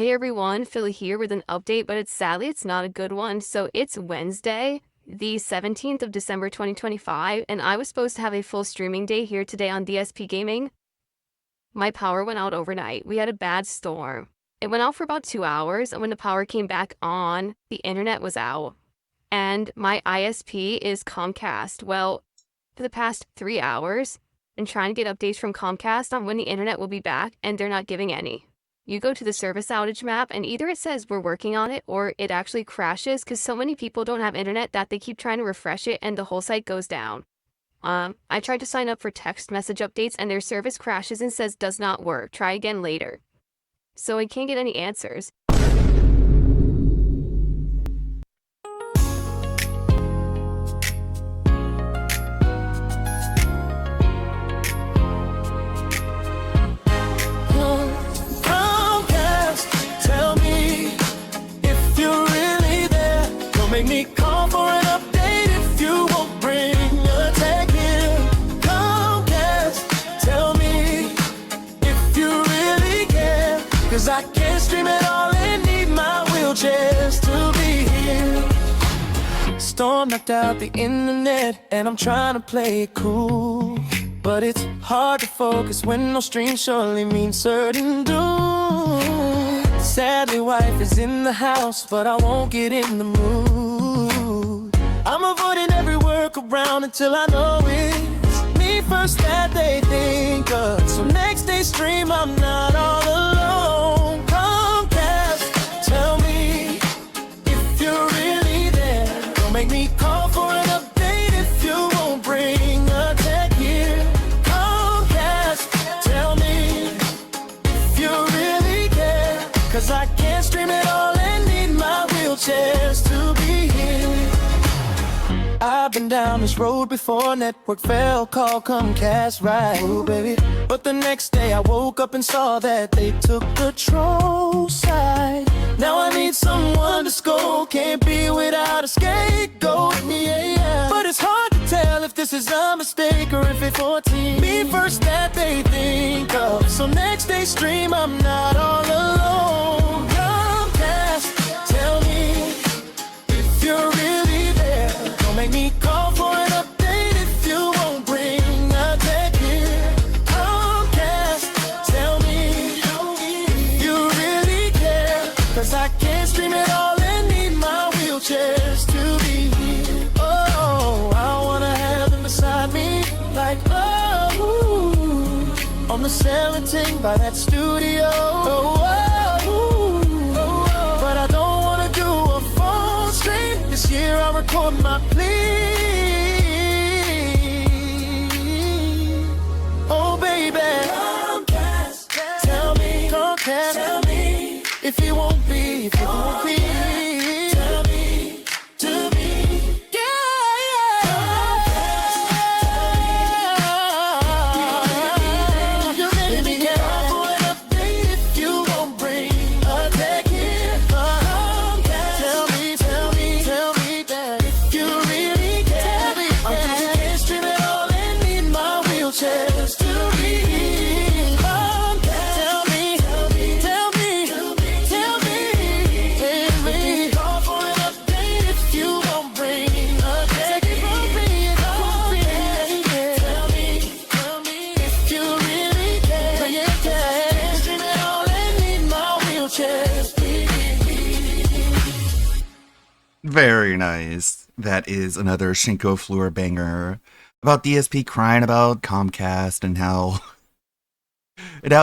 Hey everyone, Philly here with an update, but sadly it's not a good one. So it's Wednesday, the 17th of December 2025, and I was supposed to have a full streaming day here today on DSP Gaming. My power went out overnight. We had a bad storm. It went out for about 2 hours, and when the power came back on, the internet was out. And my ISP is Comcast. Well, for the past 3 hours, I'm trying to get updates from Comcast on when the internet will be back, and they're not giving any. You go to the service outage map and either it says we're working on it or it actually crashes because so many people don't have internet that they keep trying to refresh it and the whole site goes down. I tried to sign up for text message updates and their service crashes and says does not work. Try again later. So I can't get any answers. Make me call for an update if you won't bring a tech here. Comcast, tell me if you really care. Cause I can't stream it all and need my wheelchairs to be here. Storm knocked out the internet and I'm trying to play it cool. But it's hard to focus when no stream surely means certain doom. Sadly, wife is in the house, but I won't get in the mood. I'm avoiding every workaround until I know it's me first that they think of. So next day stream, I'm not all alone. Comcast, tell me if you're really there. Don't make me call for an update if you won't bring a tech here. Comcast, tell me if you really care. Cause I can't stream it all and need my wheelchairs to be here. I've been down this road before, network fell, call Comcast, right? Ooh, baby. But the next day I woke up and saw that they took control side. Now I need someone to scold, can't be without a scapegoat, yeah. But it's hard to tell if this is a mistake or if it's 14. Me first that they think of. So next day stream, I'm not all alone. Comcast, tell me if you're really there. Don't make me call for an update if you won't bring a tech here. Comcast, tell me if you really care. Cause I can't stream it all and need my wheelchairs to be here. Oh, I wanna have them beside me like oh, on the 17th by that studio. But I don't wanna do a phone stream. This year I record my plea. Oh baby, Comcast, tell me if you won't be, if you won't be. Tell me to be, yeah. You make me call for an update if you won't bring a tech here. Tell me that if you really care. I can't stream it all and need my wheelchairs to be here. Tell me. Call for an update if you won't bring a tech here. Tell me if you really care. Can't stream it all and need my wheelchairs to be here. Very nice. That is another Shinko Fleur banger about DSP crying about Comcast and how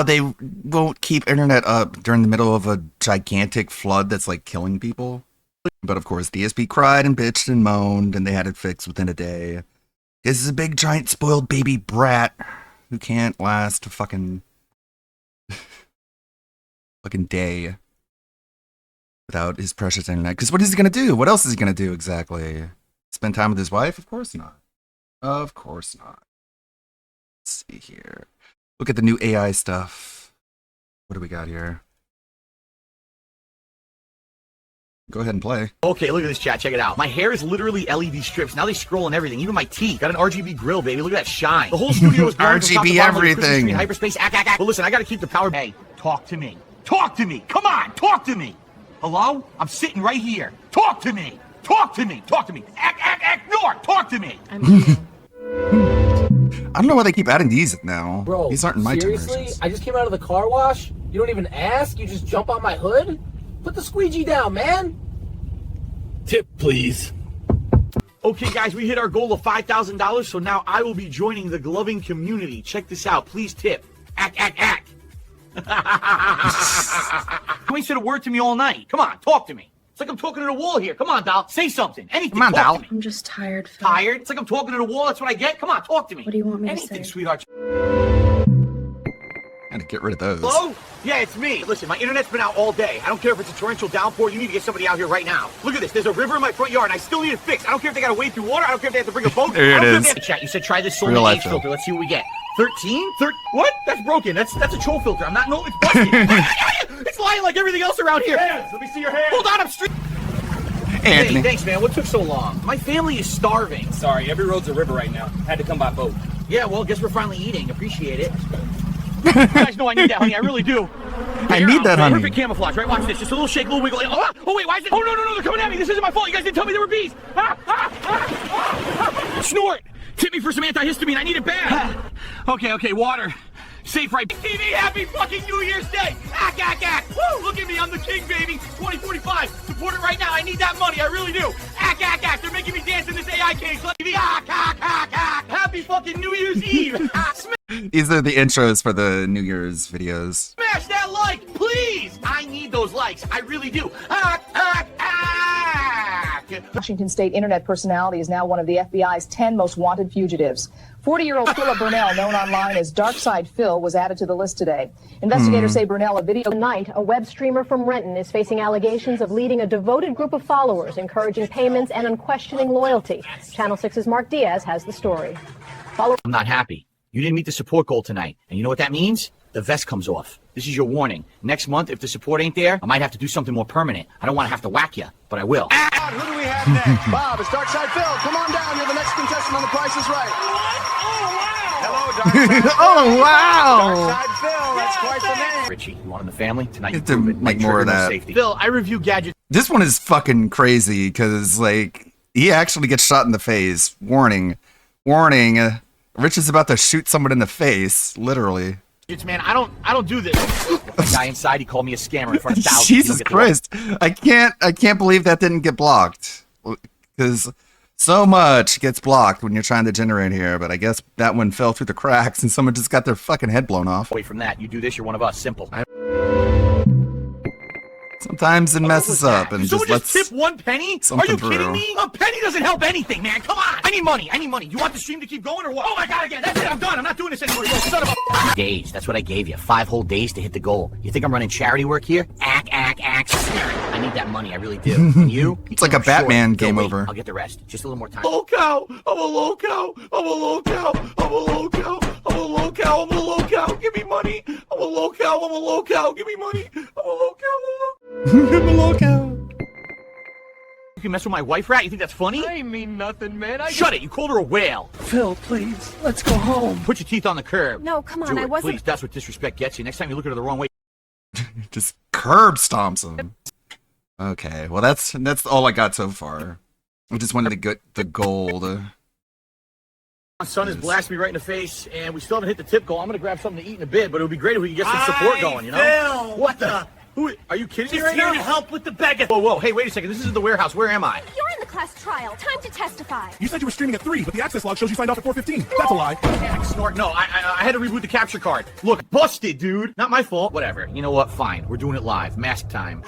they won't keep internet up during the middle of a gigantic flood that's like killing people. But of course, DSP cried and bitched and moaned, and they had it fixed within a day. This is a big giant spoiled baby brat who can't last a fucking day without his precious internet. Because what is he gonna do? What else is he gonna do exactly? Spend time with his wife? Of course not. Of course not. Let's see here. Look at the new AI stuff. What do we got here? Go ahead and play. Okay, look at this, chat. Check it out. My hair is literally LED strips. Now they scroll and everything. Even my teeth. Got an RGB grill, baby. Look at that shine. The whole studio is glowing from top to RGB bottom like a Christmas everything. tree in hyperspace. But listen, I gotta keep the power. Hey, talk to me. Talk to me. Come on, talk to me. Hello? I'm sitting right here. Talk to me. Talk to me. Talk to me. Act north. Talk to me. I don't know why they keep adding these now. Bro, these aren't in my seriously? generations. I just came out of the car wash. You don't even ask. You just jump on my hood. Put the squeegee down, man. Tip, please. Okay, guys, we hit our goal of $5,000, so now I will be joining the gloving community. Check this out. Please tip. Act. You ain't said a word to me all night. Come on, talk to me. It's like I'm talking to the wall here. Come on, doll. Say something. Anything. Come on, talk doll. to me. I'm just tired, Phil. Tired? It's like I'm talking to the wall. That's what I get. Come on, talk to me. What do you want me to Anything, say? sweetheart. Gotta get rid of those. Hello? Yeah, it's me. Listen, my internet's been out all day. I don't care if it's a torrential downpour. You need to get somebody out here right now. Look at this. There's a river in my front yard, and I still need it fixed. I don't care if they gotta wade through water. I don't care if they have to bring a boat. There I it don't care if is. they have to chat. You said try this Real Solar life Age Phil. filter. Let's see what we get. 13? What? That's broken. That's a troll filter. I'm not. No, it's busted. It's lying like everything else around here. Hands. Let me see your hands. Hold on, I'm straight. Hey, Anthony. thanks, man. What took so long? My family is starving. Sorry, every road's a river right now. Had to come by boat. Yeah, well, guess we're finally eating. Appreciate it. You guys know I need that, honey. I really do. I need that, honey. Perfect camouflage, right? Watch this. Just a little shake, a little wiggle. Oh, wait, why is it? Oh, no, they're coming at me. This isn't my fault. You guys didn't tell me there were bees. Snort. Tip me for some antihistamine. I need it bad. Okay, water. Safe right. TV, happy fucking New Year's Day. Act. Woo, look at me. I'm the king, baby. 2045. Support it right now. I need that money. I really do. Act. They're making me dance in this AI cage. TV. Act. Happy fucking New Year's Eve. These are the intros for the New Year's videos. Smash that like, please! I need those likes. I really do. Washington State internet personality is now one of the FBI's 10 most wanted fugitives. 40-year-old Philip Burnell, known online as Darkside Phil, was added to the list today. Investigators say Burnell, a video Tonight, a web streamer from Renton is facing allegations of leading a devoted group of followers, encouraging payments and unquestioning loyalty. Channel 6's Mark Diaz has the story. I'm not happy. You didn't meet the support goal tonight. And you know what that means? The vest comes off. This is your warning. Next month, if the support ain't there, I might have to do something more permanent. I don't want to have to whack you, but I will. Who do we have next? Bob, it's Darkside Phil. Come on down. You're the next contestant on The Price is Right. What? Oh, wow. Hello, Darkside Phil. Oh, wow. Darkside Phil. That's quite the name. Richie, you want in the family? Tonight you Have to prove it. make Might more trigger of no that. safety. Phil, I review gadgets. This one is fucking crazy because, like, he actually gets shot in the face. Warning. Rich is about to shoot someone in the face, literally. Man, I don't do this. The guy inside, he called me a scammer in front of thousands. Jesus Christ. I can't believe that didn't get blocked. Because so much gets blocked when you're trying to generate here, but I guess that one fell through the cracks and someone just got their fucking head blown off. Away from that, you do this, you're one of us. Simple. Sometimes it messes up and Did just someone lets just tip 1 penny? Are something you kidding through. me? A penny doesn't help anything, man. Come on. I need money. You want the stream to keep going or what? Oh my god, again. That's it. I'm done. I'm not doing this anymore. You son of a days. That's what I gave you. 5 whole days to hit the goal. You think I'm running charity work here? Act. I need that money. I really do. And you? It's like a I'm short. Batman Go game wait. over. I'll get the rest. Just a little more time. I'm a low cow. Give me money. I'm a low cow. Give me money. I'm a low cow. You can mess with my wife, rat? You think that's funny? I mean nothing, man. Shut it! You called her a whale. Phil, please. Let's go home. Put your teeth on the curb. No, come on, Do I it, wasn't- please. That's what disrespect gets you. Next time you look at her the wrong way. just curb stomps him. Okay, well that's all I got so far. I just wanted to get the gold. My son has blasted me right in the face, and we still haven't hit the tip goal. I'm gonna grab something to eat in a bit, but it would be great if we could get some support going, you know? Phil, What the? Who? Are you kidding me right now? to help with the beggar. Whoa, hey, wait a second. This isn't the warehouse. Where am I? You're in the class trial. Time to testify. You said you were streaming at 3, but the access log shows you signed off at 4:15. That's a lie. Snort. No, I had to reboot the capture card. Look, busted, dude. Not my fault. Whatever. You know what? Fine. We're doing it live. Mask time.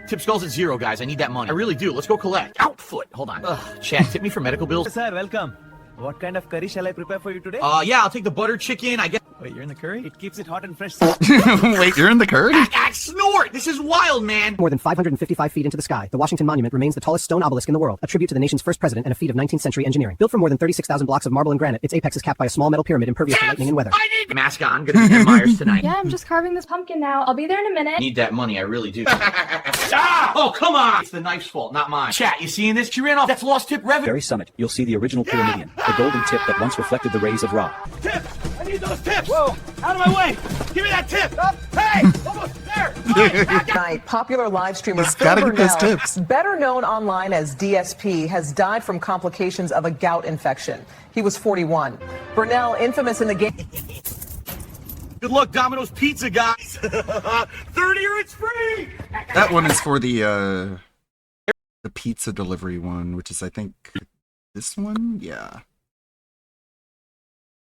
Tip skull's at 0, guys. I need that money. I really do. Let's go collect. Outfoot. Hold on. Chad, tip me for medical bills. Sir, welcome. What kind of curry shall I prepare for you today? Yeah, I'll take the butter chicken. I guess. Wait, you're in the curry? It keeps it hot and fresh. Wait, you're in the curd? Snort! This is wild, man! More than 555 feet into the sky, the Washington Monument remains the tallest stone obelisk in the world, a tribute to the nation's first president and a feat of 19th century engineering. Built from more than 36,000 blocks of marble and granite, its apex is capped by a small metal pyramid impervious to lightning and weather. I need mask on. Gonna be Ed Myers tonight. Yeah, I'm just carving this pumpkin now. I'll be there in a minute. Need that money, I really do. Oh, come on! It's the knife's fault, not mine. Chat, you seeing this? She ran off. That's lost tip revenue. Very summit, you'll see the original pyramidion, the golden tip that once reflected the rays of Ra. Tip! I need those tips! Whoa! Out of my way! Give me that tip! Hey! Almost there! Tonight, popular live streamer Just Phil gotta get those Burnell, tips. better known online as DSP, has died from complications of a gout infection. He was 41. Burnell, infamous in the game. Good luck, Domino's Pizza, guys. 30 or it's free. That one is for the pizza delivery one, which is, I think, this one? Yeah.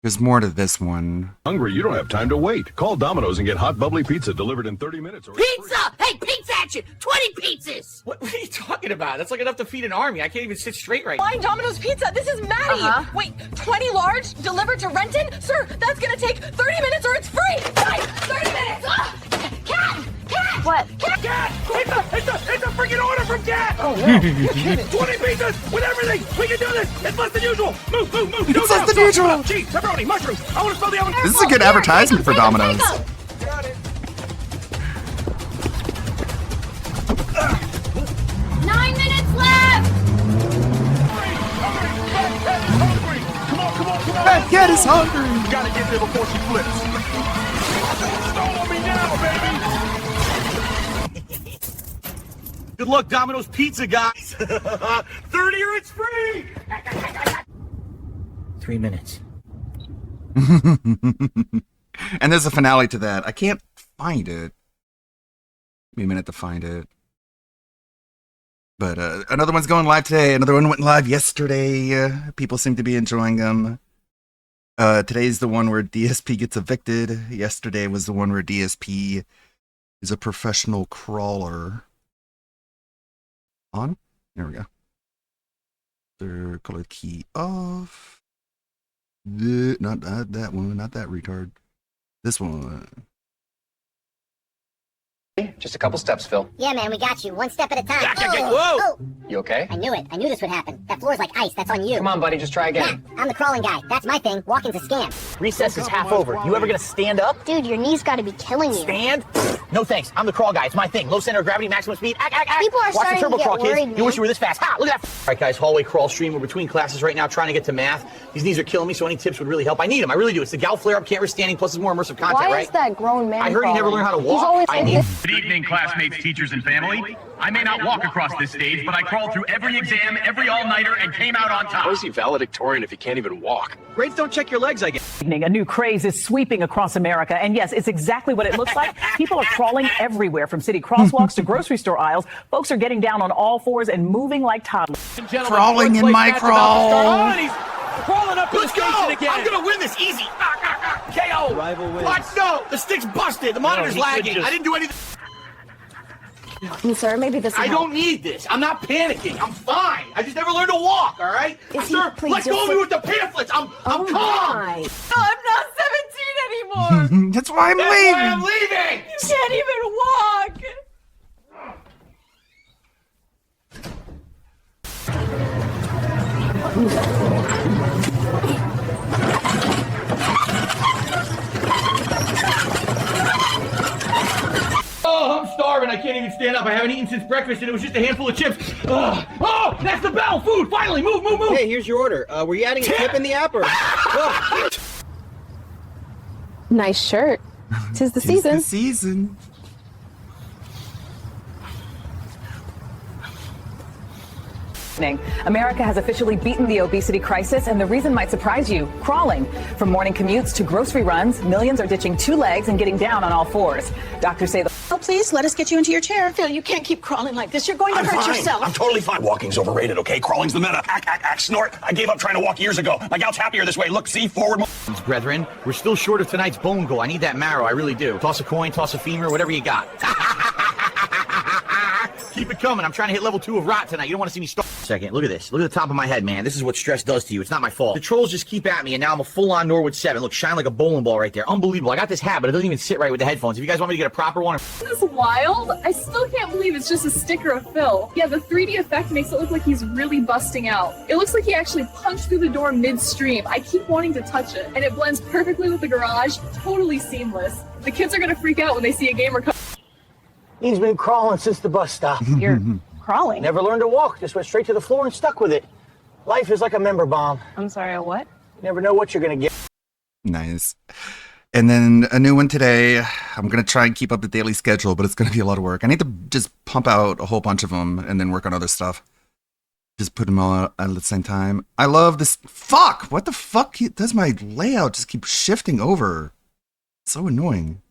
There's more to this one. Hungry? You don't have time to wait. Call Domino's and get hot, bubbly pizza delivered in 30 minutes. Or Pizza! Hey, pizza action! 20 pizzas! What are you talking about? That's like enough to feed an army. I can't even sit straight right now. Fine Domino's Pizza. This is Maddie. Wait, 20 large delivered to Renton? Sir, that's gonna take 30 minutes or it's free. Guys, 30 minutes. Cat! What? Cat! It's a freaking order from Cat! Oh, no. You're kidding. 20 pizzas with everything! We can do this! It's less than usual! Move! It's less than usual! Cheese, pepperoni, mushrooms! I want to smell the oven! This is a good advertisement for Domino's. Got it. 9 minutes left! That kid is hungry! Gotta get there before she flips. Stall on me now, baby! Good luck, Domino's Pizza, guys! 30 or it's free! 3 minutes. And there's a finale to that. I can't find it. Give me a minute to find it. But another one's going live today. Another one went live yesterday. People seem to be enjoying them. Today's the one where DSP gets evicted. Yesterday was the one where DSP is a professional crawler. On? There we go. Third color key off. Not that one, not that retard. This one. Just a couple steps, Phil. Yeah, man, we got you. One step at a time. Whoa! You okay? I knew it. I knew this would happen. That floor's like ice. That's on you. Come on, buddy, just try again. Yeah, I'm the crawling guy. That's my thing. Walking's a scam. Recess is half over. You ever gonna stand up? Dude, your knees gotta be killing you. Stand? No thanks. I'm the crawl guy. It's my thing. Low center of gravity, maximum speed. Act. People are Watch starting the turbo to get crawl, kids. worried, You man. wish you were this fast. Ha! Look at that. All right, guys. Hallway crawl stream. We're between classes right now, trying to get to math. These knees are killing me, so any tips would really help. I need them. I really do. It's the gout flare-up, can't risk standing, plus it's more immersive content, Why right? is that grown man I heard he never crawling? learned how to He's walk. always I in need. this- Good evening, classmates, teachers, and family. I may not walk across this stage, but I crawled through every exam, every all-nighter, and came out on top. How is he valedictorian if he can't even walk? Grades don't check your legs, I guess. A new craze is sweeping across America. And yes, it's exactly what it looks like. People are crawling everywhere, from city crosswalks to grocery store aisles. Folks are getting down on all fours and moving like toddlers. Crawling in my crawl. Crawling up to Let's the go! station again. I'm gonna win this easy. KO. Rival wins. What? No, the stick's busted. The monitor's he could lagging. just- I didn't do anything. Sir, maybe this will I help. don't need this. I'm not panicking. I'm fine. I just never learned to walk, all right? Sir, please let go just of me with the pamphlets. I'm calm. my. No, I'm not 17 anymore. That's why I'm That's leaving. why I'm leaving. You can't even walk. Oh, I'm starving. I can't even stand up. I haven't eaten since breakfast, and it was just a handful of chips. Oh, that's the bell. Food. Finally, move. Hey, here's your order. Were you adding a tip in the app or? Oh. Nice shirt. Tis the season. The season. America has officially beaten the obesity crisis, and the reason might surprise you. Crawling. From morning commutes to grocery runs, millions are ditching 2 legs and getting down on all fours. Doctors say the Oh, please, let us get you into your chair. Phil, you can't keep crawling like this. You're going to hurt yourself. I'm totally fine. Walking's overrated, okay? Crawling's the meta. Act, snort. I gave up trying to walk years ago. My gout's happier this way. Look, see, forward. Brethren, we're still short of tonight's bone goal. I need that marrow. I really do. Toss a coin, toss a femur, whatever you got. Keep it coming. I'm trying to hit level 2 of rot tonight. You don't want to see me start. Second, look at this. Look at the top of my head, man. This is what stress does to you. It's not my fault. The trolls just keep at me, and now I'm a full-on Norwood 7. Look, shine like a bowling ball right there. Unbelievable. I got this hat, but it doesn't even sit right with the headphones. If you guys want me to get a proper one... This is wild. I still can't believe it's just a sticker of Phil. Yeah, the 3D effect makes it look like he's really busting out. It looks like he actually punched through the door midstream. I keep wanting to touch it, and it blends perfectly with the garage. Totally seamless. The kids are gonna freak out when they see a gamer come. He's been crawling since the bus stop. You're crawling. Never learned to walk. Just went straight to the floor and stuck with it. Life is like a member bomb. I'm sorry, a what? You never know what you're gonna get. Nice. And then a new one today. I'm going to try and keep up the daily schedule, but it's going to be a lot of work. I need to just pump out a whole bunch of them and then work on other stuff. Just put them all out at the same time. I love this. Fuck! What the fuck does my layout just keep shifting over? It's so annoying.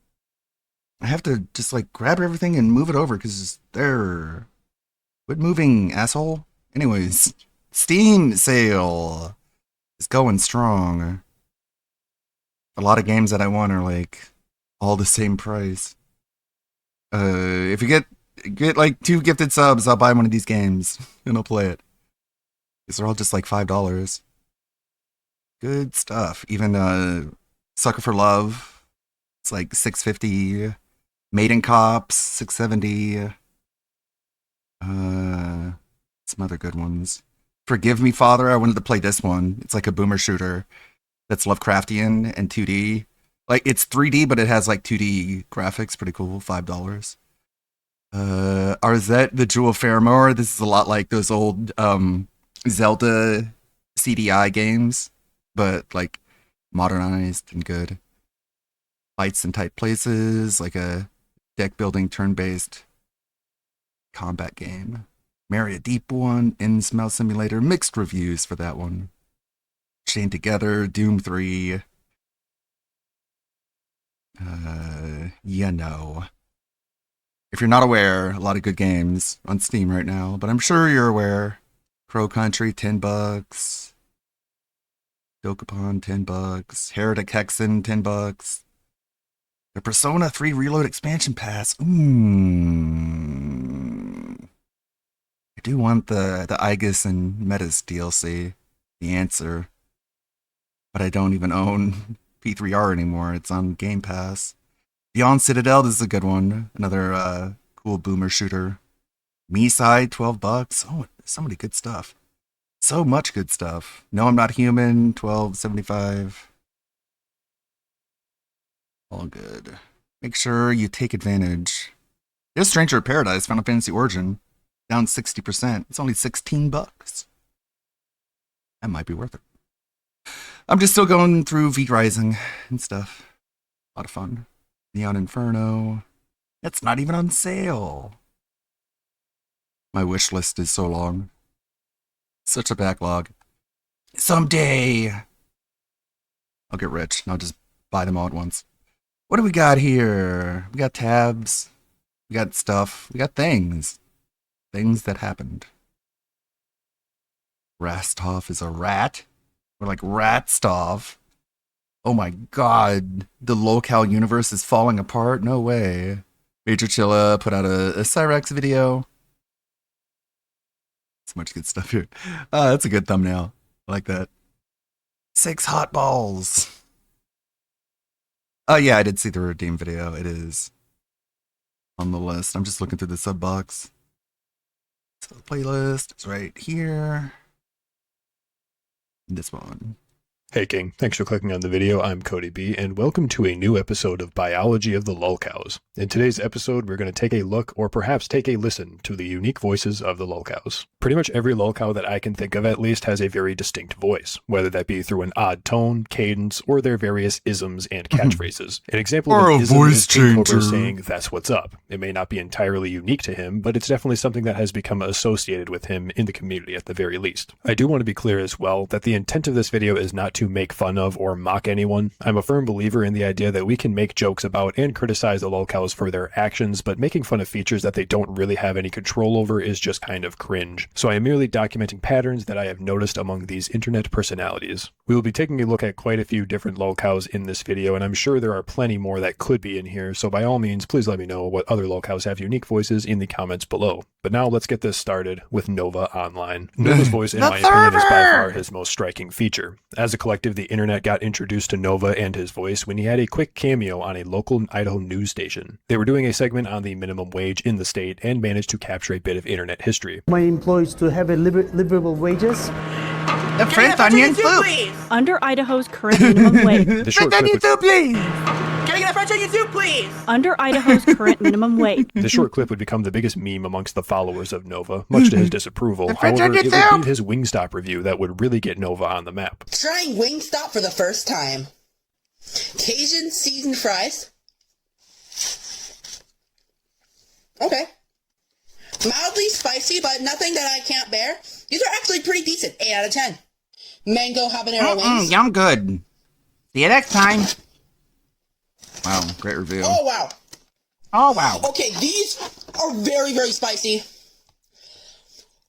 I have to just like grab everything and move it over because they're... Quit moving, asshole. Anyways, Steam sale is going strong. A lot of games that I want are like all the same price. If you get like 2 gifted subs, I'll buy one of these games and I'll play it. Because they're all just like $5. Good stuff. Even Sucker for Love, it's like $6.50. Maiden Cops, $6.70. Some other good ones. Forgive Me, Father. I wanted to play this one. It's like a boomer shooter that's Lovecraftian and 2D. Like, it's 3D, but it has like 2D graphics. Pretty cool. $5. Arzette, the Jewel of Faramore. This is a lot like those old Zelda CDI games, but like modernized and good. Fights in tight places, like a deck building turn-based combat game. Marry a Deep One, Innsmouth Simulator, mixed reviews for that one. Chained Together, Doom 3. You know. If you're not aware, a lot of good games on Steam right now, but I'm sure you're aware. Crow Country, $10. Dokapon, $10. Heretic Hexen, $10. The Persona 3 Reload expansion pass. I do want the Aegis and Metas DLC, The Answer. But I don't even own P3R anymore. It's on Game Pass. Beyond Citadel, this is a good one. Another cool boomer shooter. Me-Side, $12. Oh, so many good stuff. So much good stuff. No, I'm Not Human, $12.75. All good. Make sure you take advantage. There's Stranger of Paradise, Final Fantasy Origin. Down 60%. It's only $16. That might be worth it. I'm just still going through V Rising and stuff. A lot of fun. Neon Inferno. That's not even on sale. My wish list is so long. Such a backlog. Someday I'll get rich and I'll just buy them all at once. What do we got here? We got tabs. We got stuff. We got things. Things that happened. Rastov is a rat. We're like Ratstov. Oh my god. The locale universe is falling apart? No way. Major Chilla put out a Cyrex video. So much good stuff here. That's a good thumbnail. I like that. 6 hot balls. Oh yeah, I did see the Redeem video. It is on the list. I'm just looking through the sub box. So the playlist is right here. This one. Hey King, thanks for clicking on the video. I'm Cody B, and welcome to a new episode of Biology of the Lolcows. In today's episode, we're going to take a look, or perhaps take a listen, to the unique voices of the lolcows. Pretty much every lolcow that I can think of at least has a very distinct voice, whether that be through an odd tone, cadence, or their various isms and catchphrases. An example of an ism is King Cobra saying, "That's what's up." It may not be entirely unique to him, but it's definitely something that has become associated with him in the community at the very least. I do want to be clear as well that the intent of this video is not to make fun of or mock anyone. I'm a firm believer in the idea that we can make jokes about and criticize the lolcows for their actions, but making fun of features that they don't really have any control over is just kind of cringe. So I am merely documenting patterns that I have noticed among these internet personalities. We will be taking a look at quite a few different lolcows in this video, and I'm sure there are plenty more that could be in here, so by all means, please let me know what other lolcows have unique voices in the comments below. But now let's get this started with Nova Online. Nova's voice, in my opinion, is by far his most striking feature. As a collective, the internet got introduced to Nova and his voice when he had a quick cameo on a local Idaho news station. They were doing a segment on the minimum wage in the state and managed to capture a bit of internet history. My employees to have a livable wages. The French onion soup. Under Idaho's current minimum wage. The French onion soup, please. Can I get a French onion soup, please? Under Idaho's current minimum wage. This short clip would become the biggest meme amongst the followers of Nova, much to his disapproval. However, it would be his Wingstop review that would really get Nova on the map. Trying Wingstop for the first time. Cajun seasoned fries. Okay. Mildly spicy, but nothing that I can't bear. These are actually pretty decent. 8 out of 10. Mango habanero wings. Yum good. See you next time. Wow, great review. Oh, wow. Oh, wow. Okay, these are very, very spicy.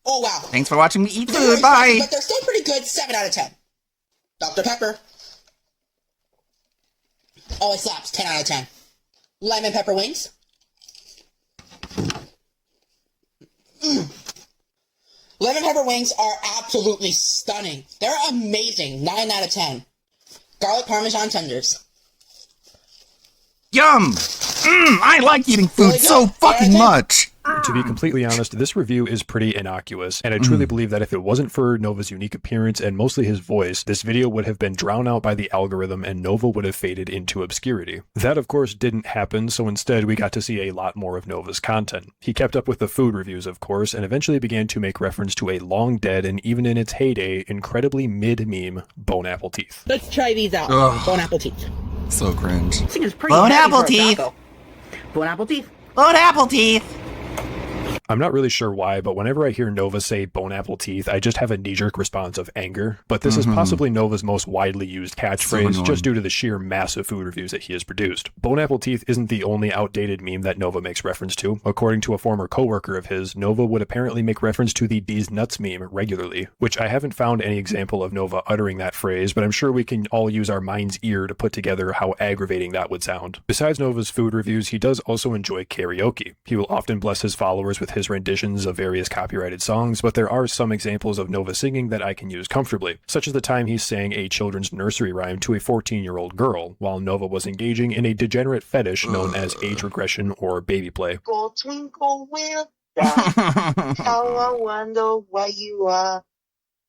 Oh, wow. Thanks for watching me eat Very food. Bye. spicy, but they're still pretty good. 7 out of 10. Dr. Pepper. Always slaps. 10 out of 10. Lemon pepper wings. Lemon pepper wings are absolutely stunning. They're amazing. 9 out of 10. Garlic parmesan tenders. Yum! I like eating food so fucking much. To be completely honest, this review is pretty innocuous, and I truly believe that if it wasn't for Nova's unique appearance and mostly his voice, this video would have been drowned out by the algorithm and Nova would have faded into obscurity. That, of course, didn't happen, so instead we got to see a lot more of Nova's content. He kept up with the food reviews, of course, and eventually began to make reference to a long dead and even in its heyday, incredibly mid-meme Bone Apple Teeth. Let's try these out. Ugh. Bone apple teeth. So cringe. This thing is pretty Bone heavy apple for a teeth. taco. Bone apple teeth. Bone apple teeth. I'm not really sure why, but whenever I hear Nova say bone apple teeth, I just have a knee-jerk response of anger. But this is possibly Nova's most widely used catchphrase, just due to the sheer massive food reviews that he has produced. Bone apple teeth isn't the only outdated meme that Nova makes reference to. According to a former coworker of his, Nova would apparently make reference to the These Nuts meme regularly, which I haven't found any example of Nova uttering that phrase, but I'm sure we can all use our mind's ear to put together how aggravating that would sound. Besides Nova's food reviews, he does also enjoy karaoke. He will often bless his followers with his renditions of various copyrighted songs, but there are some examples of Nova singing that I can use comfortably, such as the time he sang a children's nursery rhyme to a 14-year-old girl, while Nova was engaging in a degenerate fetish known as age regression or baby play. Twinkle, twinkle, little star, how I wonder where you are.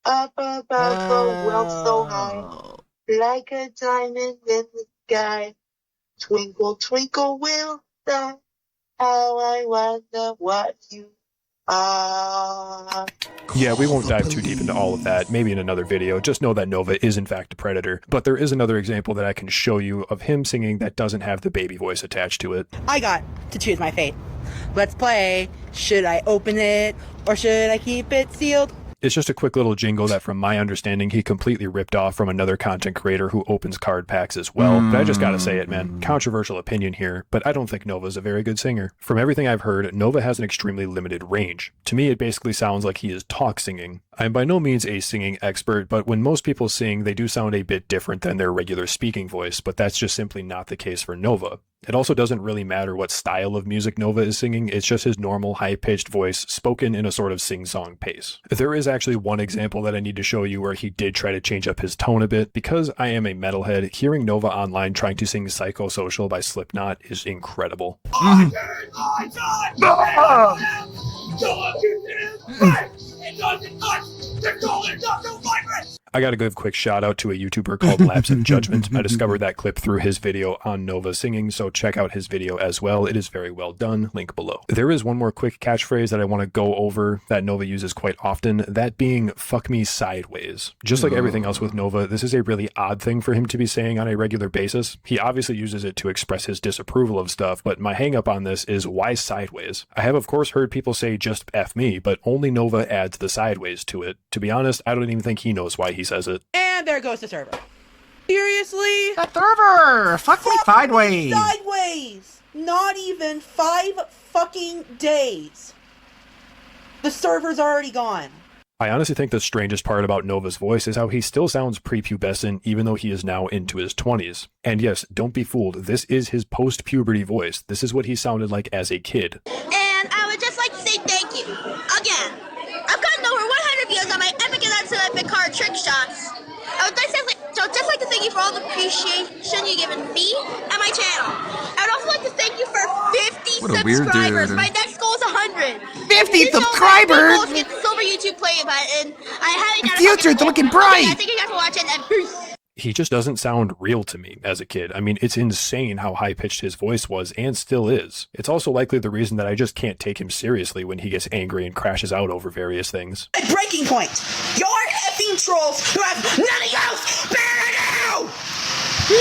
Up above the world so high, like a diamond in the sky. Twinkle, twinkle, little star, how I wonder what you are. Yeah, we won't dive too deep into all of that, maybe in another video. Just know that Nova is in fact a predator. But there is another example that I can show you of him singing that doesn't have the baby voice attached to it. I got to choose my fate. Let's play. Should I open it or should I keep it sealed? It's just a quick little jingle that, from my understanding, he completely ripped off from another content creator who opens card packs as well. But I just gotta say it, man. Controversial opinion here, but I don't think Nova's a very good singer. From everything I've heard, Nova has an extremely limited range. To me, it basically sounds like he is talk singing. I'm by no means a singing expert, but when most people sing, they do sound a bit different than their regular speaking voice, but that's just simply not the case for Nova. It also doesn't really matter what style of music Nova is singing, it's just his normal high-pitched voice spoken in a sort of sing-song pace. There is actually one example that I need to show you where he did try to change up his tone a bit. Because I am a metalhead, hearing Nova online trying to sing Psychosocial by Slipknot is incredible. I gotta give a quick shout out to a YouTuber called Lapse in Judgment. I discovered that clip through his video on Nova singing, so check out his video as well. It is very well done, link below. There is one more quick catchphrase that I want to go over that Nova uses quite often, that being fuck me sideways. Just like everything else with Nova, this is a really odd thing for him to be saying on a regular basis. He obviously uses it to express his disapproval of stuff, but my hang up on this is why sideways? I have of course heard people say just F me, but only Nova adds the sideways to it. To be honest, I don't even think he knows why he says it. And there goes the server. Seriously? The server! Fuck me sideways! Sideways! Not even 5 fucking days. The server's already gone. I honestly think the strangest part about Nova's voice is how he still sounds prepubescent even though he is now into his 20s. And yes, don't be fooled, this is his post-puberty voice. This is what he sounded like as a kid. And I would just like to say thank you. Again, I've gotten over 100 views on my epic and unselected card trick shots. I would just like to thank you for all the appreciation you've given me and my channel. I would also like to thank you for 50 subscribers. My next goal is 100. 50 subscribers? To get the silver YouTube play button. I haven't got the future's looking bright. Okay, thank you guys for watching and peace. He just doesn't sound real to me as a kid. I mean, it's insane how high-pitched his voice was and still is. It's also likely the reason that I just can't take him seriously when he gets angry and crashes out over various things. A breaking point. You're effing trolls who have nothing else better to do! You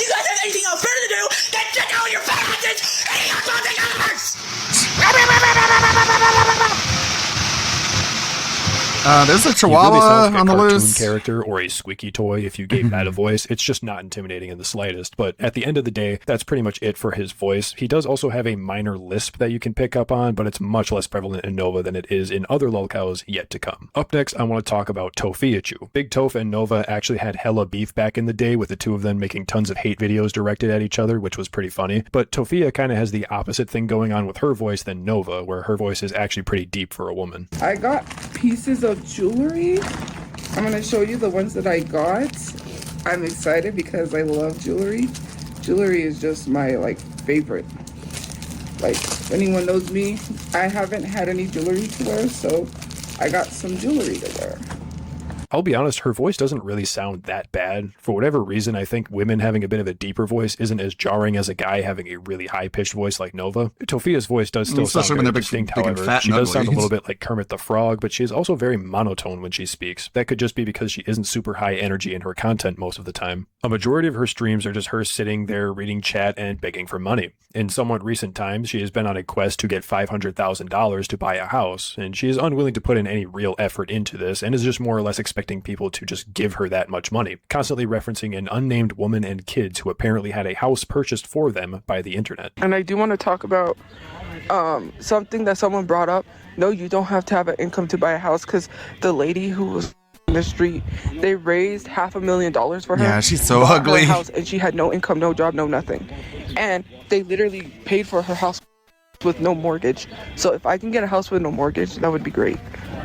guys have anything else better to do than check out your fat asses and eat your clothing universe? There's a He really chihuahua sounds like on the a cartoon loose. character or a squeaky toy if you gave that a voice. It's just not intimidating in the slightest. But at the end of the day, that's pretty much it for his voice. He does also have a minor lisp that you can pick up on, but it's much less prevalent in Nova than it is in other lolcows yet to come. Up next, I want to talk about Tofiachu. Big Toph and Nova actually had hella beef back in the day, with the two of them making tons of hate videos directed at each other, which was pretty funny. But Tofia kind of has the opposite thing going on with her voice than Nova, where her voice is actually pretty deep for a woman. I got pieces of jewelry. I'm gonna show you the ones that I got. I'm excited because I love jewelry. Jewelry is just my favorite. Like, if anyone knows me, I haven't had any jewelry to wear, so I got some jewelry to wear. I'll be honest, her voice doesn't really sound that bad. For whatever reason, I think women having a bit of a deeper voice isn't as jarring as a guy having a really high-pitched voice like Nova. Tofia's voice does still sound very distinct, however. She does sound a little bit like Kermit the Frog, but she is also very monotone when she speaks. That could just be because she isn't super high energy in her content most of the time. A majority of her streams are just her sitting there reading chat and begging for money. In somewhat recent times, she has been on a quest to get $500,000 to buy a house, and she is unwilling to put in any real effort into this, and is just more or less expecting people to just give her that much money, constantly referencing an unnamed woman and kids who apparently had a house purchased for them by the internet. And I do want to talk about something that someone brought up. No, you don't have to have an income to buy a house, because the lady who was in the street, they raised $500,000 for her. Yeah, she's so bought her ugly. a house, and she had no income, no job, no nothing. And they literally paid for her house with no mortgage. So if I can get a house with no mortgage, that would be great.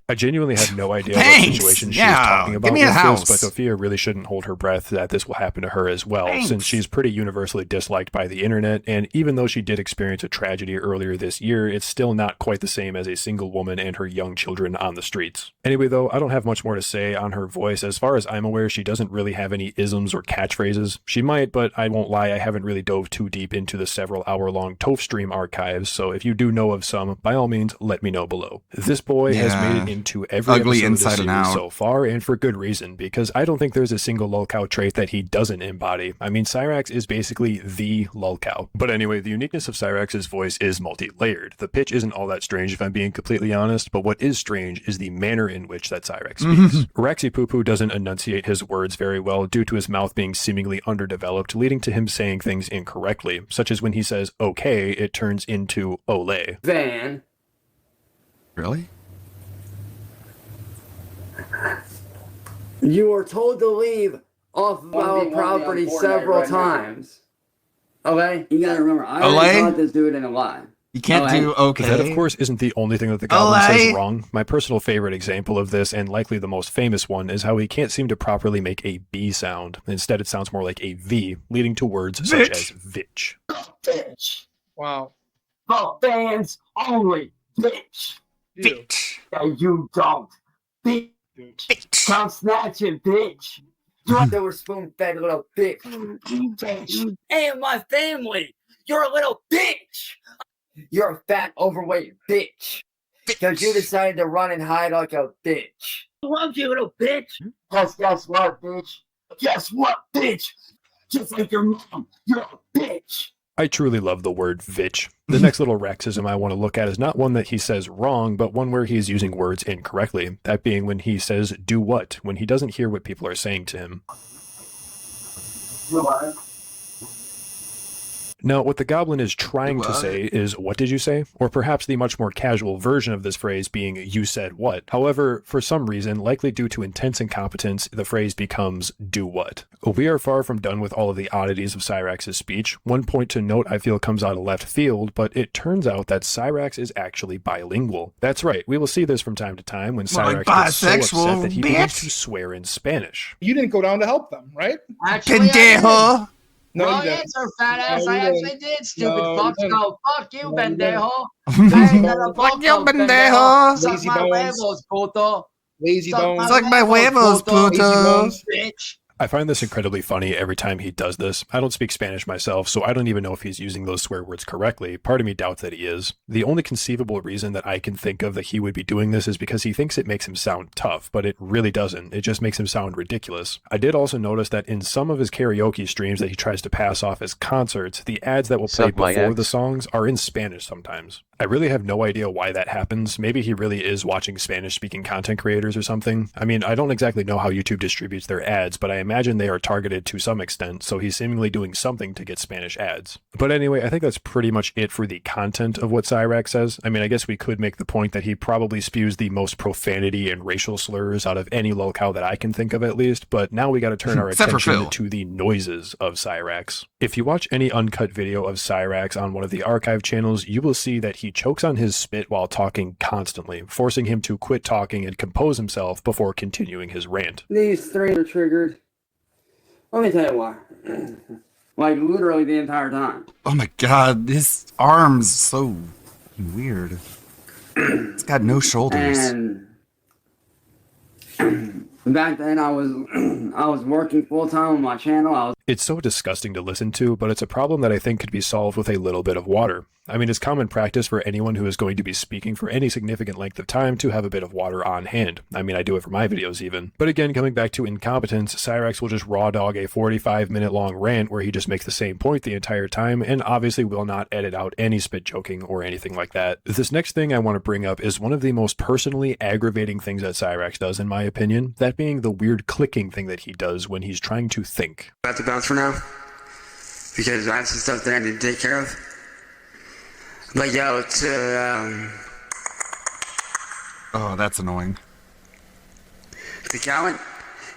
I genuinely have no idea Thanks. what situation she's Yeah, talking about give me a with house. this, but Tofia really shouldn't hold her breath that this will happen to her as well, Thanks. since she's pretty universally disliked by the internet, and even though she did experience a tragedy earlier this year, it's still not quite the same as a single woman and her young children on the streets. Anyway, though, I don't have much more to say on her voice. As far as I'm aware, she doesn't really have any isms or catchphrases. She might, but I won't lie, I haven't really dove too deep into the several hour-long Toph stream archives, so if you do know of some, by all means, let me know below. This boy has Yeah. made it into every Ugly episode of inside the and series out. so far, and for good reason, because I don't think there's a single lolcow trait that he doesn't embody. I mean, Cyrax is basically the lolcow. But anyway, the uniqueness of Cyrax's voice is multi-layered. The pitch isn't all that strange if I'm being completely honest, but what is strange is the manner in which that Cyrax speaks. Raxi Poo doesn't enunciate his words very well due to his mouth being seemingly underdeveloped, leading to him saying things incorrectly, such as when he says okay, it turns into ole. Van. Really? You were told to leave off of our property several times. Okay? You gotta remember, I already caught this dude in a lie. You can't do okay. That, of course, isn't the only thing that the Goblin says Ole. wrong. My personal favorite example of this, and likely the most famous one, is how he can't seem to properly make a B sound. Instead, it sounds more like a V, leading to words such as vitch. Bitch. Wow. For fans only. Bitch. Bitch. And you don't. Bitch. Come snatching, bitch. You were spoon-fed little bitch. Bitch. And my family. You're a little bitch. You're a fat, overweight bitch. Because you decided to run and hide like a bitch. I love you, little bitch. Guess what, bitch? Guess what, bitch? Just like your mom, you're a bitch. I truly love the word vitch. The next little Rexism I want to look at is not one that he says wrong, but one where he is using words incorrectly. That being when he says do what, when he doesn't hear what people are saying to him. What? Now, what the Goblin is trying to say is, what did you say? Or perhaps the much more casual version of this phrase being, you said what? However, for some reason, likely due to intense incompetence, the phrase becomes, do what? We are far from done with all of the oddities of Cyrax's speech. One point to note I feel comes out of left field, but it turns out that Cyrax is actually bilingual. That's right, we will see this from time to time when Cyrax gets so upset that he begins to swear in Spanish. You didn't go down to help them, right? Actually, I did. No, Wrong you didn't. answer, fat ass. No, I you actually didn't. did, stupid No, fuck. you So fuck you, No, you pendejo. Fuck you, pendejo. Suck Lazy my bones. huevos, puto. Lazy Suck bones. Suck my huevos, puto. Bitch. I find this incredibly funny every time he does this. I don't speak Spanish myself, so I don't even know if he's using those swear words correctly. Part of me doubts that he is. The only conceivable reason that I can think of that he would be doing this is because he thinks it makes him sound tough, but it really doesn't. It just makes him sound ridiculous. I did also notice that in some of his karaoke streams that he tries to pass off as concerts, the ads that will play before the songs are in Spanish sometimes. I really have no idea why that happens. Maybe he really is watching Spanish-speaking content creators or something. I mean, I don't exactly know how YouTube distributes their ads, but I imagine they are targeted to some extent, so he's seemingly doing something to get Spanish ads. But anyway, I think that's pretty much it for the content of what Cyrax says. I mean, I guess we could make the point that he probably spews the most profanity and racial slurs out of any locale that I can think of at least, but now we gotta turn our attention to the noises of Cyrax. If you watch any uncut video of Cyrax on one of the archive channels, you will see that he chokes on his spit while talking constantly, forcing him to quit talking and compose himself before continuing his rant. These three are triggered. Let me tell you why. Like, literally the entire time. Oh my god, his arm's so weird. It's got no shoulders. And back then I was working full-time on my channel. It's so disgusting to listen to, but it's a problem that I think could be solved with a little bit of water. I mean, it's common practice for anyone who is going to be speaking for any significant length of time to have a bit of water on hand. I mean, I do it for my videos even. But again, coming back to incompetence, Cyrax will just raw dog a 45-minute long rant where he just makes the same point the entire time, and obviously will not edit out any spit joking or anything like that. This next thing I want to bring up is one of the most personally aggravating things that Cyrax does, in my opinion, that being the weird clicking thing that he does when he's trying to think. I have to bounce for now, because I have some stuff that I need to take care of. But yo, Oh, that's annoying. To Calvin,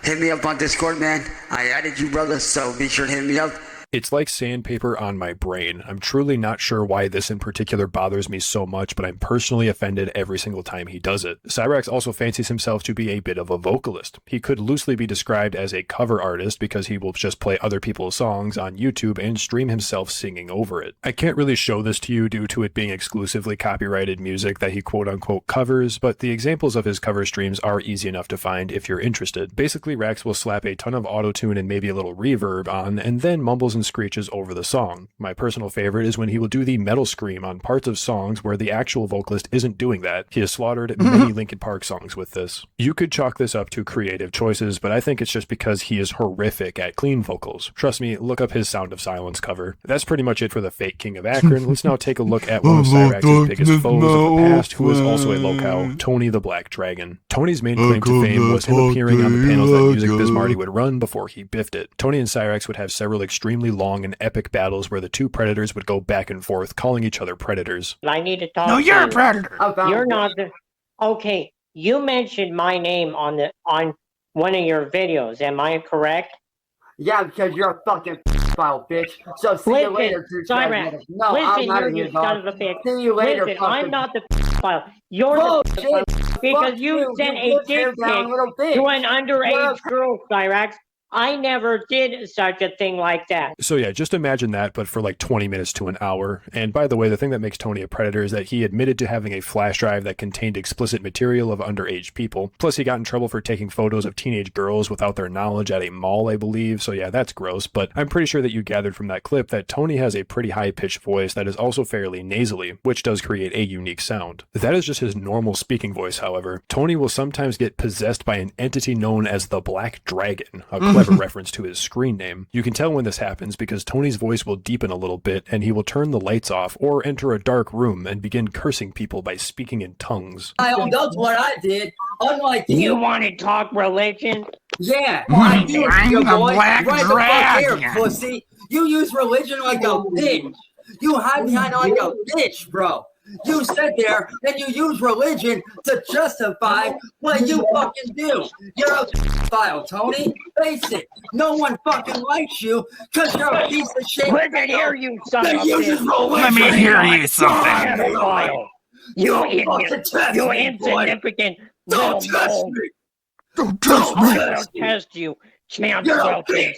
hit me up on Discord, man. I added you, brother, so be sure to hit me up. It's like sandpaper on my brain. I'm truly not sure why this in particular bothers me so much, but I'm personally offended every single time he does it. Cyrax also fancies himself to be a bit of a vocalist. He could loosely be described as a cover artist because he will just play other people's songs on YouTube and stream himself singing over it. I can't really show this to you due to it being exclusively copyrighted music that he quote-unquote covers, but the examples of his cover streams are easy enough to find if you're interested. Basically, Rax will slap a ton of auto-tune and maybe a little reverb on, and then mumbles and screeches over the song. My personal favorite is when he will do the metal scream on parts of songs where the actual vocalist isn't doing that. He has slaughtered many Linkin Park songs with this. You could chalk this up to creative choices, but I think it's just because he is horrific at clean vocals. Trust me, look up his Sound of Silence cover. That's pretty much it for the fake King of Akron. Let's now take a look at one of Cyrax's biggest foes of the past, who is also a locale, Tony the Black Dragon. Tony's main claim to fame was him appearing on the panels that Music Biz Marty would run before he biffed it. Tony and Cyrax would have several extremely long and epic battles where the two predators would go back and forth, calling each other predators. I need to talk. No, to you're a you. predator. You're not the. Okay, you mentioned my name on one of your videos. Am I correct? Yeah, because you're a fucking file, bitch. So see you later, Cyrax. No, Listen, I'm not you're here, you dog. son of a bitch. See you later, Listen, fucking... I'm not the file. You're Bullshit. the file because you sent a dick pic to an underage girl, Cyrax. I never did such a thing like that. So yeah, just imagine that, but for like 20 minutes to an hour. And by the way, the thing that makes Tony a predator is that he admitted to having a flash drive that contained explicit material of underage people. Plus, he got in trouble for taking photos of teenage girls without their knowledge at a mall, I believe. So yeah, that's gross. But I'm pretty sure that you gathered from that clip that Tony has a pretty high-pitched voice that is also fairly nasally, which does create a unique sound. That is just his normal speaking voice, however. Tony will sometimes get possessed by an entity known as the Black Dragon, a clever reference to his screen name. You can tell when this happens because Tony's voice will deepen a little bit and he will turn the lights off or enter a dark room and begin cursing people by speaking in tongues. That's what I did. Unlike you. You want to talk religion? Yeah, I I do, I'm you the boy. Black Right the fuck here, Dragon. pussy. You use religion like a bitch. You hide behind it like a bitch, bro. You sit there and you use religion to justify what you fucking do. You're a file, Tony. Face it. No one fucking likes you because you're a piece of shit. Let me hear you, son of a uses bitch. religion. Let me hear you something. Pedophile. You Don't idiot. fucking test You me, boy. insignificant Don't little test mole. me. Don't test I'll me. test you, Chance You're a Wilkins.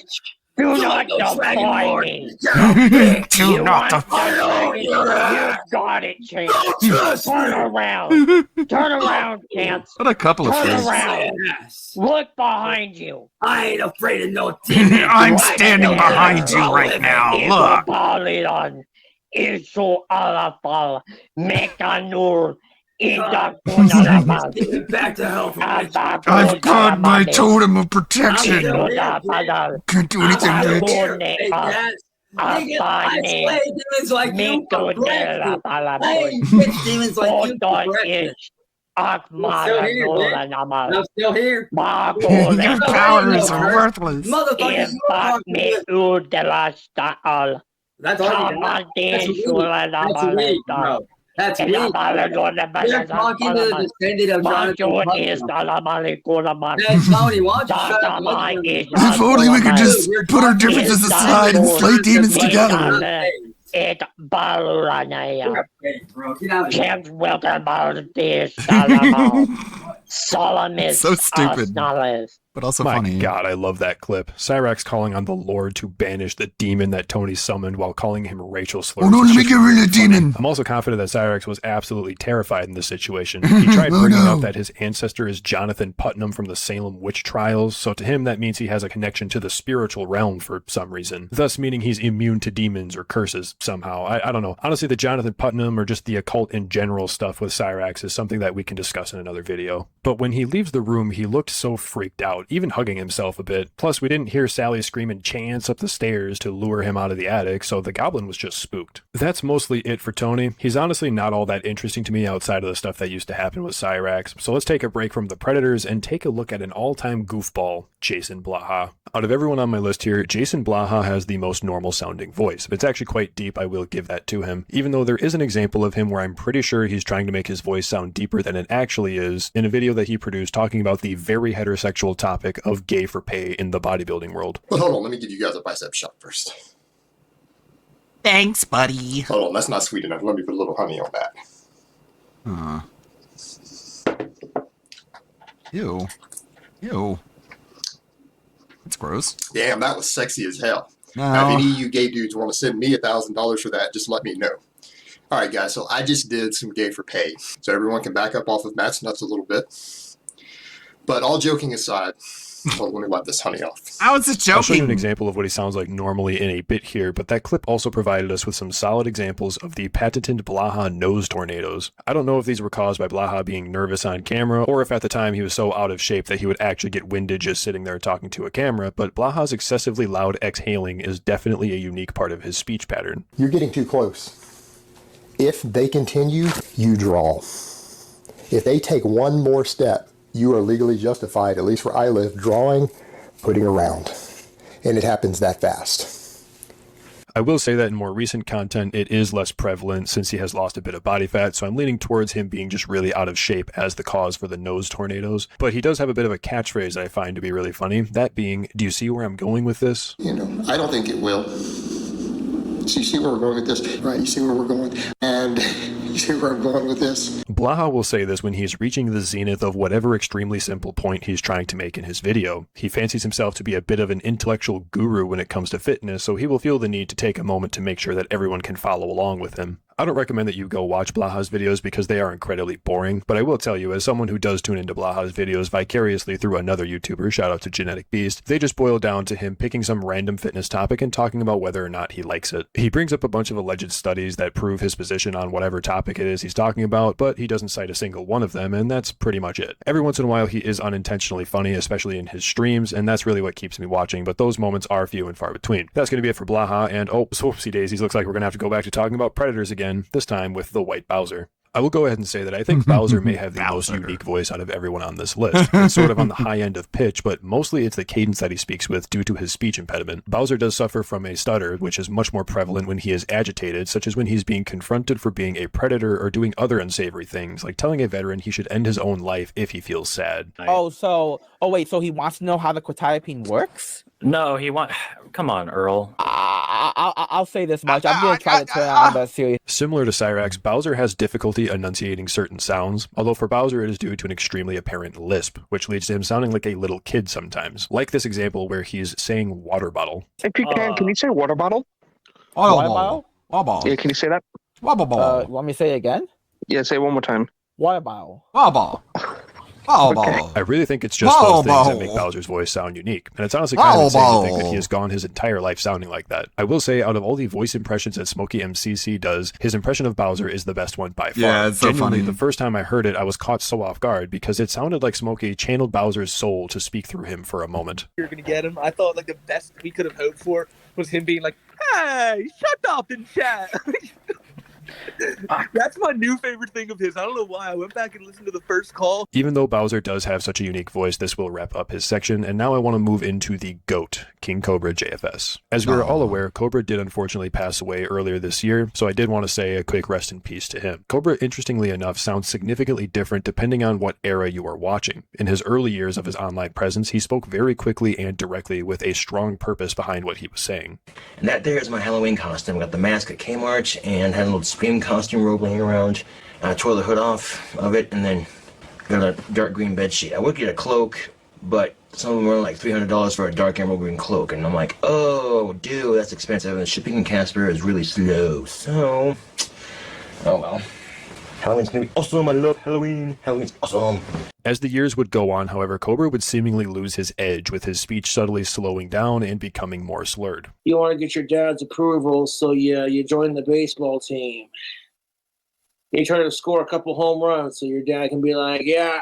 bitch. Do You not ain't no Dragon defy Lord. me. You're a bitch. Do You not want defy the Dragon you're Lord? a- You got it, Chance. Don't trust Turn me. around. Turn around, Chance. What a couple of Turn fools. around. Yes. Look behind you. I ain't afraid of no demon. I'm I standing know behind you how to right live now. it. Look. Ipapalitan. Isu alapal. Mekanur. Send Idakunalaman. this demon back to hell for me. I've got my totem of protection. I'm still here. Can't do anything, I'm bitch. here, fake ass. Nigga, I slay demons like you for breakfast. I ain't bitch demons like you for breakfast. I'm still here, bitch. I'm still here. Your powers are worthless. Motherfucker, you are That's already That's weak, bro. That's weak. You're talking to the descendant of Jonathan Putnam. Hey, Tony, why don't you shut up? If only we could just put our differences aside and slay demons together. It Baluranaya. James welcome about this Solomon. So stupid. But also My funny. God, I love that clip. Cyrax calling on the Lord to banish the demon that Tony summoned while calling him racial slurs. Oh no, It's let me just get rid of the funny. demon. I'm also confident that Cyrax was absolutely terrified in this situation. He tried bringing up that his ancestor is Jonathan Putnam from the Salem witch trials, so to him that means he has a connection to the spiritual realm for some reason, thus meaning he's immune to demons or curses somehow. I don't know. Honestly, the Jonathan Putnam or just the occult in general stuff with Cyrax is something that we can discuss in another video. But when he leaves the room, he looked so freaked out, even hugging himself a bit. Plus, we didn't hear Sally screaming chants up the stairs to lure him out of the attic, so the goblin was just spooked. That's mostly it for Tony. He's honestly not all that interesting to me outside of the stuff that used to happen with Cyrax, so let's take a break from the Predators and take a look at an all-time goofball, Jason Blaha. Out of everyone on my list here, Jason Blaha has the most normal sounding voice. It's actually quite deep, I will give that to him, even though there is an example of him where I'm pretty sure he's trying to make his voice sound deeper than it actually is in a video that he produced talking about the very heterosexual topic of gay for pay in the bodybuilding world. But hold on, let me give you guys a bicep shot first. Thanks, buddy. Hold on, that's not sweet enough. Let me put a little honey on that. Ew. Ew. That's gross. Damn, that was sexy as hell. No. Now, if any of you gay dudes want to send me $1,000 for that, just let me know. All right, guys, so I just did some gay for pay. So everyone can back up off of Matt's nuts a little bit. But all joking aside, well, let me wipe this honey off. I was just joking. I'll show you an example of what he sounds like normally in a bit here, but that clip also provided us with some solid examples of the patented Blaha nose tornadoes. I don't know if these were caused by Blaha being nervous on camera, or if at the time he was so out of shape that he would actually get winded just sitting there talking to a camera, but Blaha's excessively loud exhaling is definitely a unique part of his speech pattern. You're getting too close. If they continue, you draw. If they take one more step, you are legally justified, at least where I live, drawing, putting around. And it happens that fast. I will say that in more recent content, it is less prevalent since he has lost a bit of body fat, so I'm leaning towards him being just really out of shape as the cause for the nose tornadoes. But he does have a bit of a catchphrase that I find to be really funny, that being, do you see where I'm going with this? You know, I don't think it will. So you see where we're going with this, right? You see where we're going, and you see where I'm going with this. Blaha will say this when he's reaching the zenith of whatever extremely simple point he's trying to make in his video. He fancies himself to be a bit of an intellectual guru when it comes to fitness, so he will feel the need to take a moment to make sure that everyone can follow along with him. I don't recommend that you go watch Blaha's videos because they are incredibly boring, but I will tell you, as someone who does tune into Blaha's videos vicariously through another YouTuber, shout out to Genetic Beast, they just boil down to him picking some random fitness topic and talking about whether or not he likes it. He brings up a bunch of alleged studies that prove his position on whatever topic it is he's talking about, but he doesn't cite a single one of them, and that's pretty much it. Every once in a while he is unintentionally funny, especially in his streams, and that's really what keeps me watching, but those moments are few and far between. That's going to be it for Blaha, and oh, whoopsie daisies, looks like we're going to have to go back to talking about Predators again, this time with the White Bowser. I will go ahead and say that I think Bowser may have the most unique voice out of everyone on this list. It's sort of on the high end of pitch, but mostly it's the cadence that he speaks with due to his speech impediment. Bowser does suffer from a stutter, which is much more prevalent when he is agitated, such as when he's being confronted for being a predator or doing other unsavory things, like telling a veteran he should end his own life if he feels sad. Oh, wait, so he wants to know how the quetiapine works? No, come on, Earl. I'll say this much. I'm gonna try to turn on the series. Similar to Cyrax, Bowser has difficulty enunciating certain sounds, although for Bowser it is due to an extremely apparent lisp, which leads to him sounding like a little kid sometimes. Like this example where he's saying water bottle. If you can you say water bottle? Water bottle. Water bottle. Yeah, can you say that? Water bottle. You want me to say it again? Yeah, say it one more time. Water bottle. Water bottle. Okay. I really think it's just those things that make Bowser's voice sound unique, and it's honestly kind of insane to think that he has gone his entire life sounding like that. I will say, out of all the voice impressions that Smokey MCC does, his impression of Bowser is the best one by far. Yeah, it's so Genuinely, funny. the first time I heard it, I was caught so off guard because it sounded like Smokey channeled Bowser's soul to speak through him for a moment. You're gonna get him. I thought like the best we could have hoped for was him being like, "Hey, shut up and chat." That's my new favorite thing of his. I don't know why. I went back and listened to the first call. Even though Bowser does have such a unique voice, this will wrap up his section, and now I want to move into the GOAT, King Cobra JFS. As we are all aware, Cobra did unfortunately pass away earlier this year, so I did want to say a quick rest in peace to him. Cobra, interestingly enough, sounds significantly different depending on what era you are watching. In his early years of his online presence, he spoke very quickly and directly with a strong purpose behind what he was saying. And that there is my Halloween costume. I got the mask at Kmart and had a little Scream costume robe laying around. I tore the hood off of it and then got a dark green bed sheet. I would get a cloak, but some of them were like $300 for a dark emerald green cloak. And I'm like, oh, dude, that's expensive. And the shipping in Casper is really slow. So, oh well. Halloween's gonna be awesome. I love Halloween. Halloween's awesome. As the years would go on, however, Cobra would seemingly lose his edge, with his speech subtly slowing down and becoming more slurred. You want to get your dad's approval, so you join the baseball team. You try to score a couple home runs, so your dad can be like, yeah,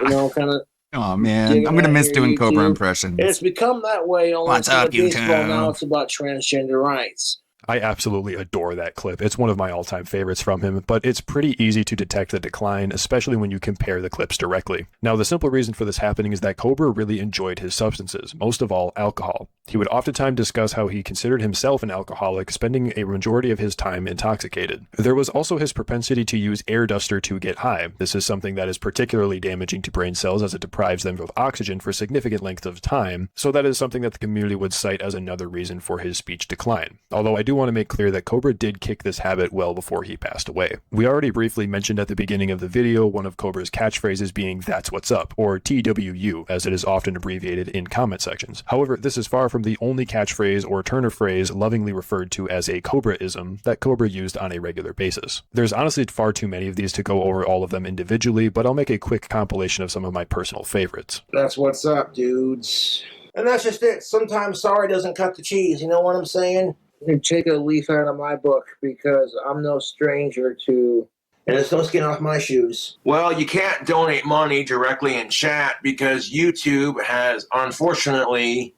you know, kind of. Oh man, I'm gonna miss doing Cobra impressions. It's become that way only What's up, baseball. YouTube? Now it's about transgender rights. I absolutely adore that clip. It's one of my all-time favorites from him, but it's pretty easy to detect the decline, especially when you compare the clips directly. Now, the simple reason for this happening is that Cobra really enjoyed his substances, most of all alcohol. He would oftentimes discuss how he considered himself an alcoholic, spending a majority of his time intoxicated. There was also his propensity to use air duster to get high. This is something that is particularly damaging to brain cells as it deprives them of oxygen for significant lengths of time, so that is something that the community would cite as another reason for his speech decline. Although I do want to make clear that Cobra did kick this habit well before he passed away. We already briefly mentioned at the beginning of the video one of Cobra's catchphrases being "That's what's up," or TWU, as it is often abbreviated in comment sections. However, this is far from the only catchphrase or turn of phrase lovingly referred to as a Cobra-ism that Cobra used on a regular basis. There's honestly far too many of these to go over all of them individually, but I'll make a quick compilation of some of my personal favorites. That's what's up, dudes. And that's just it. Sometimes sorry doesn't cut the cheese, you know what I'm saying? You take a leaf out of my book because I'm no stranger to... And there's no skin off my shoes. Well, you can't donate money directly in chat because YouTube has, unfortunately,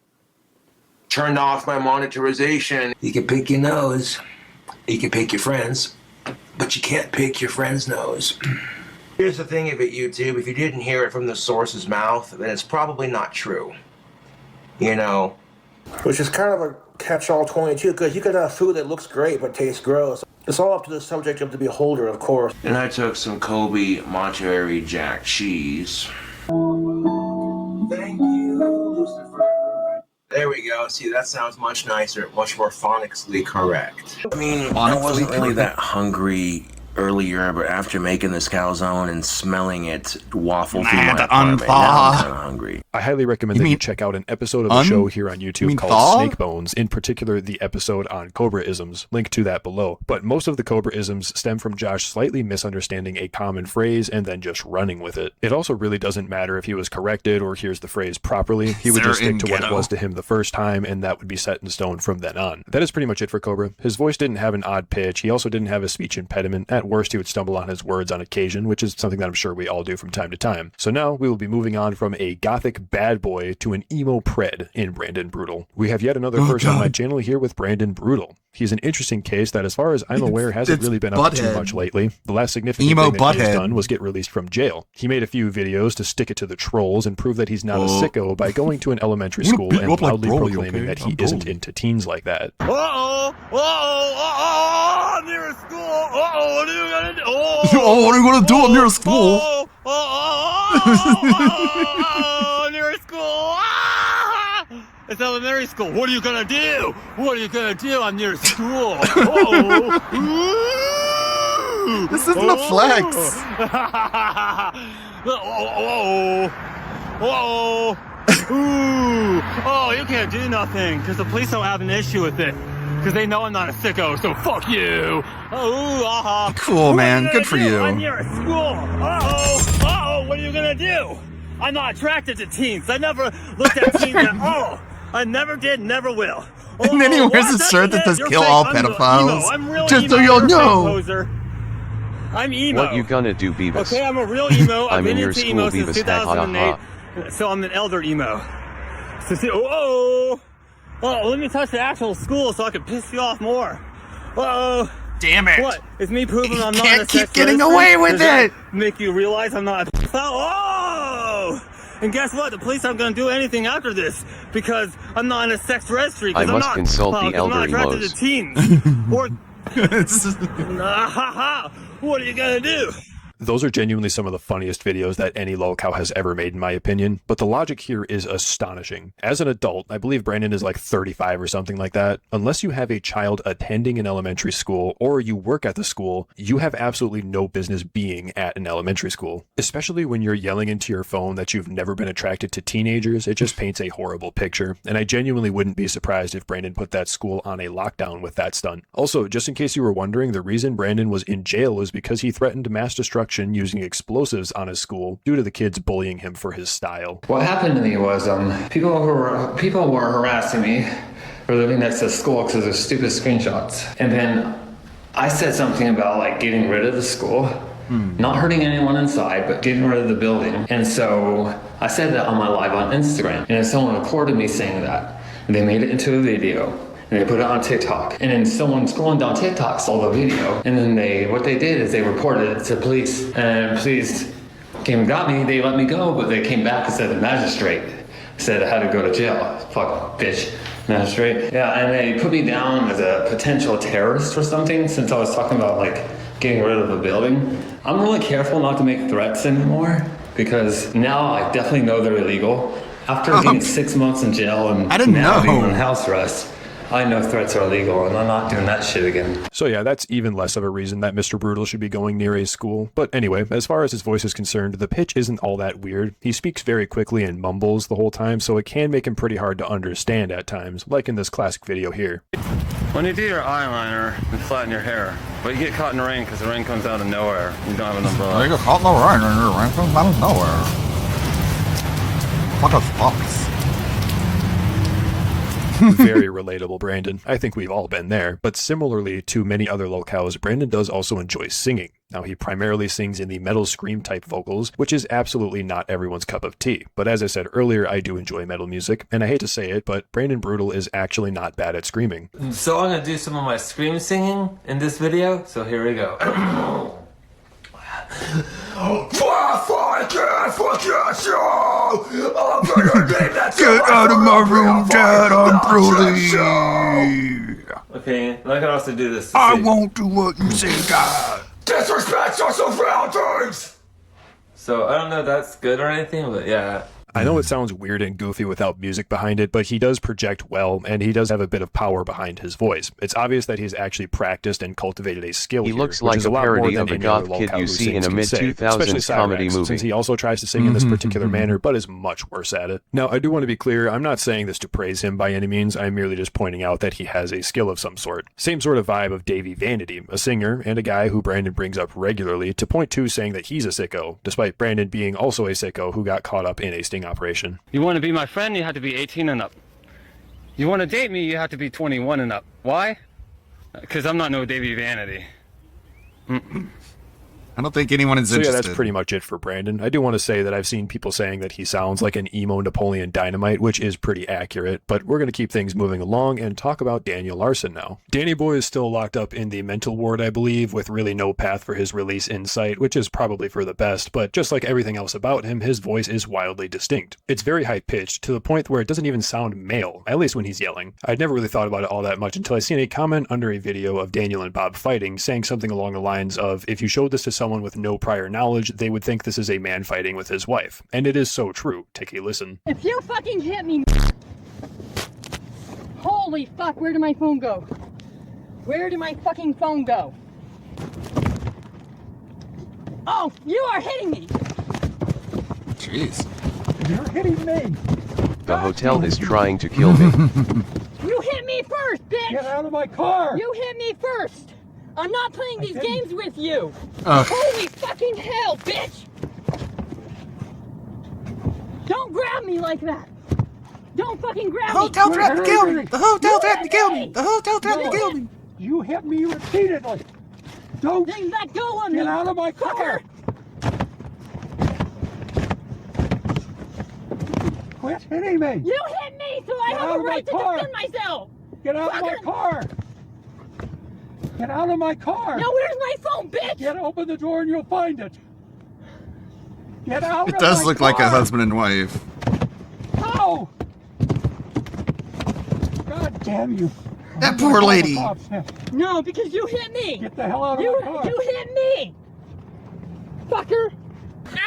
turned off my monetization. You can pick your nose. You can pick your friends. But you can't pick your friend's nose. Here's the thing of it, YouTube. If you didn't hear it from the source's mouth, then it's probably not true. You know? Which is kind of a catch-all 22, because you could have food that looks great but tastes gross. It's all up to the subject of the beholder, of course. And I took some Kobe Monterey Jack cheese. Thank you, Lucifer. There we go. See, that sounds much nicer, much more phonically correct. I mean, I wasn't really that hungry earlier, but after making this calzone and smelling it waffle through my apartment, now I'm kind of hungry. I highly recommend that you check out an episode of the show here on YouTube called Snake Bones, in particular the episode on Cobra-isms, link to that below. But most of the Cobra-isms stem from Josh slightly misunderstanding a common phrase and then just running with it. It also really doesn't matter if he was corrected or hears the phrase properly. He would just stick to what it was to him the first time, and that would be set in stone from then on. That is pretty much it for Cobra. His voice didn't have an odd pitch. He also didn't have a speech impediment. At worst, he would stumble on his words on occasion, which is something that I'm sure we all do from time to time. So now we will be moving on from a gothic bad boy to an emo pred in Brandon Brutal. We have yet another person on my channel here with Brandon Brutal. He's an interesting case that, as far as I'm aware, hasn't really been up to too much lately. The last significant thing that he's done was get released from jail. He made a few videos to stick it to the trolls and prove that he's not a sicko by going to an elementary school and loudly proclaiming that he isn't into teens like that. I'm near a school. What are you gonna do? Oh, what are you gonna do? I'm near a school. Near a school. It's elementary school. What are you gonna do? What are you gonna do? I'm near school. Oh. This isn't a flex. Oh, you can't do nothing because the police don't have an issue with it because they know I'm not a sicko. So fuck you. Cool, man. Good for you. I'm near a school. Uh-oh. What are you gonna do? I'm not attracted to teens. I never looked at teens at all. I never did, never will. And then he wears a shirt that says "Kill all pedophiles." Just so you'll know. I'm emo. What you gonna do, Beavis? Okay, I'm a real emo. I'm I've been in your into school, emo since Beavis. Ha, ha, 2008. So I'm an elder emo. So see, let me touch the actual school so I can piss you off more. Damn it! What? It's me proving I'm not Can't a keep sex getting register? away with Does it. Make you realize I'm not a pedophile? And guess what? The police aren't going to do anything after this because I'm not in a sex registry. I must I'm not, consult the elder I'm not attracted emos. to teens. Or what are you gonna do? Those are genuinely some of the funniest videos that any lolcow has ever made, in my opinion, but the logic here is astonishing. As an adult, I believe Brandon is like 35 or something like that. Unless you have a child attending an elementary school or you work at the school, you have absolutely no business being at an elementary school. Especially when you're yelling into your phone that you've never been attracted to teenagers, it just paints a horrible picture, and I genuinely wouldn't be surprised if Brandon put that school on a lockdown with that stunt. Also, just in case you were wondering, the reason Brandon was in jail is because he threatened mass destruction using explosives on his school due to the kids bullying him for his style. What happened to me was people were harassing me for living next to the school because of their stupid screenshots. And then I said something about like getting rid of the school, not hurting anyone inside, but getting rid of the building. And so I said that on my live on Instagram, and someone recorded me saying that. And they made it into a video. And they put it on TikTok. And then someone scrolling down TikTok saw the video. And then what they did is they reported it to police. And police came and got me. They let me go, but they came back and said the magistrate said I had to go to jail. Fuck, bitch. Magistrate. Yeah, and they put me down as a potential terrorist or something since I was talking about like getting rid of the building. I'm really careful not to make threats anymore because now I definitely know they're illegal. After getting 6 months in jail and now being on house arrest, I know threats are illegal, and I'm not doing that shit again. So yeah, that's even less of a reason that Mr. Brutal should be going near a school. But anyway, as far as his voice is concerned, the pitch isn't all that weird. He speaks very quickly and mumbles the whole time, so it can make him pretty hard to understand at times, like in this classic video here. When you do your eyeliner and flatten your hair, but you get caught in the rain because the rain comes out of nowhere. You don't have an umbrella. You get caught in the rain and the rain comes out of nowhere. What a fox. Very relatable, Brandon. I think we've all been there. But similarly to many other lolcows, Brandon does also enjoy singing. Now, he primarily sings in the metal scream type vocals, which is absolutely not everyone's cup of tea. But as I said earlier, I do enjoy metal music, and I hate to say it, but Brandon Brutal is actually not bad at screaming. So I'm gonna do some of my scream singing in this video, so here we go. Get out of my room, Dad, I'm Bruly. Okay, and I can also do this. I won't do what you say, Dad. Disrespect social values! So I don't know if that's good or anything, but yeah. I know it sounds weird and goofy without music behind it, but he does project well, and he does have a bit of power behind his voice. It's obvious that he's actually practiced and cultivated a skill He here, looks which like is a lot more parody than of a any other goth kid lolcow you who see in sings a can say, mid-2000s especially comedy Cyrax, movie. since he also tries to sing in this particular manner, but is much worse at it. Now, I do want to be clear, I'm not saying this to praise him by any means, I'm merely just pointing out that he has a skill of some sort. Same sort of vibe of Davey Vanity, a singer and a guy who Brandon brings up regularly to point to saying that he's a sicko, despite Brandon being also a sicko who got caught up in a sting operation. You want to be my friend, you have to be 18 and up. You want to date me, you have to be 21 and up. Why? Because I'm not no Davey Vanity. I don't think anyone is So yeah, interested. that's pretty much it for Brandon. I do want to say that I've seen people saying that he sounds like an emo Napoleon Dynamite, which is pretty accurate, but we're going to keep things moving along and talk about Daniel Larson now. Danny Boy is still locked up in the mental ward, I believe, with really no path for his release in sight, which is probably for the best, but just like everything else about him, his voice is wildly distinct. It's very high-pitched, to the point where it doesn't even sound male, at least when he's yelling. I'd never really thought about it all that much until I seen a comment under a video of Daniel and Bob fighting, saying something along the lines of, if you showed this to someone with no prior knowledge, they would think this is a man fighting with his wife. And it is so true. Take a listen. If you fucking hit me, Holy fuck, where did my phone go? Where did my fucking phone go? Oh, you are hitting me! Jeez. You're hitting me! The hotel is trying to kill me. You hit me first, bitch! Get out of my car! You hit me first! I'm not playing these games with you! Ugh. Holy fucking hell, bitch! Don't grab me like that! Don't fucking grab me! The hotel threatened to kill me! The hotel threatened to kill me! The hotel threatened to kill me! You hit me repeatedly! Don't then let go of me! Get out of my car! Quit hitting me! You hit me, so I have a right to defend myself! Get out of my car! Get out of my car! Now where's my phone, bitch? Get open the door and you'll find it! Get out It of does my look car. like a husband and wife. Ow! God damn you! That poor lady. No, because you hit me! Get the hell out of my car! You hit me! Fucker!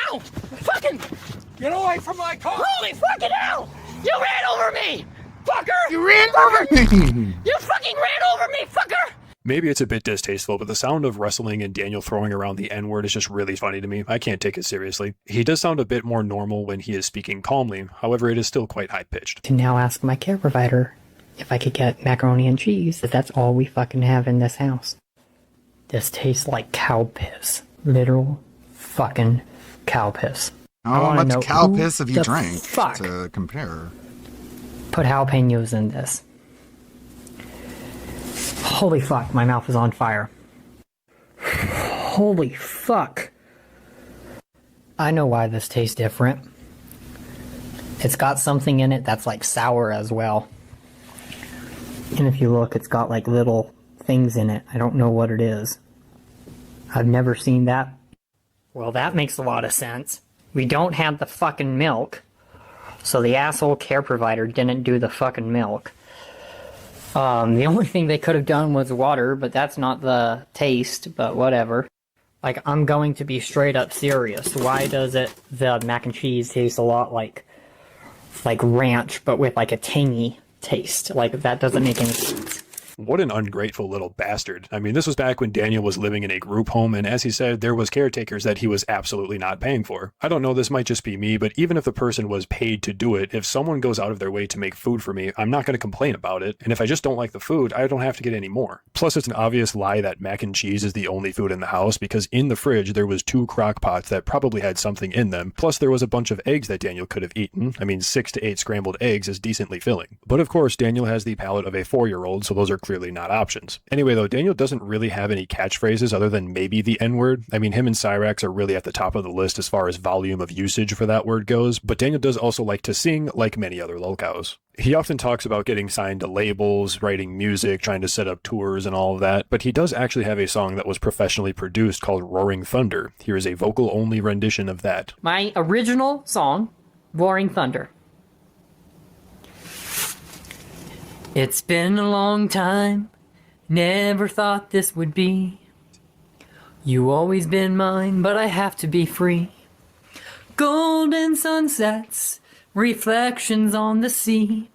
Ow! Fucking! Get away from my car! Holy fucking hell! You ran over me! Fucker! You ran over me! You fucking ran over me, fucker! Maybe it's a bit distasteful, but the sound of wrestling and Daniel throwing around the N-word is just really funny to me. I can't take it seriously. He does sound a bit more normal when he is speaking calmly, however it is still quite high-pitched. To now ask my care provider if I could get macaroni and cheese, if that's all we fucking have in this house. This tastes like cow piss. Literal fucking cow piss. How much know cow who piss have you the drank fuck to compare? put jalapenos in this. Holy fuck, my mouth is on fire. Holy fuck. I know why this tastes different. It's got something in it that's like sour as well. And if you look, it's got like little things in it. I don't know what it is. I've never seen that. Well, that makes a lot of sense. We don't have the fucking milk. So the asshole care provider didn't do the fucking milk. The only thing they could have done was water, but that's not the taste, but whatever. Like, I'm going to be straight up serious. Why does the mac and cheese taste a lot like ranch, but with like a tangy taste? Like, that doesn't make any sense. What an ungrateful little bastard. I mean, this was back when Daniel was living in a group home, and as he said, there was caretakers that he was absolutely not paying for. I don't know, this might just be me, but even if the person was paid to do it, if someone goes out of their way to make food for me, I'm not going to complain about it, and if I just don't like the food, I don't have to get any more. Plus, it's an obvious lie that mac and cheese is the only food in the house, because in the fridge, there was 2 crock pots that probably had something in them, plus there was a bunch of eggs that Daniel could have eaten. I mean, 6 to 8 scrambled eggs is decently filling. But of course, Daniel has the palate of a 4-year-old, so those are clearly not options. Anyway, though, Daniel doesn't really have any catchphrases other than maybe the N-word. I mean, him and Cyrax are really at the top of the list as far as volume of usage for that word goes, but Daniel does also like to sing, like many other locals. He often talks about getting signed to labels, writing music, trying to set up tours and all of that, but he does actually have a song that was professionally produced called Roaring Thunder. Here is a vocal-only rendition of that. My original song, Roaring Thunder. It's been a long time, never thought this would be. You always been mine, but I have to be free. Golden sunsets, reflections on the sea.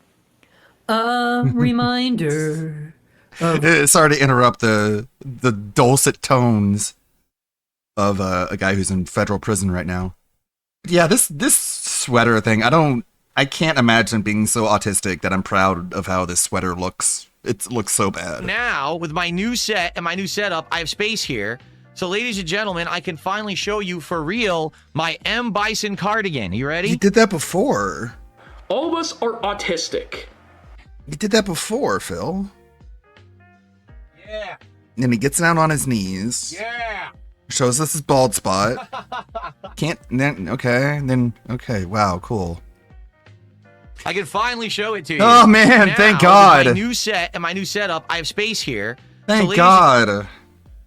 A reminder of... Sorry to interrupt the dulcet tones of a guy who's in federal prison right now. Yeah, this sweater thing, I can't imagine being so autistic that I'm proud of how this sweater looks. It looks so bad. Now, with my new set and my new setup, I have space here. So, ladies and gentlemen, I can finally show you for real my M. Bison cardigan. You ready? You did that before. All of us are autistic. You did that before, Phil. Yeah. And then he gets down on his knees. Yeah. Shows us his bald spot. Okay, wow, cool. I can finally show it to you. Oh, man, now, thank God. With my new set and my new setup, I have space here. Thank God.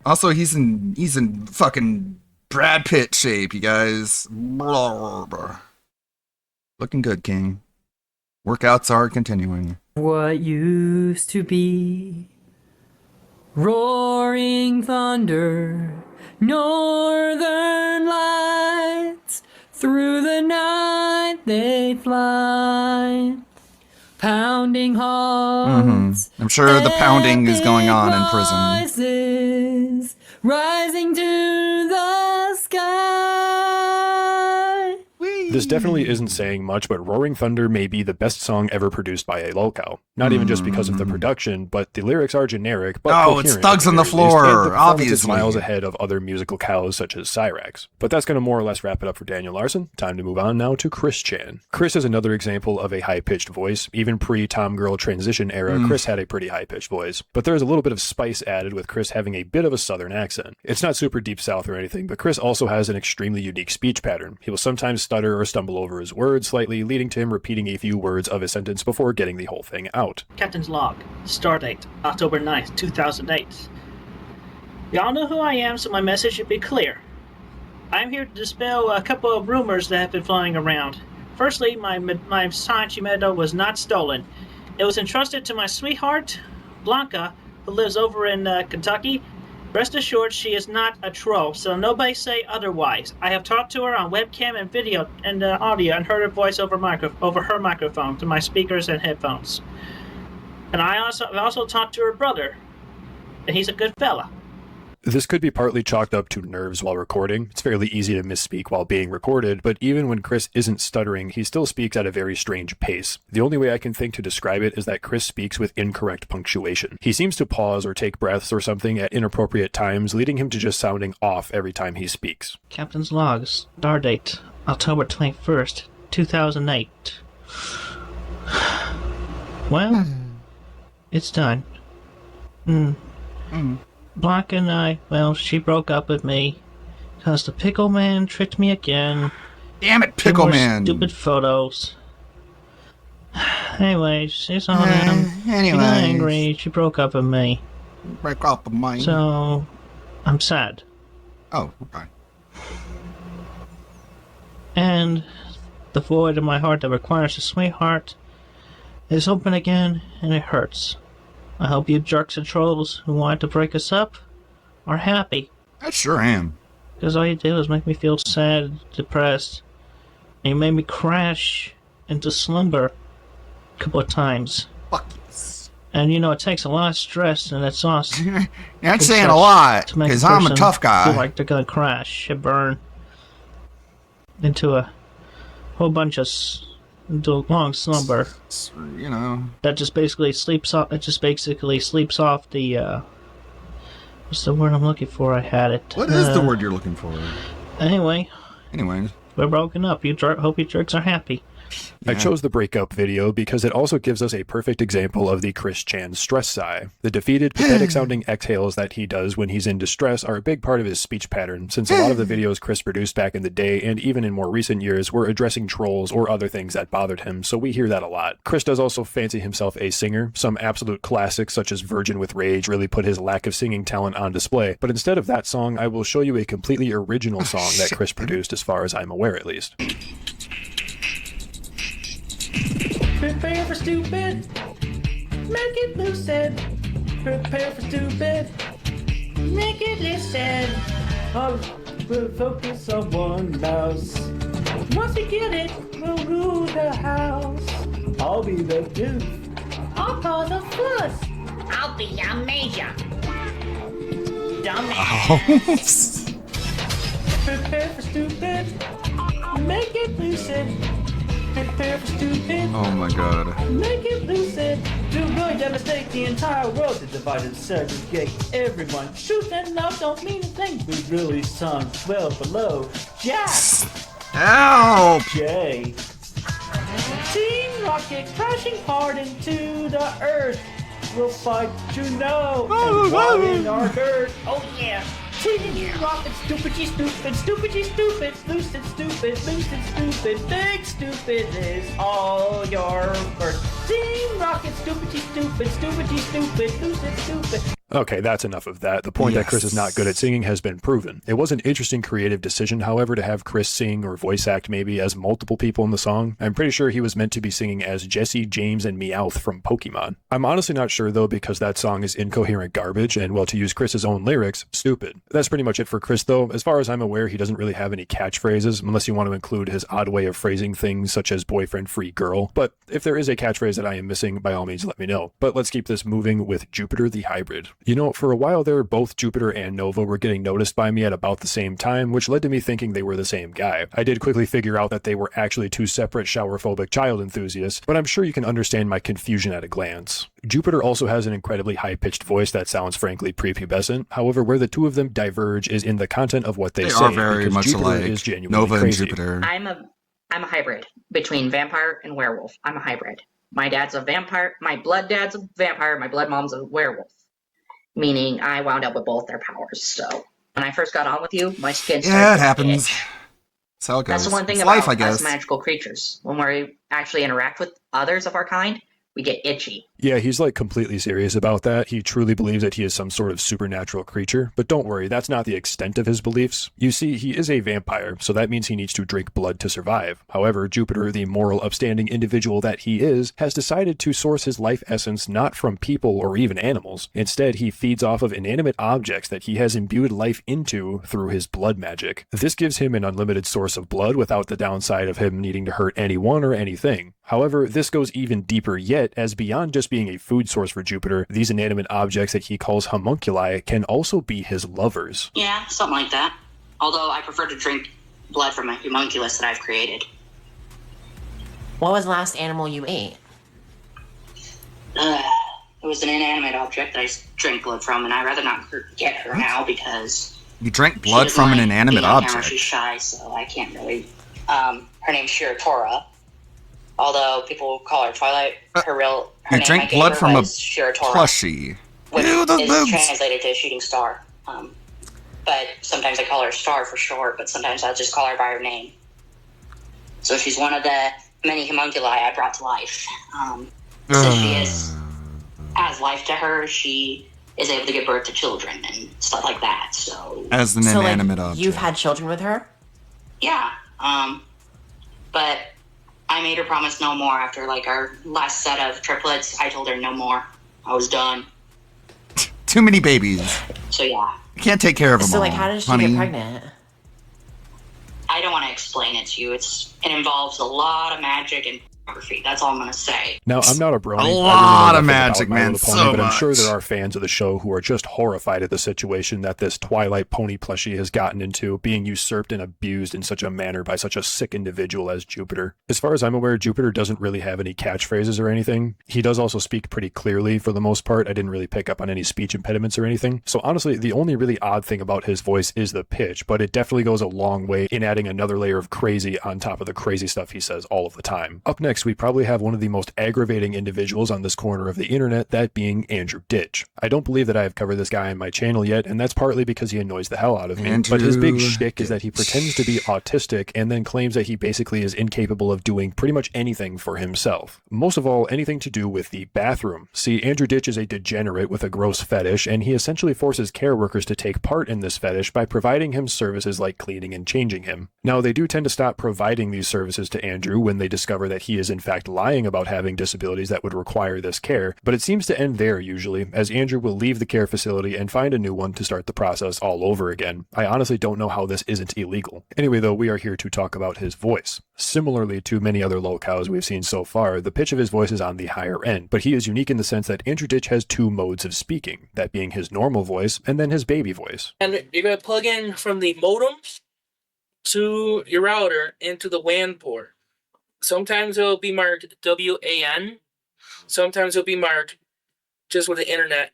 Also, he's in fucking Brad Pitt shape, you guys. Looking good, King. Workouts are continuing. What used to be roaring thunder, northern lights, through the night they fly, Pounding hearts. I'm sure the pounding is going on in prison. Rises, rising to the sky. This definitely isn't saying much, but Roaring Thunder may be the best song ever produced by a lolcow. Not even just because of the production, but the lyrics are generic, but coherent. It's Thugs on the And Floor, the performance obviously. is miles ahead of other musical cows such as Cyrax. But that's going to more or less wrap it up for Daniel Larson. Time to move on now to Chris Chan. Chris is another example of a high-pitched voice. Even pre-Tom Girl transition era, Chris had a pretty high-pitched voice. But there's a little bit of spice added with Chris having a bit of a southern accent. It's not super deep south or anything, but Chris also has an extremely unique speech pattern. He will sometimes stutter or stumble over his words slightly, leading to him repeating a few words of a sentence before getting the whole thing out. Captain's log. Stardate, October 9th, 2008. Y'all know who I am, so my message should be clear. I'm here to dispel a couple of rumors that have been flying around. Firstly, my Sanchi Meadow was not stolen. It was entrusted to my sweetheart, Blanca, who lives over in Kentucky. Rest assured, she is not a troll, so nobody say otherwise. I have talked to her on webcam and video and audio and heard her voice over her microphone to my speakers and headphones. And I also talked to her brother, and he's a good fella. This could be partly chalked up to nerves while recording. It's fairly easy to misspeak while being recorded, but even when Chris isn't stuttering, he still speaks at a very strange pace. The only way I can think to describe it is that Chris speaks with incorrect punctuation. He seems to pause or take breaths or something at inappropriate times, leading him to just sounding off every time he speaks. Captain's logs. Stardate, October 21st, 2008. Well, it's done. Blanca and I, well, she broke up with me because the Pickle Man tricked me again. Damn it, Pickle Man! Stupid photos. Anyways, she's on them. She got anyways. angry. She broke up with me. Break up with me. So, I'm sad. Oh, okay. And the void in my heart that requires a sweetheart is open again, and it hurts. I hope you jerks and trolls who wanted to break us up are happy. I sure am. Because all you did was make me feel sad, depressed, and you made me crash into slumber a couple of times. Fuck yes. And you know, it takes a lot of stress and exhaustion. You're not saying a lot, to make because I'm a person tough guy. feel like they're gonna crash and burn into a whole bunch of into a long slumber. You know. That just basically sleeps off. It just basically sleeps off the. What's the word I'm looking for? I had it. What is the word you're looking for? Anyways, we're broken up. Hope you jerks are happy. I chose the breakup video because it also gives us a perfect example of the Chris Chan stress sigh. The defeated, pathetic-sounding exhales that he does when he's in distress are a big part of his speech pattern, since a lot of the videos Chris produced back in the day, and even in more recent years, were addressing trolls or other things that bothered him, so we hear that a lot. Chris does also fancy himself a singer. Some absolute classics, such as Virgin with Rage, really put his lack of singing talent on display, but instead of that song, I will show you a completely original song that Chris produced, as far as I'm aware at least. Prepare for stupid. Make it lucid. Prepare for stupid. Make it listen. I'll focus on one mouse. Once we get it, we'll rule the house. I'll be the goof. I'll cause a fuss. I'll be a major. Dumbass. Prepare for stupid. Make it lucid. Prepare for stupid. Oh my god. Make it lucid. To really devastate the entire world, to divide and segregate everyone. Truth and love don't mean a thing. We really sunk well below. Jack. Help! Jay. Team Rocket crashing hard into the earth. We'll fight, you know, and while in our dirt. Oh yeah. Team Rocket, stupid-y stupid, stupid-y stupid, lucid stupid, lucid stupid, big stupid is all your worth. Team Rocket, stupid-y stupid, stupid-y stupid, lucid stupid. Okay, that's enough of that. The point that Chris is not good at singing has been proven. It was an interesting creative decision, however, to have Chris sing or voice act maybe as multiple people in the song. I'm pretty sure he was meant to be singing as Jesse, James, and Meowth from Pokemon. I'm honestly not sure though, because that song is incoherent garbage and, well, to use Chris's own lyrics, stupid. That's pretty much it for Chris though. As far as I'm aware, he doesn't really have any catchphrases, unless you want to include his odd way of phrasing things such as boyfriend-free girl. But if there is a catchphrase that I am missing, by all means let me know. But let's keep this moving with Jupiter the Hybrid. You know, for a while there, both Jupiter and Nova were getting noticed by me at about the same time, which led to me thinking they were the same guy. I did quickly figure out that they were actually two separate shower-phobic child enthusiasts, but I'm sure you can understand my confusion at a glance. Jupiter also has an incredibly high-pitched voice that sounds frankly prepubescent. However, where the two of them diverge is in the content of what they say. Are very much Jupiter alike. is genuinely Nova crazy. and Jupiter. I'm a hybrid between vampire and werewolf. I'm a hybrid. My dad's a vampire. My blood dad's a vampire. My blood mom's a werewolf. Meaning I wound up with both their powers. So when I first got on with you, my skin started Yeah, it to happens. itch. That's how it goes. That's the one thing It's about life, I guess. us magical creatures. When we actually interact with others of our kind, we get itchy. Yeah, he's like completely serious about that. He truly believes that he is some sort of supernatural creature, but don't worry, that's not the extent of his beliefs. You see, he is a vampire, so that means he needs to drink blood to survive. However, Jupiter, the moral, upstanding individual that he is, has decided to source his life essence not from people or even animals. Instead, he feeds off of inanimate objects that he has imbued life into through his blood magic. This gives him an unlimited source of blood without the downside of him needing to hurt anyone or anything. However, this goes even deeper yet, as beyond just being a food source for Jupiter, these inanimate objects that he calls homunculi can also be his lovers. Yeah, something like that. Although I prefer to drink blood from a homunculus that I've created. What was the last animal you ate? It was an inanimate object that I drank blood from, and I'd rather not get her now because You drank blood from an inanimate being on camera, object. she's shy, so I can't really. Her name's Shiratora. Although people call her Twilight, her You name I drank gave blood her from a was Shiratora, plushie. which Ew, those is boobs. translated to shooting star. But sometimes I call her Star for short, but sometimes I'll just call her by her name. So she's one of the many homunculi I brought to life. Since she adds life to her, she is able to give birth to children and stuff like that. So As an inanimate object. You've had children with her? yeah, but I made her promise no more after like our last set of triplets. I told her no more. I was done. Too many babies. So yeah. You can't take care of them So, all, like, how does she honey. get pregnant? I don't want to explain it to you. It involves a lot of magic and pornography. That's all I'm gonna say. Now, I'm not a brony. A I really know lot of nothing about magic, My man, Little Pony, so but I'm sure much. there are fans of the show who are just horrified at the situation that this Twilight pony plushie has gotten into, being usurped and abused in such a manner by such a sick individual as Jupiter. As far as I'm aware, Jupiter doesn't really have any catchphrases or anything. He does also speak pretty clearly for the most part. I didn't really pick up on any speech impediments or anything. So honestly, the only really odd thing about his voice is the pitch, but it definitely goes a long way in adding another layer of crazy on top of the crazy stuff he says all of the time. Up next, we probably have one of the most aggravating individuals on this corner of the internet, that being Andrew Ditch. I don't believe that I have covered this guy on my channel yet, and that's partly because he annoys the hell out of me. But his big Andrew shtick is that he pretends to be autistic and then claims that he basically is incapable of doing pretty much anything for himself. Most of all, anything to do with the bathroom. See, Andrew Ditch is a degenerate with a gross fetish, and he essentially forces care workers to take part in this fetish by providing him services like cleaning and changing him. Now, they do tend to stop providing these services to Andrew when they discover that he is in fact lying about having disabilities that would require this care, but it seems to end there usually, as Andrew will leave the care facility and find a new one to start the process all over again. I honestly don't know how this isn't illegal. Anyway though, we are here to talk about his voice. Similarly to many other lolcows we've seen so far, the pitch of his voice is on the higher end, but he is unique in the sense that Andrew Ditch has two modes of speaking, that being his normal voice and then his baby voice. And you're going to plug in from the modem to your router into the WAN port. Sometimes it'll be marked WAN. Sometimes it'll be marked just with the internet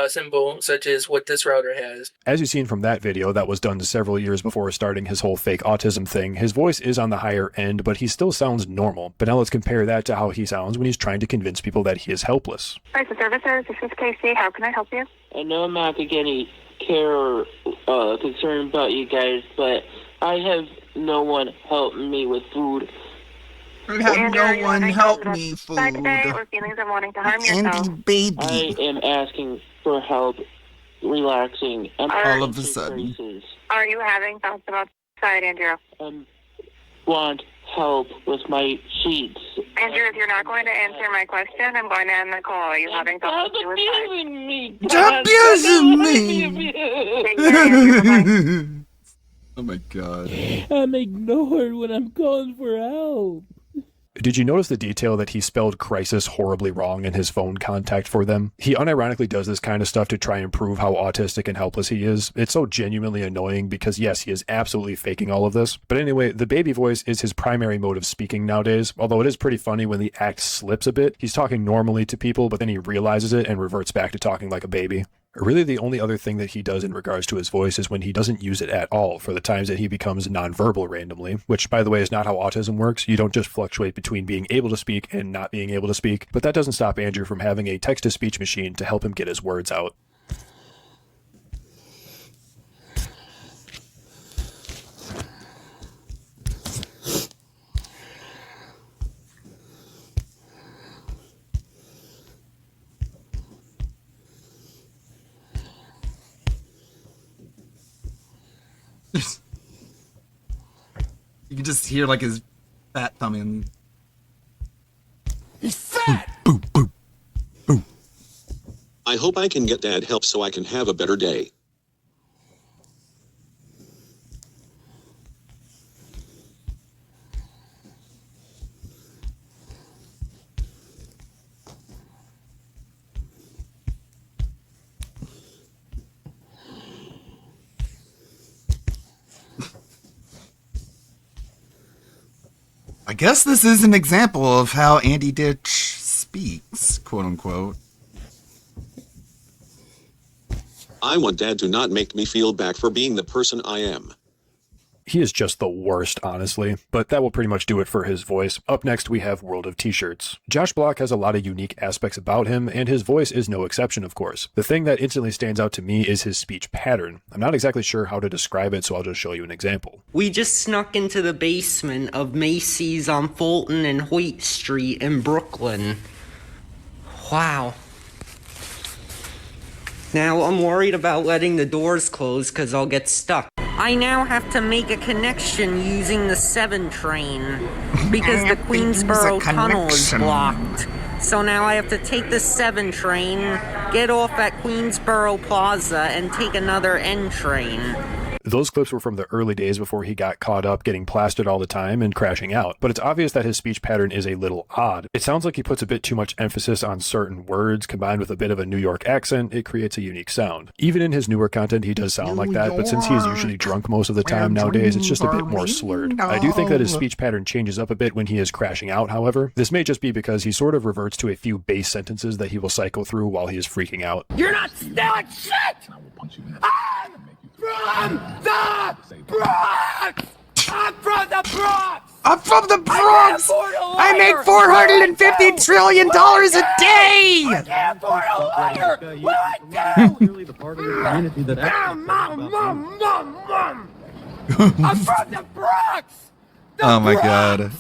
symbol, such as what this router has. As you've seen from that video that was done several years before starting his whole fake autism thing, his voice is on the higher end, but he still sounds normal. But now let's compare that to how he sounds when he's trying to convince people that he is helpless. Crisis Services, this is Casey. How can I help you? I know I'm not going to get any care or concern about you guys, but I have no one helping me with food. I have no one help me, food. Today, or feelings of wanting to harm yourself? I am asking for help relaxing. All of a sudden. Are you having thoughts about suicide, Andrew? Want help with my sheets. Andrew, if you're not going to answer my question, I'm going to end the call. Are you having thoughts of suicide? Stop abusing me! Oh my god. I'm ignored when I'm calling for help. Did you notice the detail that he spelled crisis horribly wrong in his phone contact for them? He unironically does this kind of stuff to try and prove how autistic and helpless he is. It's so genuinely annoying because yes, he is absolutely faking all of this. But anyway, the baby voice is his primary mode of speaking nowadays, although it is pretty funny when the act slips a bit. He's talking normally to people, but then he realizes it and reverts back to talking like a baby. Really, the only other thing that he does in regards to his voice is when he doesn't use it at all for the times that he becomes nonverbal randomly, which, by the way, is not how autism works. You don't just fluctuate between being able to speak and not being able to speak, but that doesn't stop Andrew from having a text-to-speech machine to help him get his words out. You can just hear like his fat thumbing. He's fat! Boop, boop, boop. I hope I can get Dad help so I can have a better day. I guess this is an example of how Andy Ditch speaks, quote unquote. I want Dad to not make me feel bad for being the person I am. He is just the worst, honestly, but that will pretty much do it for his voice. Up next, we have World of T-Shirts. Josh Block has a lot of unique aspects about him, and his voice is no exception, of course. The thing that instantly stands out to me is his speech pattern. I'm not exactly sure how to describe it, so I'll just show you an example. We just snuck into the basement of Macy's on Fulton and Hoyt Street in Brooklyn. Wow. Now I'm worried about letting the doors close because I'll get stuck. I now have to make a connection using the 7 train because the Queensboro tunnel is blocked. So now I have to take the 7 train, get off at Queensboro Plaza, and take another N train. Those clips were from the early days before he got caught up getting plastered all the time and crashing out, but it's obvious that his speech pattern is a little odd. It sounds like he puts a bit too much emphasis on certain words, combined with a bit of a New York accent. It creates a unique sound. Even in his newer content, he does sound like that, but since he is usually drunk most of the time nowadays, it's just a bit more slurred. I do think that his speech pattern changes up a bit when he is crashing out, however. This may just be because he sort of reverts to a few base sentences that he will cycle through while he is freaking out. You're not stealing shit! I'm from the Bronx! I'm from the Bronx! I'm from the Bronx! I make $450 trillion a day! I can't afford a lawyer! What do I do? I'm from the Bronx! Oh my god.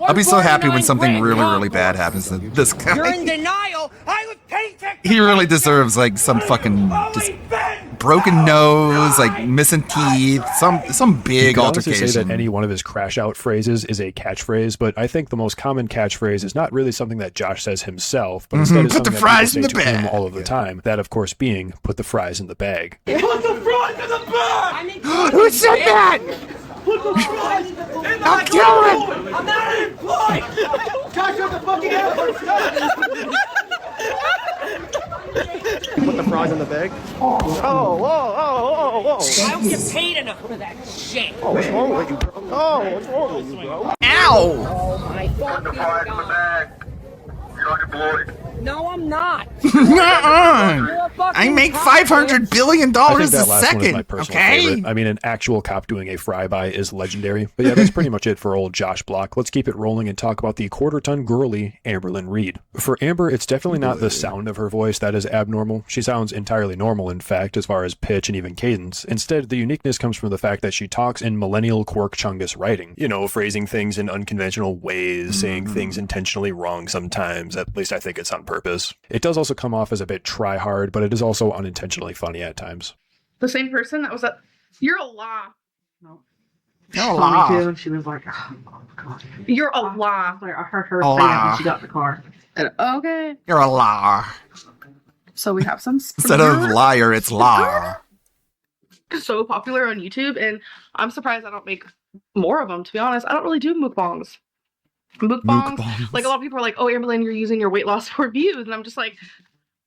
I'll be so happy when something really bad happens to this guy. You're in denial! I was paid to... He really deserves like some fucking just broken nose, like missing teeth, some big altercation. You could say that any one of his crash out phrases is a catchphrase, but I think the most common catchphrase is not really something that Josh says himself, but instead is put the something fries that in people the say to him bag. all of the time. That, of course, being put the fries in the bag. Put the fries in the bag! Who said that? Put the fries in the bag! I'll kill him! I'm not unemployed! Josh, what the fucking Put the fries in the bag? Oh, whoa. I don't get paid enough for that shit! Oh, what's wrong with you, bro? Oh, what's wrong with you, bro? Ow! Oh my fucking god. You're unemployed. No, I'm not. I make $500 billion I think a that last one is my second, personal okay? favorite. I mean, an actual cop doing a fryby is legendary. But yeah, that's pretty much it for old Josh Block. Let's keep it rolling and talk about the quarter-ton girly, Amberlyn Reed. For Amber, it's definitely not the sound of her voice that is abnormal. She sounds entirely normal, in fact, as far as pitch and even cadence. Instead, the uniqueness comes from the fact that she talks in millennial Quark Chungus writing. You know, phrasing things in unconventional ways, saying things intentionally wrong sometimes, sometimes at least I think it's on purpose. It does also come off as a bit try-hard, but it is also unintentionally funny at times. The same person that was at... You're a law. No. You're a law. And she was like, oh, God. You're a law. I heard her say that when she got in the car. Okay. You're a liar. So we have some... Instead of liar, it's liar. So popular on YouTube, and I'm surprised I don't make more of them, to be honest. I don't really do mukbangs. Mukbangs. Like, a lot of people are like, oh, Amberlynn, you're using your weight loss for views. And I'm just like,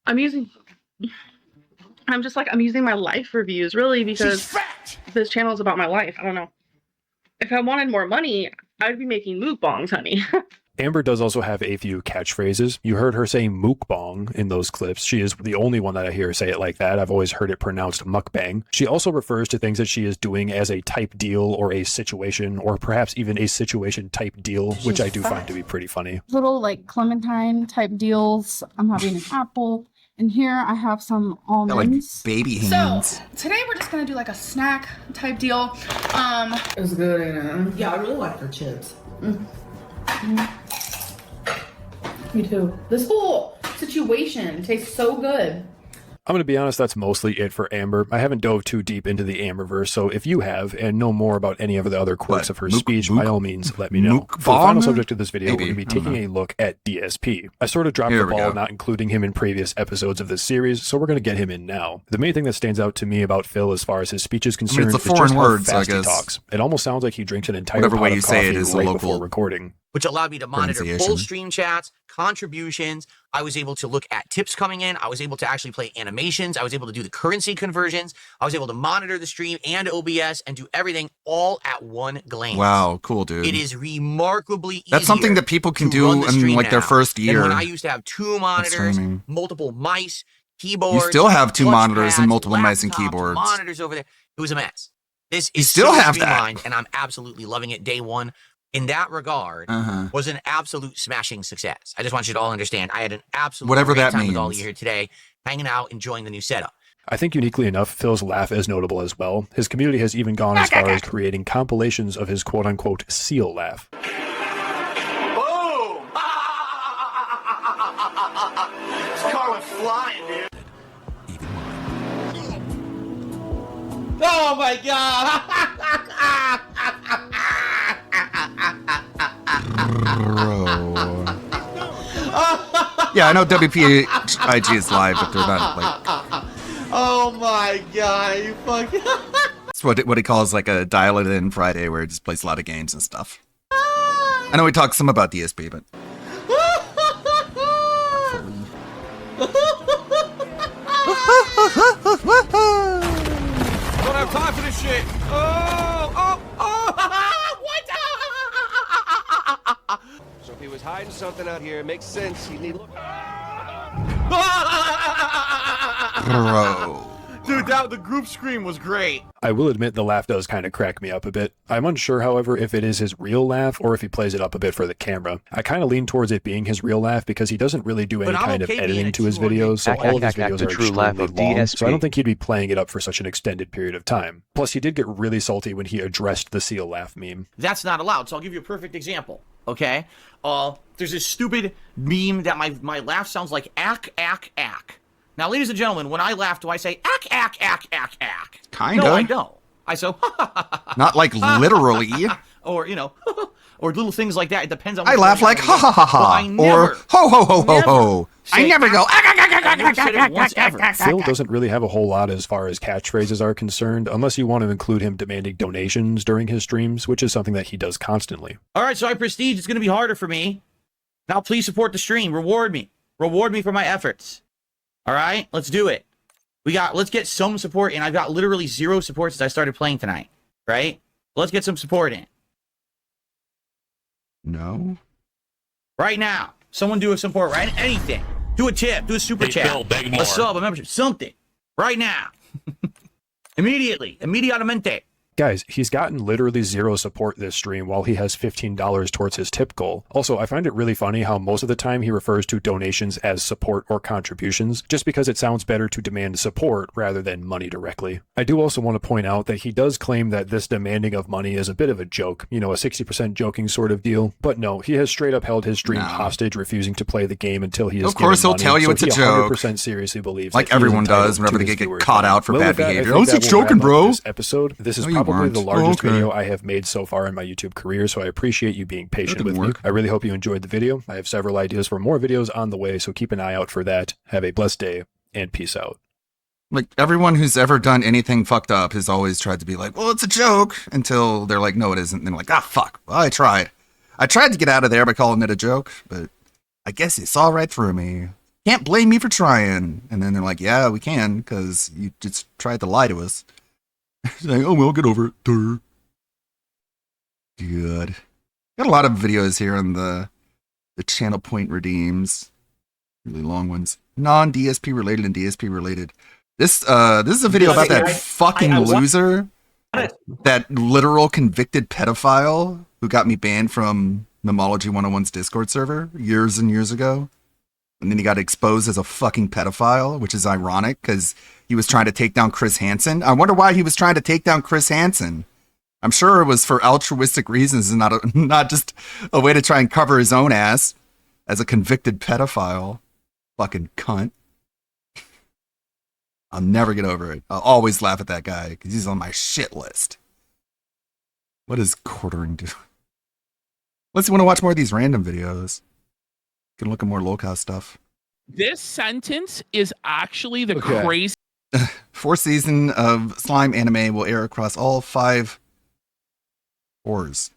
I'm using my life for views, really, because this channel is about my life. I don't know. If I wanted more money, I'd be making mukbangs, honey. Amber does also have a few catchphrases. You heard her say mukbang in those clips. She is the only one that I hear say it like that. I've always heard it pronounced mukbang. She also refers to things that she is doing as a type deal or a situation, or perhaps even a situation type deal, which I do find to be pretty funny. Little, like, Clementine type deals. I'm having an apple. And here I have some almonds. Like baby hands. So today we're just gonna do like a snack type deal. It's good, ain't it? Yeah, I really like their chips. Me too. This whole situation tastes so good. I'm going to be honest, that's mostly it for Amber. I haven't dove too deep into the Amberverse, so if you have and know more about any of the other quirks of her speech, by all means, let me know. For the final subject of this video, we're going to be taking a look at DSP. I sort of dropped the ball not including him in previous episodes of this series, so we're going to get him in now. The main thing that stands out to me about Phil as far as his speech is concerned it's a is foreign just word, how fast he talks. It almost sounds like he drinks an entire whatever pot way of you say it coffee is right local before recording. Which allowed me to monitor Pronunciation. full stream chats, contributions. I was able to look at tips coming in. I was able to actually play animations. I was able to do the currency conversions. I was able to monitor the stream and OBS and do everything all at one glance. Wow, cool, dude. It is remarkably easy. That's something that people can do in like their first year. When I used to have two monitors, multiple mice, keyboards. You still have two monitors pads, and multiple mice and laptops, keyboards. Monitors over there. It was a mess. This is still so have that. streamlined, and I'm absolutely loving it. Day one, in that regard, was an absolute smashing success. I just want you to all understand. I had an absolute Whatever great that time with all of means. you here today, hanging out, enjoying the new setup. I think uniquely enough, Phil's laugh is notable as well. His community has even gone as far as creating compilations of his quote-unquote seal laugh. Boom! This car went flying, dude. Oh my god! Yeah, I know WPIG is live, but they're not like. Oh my god, are you fucking. It's what he calls like a dial it in Friday, where he just plays a lot of games and stuff. I know we talked some about DSP, but. Don't have time for this shit. Oh! What? So if he was hiding something out here, it makes sense. He'd need look. Bro. Dude, the group scream was great. I will admit the laugh does kind of crack me up a bit. I'm unsure, however, if it is his real laugh or if he plays it up a bit for the camera. I kind of lean towards it being his real laugh because he doesn't really do any kind of editing to his videos, so all of his videos are extremely long, so I don't think he'd be playing it up for such an extended period of time. Plus, he did get really salty when he addressed the seal laugh meme. That's not allowed, so I'll give you a perfect example, okay? There's this stupid meme that my laugh sounds like ack, ack, ack. Now, ladies and gentlemen, when I laugh, do I say ack, ack, ack, ack, ack? Kinda. No, I don't. I say, Not like literally. Or, you know, or little things like that. It depends on I what laugh like ha ha ha ha. Or ho ho ho ho ho. I never go. Phil doesn't really have a whole lot as far as catchphrases are concerned, unless you want to include him demanding donations during his streams, which is something that he does constantly. All right, so I prestige. It's going to be harder for me. Now, please support the stream. Reward me. Reward me for my efforts. All right, let's do it. Let's get some support in. I've got literally 0 support since I started playing tonight, right? Let's get some support in. No. Right now, someone do a support, right? Anything. Do a tip, do a super chat, a sub, a membership, something. Right now. Immediately. Immediatamente. Guys, he's gotten literally zero support this stream while he has $15 towards his tip goal. Also, I find it really funny how most of the time he refers to donations as support or contributions, just because it sounds better to demand support rather than money directly. I do also want to point out that he does claim that this demanding of money is a bit of a joke, you know, a 60% joking sort of deal. But no, he has straight up held his stream hostage, refusing to play the game until he is Of course he'll given money, tell you so it's a he joke. 100% seriously believes Like that he is everyone entitled does whenever to they his get viewers' caught money. out for Well, bad with that, behavior. I I was think just that will joking, wrap up bro. this episode. This is No, you probably weren't. the largest Okay. video I have made so far in my YouTube career, so I appreciate you being patient with me. I really hope you enjoyed the video. I have several ideas for more videos on the way, so keep an eye out for that. Have a blessed day, and peace out. Like, everyone who's ever done anything fucked up has always tried to be like, well, it's a joke, until they're like, no, it isn't. And they're like, ah, fuck. Well, I tried. I tried to get out of there by calling it a joke, but I guess it saw right through me. Can't blame me for trying. And then they're like, yeah, we can, because you just tried to lie to us. Like, oh, well, get over it. Durr. Good. Got a lot of videos here on the channel point redeems. Really long ones. Non-DSP related and DSP related. This is a video about that fucking loser. That literal convicted pedophile who got me banned from Memology 101's Discord server years and years ago. And then he got exposed as a fucking pedophile, which is ironic because he was trying to take down Chris Hansen. I wonder why he was trying to take down Chris Hansen. I'm sure it was for altruistic reasons and not just a way to try and cover his own ass as a convicted pedophile. Fucking cunt. I'll never get over it. I'll always laugh at that guy because he's on my shit list. What does quartering do? Unless you want to watch more of these random videos. You can look at more locale stuff. This sentence is actually the crazy. 4th season of Slime anime will air across all 5 cores.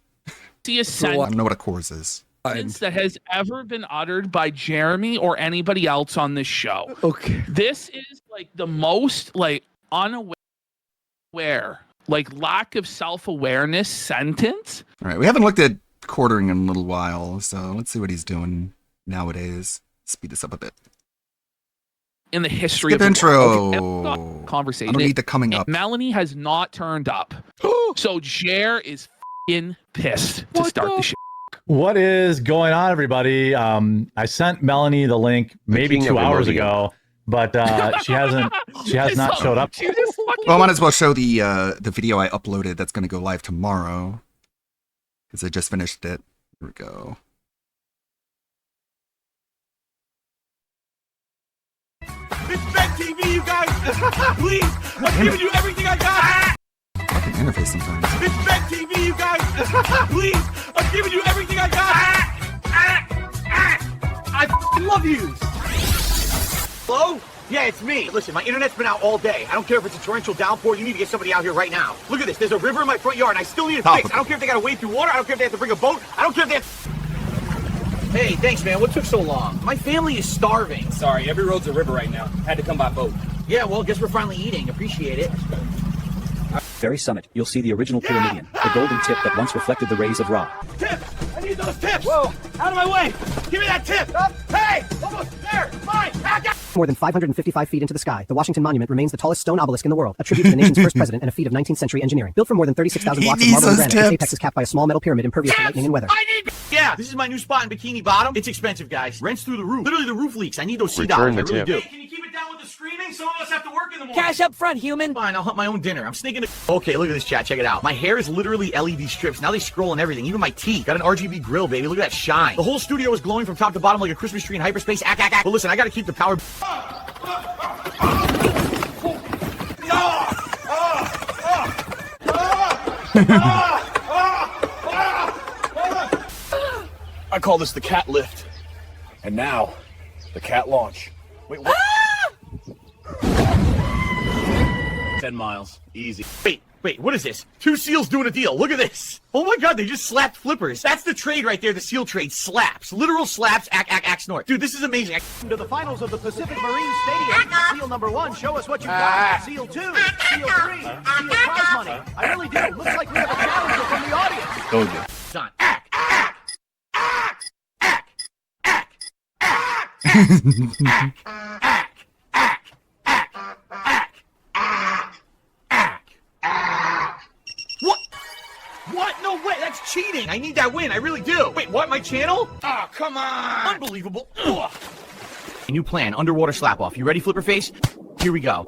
I don't know what a cores is. That has ever been uttered by Jeremy or anybody else on this show. Okay. This is like the most like unaware, like lack of self-awareness sentence. All right, we haven't looked at quartering in a little while, so let's see what he's doing nowadays. Speed this up a bit. In the history Skip of the intro. world. Okay, conversation. I don't need the coming up. Melanie has not turned up. So Jer is f***ing pissed to start the shit. What is going on, everybody? I sent Melanie the link maybe 2 hours ago, but she has not showed up. Well, I might as well show the video I uploaded that's going to go live tomorrow because I just finished it. Here we go. It's Bed TV, you guys! Please! I'm giving you everything I got! Fucking interface sometimes. It's Bed TV, you guys! Please! I'm giving you everything I got! I f***ing love you! Hello? Yeah, it's me. Listen, my internet's been out all day. I don't care if it's a torrential downpour. You need to get somebody out here right now. Look at this. There's a river in my front yard, and I still need it fixed. I don't care if they got to wade through water. I don't care if they have to bring a boat. I don't care if they have... Hey, thanks, man. What took so long? My family is starving. Sorry, every road's a river right now. Had to come by boat. Yeah, well, guess we're finally eating. Appreciate it. Very summit, you'll see the original pyramidion, the golden tip that once reflected the rays of Ra. Tips! I need those tips! Whoa! Out of my way! Give me that tip! Hey! Almost there! Fine! More than 555 feet into the sky, the Washington Monument remains the tallest stone obelisk in the world, a tribute to the nation's first president and a feat of 19th century engineering. Built from more than 36,000 blocks of marble and granite, its apex is capped by a small metal pyramid impervious to lightning and weather. Yeah, this is my new spot in Bikini Bottom. It's expensive, guys. Rent's through the roof. Literally, the roof leaks. I need those $C. I really do. Hey, can you keep it down with the screaming? Some of us have to work in the morning. Cash up front, human. Fine, I'll hunt my own dinner. I'm sneaking it. Okay, look at this, chat. Check it out. My hair is literally LED strips. Now they scroll and everything. Even my teeth. Got an RGB grill, baby. Look at that shine. The whole studio is glowing from top to bottom like a Christmas tree in hyperspace. But listen, I gotta keep the power. I call this the cat lift. And now, the cat launch. Wait, what? 10 miles. Easy. Wait, what is this? 2 seals doing a deal. Look at this. Oh my god, they just slapped flippers. That's the trade right there, the seal trade. Slaps. Literal slaps, act, snort. Dude, this is amazing. To the finals of the Pacific Marine Stadium. Seal number 1, show us what you got. Seal 2, Seal 3, Seal prize money. I really do. Looks like we have a challenger from the audience. Told you. Son, cheating. I need that win. I really do. Wait, what? My channel? Oh, come on. Unbelievable. Ugh. New plan, underwater slap off. You ready, Flipper Face? Here we go.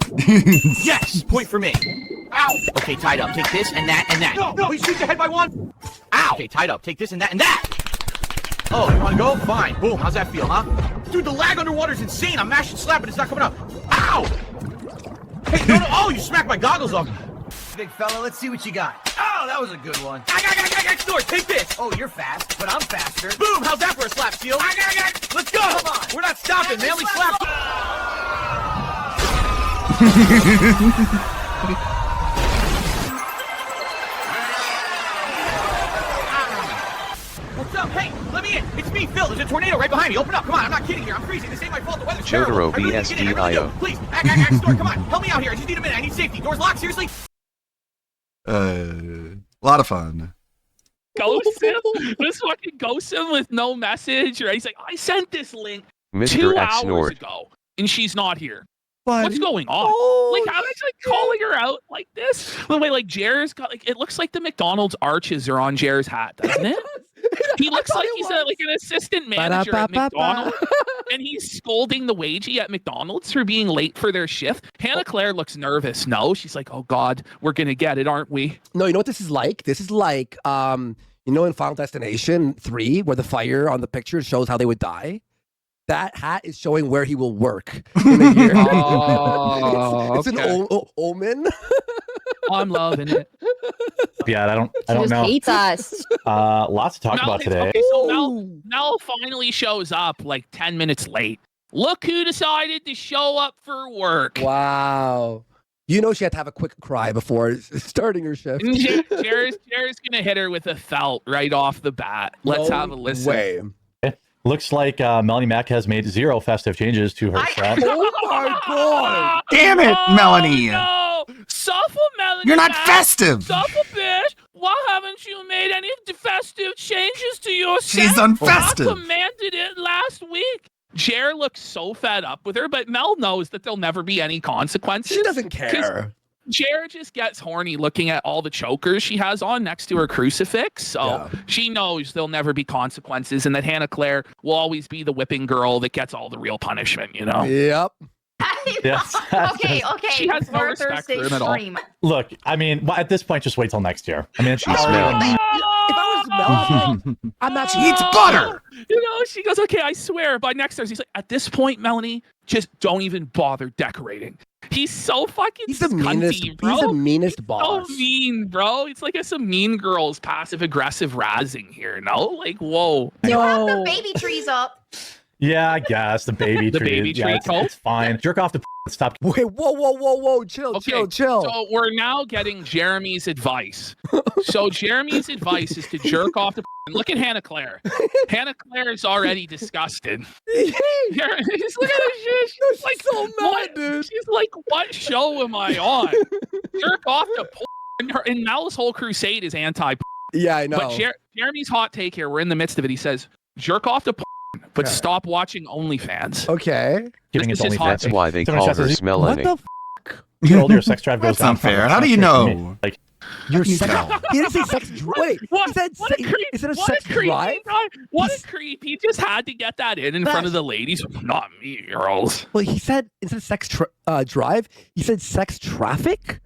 Yes! Point for me. Ow! Okay, tied up. Take this and that and that. No, please shoot your head by one. Ow! Okay, tied up. Take this and that and that. Oh, you wanna go? Fine. Boom. How's that feel, huh? Dude, the lag underwater is insane. I'm mashing slap, but it's not coming up. Ow! Hey, no. Oh, you smacked my goggles off. Big fella, let's see what you got. Oh, that was a good one. Snort, take this. Oh, you're fast, but I'm faster. Boom! How's that for a slap, Shield? Let's go! Come on. We're not stopping. They only slap. What's up? Hey, let me in. It's me, Phil. There's a tornado right behind me. Open up. Come on. I'm not kidding here. I'm freezing. This ain't my fault. The weather's terrible. Jotaro BSDIO. Please. Snort, come on. Help me out here. I just need a minute. I need safety. Doors locked. Seriously? A lot of fun. Ghost him? This fucking ghost him with no message, right? He's like, I sent this link Mr. 2 X hours Snort. ago, and she's not here. But what's going on? Like, how is like calling her out like this? By the way, like Jer's got like it looks like the McDonald's arches are on Jer's hat, doesn't it? He looks like he's like an assistant manager at McDonald's, and he's scolding the wagey at McDonald's for being late for their shift. Hannah Claire looks nervous. No, she's like, "Oh God, we're gonna get it, aren't we?" No, you know what this is like? This is like, you know, in Final Destination 3, where the fire on the picture shows how they would die. That hat is showing where he will work in a year. Oh, it's an omen. I'm loving it. Yeah, I don't Just know. hates us. Lots to talk about today. Okay, so Mel finally shows up like 10 minutes late. Look who decided to show up for work. Wow. You know she had to have a quick cry before starting her shift. Jerry's gonna hit her with a felt right off the bat. Let's have a listen. Way. Looks like Melanie Mack has made 0 festive changes to her set. Oh my God! Damn it, Melanie! No! Suffer, Melanie. You're not Mack. festive! Suffer, bitch! Why haven't you made any festive changes to your set? She's unfestive. I commanded it last week. Jer looks so fed up with her, but Mel knows that there'll never be any consequences. She doesn't care. Jer just gets horny looking at all the chokers she has on next to her crucifix. So she knows there'll never be consequences and that Hannah Claire will always be the whipping girl that gets all the real punishment, you know? Yep. Yes. Okay. She has no For respect Thursday for him at all. stream. Look, I mean, at this point, just wait till next year. I mean, it's If I was Melanie, I'm not. She eats butter. You know, she goes, okay, I swear, by next Thursday. He's like, at this point, Melanie, just don't even bother decorating. He's so fucking He's the meanest. cunty, bro. He's the meanest boss. So mean, bro. It's like some Mean Girls passive aggressive razzing here. No, like whoa. You have the baby trees up. Yeah, I guess the baby The tree. baby tree it's, cult? it's fine. Jerk off the stop. Wait, whoa! Chill. So we're now getting Jeremy's advice. So Jeremy's advice is to jerk off the. Look at Hannah Claire. Hannah Claire is already disgusted. He's look at her. She's like so mad, what? dude. She's like, what show am I on? Jerk off to porn. And Mel's whole crusade is anti. Yeah, I know. But Jeremy's hot take here. We're in the midst of it. He says, jerk off to porn, but stop watching OnlyFans. Okay. Giving This his is his OnlyFans. hot That's why they Someone call says, her "What Smelanie." the f***? You get older, your sex drive goes That's down. unfair. From How do you know? Like, Your sex. He didn't say sex drive. Wait, What? he said What a creep. Is it a What sex creep. drive? What a creep. He just had to get that in front of the ladies. Not me, girls. Well, he said instead of sex drive, he said sex traffic.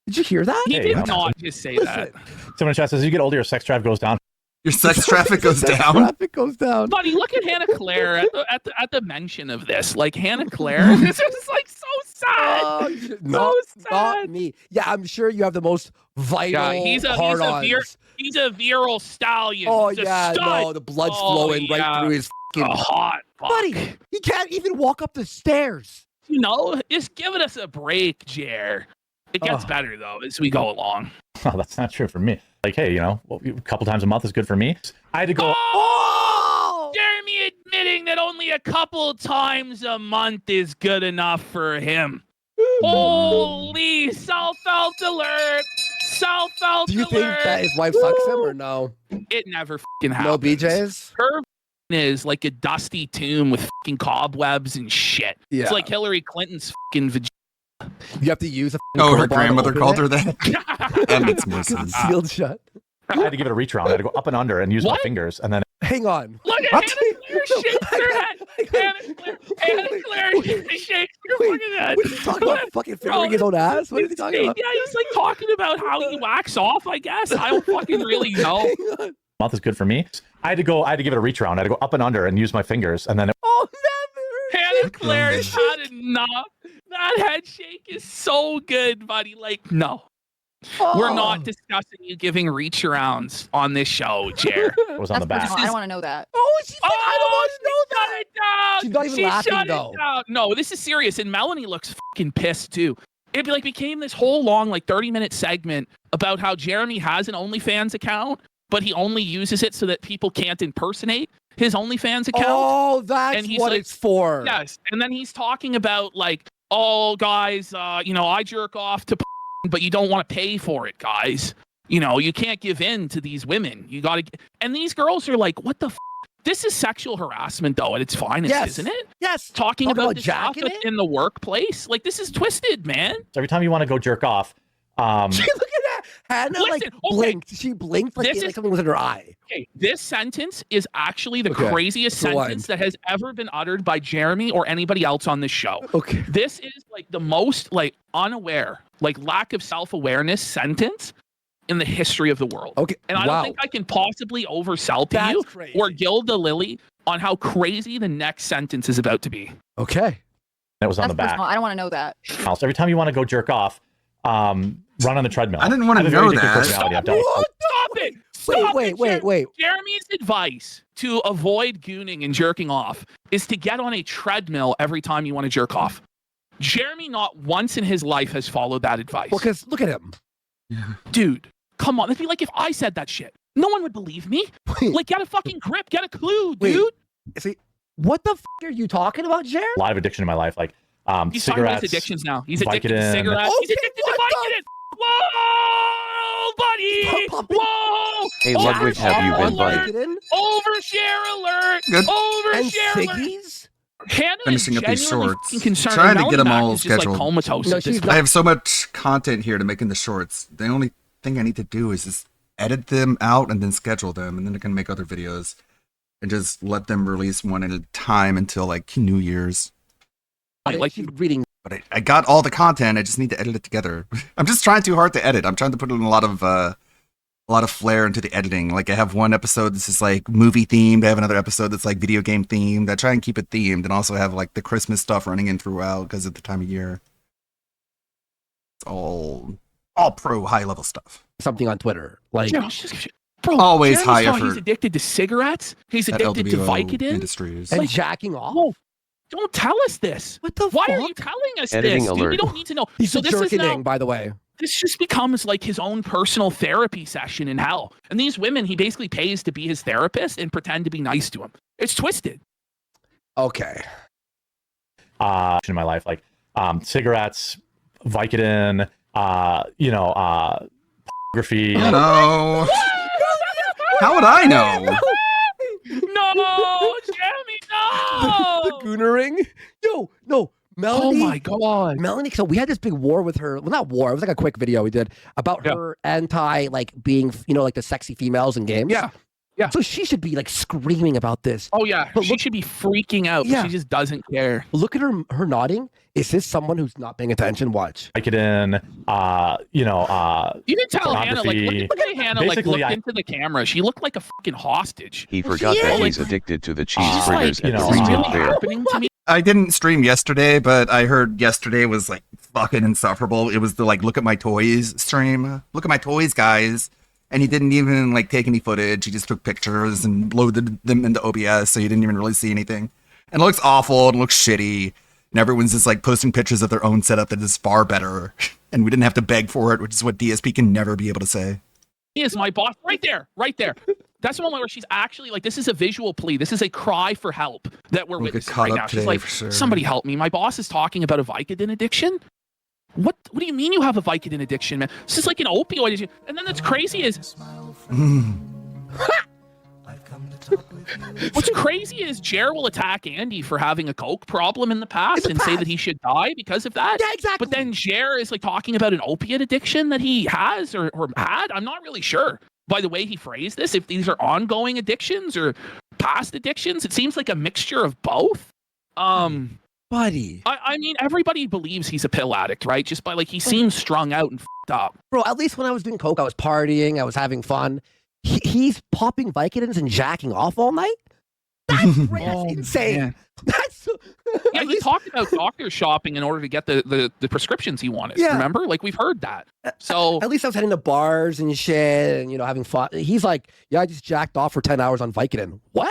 Did you hear that? He Hey, did yeah. not just say that. someone in chat says, as you get older, your sex drive goes down. Your sex traffic goes Sex down. traffic goes down. Buddy, look at Hannah Claire at the mention of this. Like Hannah Claire is just like so sad. Not sad. me. Yeah, I'm sure you have the most vital Yeah, he's a hard-ons. virile stallion. Oh He's a yeah, stud. no, the blood's Oh, flowing yeah. right through his fucking A hot fuck. buddy. He can't even walk up the stairs. You know, just giving us a break, Jer. It gets better though as we go along. Oh, that's not true for me. Like, hey, a couple times a month is good for me. I had to go. Oh! Jeremy admitting that only a couple times a month is good enough for him. Holy self-felt alert! Self-felt Do you alert! think that his wife sucks him or no? It never fucking No happens. BJs? Her is like a dusty tomb with fucking cobwebs and shit. Yeah. It's like Hillary Clinton's fucking vagina. You have to use a Oh, her crowbar to grandmother open called it? her that? That makes more sense. Sealed shut. I had to give it a reach around. I had to go up and under and use my fingers, and then. Hang on. Look at Hannah Claire shakes her head. Hannah Claire shakes her fucking head. What are you talking about? Fucking fingering his own ass? What are you talking about? Yeah, he's like talking about how he whacks off, I guess. I don't fucking really know. Mouth is good for me. I had to give it a reach around. I had to go up and under and use my fingers, and then. Oh, never. Hannah Claire has had enough. That head shake is so good, buddy. Like, no. We're not discussing you giving reach arounds on this show, Jer. It was on the back. Personal. I don't want to know that. Oh, she's like, I don't want to know that. She's not even laughing, shut though. It down. No, this is serious. And Melanie looks fucking pissed, too. It like became this whole long, like 30-minute segment about how Jeremy has an OnlyFans account, but he only uses it so that people can't impersonate his OnlyFans account. Oh, that's what it's for. Yes. And then he's talking about like, oh, guys, I jerk off to but you don't want to pay for it, guys. You can't give in to these women. You got to. And these girls are like, what the f? This is sexual harassment, though, at its finest, isn't it? Yes. Talking about this jacking stuff in the workplace. Like, this is twisted, man. So every time you want to go jerk off. Look at that. Hannah blinked. She blinked like something was in her eye. Okay, this sentence is actually the craziest sentence that has ever been uttered by Jeremy or anybody else on this show. Okay. This is like the most like unaware, like lack of self-awareness sentence in the history of the world. Okay. And I don't think I can possibly oversell to you or gild the lily on how crazy the next sentence is about to be. Okay. That was on the That's back. personal. I don't want to know that. So every time you want to go jerk off, run on the treadmill. I didn't want to know that. Stop it! Wait. Jeremy's advice to avoid gooning and jerking off is to get on a treadmill every time you want to jerk off. Jeremy not once in his life has followed that advice. Well, because look at him. Dude, come on. It'd be like if I said that shit. No one would believe me. Like, get a fucking grip. Get a clue, dude. See, what the f*** are you talking about, Jeremy? A lot of addiction in my life, like he's talking about cigarettes. his addictions now. He's addicted to Vicodin. cigarettes. Okay, He's addicted to Vicodin. Whoa, buddy! Whoa! Hey, Ludwig, have you been buddy? Overshare alert! Good. Overshare alert! Ciggies? Hannah Finishing is up these genuinely shorts. fucking concerned. Trying to Melanie get them Mac all is just, like, scheduled. comatose No, at this she's point. I have so much content here to make in the shorts. The only thing I need to do is just edit them out and then schedule them, and then I can make other videos and just let them release one at a time until like New Year's. I like reading. But I got all the content. I just need to edit it together. I'm just trying too hard to edit. I'm trying to put in a lot of flair into the editing. Like I have one episode that's just like movie themed. I have another episode that's like video game themed. I try and keep it themed, and also have like the Christmas stuff running in throughout because of the time of year. It's all pro high level stuff. Something on Twitter, like bro, always Jeremy high saw effort. He's addicted to cigarettes. He's At addicted to LWO Vicodin. Industries. and jacking off. Whoa, don't tell us this. What the Why fuck? are you telling us Editing this? Dude, alert. we don't need to know. He's so the this is jerking, now, by the way. this just becomes like his own personal therapy session in hell. And these women, he basically pays to be his therapist and pretend to be nice to him. It's twisted. Okay. In my life, like cigarettes, Vicodin, pornography. No. How would I know? No, Jeremy, no. The goonering? No. Melanie. Oh my god. Melanie, so we had this big war with her. Well, not war. It was like a quick video we did about her anti, like being, like the sexy females in games. Yeah. So she should be like screaming about this. Oh yeah. But She should be freaking out. Yeah. She just doesn't care. Look at her nodding. Is this someone who's not paying attention? Watch. Vicodin, You can tell Hannah, like, pornography. look at Hannah, like, Basically, looked into the camera. She looked like a fucking hostage. He forgot that he's addicted to the cheeseburgers like, at this is Freedom really Fair. happening to me. I didn't stream yesterday, but I heard yesterday was like fucking insufferable. It was the like look at my toys stream. Look at my toys, guys. And he didn't even like take any footage. He just took pictures and loaded them into OBS, so you didn't even really see anything. And it looks awful and looks shitty. And everyone's just like posting pictures of their own setup that is far better. And we didn't have to beg for it, which is what DSP can never be able to say. He is my boss. Right there. That's the moment where she's actually like, this is a visual plea. This is a cry for help that we're witnessing right now. She's like, somebody help me. My boss is talking about a Vicodin addiction. What do you mean you have a Vicodin addiction, man? This is like an opioid addiction. And then that's crazy is... What's crazy is Jer will attack Andy for having a coke problem in the past and say that he should die because of that. Yeah, exactly. But then Jer is like talking about an opiate addiction that he has or had. I'm not really sure. by the way he phrased this, if these are ongoing addictions or past addictions. It seems like a mixture of both. Buddy. I mean, everybody believes he's a pill addict, right? Just by like, he seems strung out and f***ed up. Bro, at least when I was doing coke, I was partying, I was having fun. He's popping Vicodins and jacking off all night? That's insane. Man. That's yeah, he talked about doctor shopping in order to get the prescriptions he wanted. Yeah. Remember? Like, we've heard that. So at least I was heading to bars and shit and, you know, having fun. He's like, yeah, I just jacked off for 10 hours on Vicodin. What?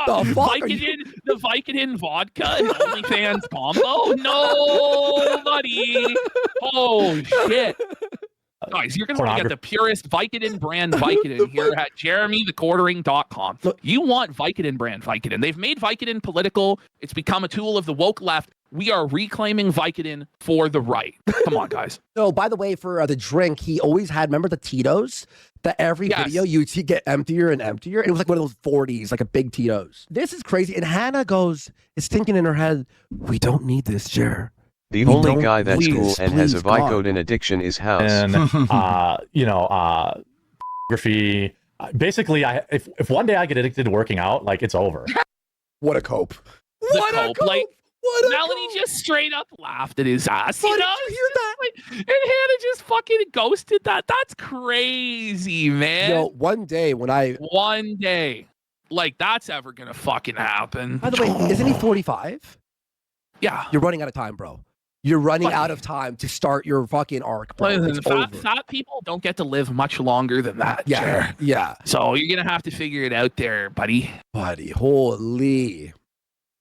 The fuck the Vicodin vodka and OnlyFans combo? No, buddy. Oh, shit. Guys, you're going to want to get the purest Vicodin brand Vicodin here at jeremythequartering.com. You want Vicodin brand Vicodin. They've made Vicodin political. It's become a tool of the woke left. We are reclaiming Vicodin for the right. Come on, guys. So, by the way, for the drink, he always had, remember the Tito's? That every video you'd see get emptier and emptier. It was like one of those 40s, like a big Tito's. This is crazy. And Hannah is thinking in her head, we don't need this, Jer. The only guy that's cool and has a Vicodin addiction is House. And, photography. Basically, if one day I get addicted to working out, like, it's over. What a cope. What a cope. Like, Melanie just straight up laughed at his ass. You know? Did you hear that? And Hannah just fucking ghosted that. That's crazy, man. Yo, one day, like, that's ever gonna fucking happen. By the way, isn't he 45? Yeah. You're running out of time, bro. You're running out of time to start your fucking arc, bro. Listen, fat people don't get to live much longer than that. Yeah, yeah. So you're gonna have to figure it out there, buddy. Holy.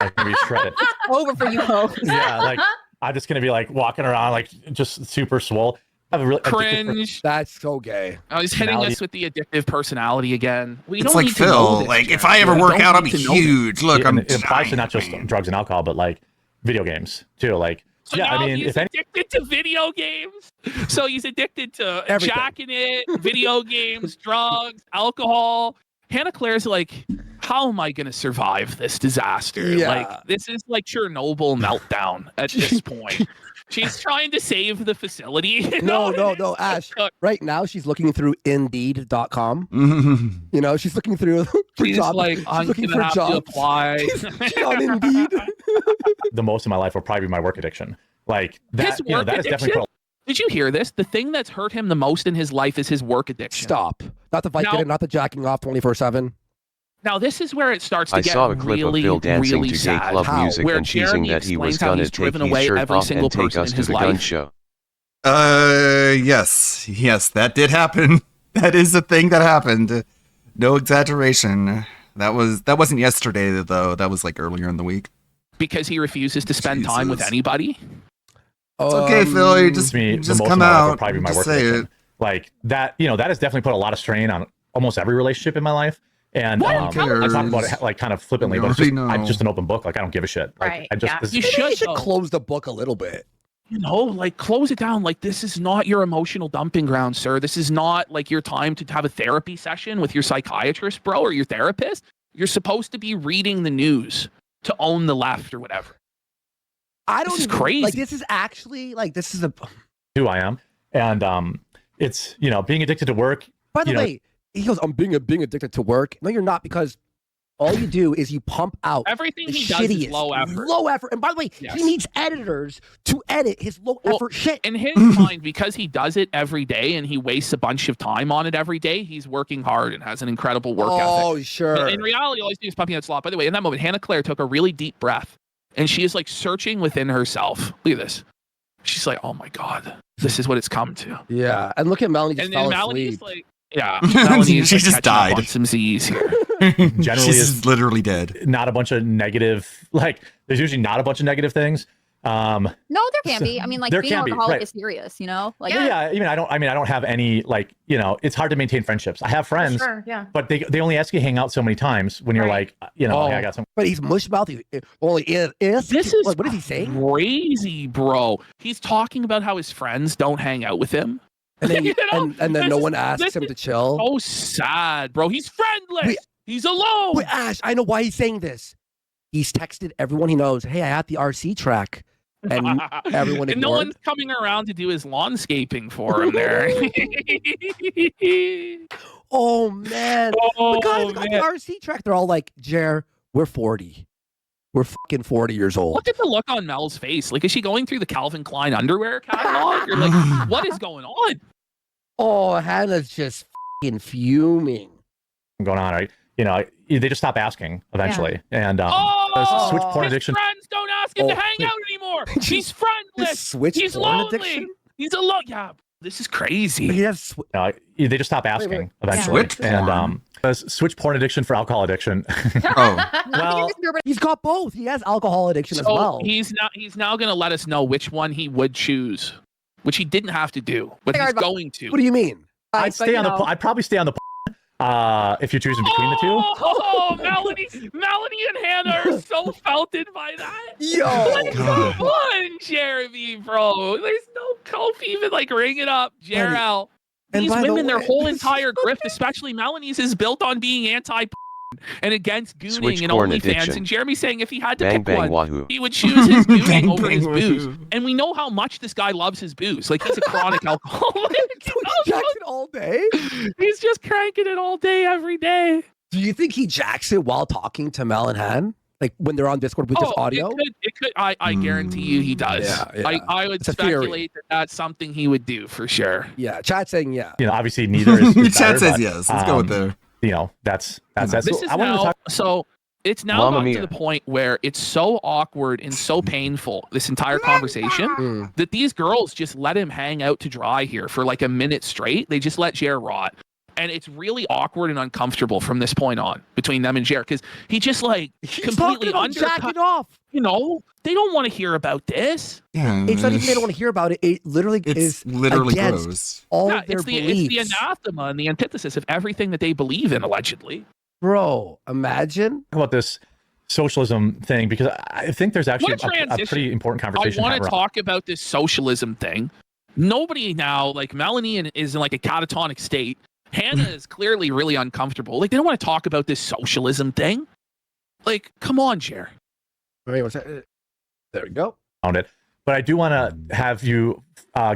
I'm gonna be shredded. It's over for you, Ho. Yeah, like, I'm just gonna be like walking around like just super swole. I have a really cringe. That's so gay. Oh, he's hitting us with the addictive personality again. We It's don't like need to know Phil. this, Like, Jared. if I ever We work don't out, I'll need be to know huge. Look, I'm it applies to not just drugs and alcohol, but like video games too. Like, So yeah, now I mean, he's if any, addicted to video games. So he's addicted to Everything. jacking it, video games, drugs, alcohol. Hannah Claire's like, how am I going to survive this disaster? Yeah. Like, this is like Chernobyl meltdown at this point. She's trying to save the facility. You know? No, Ash. Right now, she's looking through Indeed.com. You know, she's looking through for She's jobs. like, She's I'm looking going for to have to jobs. apply. She's on Indeed. the most of my life will probably be my work addiction. Like that, His you know, work that is definitely addiction? Did you hear this? The thing that's hurt him the most in his life is his work addiction. Stop. Not the Vicodin, not the jacking off 24/7. Now, this is where it starts to I get saw a clip really, of Phil dancing really to gay sad. club music where and teasing Jeremy that he was explains how gonna he's take driven his away shirt every off single and take person us in to his the gun life. show. Yes, that did happen. That is a thing that happened. No exaggeration. That wasn't yesterday though. That was like earlier in the week. Because he refuses to spend time with anybody. It's okay, Phil. You just the just most come of my life will out. probably be my Just work say addiction. it. Like that, you know, that has definitely put a lot of strain on almost every relationship in my life. And I talk about it like kind of flippantly, but it's just, I'm just an open book. Like I don't give a shit. Like Right, I just yeah. this- You should close the book a little bit. You know, like close it down. Like, this is not your emotional dumping ground, sir. This is not like your time to have a therapy session with your psychiatrist, bro, or your therapist. You're supposed to be reading the news to own the left or whatever. I don't This is even- crazy. Like this is actually like this is a. who I am, and it's, you know, being addicted to work. By the you know, way, he goes, "I'm being addicted to work." No, you're not, because all you do is you pump out Everything the he does is shittiest, low effort. Low effort. And by the way, Yes. he needs editors to edit his low effort shit. In his mind, because he does it every day and he wastes a bunch of time on it every day, he's working hard and has an incredible work ethic. Oh, sure. In reality, all he's doing is pumping out slop. By the way, in that moment, Hannah Claire took a really deep breath and she is like searching within herself. Look at this. She's like, oh my God, this is what it's come to. Yeah, and look at Melanie just And fell then Melanie's asleep. like, yeah, Melanie's She like just catching up died. on some Z's here. generally She's is literally dead. not a bunch of negative. Like there's usually not a bunch of negative things. No, there can be. I mean, like There being an can be, alcoholic right. is serious, you know? Like, Yeah, even I don't have any, like, you know, it's hard to maintain friendships. I have friends, Sure, yeah. but they only ask you to hang out so many times when you're Right. like, you know, Oh. hey, I got some. But he's mushmouth. Only is. This is like, what is he saying? crazy, bro. He's talking about how his friends don't hang out with him. And then, You know, and then no this one is- asks this him is to chill. So sad, bro. He's friendless. Wait. He's alone. Wait, Ash, I know why he's saying this. He's texted everyone he knows, "Hey, I had the RC track. and everyone And no ignored. one's coming around to do his lawnscaping for him there. Oh man! The guys on the RC track, they're all like, "Jer, we're 40. We're fucking 40 years old." Look at the look on Mel's face. Like, is she going through the Calvin Klein underwear catalog? Or like, what is going on? Oh, Hannah's just fucking fuming. Going on, right? You know, they just stop asking eventually, and switch porn his addiction. friends don't ask him to hang out anymore. He's friendless. Switch He's porn lonely. addiction? He's alone. Yeah, this is crazy. They just stop asking eventually, Switch and switch porn addiction for alcohol addiction. Well, he's got both. He has alcohol addiction as well. He's now going to let us know which one he would choose, which he didn't have to do, but he's going to. What do you mean? I'd probably stay on the. If you're choosing between the two. Oh, Melanie and Hannah are so felted by that. Yo, come on, Jeremy, bro. There's no Kofi even like ring it up, Jarrell. And These by the women, their way- whole entire grift, especially Melanie's, is built on being anti and against gooning Switch and porn OnlyFans. addiction. And Jeremy saying if he had to Bang, pick bang, one, wahoo. he would choose his gooning Bang, over his bang, booze. wahoo. And we know how much this guy loves his booze. Like, he's a chronic alcoholic. Jacks it all day. He's just cranking it all day, every day. Do you think he jacks it while talking to Mel and Han? Like when they're on Discord with just audio? It could. I guarantee you he does. Yeah. I would It's a theory. speculate that that's something he would do for sure. Yeah, chat saying yeah. You know, obviously neither is Chat better, says but, yes. Let's go with there. You know, that's. This is I wanted to now, talk. so it's now Mamma gotten mia. to the point where it's so awkward and so painful, this entire conversation, that these girls just let him hang out to dry here for like a minute straight. They just let Jer rot. And it's really awkward and uncomfortable from this point on between them and Jer, because he just like completely undercut. Off. You know, they don't want to hear about this. Yeah, It's not even they don't want to hear about it. It literally is literally against gross. all Yeah, their it's the beliefs. anathema and the antithesis of everything that they believe in, allegedly. Bro, imagine. About this socialism thing, because I think there's actually What a a transition. pretty important I conversation. want to to have talk about this socialism thing. Nobody now, like Melanie is in like a catatonic state. Hannah is clearly really uncomfortable. Like, they don't want to talk about this socialism thing. Like, come on, Jer. Wait, what's that? There we go. around it. But I do want to have you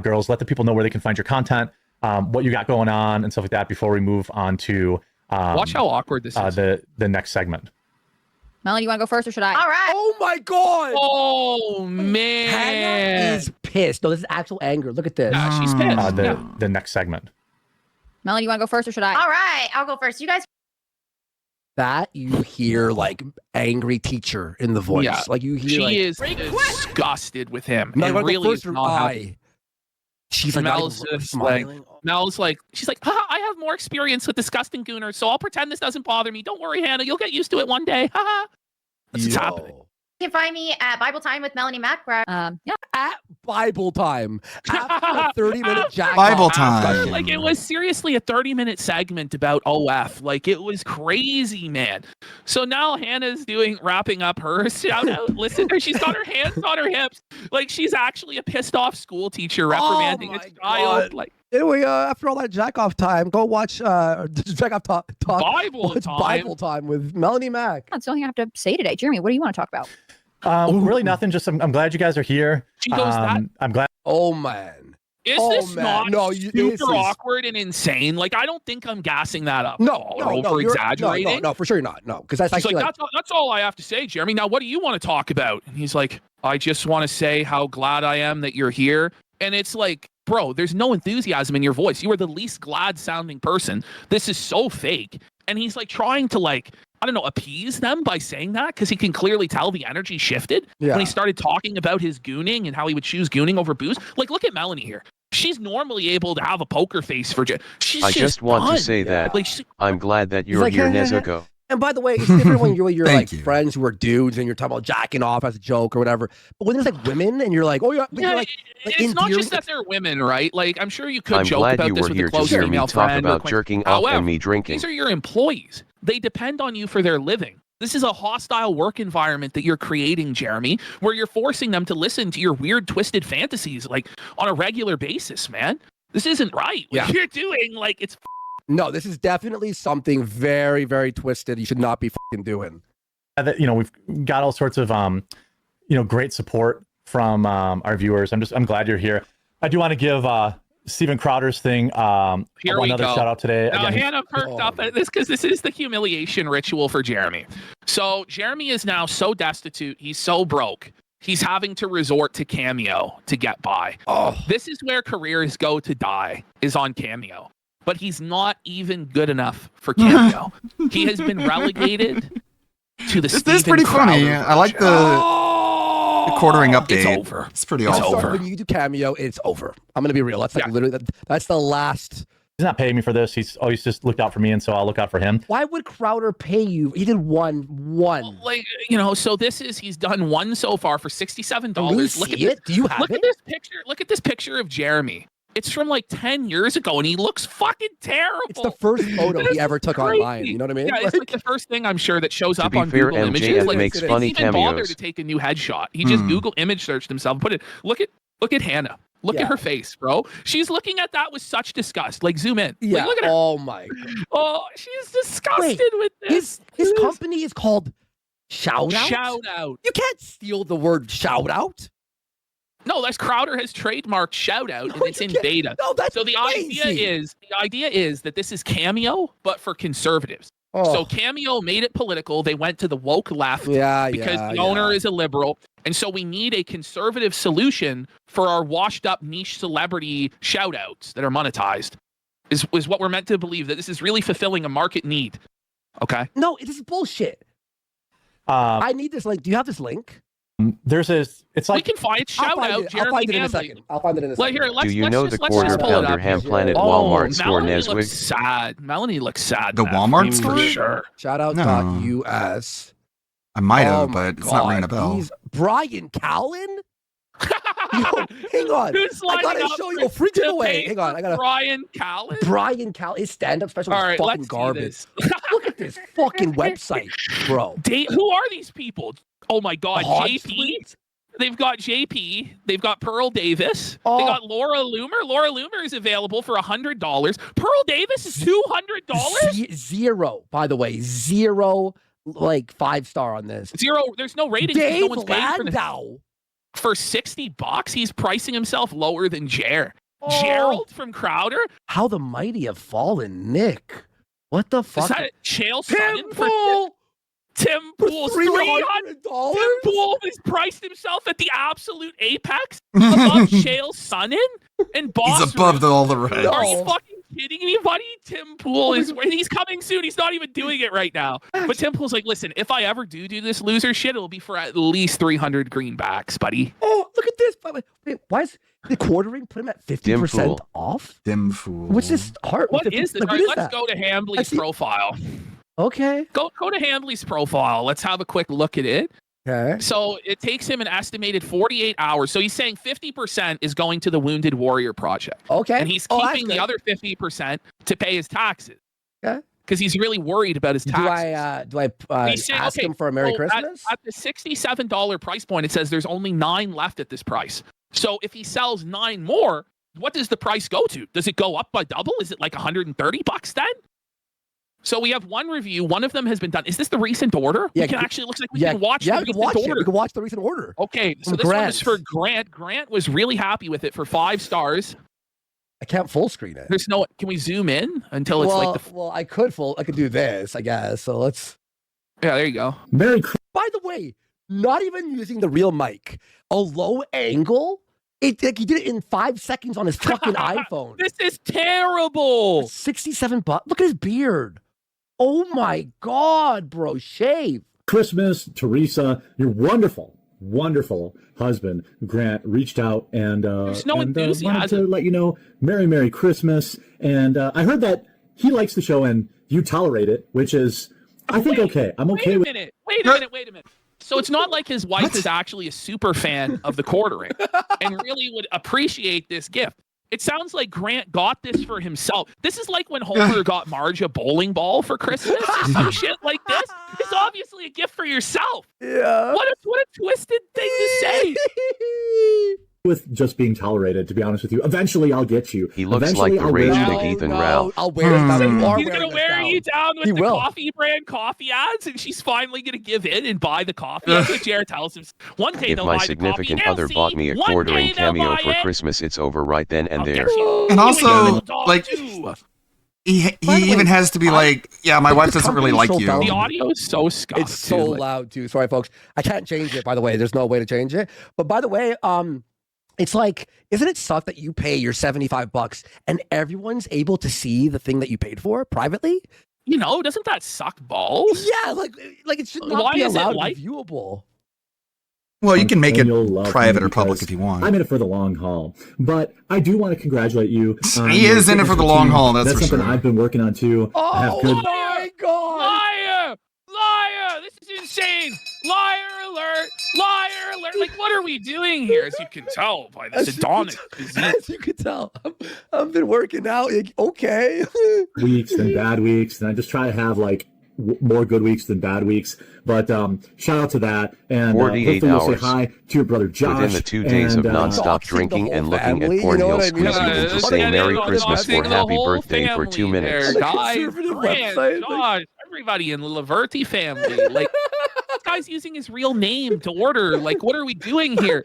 girls let the people know where they can find your content, what you got going on, and stuff like that before we move on to Watch how awkward this is. the next segment. Melanie, you want to go first or should I? All right. Oh my god! Oh man, Hannah is pissed. No, this is actual anger. Look at this. Yeah, she's pissed. The next segment. Melanie, you want to go first or should I? All right. I'll go first. You guys. That you hear like angry teacher in the voice. Yeah. Like you hear She like, is disgusted with him. No, you and wanna go really first is or not I? happy. She's like, not Mel's even just like, smiling. Mel's like, she's like, I have more experience with disgusting gooners, so I'll pretend this doesn't bother me. Don't worry, Hannah. You'll get used to it one day. Haha. That's what's happening. You can find me at Bible Time with Melanie Mac. Where yeah. At Bible time. After a 30-minute jack Bible off time. discussion. Like, it was seriously a 30-minute segment about OF. Like, it was crazy, man. So now Hannah's wrapping up her shout out. Listen to her. She's got her hands on her hips. Like, she's actually a pissed off school teacher reprimanding a child. Like, Anyway, after all that jack off time, go watch jack off talk. Bible watch time. Bible time with Melanie Mac. That's the only thing I have to say today. Jeremy, what do you want to talk about? Really nothing. Just I'm glad you guys are here. She goes that. I'm glad. Oh man. Is Oh, this man. not No, super this is- awkward and insane? Like, I don't think I'm gassing that up. No, or no, over no, you're- exaggerating. No, for sure you're not. No, because that's She's actually like, that's all I have to say, Jeremy. Now, what do you want to talk about? And he's like, I just want to say how glad I am that you're here. And it's like, bro, there's no enthusiasm in your voice. You are the least glad sounding person. This is so fake. And he's like trying to I don't know, appease them by saying that because he can clearly tell the energy shifted Yeah. when he started talking about his gooning and how he would choose gooning over booze. Like, look at Melanie here. She's normally able to have a poker face for she's I just want done. to say that Like, I'm glad that you're like, here, "Hey, hey, hey." Nezuko. And by the way, it's different when you're Thank like you. friends who are dudes and you're talking about jacking off as a joke or whatever. But when there's like women and you're like, oh yeah, but Yeah, you're like it's not endearing- just that they're women, right? Like, I'm sure you could I'm joke glad about you this were with here a to close hear me female talk friend. or about acquaintance. jerking off However, and me drinking. these are your employees. They depend on you for their living. This is a hostile work environment that you're creating, Jeremy, where you're forcing them to listen to your weird, twisted fantasies like on a regular basis, man. This isn't right. What Yeah. you're doing, like, it's No, this is definitely something very, very twisted. You should not be fucking doing. That, we've got all sorts of great support from our viewers. I'm glad you're here. I do want to give Steven Crowder's thing Here we another go. shout out today. Now, Again, Hannah perked up at this because this is the humiliation ritual for Jeremy. So Jeremy is now so destitute. He's so broke. He's having to resort to Cameo to get by. This is where careers go to die, is on Cameo. But he's not even good enough for Cameo. He has been relegated to the This is pretty funny. I like the quartering update. It's over. It's pretty It's awful. over. When you do Cameo, it's over. I'm gonna be real. That's like literally that's the last. He's not paying me for this. He's always just looked out for me, and so I'll look out for him. Why would Crowder pay you? He did one. Like, you know, so he's done one so far for $67. Can you Look at see it? Do you have look it? at this picture. Look at this picture of Jeremy. It's from like 10 years ago, and he looks fucking terrible. It's the first photo he ever took crazy. online. You know what I mean? Yeah, it's like the first thing I'm sure that shows up be on fair, Google MJF Images. Like, makes he funny didn't even bother cameos. to take a new headshot. He just Google image searched himself and put it. Look at Hannah. Look at her face, bro. She's looking at that with such disgust. Like, zoom in. Yeah. Like, look at her. Oh my God. Oh, she's disgusted with this. His company is called Shout Out. Shout Out. You can't steal the word shout out. No, that's Crowder has trademarked Shout Out, and it's in beta. No, that's so the idea is that this is Cameo, but for conservatives. Oh. So Cameo made it political. They went to the woke left because the yeah. owner is a liberal. And so we need a conservative solution for our washed up niche celebrity shout outs that are monetized. Is what we're meant to believe, that this is really fulfilling a market need. Okay. No, it is bullshit. I need this link. Do you have this link? There's this. It's like we can find shout out Jeremy I'll find it in a Hamblin. second. I'll find it in a second. Here, Do you know the Quarter pull it Pounder up. Ham Planet Walmart store Melanie Neswig? looks sad. Melanie looks sad. The Matt. Walmart for store? sure. Shout out No. .us. I might have, Oh my but it's not ringing a God, bell. he's Brian Callen? Yo, hang on. Who's I lining gotta up show for- you a free to giveaway. pay Hang on. I gotta. Brian Callen? Brian Callen. His stand-up special All is right, fucking let's see garbage. this. Look at this fucking website, bro. Who are these people? Oh my God, Hot JP. tweets? They've got JP. They've got Pearl Davis. They got Laura Loomer. Laura Loomer is available for $100. Pearl Davis is $200. Zero, by the way. Zero, like 5-star on this. Zero. There's no rating. Dave No one's paying for this. Landau. For $60, he's pricing himself lower than Jer. Oh. Gerald from Crowder. How the mighty have fallen, Nick. What the fuck? Is that Chael Tim Sonnen for Pool Tim Pool? $300. Tim Pool has priced himself at the absolute apex above Chael Sonnen and Boss. He's above all the rest. Are you fucking kidding me, buddy? Tim Pool is he's coming soon. He's not even doing it right now. But Tim Pool's like, listen, if I ever do this loser shit, it'll be for at least 300 greenbacks, buddy. Oh, look at this. Wait, why is the quartering put him at 50% off? Dim fool. What's this heart? What is this? Like, All what right, is let's that? go to Hambley's profile. Okay. Go to Hambley's profile. Let's have a quick look at it. Okay. So it takes him an estimated 48 hours. So he's saying 50% is going to the Wounded Warrior Project. Okay. And he's Oh, that's keeping the good. other 50% to pay his taxes. Okay. Because he's really worried about his taxes. Do I He's saying, ask okay, him for a Merry so Christmas? At the $67 price point, it says there's only 9 left at this price. So if he sells 9 more, what does the price go to? Does it go up by double? Is it like $130 then? So we have one review. One of them has been done. Is this the recent order? Yeah, We can actually, it looks like we can watch yeah, the we can recent watch it. order. We can watch the recent order. Okay, so From this one Grant. is for Grant. Grant was really happy with it for 5 stars. I can't full screen it. There's no. Can we zoom in until it's like the? Well, I could do this, I guess. So let's. Yeah, there you go. By the way, not even using the real mic, a low angle. He did it in 5 seconds on his fucking iPhone. This is terrible. $67. Look at his beard. Oh my God, bro, shave. Christmas, Teresa, your wonderful, wonderful husband, Grant, reached out and, There's no wanted enthusiasm. to let you know, Merry Christmas. And I heard that he likes the show and you tolerate it, which is, I think, okay. I'm okay with Wait a minute. So it's not like his wife is actually a super fan of the quartering and really would appreciate this gift. It sounds like Grant got this for himself. This is like when Homer got Marge a bowling ball for Christmas or some shit like this. It's obviously a gift for yourself. Yeah. What a twisted thing to say. with just being tolerated, to be honest with you. Eventually, I'll get you. He looks Eventually, like the I'll rage wear you big down. Ethan Rao. I'll wear this down. You are He's wearing gonna this wear down. you down with He the will. coffee brand coffee ads, and she's finally gonna give in and buy the coffee. That's what Jared tells him. One day If they'll my buy significant the coffee. other bought me a One quarter day in they'll Cameo buy for it. Christmas, it's over right then and there. And also, like, he even has to be like, yeah, my wife doesn't really like you. The audio is so scuffed. It's so loud, too. Sorry, folks. I can't change it, by the way. There's no way to change it. But by the way, it's like, isn't it suck that you pay your $75 and everyone's able to see the thing that you paid for privately? You know, doesn't that suck balls? Yeah, like it should not Why be is it allowed to like be viewable. Well, you can make it You'll love private me or public because if you want. I'm in it for the long haul. But I do want to congratulate you. He is in it for the long haul, that's for something sure. I've been working on too. I have good. My God! Liar! Liar! This is insane! Liar alert! Liar alert! Like, what are we doing here? As you can tell by this Adonis. As you can tell, I've been working out. Like, okay. Weeks and bad weeks, and I just try to have like more good weeks than bad weeks. But shout out to that, and 48 hopefully you'll say hours. hi to your brother Josh. Within the 2 days of and, nonstop drinking and looking at porn, he'll squeeze you into say Merry Christmas or Happy Birthday for 2 minutes. Guys, Grant, Josh, everybody in the Laverty family. Like, this guy's using his real name to order. Like, what are we doing here?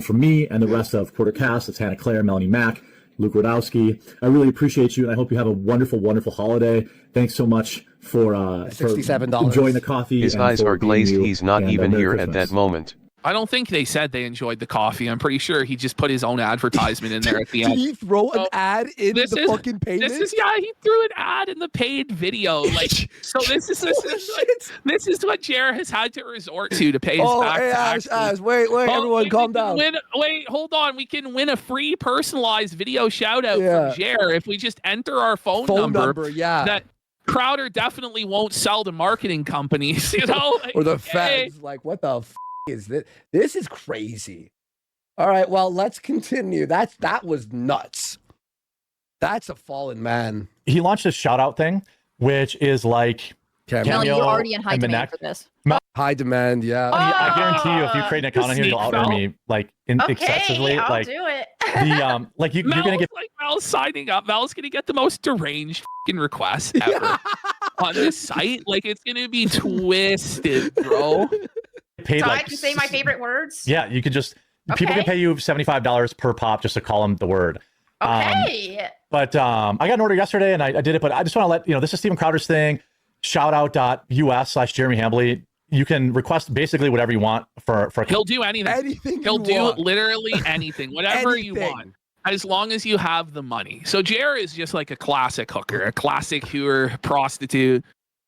For me and the rest of Quartercast, it's Hannah Claire, Melanie Mack, Luke Rodowski. I really appreciate you, and I hope you have a wonderful, wonderful holiday. Thanks so much for $67. enjoying the coffee. His and eyes for are being glazed. you, He's not and, even Merry here Christmas. at that moment. I don't think they said they enjoyed the coffee. I'm pretty sure he just put his own advertisement in there at the Did end. he throw an ad in the fucking payment? He threw an ad in the paid video. Like, so this is what Jared has had to resort to pay his back hey, taxes. Ash, wait, everyone, calm down. Wait, hold on. We can win a free personalized video shout out Yeah. from Jared if we just enter our phone number. Yeah. That Crowder definitely won't sell to marketing companies, you know? Like, or the hey, feds. Like, what the is this? This is crazy. All right, well, let's continue. That was nuts. That's a fallen man. He launched a shout out thing, which is like Melanie, you're already in high demand for this. High demand, yeah. I guarantee you, if you create an account on here, you'll outrun me like excessively. I'll like do it. the like you're gonna get like Mel's signing up. Mel's gonna get the most deranged fucking requests ever on this site. Like, it's gonna be twisted, bro. paid So I like can say my favorite words. yeah, you could just people can Okay. pay you $75 per pop just to call them the word. Okay. But I got an order yesterday and I did it, but I just want to let you know this is Steven Crowder's thing. Shoutout.us/Jeremy Hambley. You can request basically whatever you want for He'll do anything. He'll do literally anything, whatever you want, as long as you have the money. So Jared is just like a classic hooker, a classic hooer, prostitute,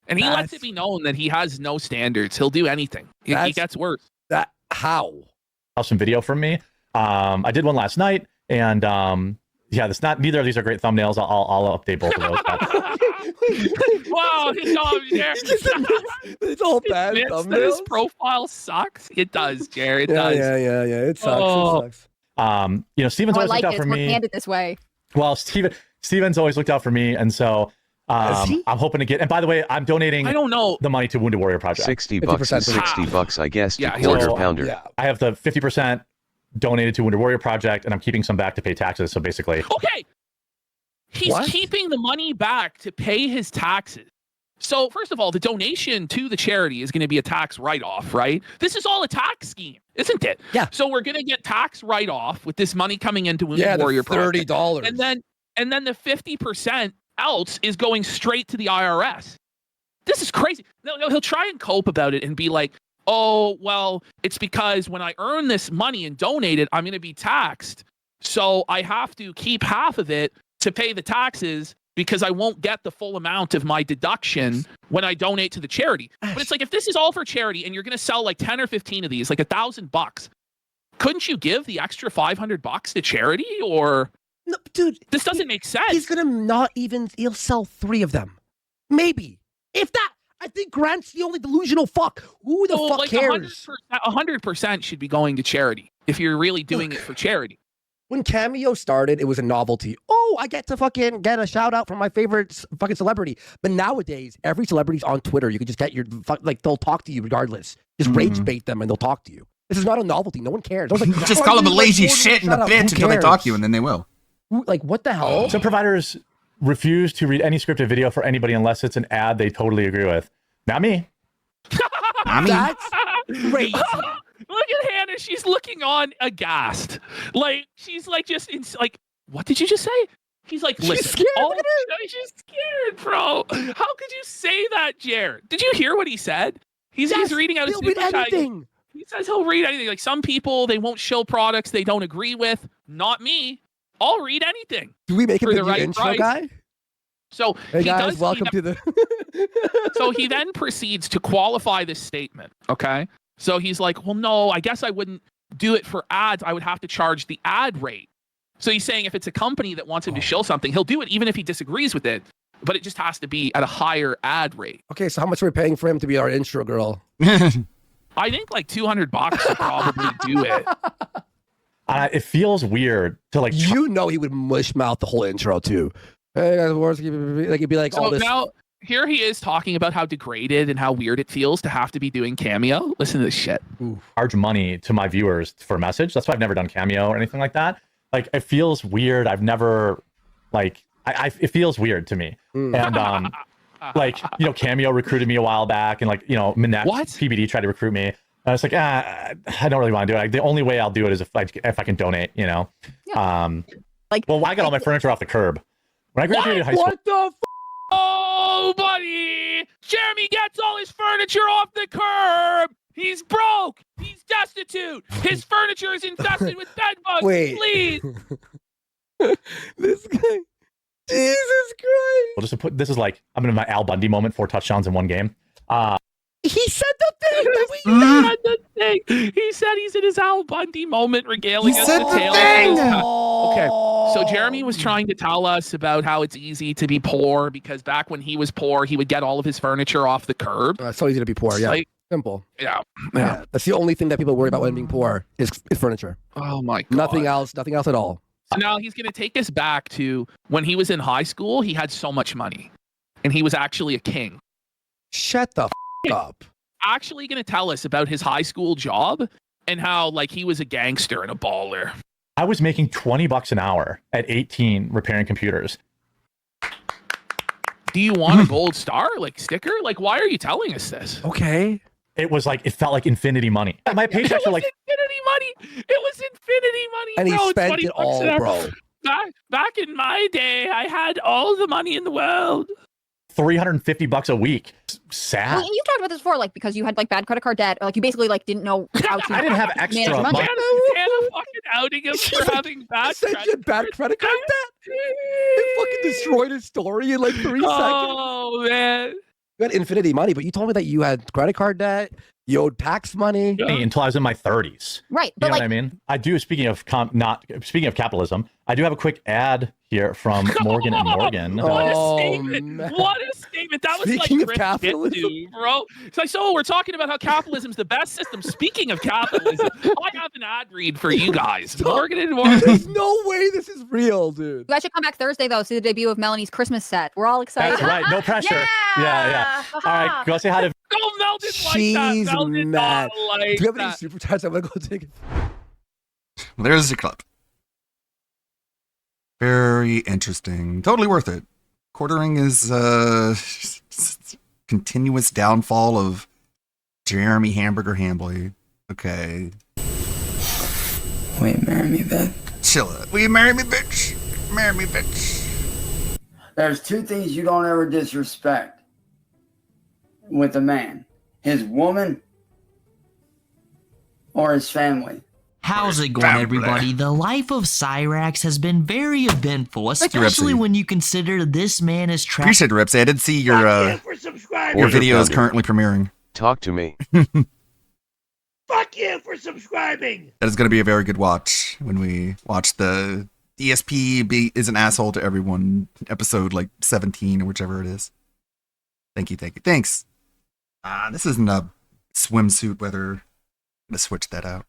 and he lets it be known that he has no standards. He'll do anything. He gets worse. How? Some video from me. I did one last night, and yeah, neither of these are great thumbnails. I'll update both of those. Wow, his Jared. It's all bad. Admits that his profile sucks. It does, Jared. It does. Yeah. It sucks. Oh. It sucks. You know, Steven's I always like looked out it. for It's more me. candid this way. Well, Steven's always looked out for me, and so I'm hoping to get. And by the way, I'm donating. I don't know the money to Wounded Warrior Project. $60 is $60, I guess, to Yeah, quarter So, pounder. I have the 50% donated to Wounded Warrior Project, and I'm keeping some back to pay taxes. So basically, Okay. He's keeping the money back to pay his taxes. So, first of all, the donation to the charity is going to be a tax write-off, right? This is all a tax scheme, isn't it? Yeah. So we're going to get tax write-off with this money coming into Wounded Yeah, the Warrior Project. $30. And then the 50% else is going straight to the IRS. This is crazy. No, he'll try and cope about it and be like, oh, well, it's because when I earn this money and donate it, I'm going to be taxed. So I have to keep half of it to pay the taxes because I won't get the full amount of my deduction when I donate to the charity. But it's like, if this is all for charity and you're going to sell like 10 or 15 of these, like $1,000, couldn't you give the extra $500 to charity? Or no, dude, this doesn't make sense. He's gonna he'll sell 3 of them. Maybe. If that, I think Grant's the only delusional fuck. Who the fuck like cares? 100% should be going to charity if you're really doing it for charity. When Cameo started, it was a novelty. Oh, I get to fucking get a shout out from my favorite fucking celebrity. But nowadays, every celebrity's on Twitter. You can just get your like they'll talk to you regardless. Just rage bait them and they'll talk to you. This is not a novelty. No one cares. I was like, just call them a lazy shit and a bitch until they talk to you, and then they will. Like, what the hell? So providers refuse to read any scripted video for anybody unless it's an ad they totally agree with. Not me. That's crazy. Look at Hannah. She's looking on aghast. Like, she's like just like, what did you just say? He's like, listen. She's scared. She's scared, bro. How could you say that, Jared? Did you hear what he said? He's reading out his super chat. He says he'll read anything. Like, some people, they won't show products they don't agree with. Not me. I'll read anything. Do we make him the right intro price. guy? So hey guys, welcome to the. So he then proceeds to qualify this statement. Okay. So he's like, well, no, I guess I wouldn't do it for ads. I would have to charge the ad rate. So he's saying if it's a company that wants him to show something, he'll do it even if he disagrees with it. But it just has to be at a higher ad rate. Okay, so how much are we paying for him to be our intro girl? I think like $200 would probably do it. It feels weird to like. You know, he would mush mouth the whole intro too. Hey guys, like it'd be like so all this. Now here he is talking about how degraded and how weird it feels to have to be doing Cameo. Listen to this shit. Charge money to my viewers for a message. That's why I've never done Cameo or anything like that. Like, it feels weird. I've never like. It feels weird to me. And like, you know, Cameo recruited me a while back, and like, you know, Minette PBD tried to recruit me. I was like, I don't really want to do it. Like, the only way I'll do it is if I can donate, you know. Yeah. Like, well, I got all my furniture off the curb when I graduated high school. What the? Oh, buddy! Jeremy gets all his furniture off the curb. He's broke. He's destitute. His furniture is infested with bed bugs. Wait. Please. This guy. Jesus Christ. Well, just to put this is like I'm in my Al Bundy moment, 4 touchdowns in one game. He said the thing. He said he's in his Al Bundy moment, regaling us said the the tale. thing. Okay, so Jeremy was trying to tell us about how it's easy to be poor because back when he was poor, he would get all of his furniture off the curb. It's so easy to be poor. Yeah, like, simple. Yeah. That's the only thing that people worry about when being poor is furniture. Oh my God. Nothing else at all. So now he's going to take us back to when he was in high school. He had so much money, and he was actually a king. Shut the up. Actually going to tell us about his high school job and how like he was a gangster and a baller. I was making $20 an hour at 18 repairing computers. Do you want a gold star like sticker? Like, why are you telling us this? Okay. It was like, it felt like infinity money. My paychecks were like infinity money. It was infinity money. And bro. he spent it all, bro. Back in my day, I had all the money in the world. $350 a week. Sad. Well, you've talked about this before, like because you had like bad credit card debt, or like you basically like didn't know how to. I didn't have extra money. Anna fucking outing him for having bad credit card debt. It fucking destroyed his story in like 3 seconds. Oh man. You had infinity money, but you told me that you had credit card debt, you owed tax money. Until I was in my 30s. Right. But you know what I mean? I do, speaking of capitalism, I do have a quick ad here from Morgan & Morgan. What a statement. Man. What a statement. That was speaking like of capitalism, bro. So we're talking about how capitalism's the best system. Speaking of capitalism, I have an ad read for you guys. Morgan & Morgan. There's no way this is real, dude. You guys should come back Thursday, though, see the debut of Melanie's Christmas set. We're all excited. That's right. No pressure. Yeah. All right. Go say hi to... Go, Mel didn't She's like that. Mel did mad. not like Do you have any that. super chats? I'm going to go take it. There's the clip. Very interesting. Totally worth it. Quartering is continuous downfall of Jeremy Hamburger Hambley. Okay. Will you marry me, bitch? Chill it. Will you marry me, bitch? Marry me, bitch. There's 2 things you don't ever disrespect with a man. His woman or his family. How's it going, everybody? The life of Cyrax has been very eventful, especially when you consider this man is trapped. Appreciate it, Ripsy. I did see your video is currently premiering. Talk to me. Fuck you for subscribing. That is going to be a very good watch when we watch the DSP is an asshole to everyone episode like 17 or whichever it is. Thank you. Thanks. This isn't a swimsuit weather. I'm going to switch that out.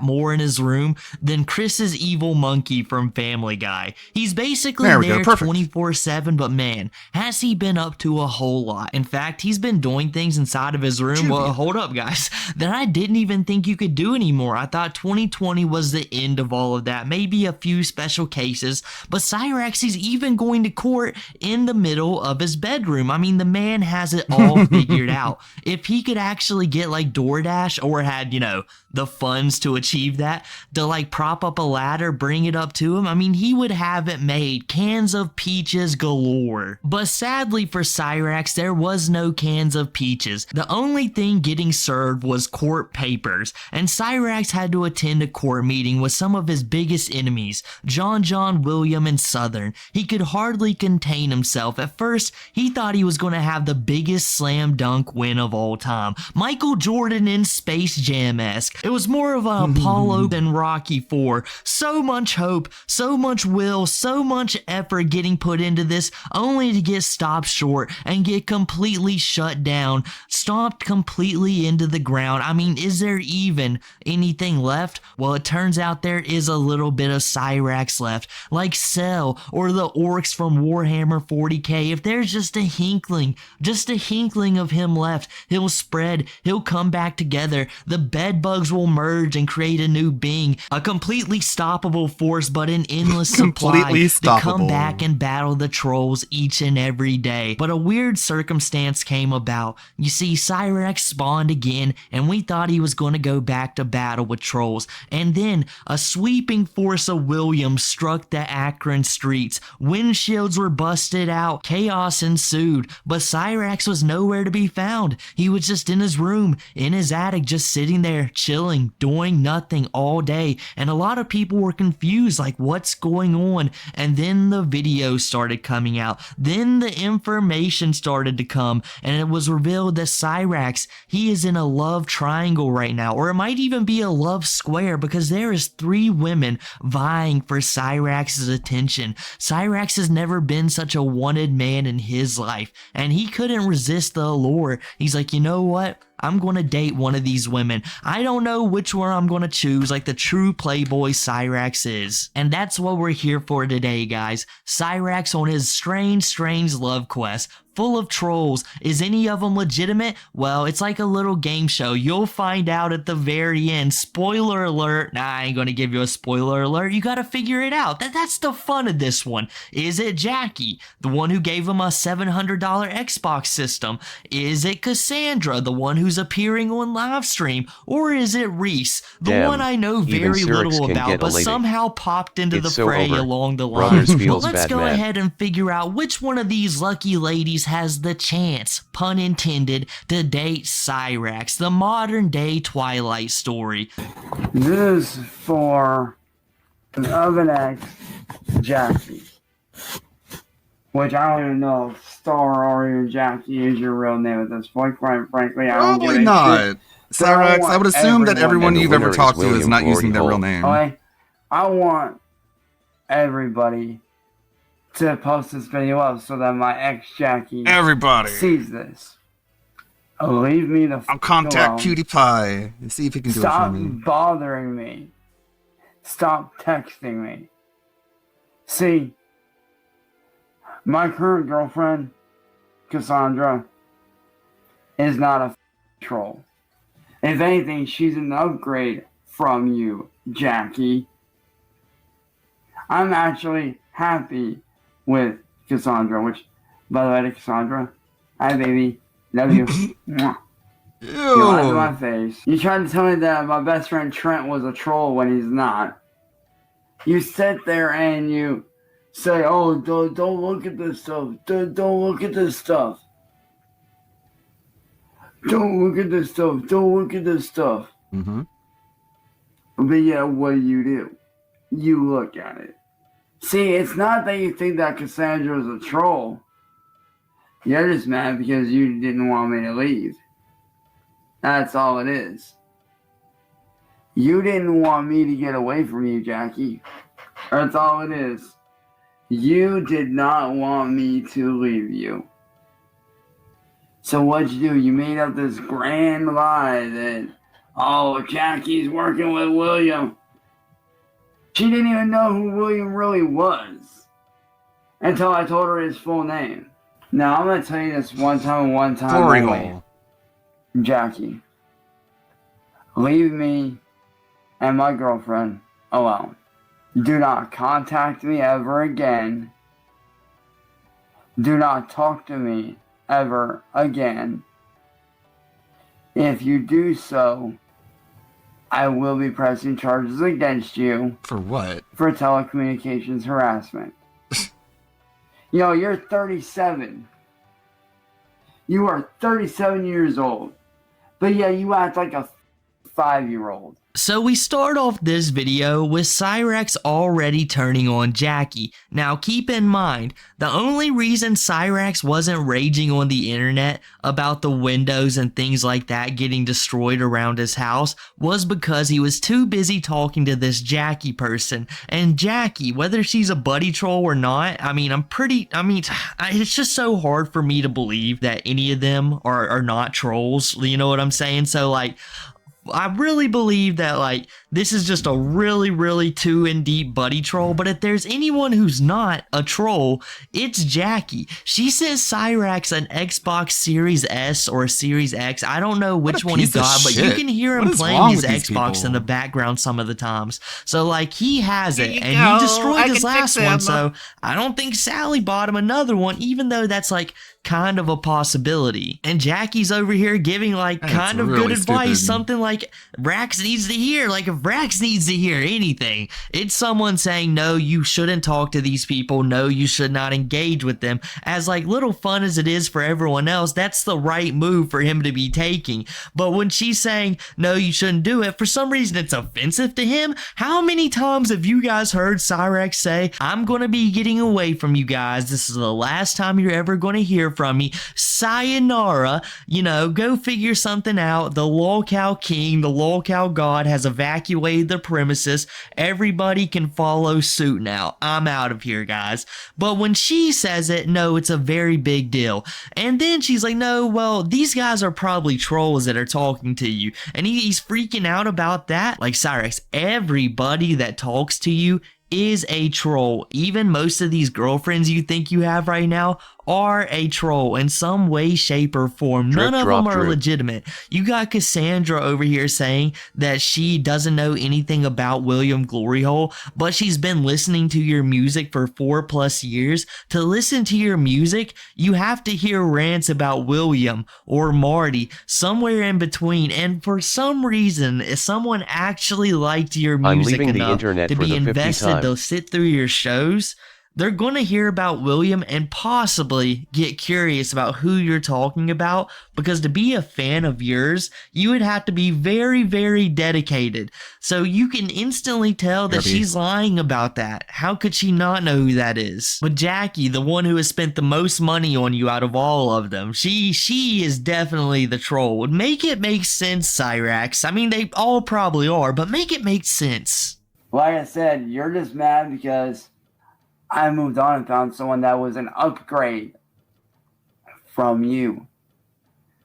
more in his room than Chris's evil monkey from Family Guy. He's basically there there 24/7, but man, has he been up to a whole lot. In fact, he's been doing things inside of his room, well, hold up guys, that I didn't even think you could do anymore. I thought 2020 was the end of all of that, maybe a few special cases, but Cyrax is even going to court in the middle of his bedroom. I mean, the man has it all figured out. If he could actually get like DoorDash or had, you know, the funds to achieve that, to like prop up a ladder, bring it up to him, I mean, he would have it made. Cans of peaches galore. But sadly for Cyrax, there was no cans of peaches. The only thing getting served was court papers, and Cyrax had to attend a court meeting with some of his biggest enemies, John, William, and Southern. He could hardly contain himself. At first, he thought he was going to have the biggest slam dunk win of all time. Michael Jordan in Space Jam-esque. It was more of an Apollo than Rocky IV. So much hope, so much will, so much effort getting put into this, only to get stopped short and get completely shut down, stomped completely into the ground. I mean, is there even anything left? Well, it turns out there is a little bit of Cyrax left, like Cell or the orcs from Warhammer 40k. If there's just a hinkling of him left, he'll spread, he'll come back together, the bed bugs will merge and create a new being, a completely stoppable force, but an endless supply to come back and battle the trolls each and every day. But a weird circumstance came about. You see, Cyrax spawned again, and we thought he was going to go back to battle with trolls, and then a sweeping force of Williams struck the Akron streets. Windshields were busted out, chaos ensued, but Cyrax was nowhere to be found. He was just in his room, in his attic, just sitting there, chilling, doing nothing all day, and a lot of people were confused, like, what's going on? And then the video started coming out, then the information started to come, and it was revealed that Cyrax, he is in a love triangle right now, or it might even be a love square, because there is 3 women vying for Cyrax's attention. Cyrax has never been such a wanted man in his life, and he couldn't resist the allure. He's like, you know what? I'm going to date one of these women. I don't know which one I'm going to choose, like the true playboy Cyrax is. And that's what we're here for today, guys. Cyrax on his strange love quest, full of trolls. Is any of them legitimate? Well, it's like a little game show. You'll find out at the very end. Spoiler alert. Nah, I ain't going to give you a spoiler alert. You got to figure it out. That's the fun of this one. Is it Jackie, the one who gave him a $700 Xbox system? Is it Cassandra, the one who's appearing on live stream? Or is it Reese, the one I know very little about, but somehow popped into the fray along the line? Well, let's go ahead and figure out which one of these lucky ladies has the chance, pun intended, to date Cyrax, the modern day Twilight story. This is for of an ex, Jackie. Which I don't even know if Star or Jackie is your real name at this point. Quite frankly, I don't Probably not. Cyrax, I would assume that everyone you've ever talked to is not using their real name. Okay? I want everybody to post this video up so that my ex Jackie sees this. Leave me the I'll contact Cutie Pie and see if he can do it for me. Stop bothering me. Stop texting me. See, my current girlfriend, Cassandra, is not a troll. If anything, she's an upgrade from you, Jackie. I'm actually happy with Cassandra, which, by the way, to Cassandra, hi baby, love you. Mwah. You lied to my face. You tried to tell me that my best friend Trent was a troll when he's not. You sit there and you say, oh, don't look at this stuff. Don't look at this stuff. Don't look at this stuff. Don't look at this stuff. Mm-hmm. But yeah, what do? You look at it. See, it's not that you think that Cassandra is a troll. You're just mad because you didn't want me to leave. That's all it is. You didn't want me to get away from you, Jackie. That's all it is. You did not want me to leave you. So what'd you do? You made up this grand lie that, Oh, Jackie's working with William. She didn't even know who William really was until I told her his full name. Now, I'm going to tell you this one time Glory only. hole. Jackie, leave me and my girlfriend alone. Do not contact me ever again. Do not talk to me ever again. If you do so, I will be pressing charges against you. For what? For telecommunications harassment. You know, you're 37. You are 37 years old. But yeah, you act like a 5-year-old. So we start off this video with Cyrax already turning on Jackie. Now keep in mind, the only reason Cyrax wasn't raging on the internet about the windows and things like that getting destroyed around his house was because he was too busy talking to this Jackie person. And Jackie, whether she's a buddy troll or not, it's just so hard for me to believe that any of them are not trolls, you know what I'm saying? So like, I really believe that, like, this is just a really, really too in deep buddy troll. But if there's anyone who's not a troll, it's Jackie. She says Cyrax an Xbox Series S or a Series X. I don't know which one he got, but you can hear him playing his Xbox in the background some of the times. So, like, he has it, and he destroyed his last one. So I don't think Sally bought him another one, even though that's like kind of a possibility. And Jackie's over here giving like kind of good advice, something like Rax needs to hear. Like, if Rax needs to hear anything, it's someone saying, no, you shouldn't talk to these people, no, you should not engage with them. As like little fun as it is for everyone else, that's the right move for him to be taking. But when she's saying, no, you shouldn't do it, for some reason it's offensive to him. How many times have you guys heard Cyrax say, I'm gonna be getting away from you guys, this is the last time you're ever gonna hear from me, sayonara, you know, go figure something out. The lolcow king, the lolcow god has evacuated the premises. Everybody can follow suit now. I'm out of here, guys. But when she says it, no, it's a very big deal. And then she's like, no, well, these guys are probably trolls that are talking to you. And he's freaking out about that. Like, Cyrax, everybody that talks to you is a troll. Even most of these girlfriends you think you have right now are a troll in some way, shape, or form. None of them are legitimate. You got Cassandra over here saying that she doesn't know anything about William Glory Hole, but she's been listening to your music for 4+ years. To listen to your music, you have to hear rants about William or Marty, somewhere in between. And for some reason, if someone actually liked your music enough to be invested to sit through your shows, they're going to hear about William and possibly get curious about who you're talking about, because to be a fan of yours, you would have to be very, very dedicated. So you can instantly tell that she's lying about that. How could she not know who that is? But Jackie, the one who has spent the most money on you out of all of them, she is definitely the troll. Make it make sense, Cyrax. I mean, they all probably are, but make it make sense. Like I said, you're just mad because I moved on and found someone that was an upgrade from you.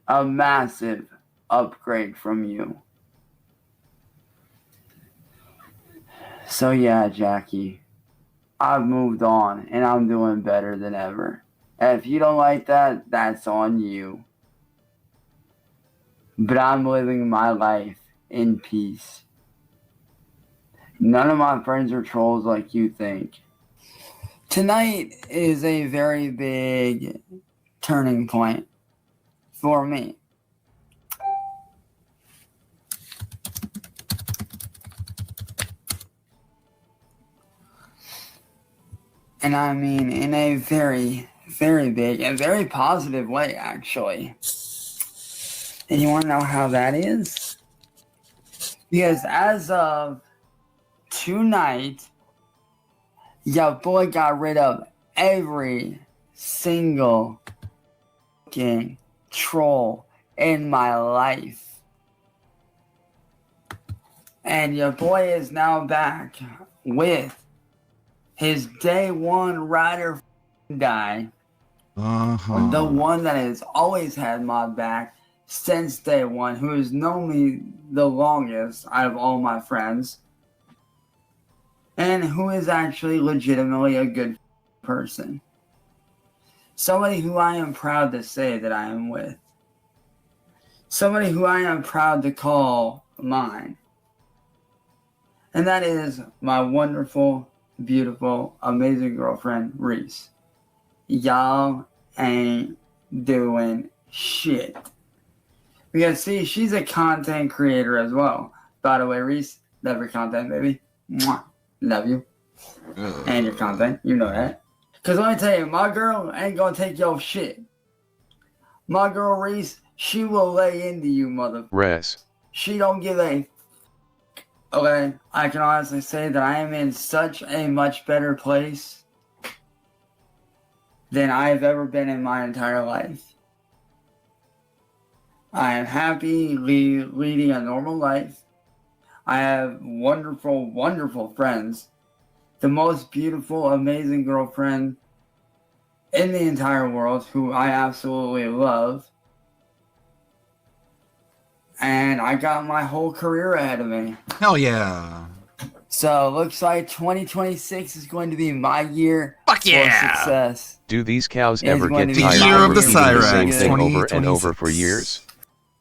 A massive upgrade from you. So yeah, Jackie, I've moved on and I'm doing better than ever. And if you don't like that, that's on you. But I'm living my life in peace. None of my friends are trolls like you think. Tonight is a very big turning point for me. And I mean in a very, very big and very positive way, actually. And you want to know how that is? Because as of tonight, your boy got rid of every single fucking troll in my life. And your boy is now back with his day one ride or die. The one that has always had my back since day one, who has known me the longest out of all my friends, and who is actually legitimately a good person. Somebody who I am proud to say that I am with. Somebody who I am proud to call mine. And that is my wonderful, beautiful, amazing girlfriend, Reese. Y'all ain't doing shit. Because see, she's a content creator as well. By the way, Reese, love your content, baby. Mwah. Love you. And your content, you know that. Because let me tell you, my girl ain't gonna take your shit. My girl, Reese, she will lay into you, mother. Res. She don't give a... Okay, I can honestly say that I am in such a much better place than I've ever been in my entire life. I am happy leading a normal life. I have wonderful, wonderful friends. The most beautiful, amazing girlfriend in the entire world who I absolutely love. And I got my whole career ahead of me. Hell yeah. So looks like 2026 is going to be my year Fuck yeah. for success. Do these cows It's ever going get to be tired year of of the repeating the same Cyrax, thing over and 2026. over for years?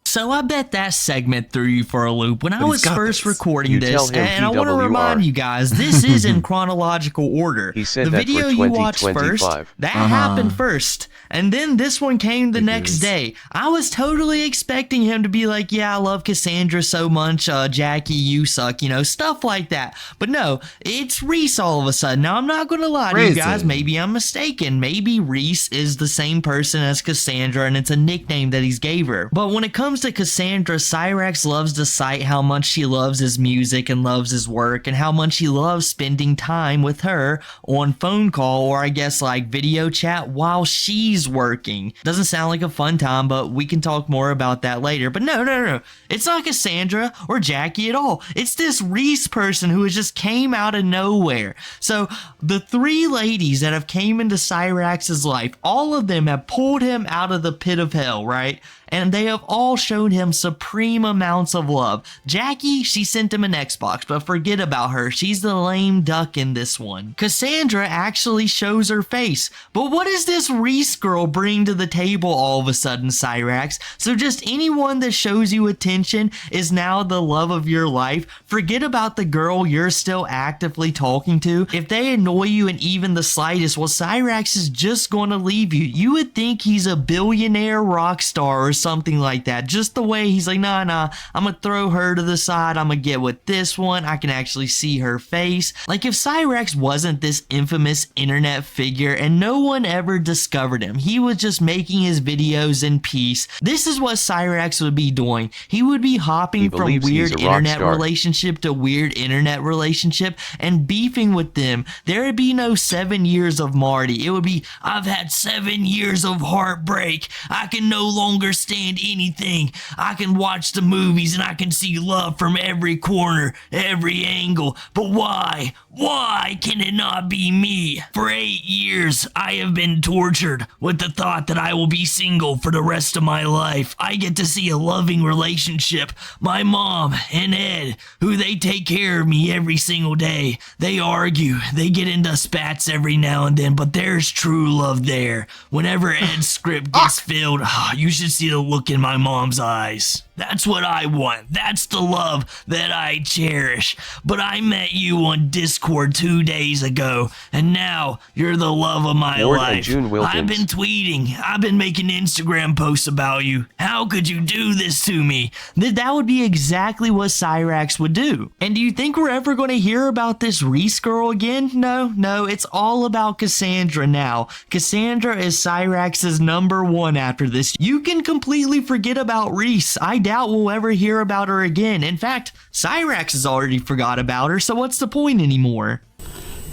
So I bet that segment threw you for a loop. When I But he's was got first this. recording You tell this, him and I want to PWR. remind you guys, this is in chronological order. He said the that for video you watched first, 2025. that happened first. And then this one came the next day. I was totally expecting him to be like, yeah, I love Cassandra so much, Jackie, you suck, you know, stuff like that. But no, it's Reese all of a sudden. Now, I'm not going to lie to you guys. Maybe I'm mistaken. Maybe Reese is the same person as Cassandra, and it's a nickname that he's gave her. But when it comes to Cassandra, Cyrax loves to cite how much she loves his music and loves his work, and how much he loves spending time with her on phone call, or I guess like video chat, while she's working. Doesn't sound like a fun time, but we can talk more about that later. But no. It's not Cassandra or Jackie at all. It's this Reese person who has just came out of nowhere. So the three ladies that have came into Cyrax's life, all of them have pulled him out of the pit of hell, right? And they have all shown him supreme amounts of love. Jackie, she sent him an Xbox, but forget about her. She's the lame duck in this one. Cassandra actually shows her face. But what does this Reese girl bring to the table all of a sudden, Cyrax? So just anyone that shows you attention is now the love of your life. Forget about the girl you're still actively talking to. If they annoy you in even the slightest, well, Cyrax is just going to leave you. You would think he's a billionaire rock star or something like that. Just the way he's like, nah, I'm gonna throw her to the side. I'm gonna get with this one. I can actually see her face. Like, if Cyrax wasn't this infamous internet figure and no one ever discovered him, he was just making his videos in peace, this is what Cyrax would be doing. He would be hopping from weird internet relationship to weird internet relationship and beefing with them. There would be no 7 years of Marty. It would be, I've had 7 years of heartbreak. I can no longer stand anything. I can watch the movies and I can see love from every corner, every angle. But why? Why can it not be me? For 8 years, I have been tortured with the thought that I will be single for the rest of my life. I get to see a loving relationship. My mom and Ed, who they take care of me every single day. They argue. They get into spats every now and then, but there's true love there. Whenever Ed's script gets filled, you should see the look in my mom's eyes. That's what I want. That's the love that I cherish. But I met you on Discord 2 days ago, and now you're the love of my Ward life. and June Wilkins. I've been tweeting. I've been making Instagram posts about you. How could you do this to me? That would be exactly what Cyrax would do. And do you think we're ever going to hear about this Reese girl again? No, it's all about Cassandra now. Cassandra is Cyrax's #1 after this. You can completely forget about Reese. I doubt we'll ever hear about her again. In fact, Cyrax has already forgot about her, so what's the point anymore?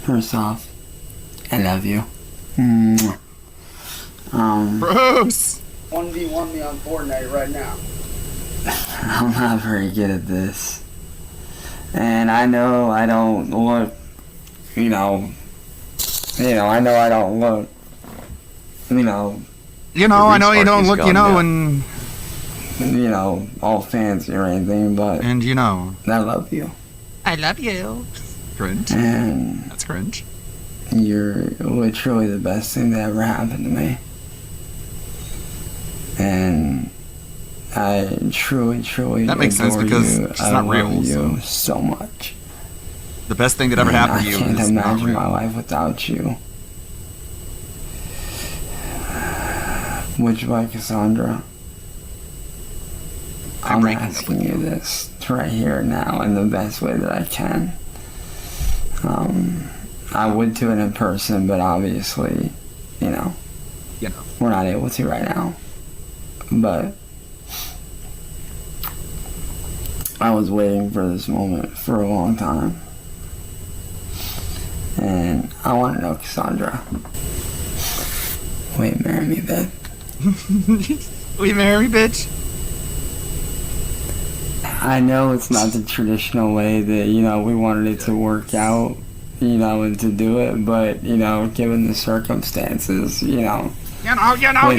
First off, I love you. Gross. 1v1 me on Fortnite right now. I'm not very good at this. And I know I don't look, I know I don't look, I know you don't look, and you know, all fancy or anything, but and you know, I love you. I love you. Cringe. And that's cringe. You're literally the best thing that ever happened to me. And I truly, truly that makes sense because it's not real. I love you so much. The best thing that ever happened to you. I can't imagine my life without you. Would you like Cassandra? I'm asking you this right here now in the best way that I can. I would do it in person, but obviously, you know, we're not able to right now. But I was waiting for this moment for a long time. And I want to know, Cassandra, will you marry me, babe? Will you marry me, bitch? I know it's not the traditional way that, you know, we wanted it to work out, you know, and to do it, but, you know, given the circumstances, you know. You know. Not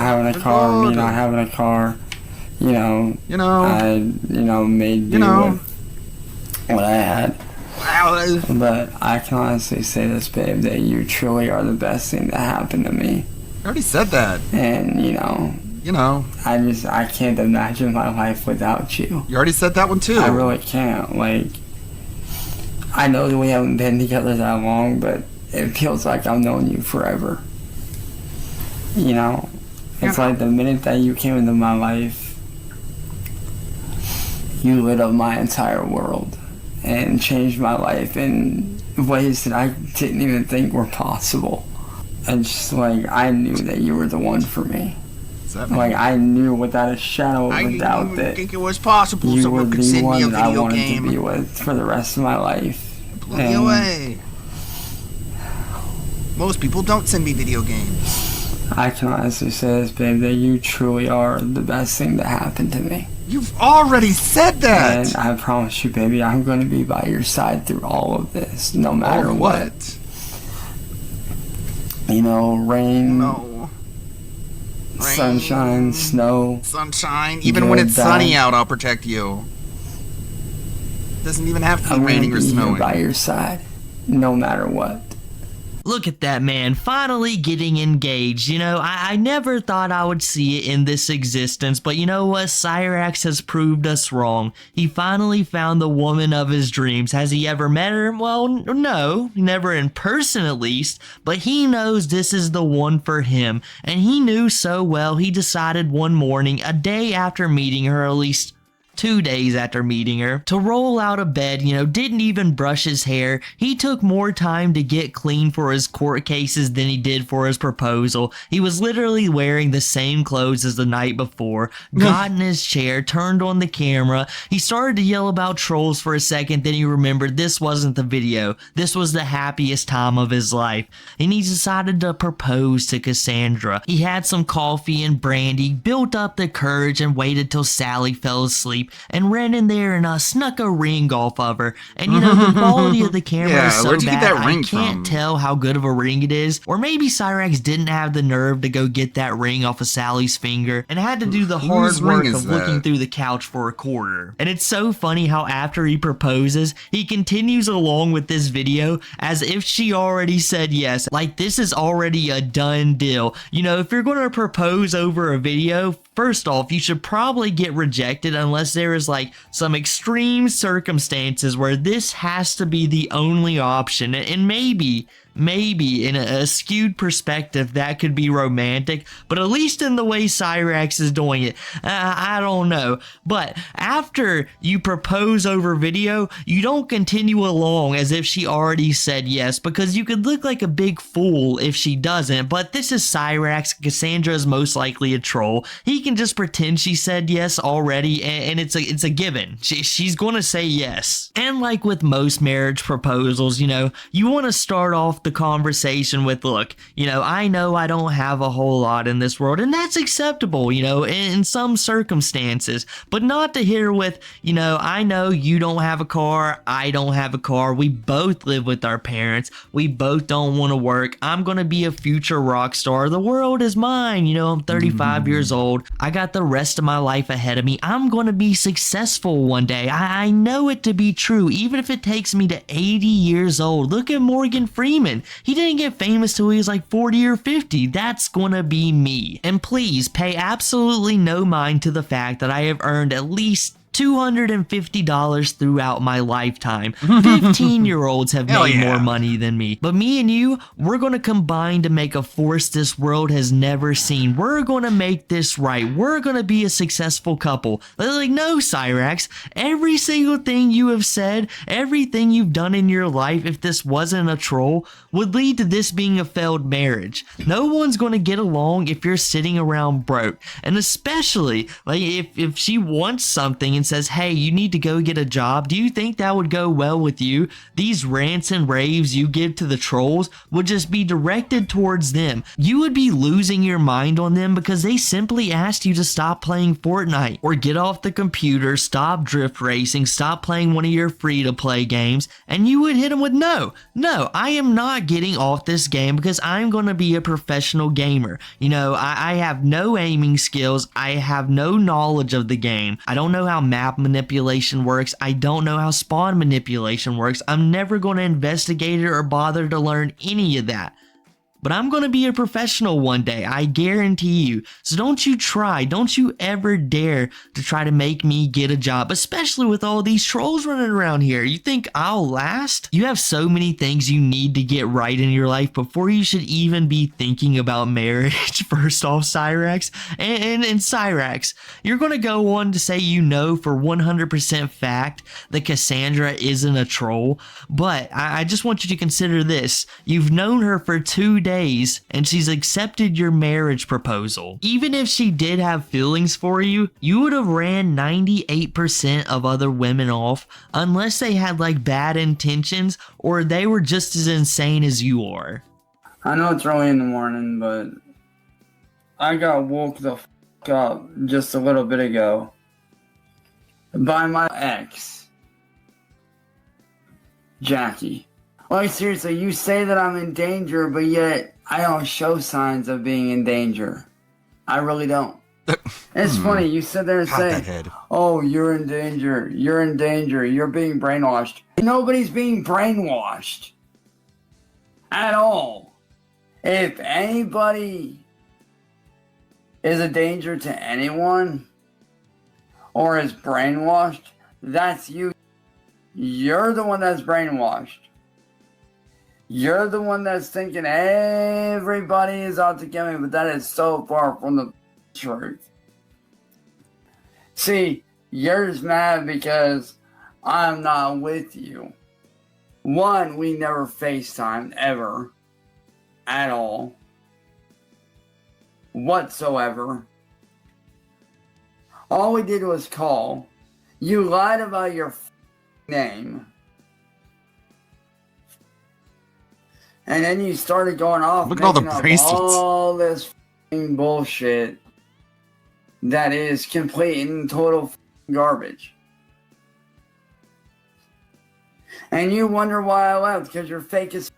having a car, me not having a car, you know. I, you know, made do with what I had. But I can honestly say this, babe, that you truly are the best thing that happened to me. I already said that. And, you know, I can't imagine my life without you. You already said that one too. I really can't. Like, I know that we haven't been together that long, but it feels like I've known you forever. You know, it's like the minute that you came into my life, you lit up my entire world and changed my life in ways that I didn't even think were possible. And just like, I knew that you were the one for me. Like, I knew without a shadow of a doubt that think it was possible you someone were could the send me a one that I video wanted game. to be with for the rest of my life. Blow me away. Most people don't send me video games. I can honestly say this, babe, that you truly are the best thing that happened to me. You've already said that. And I promise you, baby, I'm going to be by your side through all of this, no matter what. You know, rain, sunshine, snow. Sunshine. Even when it's sunny out, I'll protect you. Doesn't even have to be raining or snowing. I'm by your side, no matter what. Look at that man, finally getting engaged. You know, I never thought I would see it in this existence, but you know what? Cyrax has proved us wrong. He finally found the woman of his dreams. Has he ever met her? Well, no, never in person at least, but he knows this is the one for him. And he knew so well, he decided one morning, a day after meeting her, at least 2 days after meeting her, to roll out of bed, you know, didn't even brush his hair. He took more time to get clean for his court cases than he did for his proposal. He was literally wearing the same clothes as the night before, got in his chair, turned on the camera. He started to yell about trolls for a second, then he remembered this wasn't the video. This was the happiest time of his life. And he decided to propose to Cassandra. He had some coffee and brandy, built up the courage, and waited till Sally fell asleep, and ran in there and snuck a ring off of her. And you know, the quality of the camera is so bad, I can't tell how good of a ring it is. Or maybe Cyrax didn't have the nerve to go get that ring off of Sally's finger and had to do the hard work of looking through the couch for a quarter. And it's so funny how after he proposes, he continues along with this video as if she already said yes. Like, this is already a done deal. You know, if you're going to propose over a video, first off, you should probably get rejected unless there is like some extreme circumstances where this has to be the only option. And maybe in a skewed perspective that could be romantic, but at least in the way Cyrax is doing it, I don't know. But after you propose over video, you don't continue along as if she already said yes, because you could look like a big fool if she doesn't. But this is Cyrax. Cassandra is most likely a troll. He can just pretend she said yes already, and it's a given. She's gonna say yes. And like with most marriage proposals, you know, you want to start off the the conversation with, look, you know I don't have a whole lot in this world, and that's acceptable, you know, in some circumstances, but not to hit her with, you know, I know you don't have a car, I don't have a car, we both live with our parents, we both don't want to work, I'm gonna be a future rock star, the world is mine, you know, I'm 35 years old, I got the rest of my life ahead of me, I'm gonna be successful one day, I know it to be true, even if it takes me to 80 years old. Look at Morgan Freeman, he didn't get famous till he was like 40 or 50, that's gonna be me. And please pay absolutely no mind to the fact that I have earned at least $250 throughout my lifetime. 15-year-olds have made more money than me. But me and you, we're going to combine to make a force this world has never seen. We're going to make this right. We're going to be a successful couple. Like, no, Cyrax, every single thing you have said, everything you've done in your life, if this wasn't a troll, would lead to this being a failed marriage. No one's going to get along if you're sitting around broke. And especially, like, if she wants something and says, hey, you need to go get a job, do you think that would go well with you? These rants and raves you give to the trolls would just be directed towards them. You would be losing your mind on them because they simply asked you to stop playing Fortnite or get off the computer, stop drift racing, stop playing one of your free-to-play games, and you would hit them with no, I am not getting off this game because I'm going to be a professional gamer. You know, I have no aiming skills, I have no knowledge of the game, I don't know how map manipulation works, I don't know how spawn manipulation works, I'm never going to investigate it or bother to learn any of that. But I'm going to be a professional one day, I guarantee you. So don't you ever dare to try to make me get a job, especially with all these trolls running around here. You think I'll last? You have so many things you need to get right in your life before you should even be thinking about marriage. First off, Cyrax, and Cyrax, you're going to go on to say you know for 100% fact that Cassandra isn't a troll, but I just want you to consider this. You've known her for 2 days and she's accepted your marriage proposal. Even if she did have feelings for you, you would have ran 98% of other women off unless they had like bad intentions or they were just as insane as you are. I know it's early in the morning, but I got woke the f up just a little bit ago by my ex, Jackie. Like, seriously, you say that I'm in danger, but yet I don't show signs of being in danger. I really don't. It's funny, you sit there and say, oh, you're in danger, you're being brainwashed. Nobody's being brainwashed. At all. If anybody is a danger to anyone, or is brainwashed, that's you. You're the one that's brainwashed. You're the one that's thinking everybody is out to get me, but that is so far from the truth. See, you're just mad because I'm not with you. One, we never FaceTimed ever. At all. Whatsoever. All we did was call. You lied about your name. And then you started going off. Look at all the making up bracelets. all this bullshit that is complete and total garbage. And you wonder why I left, because you're fake as.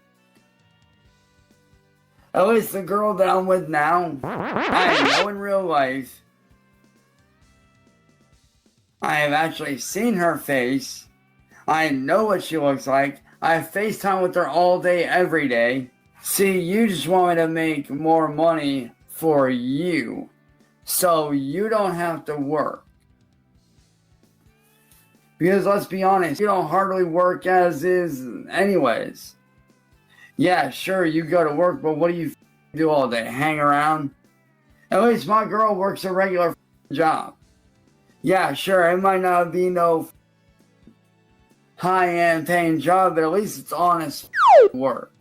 At least the girl that I'm with now, I know in real life. I have actually seen her face. I know what she looks like. I FaceTime with her all day, every day. See, you just want me to make more money for you, so you don't have to work. Because let's be honest, you don't hardly work as is anyways. Yeah, sure, you go to work, but what do you do all day? Hang around? At least my girl works a regular job. Yeah, sure, it might not be no high-end paying job, but at least it's honest work.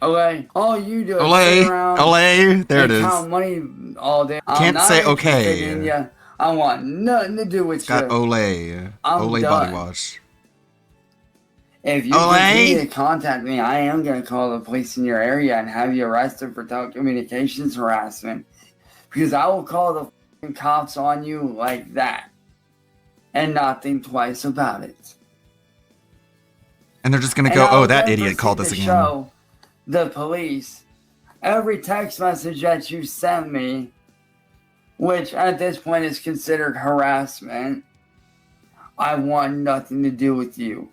Okay? All you do is sit around there it is. Count money all day. Can't say okay. Yeah, I want nothing to do with Got you. Olay. I'm Olay done. body wash. If you continue to contact me, I am going to call the police in your area and have you arrested for telecommunications harassment. Because I will call the fucking cops on you like that. And not think twice about it. And they're just going to go, oh, that idiot called us again. Show the police every text message that you sent me, which at this point is considered harassment. I want nothing to do with you.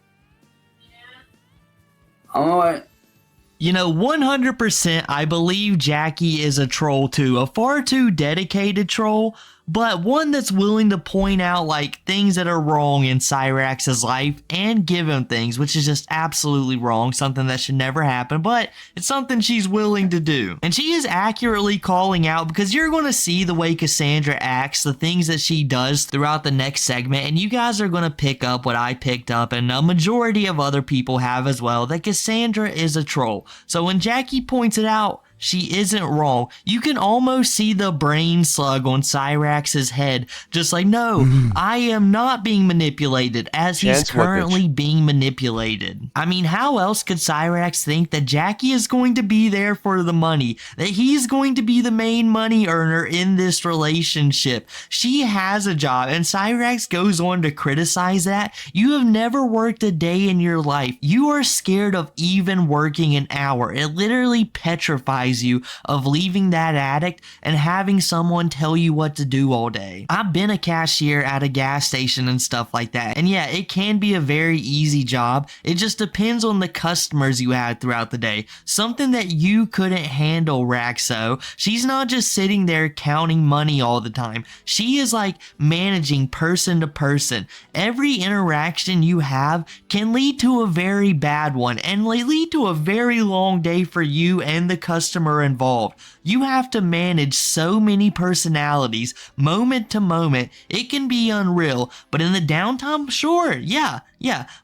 You know, 100% I believe Jackie is a troll too, a far too dedicated troll, but one that's willing to point out like things that are wrong in Cyrax's life and give him things, which is just absolutely wrong, something that should never happen, but it's something she's willing to do. And she is accurately calling out, because you're going to see the way Cassandra acts, the things that she does throughout the next segment, and you guys are going to pick up what I picked up, and a majority of other people have as well, that Cassandra is a troll. So when Jackie points it out, she isn't wrong. You can almost see the brain slug on Cyrax's head, just like, no, I am not being manipulated, as he's currently being manipulated. I mean, how else could Cyrax think that Jackie is going to be there for the money, that he's going to be the main money earner in this relationship? She has a job, and Cyrax goes on to criticize that. You have never worked a day in your life. You are scared of even working an hour. It literally petrifies you of leaving that attic and having someone tell you what to do all day. I've been a cashier at a gas station and stuff like that, and yeah, it can be a very easy job. It just depends on the customers you had throughout the day. Something that you couldn't handle, Raxo. She's not just sitting there counting money all the time. She is like managing person to person. Every interaction you have can lead to a very bad one and lead to a very long day for you and the customer involved. You have to manage so many personalities moment to moment. It can be unreal, but in the downtime, sure, yeah.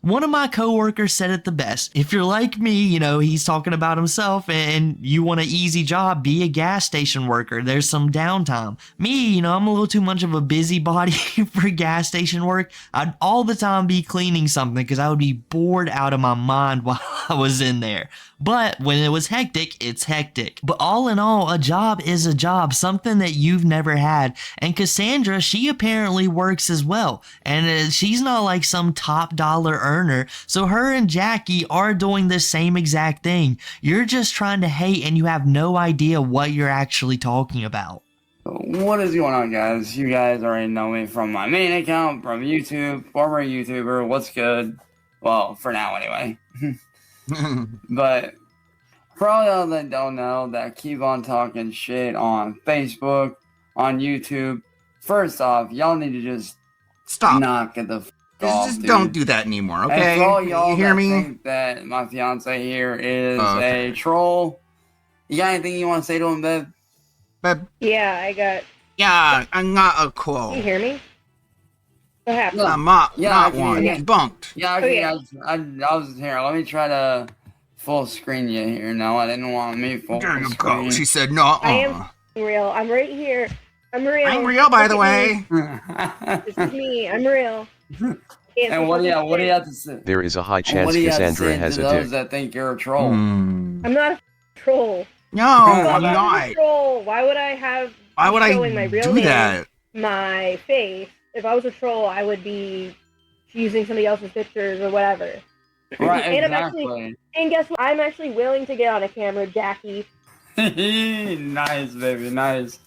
One of my coworkers said it the best. If you're like me, you know, he's talking about himself, and you want an easy job, be a gas station worker. There's some downtime. Me, you know, I'm a little too much of a busybody for gas station work. I'd all the time be cleaning something because I would be bored out of my mind while I was in there. But when it was hectic, it's hectic. But all in all, a job is a job, something that you've never had. And Cassandra, she apparently works as well. And she's not like some top dollar earner. So her and Jackie are doing the same exact thing. You're just trying to hate and you have no idea what you're actually talking about. What is going on, guys? You guys already know me from my main account, from YouTube, former YouTuber. What's good? Well, for now anyway. But for all y'all that don't know, that keep on talking shit on Facebook, on YouTube, first off, y'all need to just stop. Knock it the f off, just dude. don't do that anymore, okay? And for all y'all you hear that me? think that my fiance here is a troll, you got anything you want to say to him, babe? Yeah, I'm not a troll. You hear me? What happened? I'm not one. Debunked. Yeah, I was here. Let me try to full screen you here. No, I didn't want me full screen. She said no. I am real. I'm right here. I'm real. I'm real, by the way. This is me. I'm real. And what do you have to say? There is a high chance Cassandra has a dick. Those that think you're a troll. I'm not a troll. No, I'm not a troll. Why would I have? Why would I showing my real do name, that? My face. If I was a troll, I would be using somebody else's pictures or whatever. Right, and exactly. And guess what? I'm actually willing to get on a camera, Jackie. Nice, baby, nice.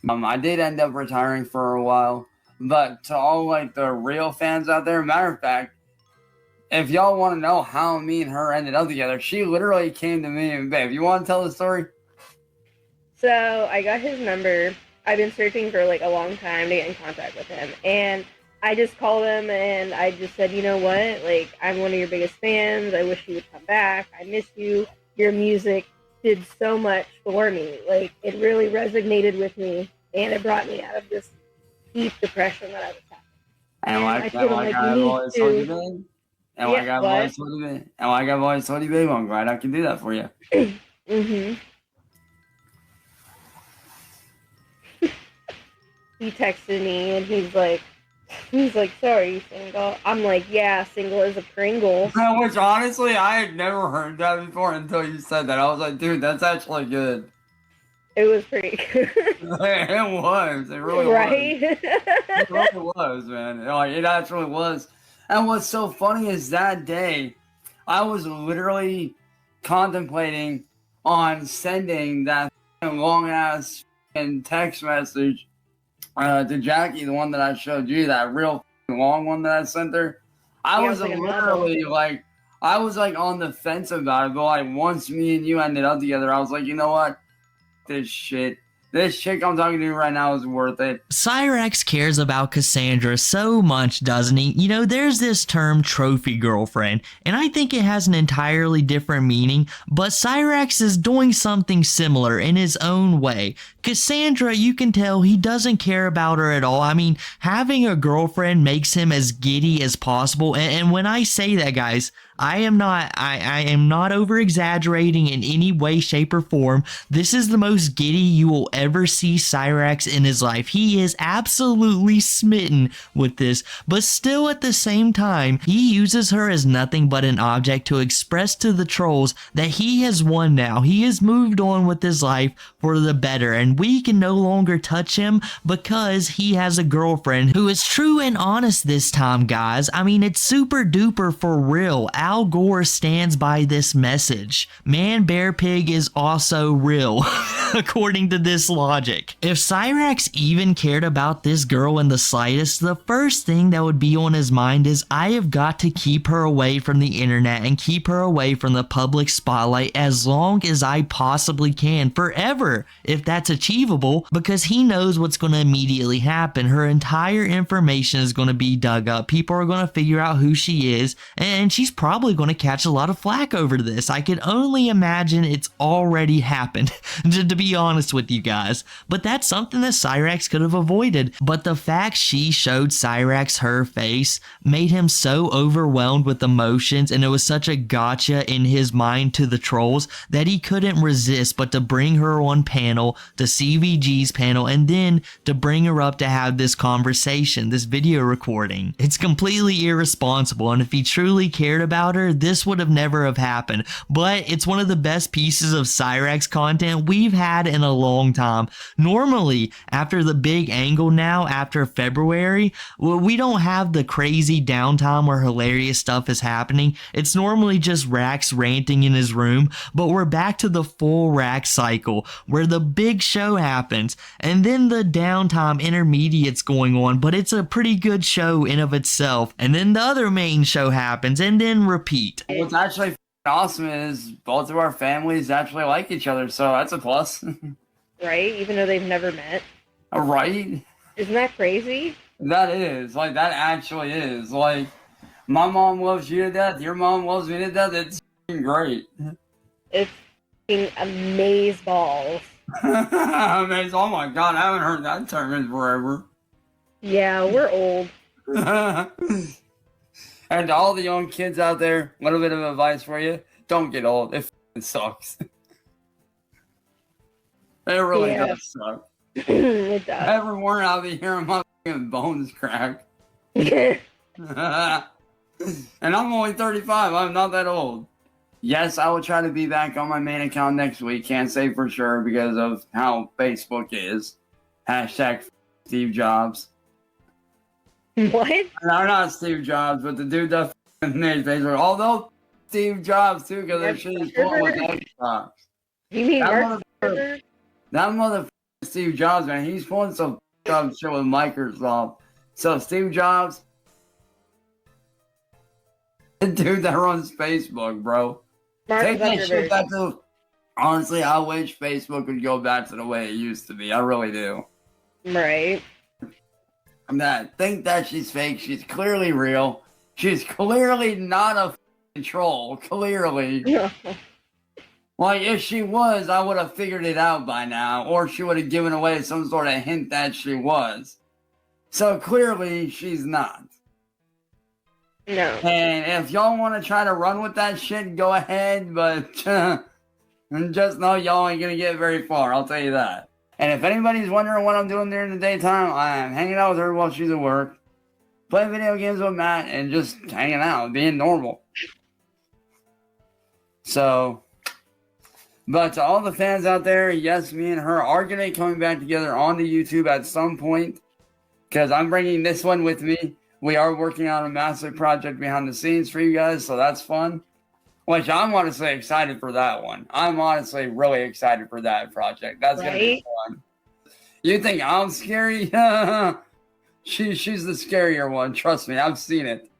I did end up retiring for a while, but to all like the real fans out there, matter of fact, if y'all want to know how me and her ended up together, she literally came to me and, babe, you want to tell the story? So I got his number. I've been searching for like a long time to get in contact with him, and I just called him and I just said, you know what, like, I'm one of your biggest fans. I wish you would come back. I miss you. Your music did so much for me. Like, it really resonated with me, and it brought me out of this deep depression that I was having. And like I always told you, babe. And like I've always told you, babe. And like I've always told you, babe, I'm glad I can do that for you. Mm-hmm. He texted me and he's like, He's like, so are you single? I'm like, yeah, single as a Pringle. Which honestly, I had never heard that before until you said that. I was like, dude, that's actually good. It was pretty good. It was. It really right? was. It really was, man. Like, it actually was. And what's so funny is that day, I was literally contemplating on sending that long-ass text message to Jackie, the one that I showed you, that real long one that I sent her. I was literally like, I was like on the fence about it, but like once me and you ended up together, I was like, you know what? This shit. This chick I'm talking to right now is worth it. Cyrax cares about Cassandra so much, doesn't he? You know, there's this term trophy girlfriend, and I think it has an entirely different meaning, but Cyrax is doing something similar in his own way. Cassandra, you can tell he doesn't care about her at all. I mean, having a girlfriend makes him as giddy as possible, and when I say that, guys, I am not over exaggerating in any way, shape, or form. This is the most giddy you will ever see Cyrax in his life. He is absolutely smitten with this, but still at the same time, he uses her as nothing but an object to express to the trolls that he has won now. He has moved on with his life for the better, and we can no longer touch him because he has a girlfriend who is true and honest this time, guys. I mean, it's super duper for real. Al Gore stands by this message. Man Bear Pig is also real, according to this logic. If Cyrax even cared about this girl in the slightest, the first thing that would be on his mind is, I have got to keep her away from the internet and keep her away from the public spotlight as long as I possibly can, forever, if that's achievable, because he knows what's going to immediately happen. Her entire information is going to be dug up. People are going to figure out who she is, and she's probably going to catch a lot of flack over this. I can only imagine it's already happened, to be honest with you guys. But that's something that Cyrax could have avoided. But the fact she showed Cyrax her face made him so overwhelmed with emotions, and it was such a gotcha in his mind to the trolls that he couldn't resist but to bring her on panel, to CVG's panel, and then to bring her up to have this conversation, this video recording. It's completely irresponsible, and if he truly cared about her, this would have never have happened. But it's one of the best pieces of Cyrax content we've had in a long time. Normally, after the big angle now, after February, we don't have the crazy downtime where hilarious stuff is happening. It's normally just Rax ranting in his room, but we're back to the full Rax cycle where the big show happens and then the downtime intermediate's going on, but it's a pretty good show in of itself, and then the other main show happens and then repeat. What's actually awesome is both of our families actually like each other, so that's a plus. Right? Even though they've never met. Right? Isn't that crazy? That is. Like, that actually is. Like, my mom loves you to death, your mom loves me to death. It's great. It's amazeballs. Amaze. Oh my god, I haven't heard that term in forever. Yeah, we're old. And to all the young kids out there, a little bit of advice for you: don't get old. It sucks. It really does suck. It does. Every morning I'll be hearing my bones crack. And I'm only 35. I'm not that old. Yes, I will try to be back on my main account next week. Can't say for sure because of how Facebook is. Hashtag Steve Jobs. What? No, not Steve Jobs, but the dude that made Facebook. Although Steve Jobs too, because their shit is full with Xbox. You mean that motherfucker Steve Jobs, man, he's pulling some shit with Microsoft. So Steve Jobs, the dude that runs Facebook, bro. Take that shit back to. Honestly, I wish Facebook would go back to the way it used to be. I really do. Right. I think that she's fake. She's clearly real. She's clearly not a troll. Clearly. Like, if she was, I would have figured it out by now. Or she would have given away some sort of hint that she was. So clearly, she's not. No. And if y'all want to try to run with that shit, go ahead. But just know y'all ain't going to get very far. I'll tell you that. And if anybody's wondering what I'm doing during the daytime, I am hanging out with her while she's at work. playing video games with Matt and just hanging out, being normal. So, but to all the fans out there, yes, me and her are going to be coming back together on the YouTube at some point, because I'm bringing this one with me. We are working on a massive project behind the scenes for you guys, so that's fun. Which I'm honestly excited for that one. I'm honestly really excited for that project. That's going to be fun. You think I'm scary? She's the scarier one. Trust me, I've seen it.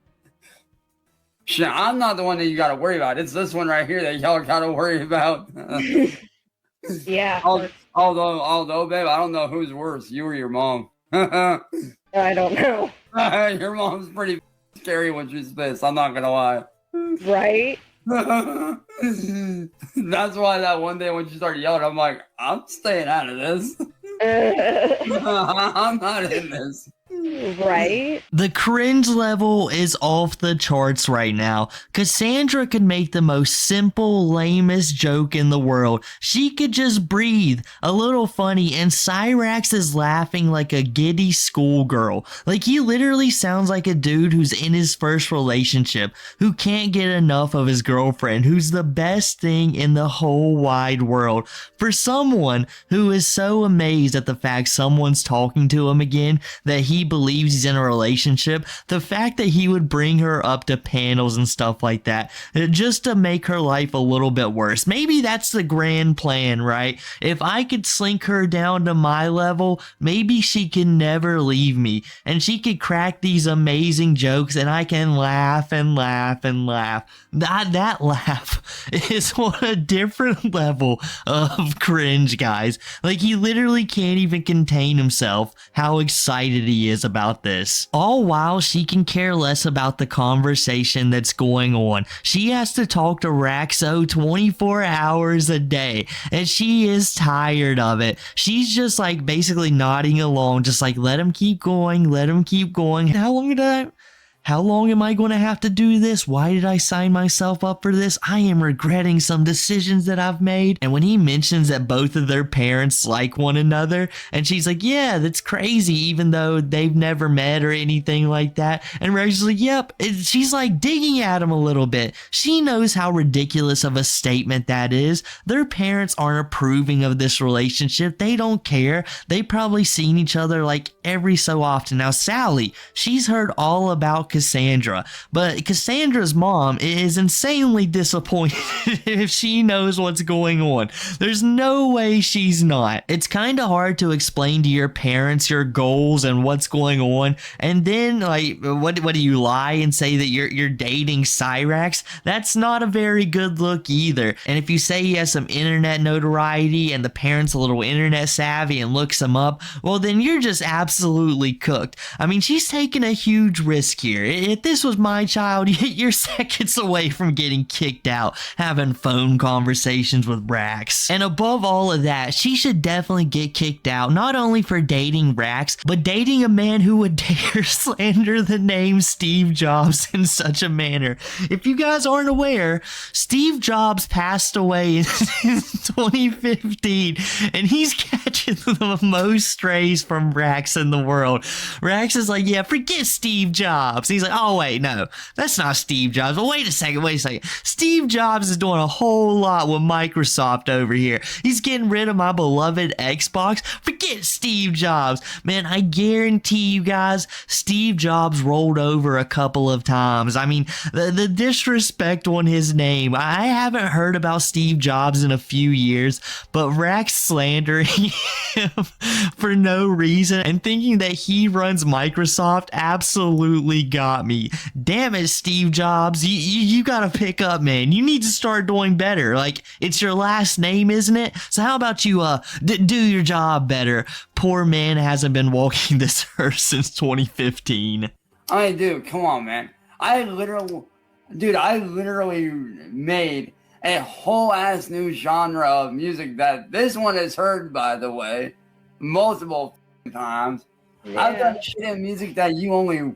I'm not the one that you got to worry about. It's this one right here that y'all got to worry about. Yeah. Although, babe, I don't know who's worse, you or your mom. I don't know. Your mom's pretty scary when she's pissed. I'm not gonna lie. Right? That's why that one day when she started yelling, I'm like, I'm staying out of this. I'm not in this. Right? The cringe level is off the charts right now. Cassandra could make the most simple, lamest joke in the world. She could just breathe, a little funny, and Cyrax is laughing like a giddy schoolgirl. Like, he literally sounds like a dude who's in his first relationship, who can't get enough of his girlfriend, who's the best thing in the whole wide world. For someone who is so amazed at the fact someone's talking to him again, that he believes he's in a relationship, the fact that he would bring her up to panels and stuff like that just to make her life a little bit worse. Maybe that's the grand plan, right? If I could slink her down to my level, maybe she can never leave me and she could crack these amazing jokes and I can laugh and laugh and laugh. That laugh is on a different level of cringe, guys. Like, he literally can't even contain himself how excited he is about this. All while she can care less about the conversation that's going on. She has to talk to Raxo 24 hours a day and she is tired of it. She's just like basically nodding along, just like, let him keep going, let him keep going. How long am I going to have to do this? Why did I sign myself up for this? I am regretting some decisions that I've made. And when he mentions that both of their parents like one another, and she's like, yeah, that's crazy, even though they've never met or anything like that. And Rachel's like, yep. She's like digging at him a little bit. She knows how ridiculous of a statement that is. Their parents aren't approving of this relationship. They don't care. They probably seen each other like every so often. Now, Sally, she's heard all about Cassandra, but Cassandra's mom is insanely disappointed if she knows what's going on. There's no way she's not. It's kind of hard to explain to your parents your goals and what's going on, and then like, what do you lie and say that you're dating Cyrax? That's not a very good look either. And if you say he has some internet notoriety and the parents a little internet savvy and looks him up, well, then you're just absolutely cooked. I mean, she's taking a huge risk here. If this was my child, you're seconds away from getting kicked out, having phone conversations with Rax. And above all of that, she should definitely get kicked out, not only for dating Rax, but dating a man who would dare slander the name Steve Jobs in such a manner. If you guys aren't aware, Steve Jobs passed away in 2015, and he's catching the most strays from Rax in the world. Rax is like, yeah, forget Steve Jobs. He's like, oh wait, no, that's not Steve Jobs. But wait a second. Steve Jobs is doing a whole lot with Microsoft over here. He's getting rid of my beloved Xbox. Forget Steve Jobs. Man, I guarantee you guys, Steve Jobs rolled over a couple of times. I mean, the disrespect on his name. I haven't heard about Steve Jobs in a few years, but Rax slandering him for no reason and thinking that he runs Microsoft absolutely got me. Damn it, Steve Jobs. You gotta pick up, man. You need to start doing better. Like, it's your last name, isn't it? So how about you do your job better? Poor man hasn't been walking this earth since 2015. I do. Come on, man. I literally made a whole ass new genre of music that this one is heard, by the way, multiple times. Yeah. I've done shit in music that you only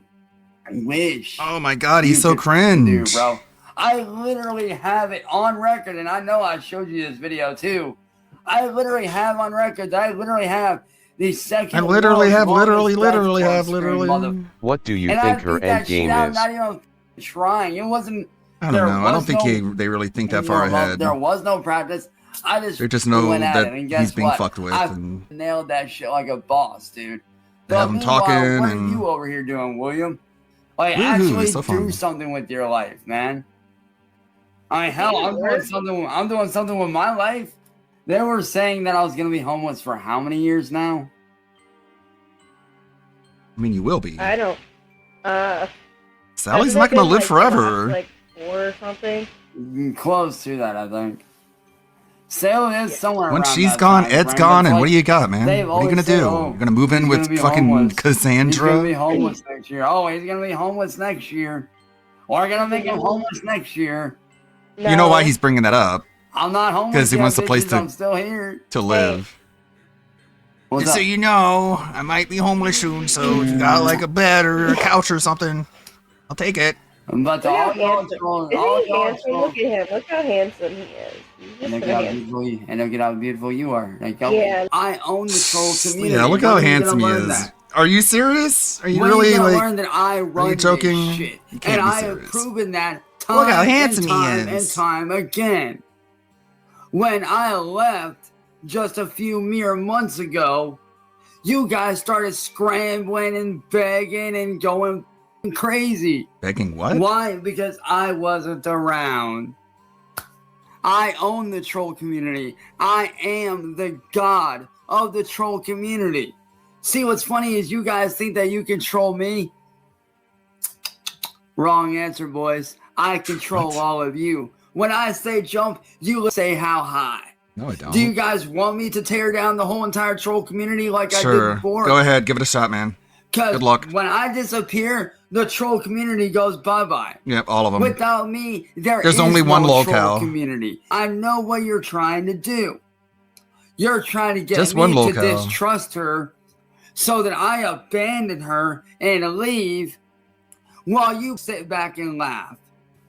wish. Oh my god, he's so cringe. Do, bro. I literally have it on record, and I know I showed you this video too. I literally have on record that I literally have the second. I literally have, world's literally longest have, death stream, What do you and think I her beat that end shit game out, is? not even trying. It wasn't. I don't there know. I don't was think no- they really think that far ahead. There was no practice. I just They just know went at that it, and guess he's being what? fucked with, I and nailed that shit like a boss, dude. they have him meanwhile, talking, what and are you over here doing, William? Like, Woohoo, actually so do fun. something with your life, man. I mean, hell, I'm doing something with my life. They were saying that I was gonna be homeless for how many years now? I mean, you will be. I don't. Sally's I not think gonna live it's, forever. Like 4 or something. Close to that, I think. Sale is somewhere When around she's that gone, time Ed's frame, gone, but and it's what do you got, man? they've What are you gonna always said, do? oh, You're gonna move in he's with gonna be fucking homeless. He's Cassandra? gonna be homeless next year. Oh, he's gonna be homeless next year. We're gonna make him homeless next year. You know why he's bringing that up? I'm not homeless. Because he yet, wants a place bitches. I'm still here. to live. What's Just so up? you know, I might be homeless soon, so if you got like a bed or a couch or something, I'll take it. But Look to how all y'all handsome. trolls, Isn't all he y'all handsome? trolls, Look at him. Look how handsome he is. He's just and look so how handsome. beautiful you are. Like, Yeah. I own the troll community. Yeah, look how When are you handsome he gonna learn is. that? Are you serious? Are you When really you gonna like? learn that I run Are you joking? this shit? You can't And be I have serious. proven that time Look how handsome and he time and is. time again. When I left just a few mere months ago, you guys started scrambling and begging and going crazy. Begging what? Why? Because I wasn't around. I own the troll community. I am the god of the troll community. See, what's funny is you guys think that you control me. Wrong answer, boys. I control all of you. When I say jump, you say how high. No, I don't. Do you guys want me to tear down the whole entire troll community like I did Sure. before? Go ahead, give it a shot, man. Because Good luck. when I disappear, the troll community goes bye-bye. Yep, all of them. Without me, There's is only one no locale. troll community. I know what you're trying to do. You're trying to get Just me one to locale. distrust her so that I abandon her and leave while you sit back and laugh.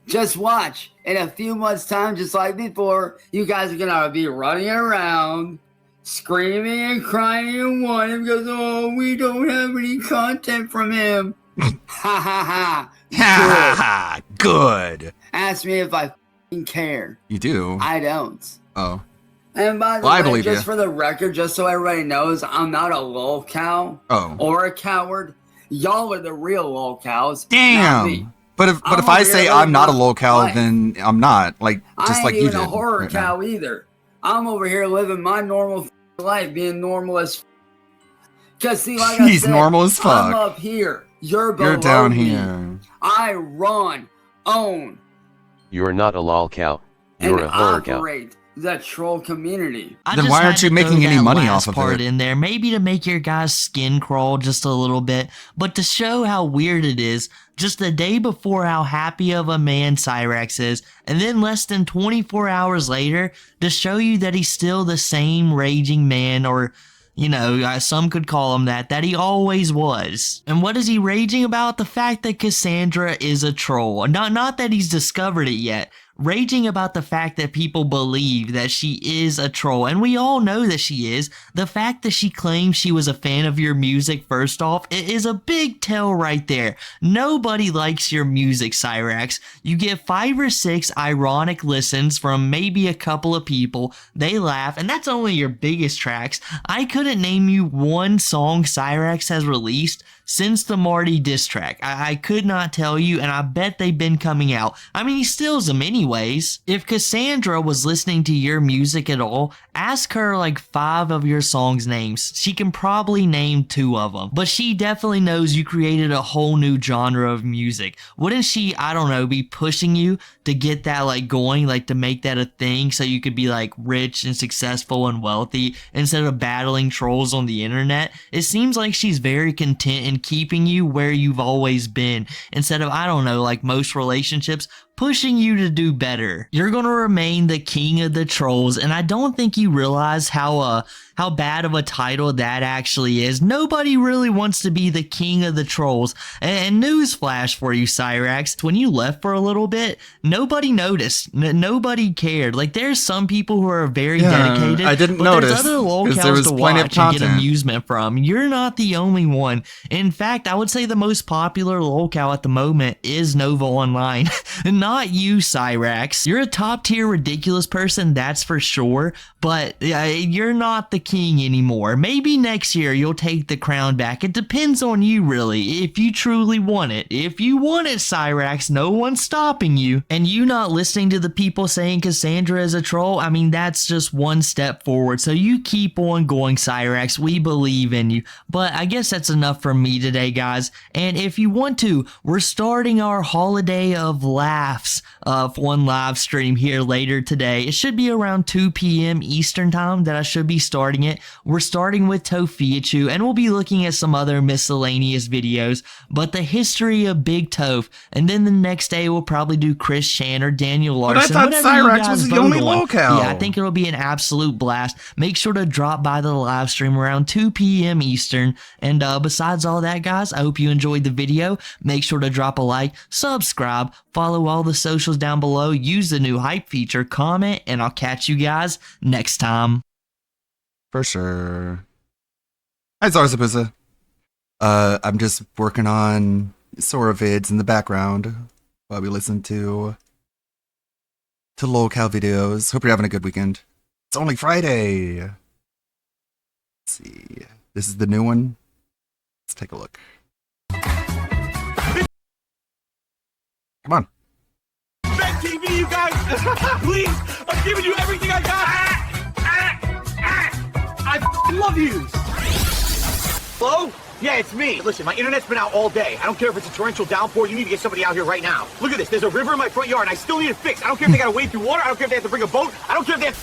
Just watch. In a few months' time, just like before, you guys are going to be running around, screaming and crying and whining because, oh, we don't have any content from him. Ha ha ha. Ha ha. Good. Ask me if I f***ing care. You do. I don't. Oh. And by the Well, I way, believe just you. for the record, just so everybody knows, I'm not a lol cow Oh. or a coward. Y'all are the real lol cows. Not me. Damn. But if I'm I over say here I'm not a living locale, life. then I'm not. Like just I ain't like you even did. a horror right now. cow either. I'm over here living my normal life, being normal as. Cause see, like I He's said, normal as I'm fuck. up here. You're below You're down me. here. I run, own, You're not a lol cow. You're and a horror cow. operate the troll community. I Then just why had aren't you to making throw any that money last off of part it? in there, maybe to make your guys' skin crawl just a little bit, but to show how weird it is, just a day before how happy of a man Cyrax is, and then less than 24 hours later, to show you that he's still the same raging man, or you know, some could call him that he always was. And what is he raging about? The fact that Cassandra is a troll. Not that he's discovered it yet. Raging about the fact that people believe that she is a troll, and we all know that she is. The fact that she claims she was a fan of your music, first off, it is a big tell right there. Nobody likes your music, Cyrax. You get 5 or 6 ironic listens from maybe a couple of people. They laugh, and that's only your biggest tracks. I couldn't name you one song Cyrax has released since the Marty diss track. I could not tell you, and I bet they've been coming out. I mean, he steals them anyways. If Cassandra was listening to your music at all, ask her like 5 of your songs' names. She can probably name 2 of them. But she definitely knows you created a whole new genre of music. Wouldn't she, I don't know, be pushing you to get that like going, like to make that a thing so you could be like rich and successful and wealthy instead of battling trolls on the internet? It seems like she's very content in keeping you where you've always been instead of, I don't know, like most relationships, pushing you to do better. You're gonna remain the king of the trolls, and I don't think you realize how bad of a title that actually is. Nobody really wants to be the king of the trolls. And newsflash for you, Cyrax, when you left for a little bit, nobody noticed. Nobody cared. Like, there's some people who are very dedicated. I didn't but notice, there's other 'cause there lolcows was to plenty of watch and get content. amusement from. You're not the only one. In fact, I would say the most popular lolcow at the moment is Nova Online. Not you, Cyrax. You're a top tier ridiculous person, that's for sure, but you're not the king anymore. Maybe next year you'll take the crown back. It depends on you, really, if you truly want it. If you want it, Cyrax, no one's stopping you. And you not listening to the people saying Cassandra is a troll, I mean, that's just one step forward. So you keep on going, Cyrax. We believe in you. But I guess that's enough from me today, guys. And if you want to, we're starting our holiday of laughs of one live stream here later today. It should be around 2 p.m. Eastern time that I should be starting it. We're starting with Tofiachu, and we'll be looking at some other miscellaneous videos, but the history of Big Toph, and then the next day we'll probably do Chris Chan or Daniel Larson. But I thought Cyrax was the only lolcow. Yeah, I think it'll be an absolute blast. Make sure to drop by the live stream around 2 p.m. Eastern, and besides all that, guys, I hope you enjoyed the video. Make sure to drop a like, subscribe, follow all the socials down below, use the new hype feature, comment, and I'll catch you guys next time. For sure. Hi, Zarzapuza. I'm just working on Sora vids in the background while we listen to lolcow videos. Hope you're having a good weekend. It's only Friday. Let's see. This is the new one. Let's take a look. Come on. Big TV, you guys! Please! I'm giving you everything I got! I love you! Hello? Yeah, it's me. Listen, my internet's been out all day. I don't care if it's a torrential downpour. You need to get somebody out here right now. Look at this. There's a river in my front yard, and I still need it fixed. I don't care if they gotta wade through water. I don't care if they have to bring a boat. I don't care if they have...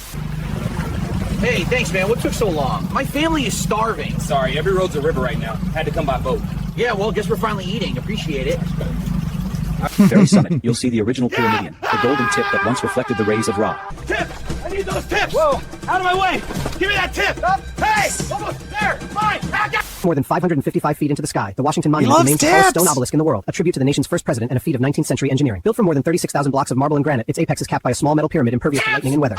Hey, thanks, man. What took so long? My family is starving. Sorry, every road's a river right now. Had to come by boat. Yeah, well, guess we're finally eating. Appreciate it. Very summit, you'll see the original Pyramidion, the golden tip that once reflected the rays of Ra. Tips! I need those tips! Whoa! Out of my way! Give me that tip! Hey! Almost there! Mine! More than 555 feet into the sky, the Washington Monument remains the tallest stone obelisk in the world, a tribute to the nation's first president and a feat of 19th century engineering. Built from more than 36,000 blocks of marble and granite, its apex is capped by a small metal pyramid impervious to lightning and weather.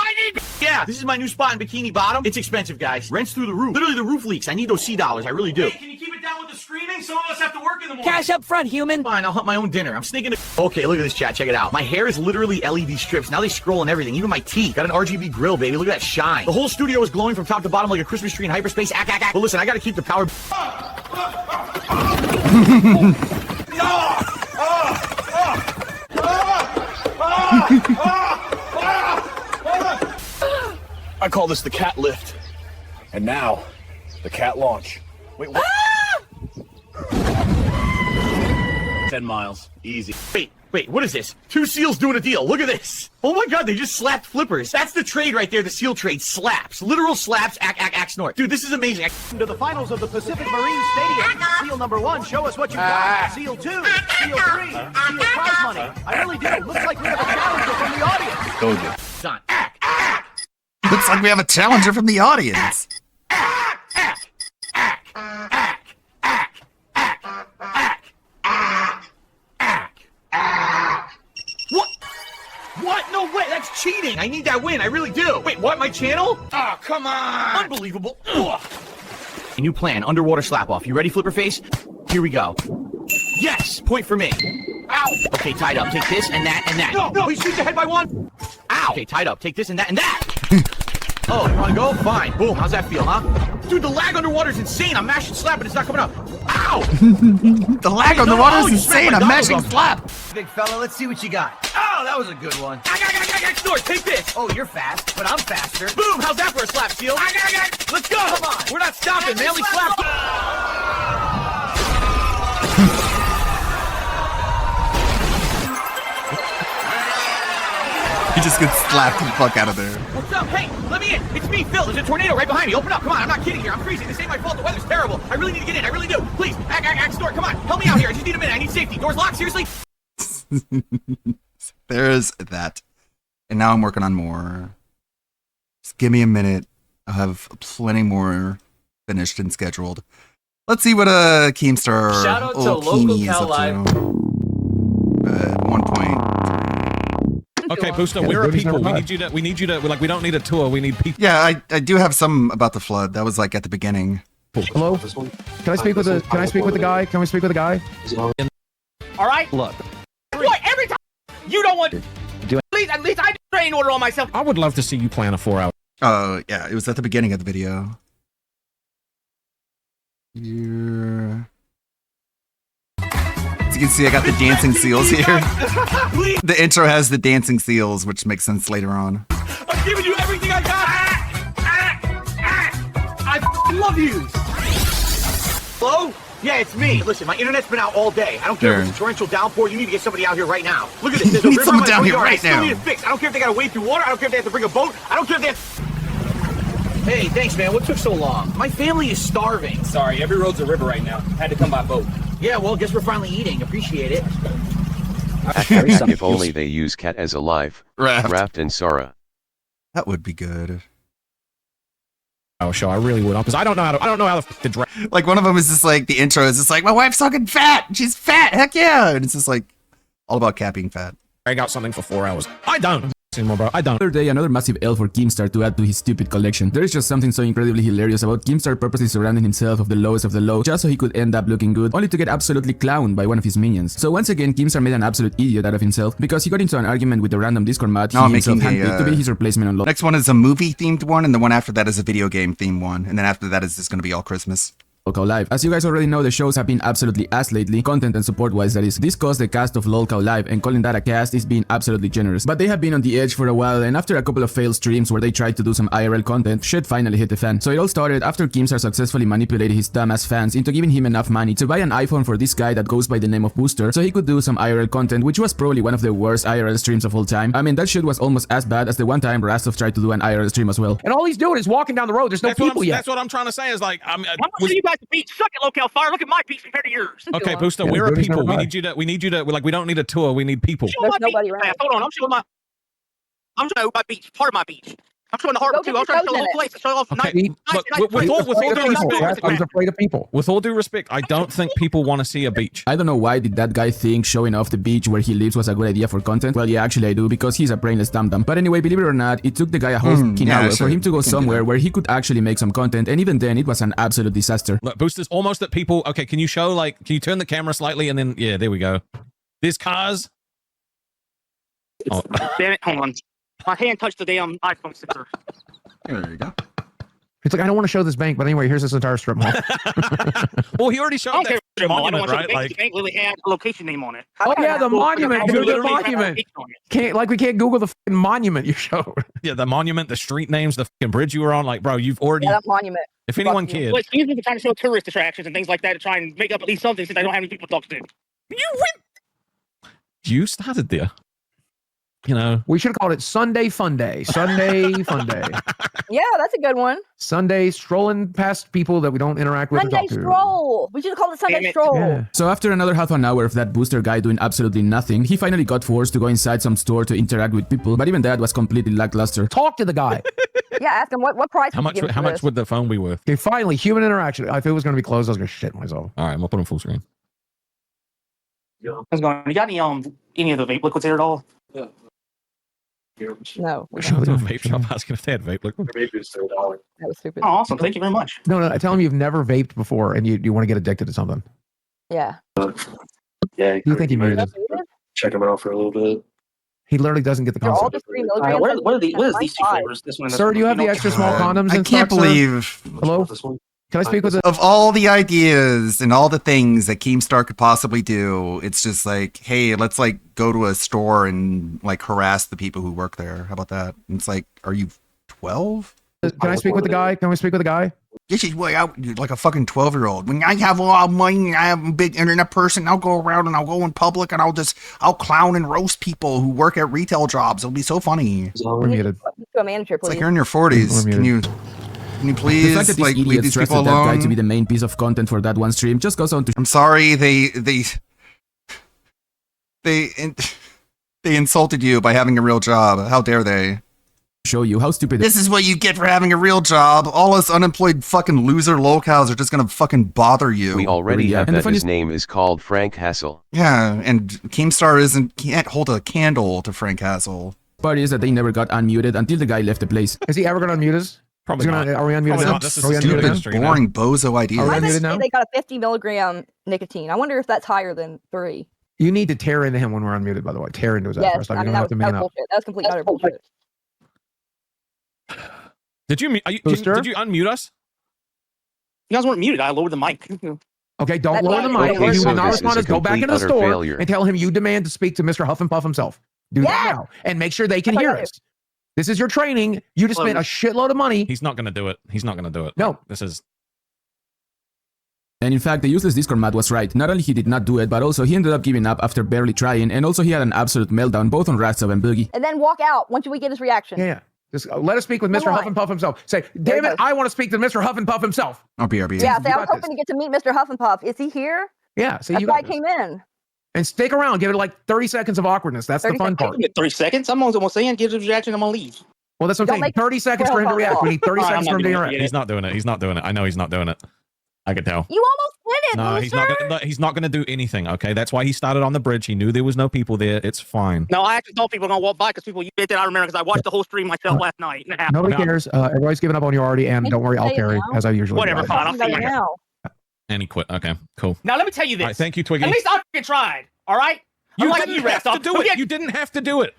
Yeah, this is my new spot in Bikini Bottom. It's expensive, guys. Rent's through the roof. Literally, the roof leaks. I need those $C. I really do. Hey, can you keep it down with the screaming? Some of us have to work in the morning. Cash up front, human. Fine, I'll hunt my own dinner. I'm sneaking it. Okay, look at this, chat. Check it out. My hair is literally LED strips. Now they scroll and everything. Even my teeth. Got an RGB grill, baby. Look at that shine. The whole studio is glowing from top to bottom like a Christmas tree in hyperspace. But listen, I gotta keep the power. I call this the cat lift. And now, the cat launch. Wait, what? 10 miles. Easy. Wait, what is this? Two seals doing a deal. Look at this. Oh my god, they just slapped flippers. That's the trade right there, the seal trade. Slaps. Literal slaps, snort. Dude, this is amazing. To the finals of the Pacific Marine Stadium. Seal number 1, show us what you got. Seal 2, Seal 3, Seal prize money. I really do. Looks like we have a challenger from the audience. Told you. Son. Looks like we have a challenger from the audience. What? No way, that's cheating. I need that win, I really do. Wait, what, my channel? Oh, come on. Unbelievable. Ugh. A new plan, underwater slap off. You ready, Flipper Face? Here we go. Yes, point for me. Ow. Okay, tied up. Take this and that and that. No, he shoots your head by one. Ow. Okay, tied up. Take this and that and that. Oh, you wanna go? Fine. Boom, how's that feel, huh? Dude, the lag underwater is insane. I'm mashing slap, but it's not coming up. Ow! The lag underwater is insane. I'm mashing slap. Big fella, let's see what you got. Oh, that was a good one. Snort, take this. Oh, you're fast, but I'm faster. Boom, how's that for a slap, Seal? Let's go. Come on. We're not stopping, man. We slap. He just gets slapped the fuck out of there. What's up? Hey, let me in. It's me, Phil. There's a tornado right behind me. Open up. Come on. I'm not kidding here. I'm freezing. This ain't my fault. The weather's terrible. I really need to get in. I really do. Please. Snort. Come on. Help me out here. I just need a minute. I need safety. Doors locked. Seriously? There's that. And now I'm working on more. Just give me a minute. I'll have plenty more finished and scheduled. Let's see what Keemstar Shout out to old Local Keemy is Cal up Live. to. 1 point. Okay, Booster, where are people? We need you to like, we don't need a tour, we need people. Yeah, I do have some about the flood. That was like at the beginning. Hello? Can I speak with the guy? Can we speak with the guy? All right? Look. What? Every time you don't want. At least I did a train order on myself. I would love to see you plan a 4-hour. Oh, yeah, it was at the beginning of the video. Yeah. As you can see, I got the dancing seals here. The intro has the dancing seals, which makes sense later on. I'm giving you everything I got. I love you. Hello? Yeah, it's me. Listen, my internet's been out all day. I don't care if it's a torrential downpour. You need to get somebody out here right now. Look at this. There's a Need river someone in my down front here yard. right I still now. need it fixed. I don't care if they gotta wade through water. I don't care if they have to bring a boat. I don't care if they have... Hey, thanks, man. What took so long? My family is starving. Sorry, every road's a river right now. Had to come by boat. Yeah, well, guess we're finally eating. Appreciate it. If only they use Cat as a live. Raft and Sora. That would be good. Oh, sure, I really would, because I don't know how to dress. Like one of them is just like the intro is just like, my wife's fucking fat. She's fat. Heck yeah. And it's just like all about Cat being fat. I got something for 4 hours. I don't. Anymore, bro. I don't. Another day, another massive L for Keemstar to add to his stupid collection. There is just something so incredibly hilarious about Keemstar purposely surrounding himself of the lowest of the low just so he could end up looking good, only to get absolutely clowned by one of his minions. So once again, Keemstar made an absolute idiot out of himself because he got into an argument with a random Discord mod he himself handpicked to be his replacement on LoL. Next one is a movie themed one, and the one after that is a video game themed one, and then after that is just going to be all Christmas. LOLcow Live. As you guys already know, the shows have been absolutely ass lately, content and support wise that is. This caused the cast of LOLcow Live, and calling that a cast is being absolutely generous. But they have been on the edge for a while, and after a couple of failed streams where they tried to do some IRL content, shit finally hit the fan. So it all started after Keemstar successfully manipulated his dumbass fans into giving him enough money to buy an iPhone for this guy that goes by the name of Booster, so he could do some IRL content, which was probably one of the worst IRL streams of all time. I mean, that shit was almost as bad as the one time Rastov tried to do an IRL stream as well. And all he's doing is walking down the road. There's no people yet. That's what I'm trying to say is like, I'm gonna see you guys at the beach. Suck it, Local Fire. Look at my beach compared to yours. Okay, Booster, where are people? We need you to, like, we don't need a tour, we need people. There's nobody around. Hold on, I'm showing my beach, part of my beach. I'm showing the harbor too. I'm trying to show the whole place. Show off with all due respect, I don't think people want to see a beach. I don't know why did that guy think showing off the beach where he lives was a good idea for content. Well, yeah, actually I do, because he's a brainless dum-dum. But anyway, believe it or not, it took the guy a whole fucking hour for him to go somewhere where he could actually make some content, and even then, it was an absolute disaster. Look, Booster's almost at people. Okay, can you show, like, can you turn the camera slightly, and then, yeah, there we go. There's cars. Oh. Damn it, hold on. My hand touched the damn iPhone sensor. There you go. It's like, I don't want to show this bank, but anyway, here's this entire strip mall. Well, he already showed that monument, right? Like, the bank literally had a location name on it. Oh yeah, the monument, dude, the monument. We can't Google the fucking monument you showed. Yeah, the monument, the street names, the fucking bridge you were on. Like, bro, you've already. Yeah, that monument. If anyone cared. Well, excuse me for trying to show tourist attractions and things like that to try and make up at least something since I don't have any people to talk to. You started there. You know, we should have called it Sunday Fun Day. Sunday Fun Day. Yeah, that's a good one. Sunday strolling past people that we don't interact with. Sunday stroll. We should have called it Sunday stroll. Yeah. So after another half an hour of that Booster guy doing absolutely nothing, he finally got forced to go inside some store to interact with people. But even that was completely lackluster. Talk to the guy. Yeah, ask him what price. How much would the phone be worth? Okay, finally, human interaction. If it was going to be closed, I was going to shit myself. All right, I'm gonna put him full screen. How's it going? You got any of the vape liquids there at all? Yeah. No. We should do a vape shop asking if they had vape liquid. That was stupid. Oh, awesome. Thank you very much. No, tell him you've never vaped before and you want to get addicted to something. Yeah. Yeah. You think he made it? Check him out for a little bit. He literally doesn't get the concept. What are these two flavors? This one. Sir, do you have the extra small condoms? I can't believe. Hello. Can I speak with Of all the ideas and all the things that Keemstar could possibly do, it's just like, hey, let's like go to a store and like harass the people who work there. How about that? And it's like, are you 12? Can I speak with the guy? Can we speak with the guy? This is way out like a fucking 12-year-old. When I have a lot of money and I am a big internet person, I'll go around and I'll go in public and I'll clown and roast people who work at retail jobs. It'll be so funny. We're muted. To a manager, please. It's like you're in your 40s. Can you please the fact that like leave these people that alone? guy to be the main piece of content for that one stream just goes on to. I'm sorry, they They insulted you by having a real job. How dare they? Show you how stupid. This is what you get for having a real job. All us unemployed fucking loser locals are just gonna fucking bother you. We already have that his name is called Frank Hassel. Yeah, and Keemstar can't hold a candle to Frank Hassel. Part is that they never got unmuted until the guy left the place. Is he ever gonna unmute us? Probably not. Are we unmuted now? This is stupid, boring bozo idea. Are we I bet unmuted now? they got a 50 milligram nicotine. I wonder if that's higher than 3. You need to tear into him when we're unmuted, by the way. Tear into his ass Yes, first. You I mean, don't that have was, to that man was up. bullshit. That was complete utter bullshit. Did you unmute us? You guys weren't muted. I lowered the mic. Okay, don't That's lower the right. mic. Okay, If you so will not this respond, is a go back in the complete, utter store failure. and tell him you demand to speak to Mr. Huff and Puff himself. Do that now and make sure they can hear us. This is your training. You just spent a shitload of money. He's not going to do it. He's not going to do it. No. This is... And in fact, the useless Discord Matt was right. Not only he did not do it, but also he ended up giving up after barely trying, and also he had an absolute meltdown both on Rastov and Boogie. And then walk out once we get his reaction. Yeah. Just let us speak with Mr. Huff and Puff himself. Say, damn it, I want to speak to Mr. Huff and Puff himself. BRB. Yeah, say, I was got hoping to get to meet Mr. Huff and Puff. Is he here? Yeah, so That's you why I got came in. And stick around. Give it like 30 seconds of awkwardness. That's the 30 fun part. seconds. 30 seconds? I'm almost saying, give his reaction, I'm gonna leave. Well, that's what I'm saying. 30 seconds for him to react. We need 30 seconds for him to react. He's not doing it. He's not doing it. I know he's not doing it. I could tell. You almost did it, No, he's not gonna do anything. Okay, that's why he started on the bridge. He knew there was no people there. It's fine. No, I actually thought people were gonna walk by because people you did that. I remember because I watched the whole stream myself last night. And a half. Nobody cares. Everybody's giving up on you already, and don't worry, I'll carry as I usually Whatever, do. fine. I'll see you later. And he quit. Okay, cool. Now let me tell you this. All right, thank you, Twiggy. At least I fucking tried. All right. You Unlike didn't you, have to Rastov, do who it. did- You didn't have to do it.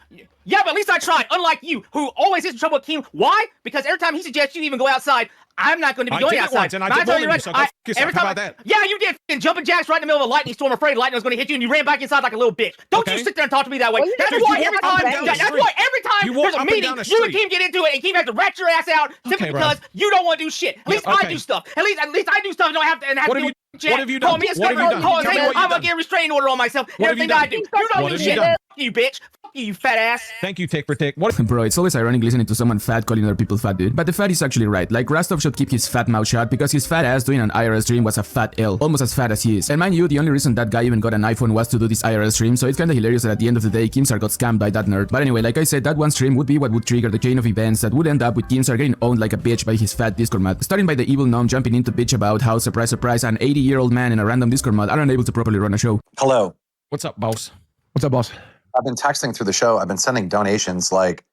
Yeah, but at least I tried. Unlike you, who always gets in trouble with Keem. Why? Because every time he suggests you even go outside, I'm not going to be I going did it outside. once, and I But did tell more you than you, what, so go fuck yourself. every How time about that? Yeah, you did. Fucking jumping jacks right in the middle of a lightning storm, afraid lightning was going to hit you, and you ran back inside like a little bitch. Don't you sit there and talk to me that way. Well, you That's did why walk every up and time. down the That's street. why every time You walk there's a up and meeting, down the you and street. Keem get into it, and Keem has to rat your ass out simply Okay, bro. because you don't want to do shit. At least I okay. do stuff. At least I do stuff. And don't have to. And have What to have do you- Jack. what have you Call done? me a What have you stepbrother. done? Call Tell me saying what you've I'm gonna done. get a restraining order on myself. What have you Everything I done? do. You What don't do have you shit. done? Fuck you, bitch. Fuck you, fat ass. Thank you, Tick for Tick. What? Bro, it's always ironic listening to someone fat calling other people fat, dude. But the fat is actually right. Like, Rastov should keep his fat mouth shut because his fat ass doing an IRL stream was a fat L. Almost as fat as he is. And mind you, the only reason that guy even got an iPhone was to do this IRL stream, so it's kinda hilarious that at the end of the day, Keemstar got scammed by that nerd. But anyway, like I said, that one stream would be what would trigger the chain of events that would end up with Keemstar getting owned like a bitch by his fat Discord mod. Starting by the evil gnome jumping in to bitch about how, surprise, surprise, an 80-year-old man in a random Discord mod are unable to properly run a show. Hello. What's up, boss? What's up, boss? I've been texting through the show. I've been sending donations. Like,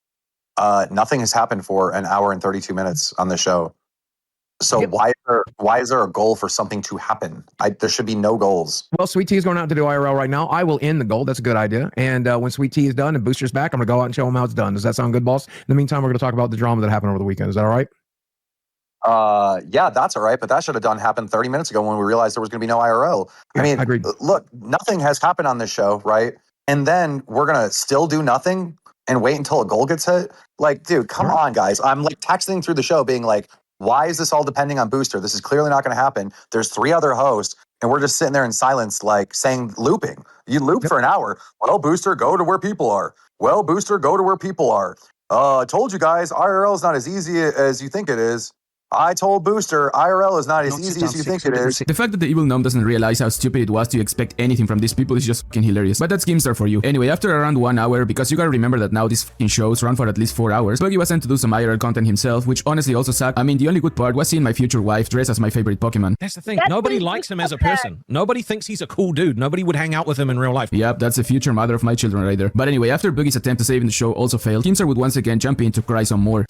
nothing has happened for an hour and 32 minutes on the show. So why is there a goal for something to happen? There should be no goals. Well, Sweet Tea is going out to do IRL right now. I will end the goal. That's a good idea. And when Sweet Tea is done and Booster's back, I'm going to go out and show him how it's done. Does that sound good, boss? In the meantime, we're going to talk about the drama that happened over the weekend. Is that all right? Yeah, that's all right. But that should have happened 30 minutes ago when we realized there was going to be no IRL. Yeah, I mean, agreed. look, nothing has happened on this show, right? And then we're going to still do nothing and wait until a goal gets hit? Like, dude, come on, guys. I'm like texting through the show being like, why is this all depending on Booster? This is clearly not going to happen. There's 3 other hosts, and we're just sitting there in silence, like saying looping. You loop for an hour. Well, Booster, go to where people are. Well, Booster, go to where people are. I told you guys, IRL is not as easy as you think it is. I told Booster, IRL is not as easy as you think it is. The fact that the evil gnome doesn't realize how stupid it was to expect anything from these people is just fucking hilarious. But that's Keemstar for you. Anyway, after around 1 hour, because you gotta remember that now these fucking shows run for at least 4 hours, Buggy was sent to do some IRL content himself, which honestly also sucked. I mean, the only good part was seeing my future wife dressed as my favorite Pokemon. That's the thing. Nobody likes him as a person. Nobody thinks he's a cool dude. Nobody would hang out with him in real life. Yep, that's the future mother of my children right there. But anyway, after Buggy's attempt to save the show also failed, Keemstar would once again jump in to cry some more.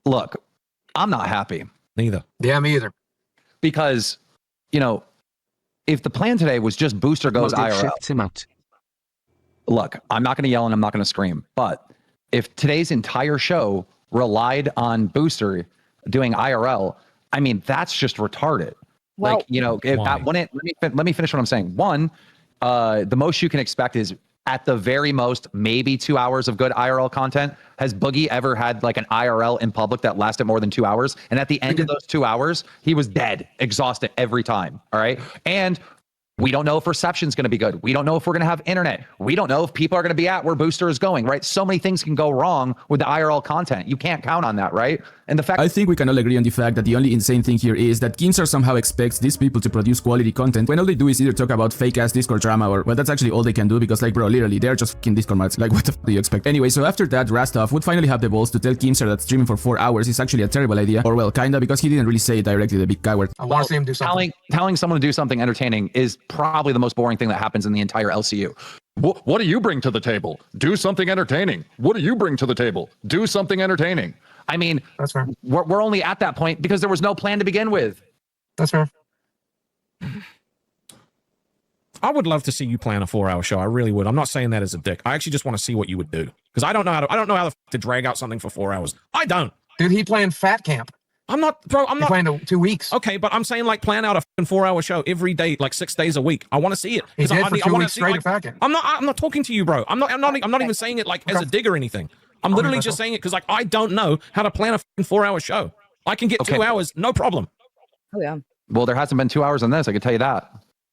Look, I'm not happy. Neither. Yeah, me either. Because, you know, if the plan today was just Booster goes IRL. Look, I'm not going to yell and I'm not going to scream. But if today's entire show relied on Booster doing IRL, I mean, that's just retarded. Well, like, you know, if that wouldn't, let me finish what I'm saying. One, the most you can expect is at the very most, maybe 2 hours of good IRL content. Has Boogie ever had like an IRL in public that lasted more than 2 hours? And at the end of those 2 hours, he was dead, exhausted every time. All right. And We don't know if reception's going to be good. We don't know if we're going to have internet. We don't know if people are going to be at where Booster is going, right? So many things can go wrong with the IRL content. You can't count on that, right? And the fact I think we can all agree on the fact that the only insane thing here is that Keemstar somehow expects these people to produce quality content when all they do is either talk about fake-ass Discord drama or, well, that's actually all they can do because, like, bro, literally, they're just fucking Discord mods. Like, what the f do you expect? Anyway, so after that, Rastov would finally have the balls to tell Keemstar that streaming for 4 hours is actually a terrible idea, or, well, kinda, because he didn't really say it directly, the big coward. I want to see him do something. Telling someone to do something entertaining is probably the most boring thing that happens in the entire LCU. What do you bring to the table? Do something entertaining. What do you bring to the table? Do something entertaining. I mean, that's fair. We're only at that point because there was no plan to begin with. That's fair. I would love to see you plan a 4-hour show. I really would. I'm not saying that as a dick. I actually just want to see what you would do because I don't know how to drag out something for 4 hours. I don't. Dude, he playing Fat Camp. I'm not, bro. I'm not playing 2 weeks. Okay, but I'm saying like plan out a 4-hour show every day, like 6 days a week. I want to see it. He did for 2 weeks see, straight like, at Fat Camp. I'm not talking to you, bro. I'm not even saying it like as a dig or anything. I'm literally just saying it because like I don't know how to plan a 4-hour show. I can get 2 hours, no problem. Oh yeah. Well, there hasn't been 2 hours on this. I can tell you that.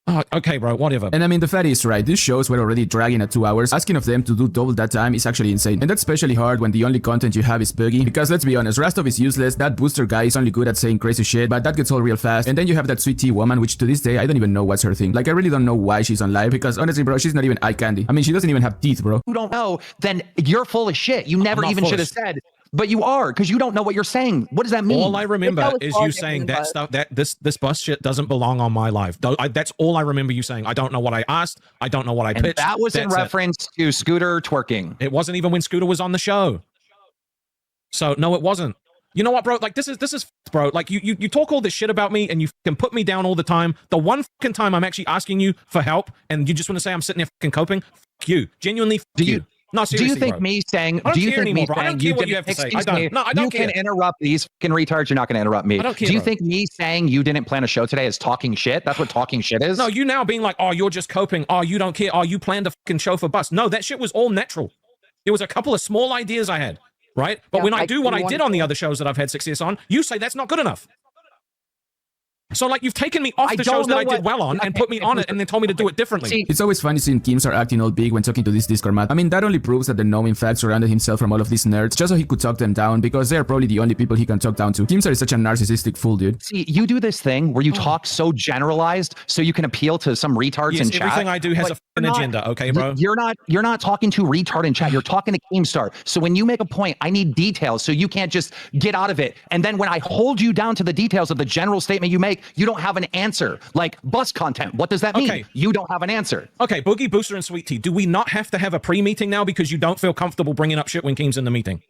Oh, okay, bro, whatever. And I mean, the fact is, right, these shows were already dragging at 2 hours. Asking of them to do double that time is actually insane. And that's especially hard when the only content you have is buggy. Because let's be honest, Rastov is useless, that Booster guy is only good at saying crazy shit, but that gets old real fast. And then you have that sweet tea woman, which to this day, I don't even know what's her thing. Like, I really don't know why she's on live, because honestly, bro, she's not even eye candy. I mean, she doesn't even have teeth, bro. You don't know, then you're full of shit. You never even should have said. But you are, because you don't know what you're saying. What does that mean? All I remember is you saying that stuff, that this bus shit doesn't belong on my live. That's all I remember you saying. I don't know what I asked. I don't know what I pitched. That was in reference to Scooter twerking. It wasn't even when Scooter was on the show. So no, it wasn't. You know what, bro? Like this is bro. Like you talk all this shit about me and you can put me down all the time. The one fucking time I'm actually asking you for help and you just want to say I'm sitting there fucking coping. Fuck you. Genuinely, fuck you. No, seriously, do you think bro. me saying? I don't Do you care think me anymore, bro. I saying don't care what you have to say. I don't. No, I don't you care. can interrupt these fucking retards. You're not going to interrupt me. I don't care, do you bro. think me saying you didn't plan a show today is talking shit? That's what talking shit is. No, you now being like, oh, you're just coping. Oh, you don't care. Oh, you planned a fucking show for Bus. No, that shit was all natural. There was a couple of small ideas I had, right? But Yeah, when I like do what I you did on the other shows that I've had success on, you say that's not good enough. So like you've taken me off the shows that I did well on and put me on it and then told me to do it differently. It's always funny seeing Keemstar acting all big when talking to this Discord mat. I mean, that only proves that the gnome in fact surrounded himself from all of these nerds just so he could talk them down because they're probably the only people he can talk down to. Keemstar is such a narcissistic fool, dude. See, you do this thing where you talk so generalized so you can appeal to some retards Yes, in chat. everything I do has but a you're not- agenda, okay, bro? You're not talking to retard in chat. You're talking to Keemstar. So when you make a point, I need details so you can't just get out of it. And then when I hold you down to the details of the general statement you make, you don't have an answer. Like bus content. What does that mean? Okay. You don't have an answer. Okay, Boogie, Booster, and Sweet Tea, do we not have to have a pre-meeting now because you don't feel comfortable bringing up shit when Keem's in the meeting?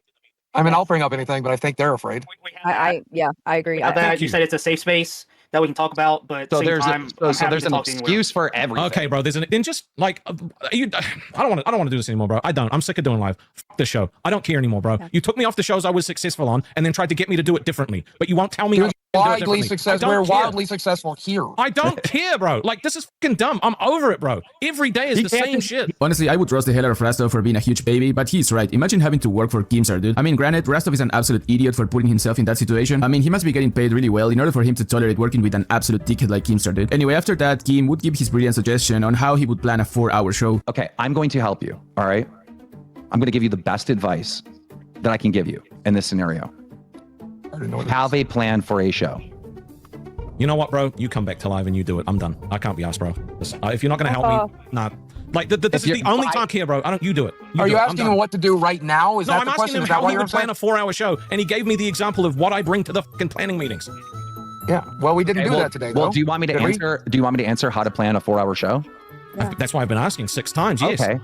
I mean, I'll bring up anything, but I think they're afraid. I agree. You said it's a safe space that we can talk about, but So at the there's same time, so there's an excuse for everything. Okay, bro. There's then just like I don't want to do this anymore, bro. I don't. I'm sick of doing live. F the show. I don't care anymore, bro. You took me off the shows I was successful on, and then tried to get me to do it differently. But you won't tell me. Dude, how to do it wildly differently. successful. I We're don't care. wildly successful here. I don't care, bro. Like this is fucking dumb. I'm over it, bro. Every day is the same shit. Honestly, I would roast the hell out of Rastov for being a huge baby, but he's right. Imagine having to work for Keemstar, dude. I mean, granted, Rastov is an absolute idiot for putting himself in that situation. I mean, he must be getting paid really well in order for him to tolerate working with an absolute dickhead like Keemstar did. Anyway, after that, Keem would give his brilliant suggestion on how he would plan a 4-hour show. Okay, I'm going to help you. All right. I'm going to give you the best advice that I can give you in this scenario. Have a plan for a show. You know what, bro? You come back to live and you do it. I'm done. I can't be asked, bro. Listen, if you're not gonna help me, nah. Like this is the only talk here, bro. You do it. Are you do it. I'm asking done. him what to do right now? Is No, that I'm the asking question? him Is that how why he you're would plan saying? a 4-hour show, and he gave me the example of what I bring to the fucking planning meetings. Yeah. Well, we didn't do Well, that today. Well, though. do you want me to Did we? answer? Do you want me to answer how to plan a 4-hour show? That's why I've been asking 6 times. Yes. Okay.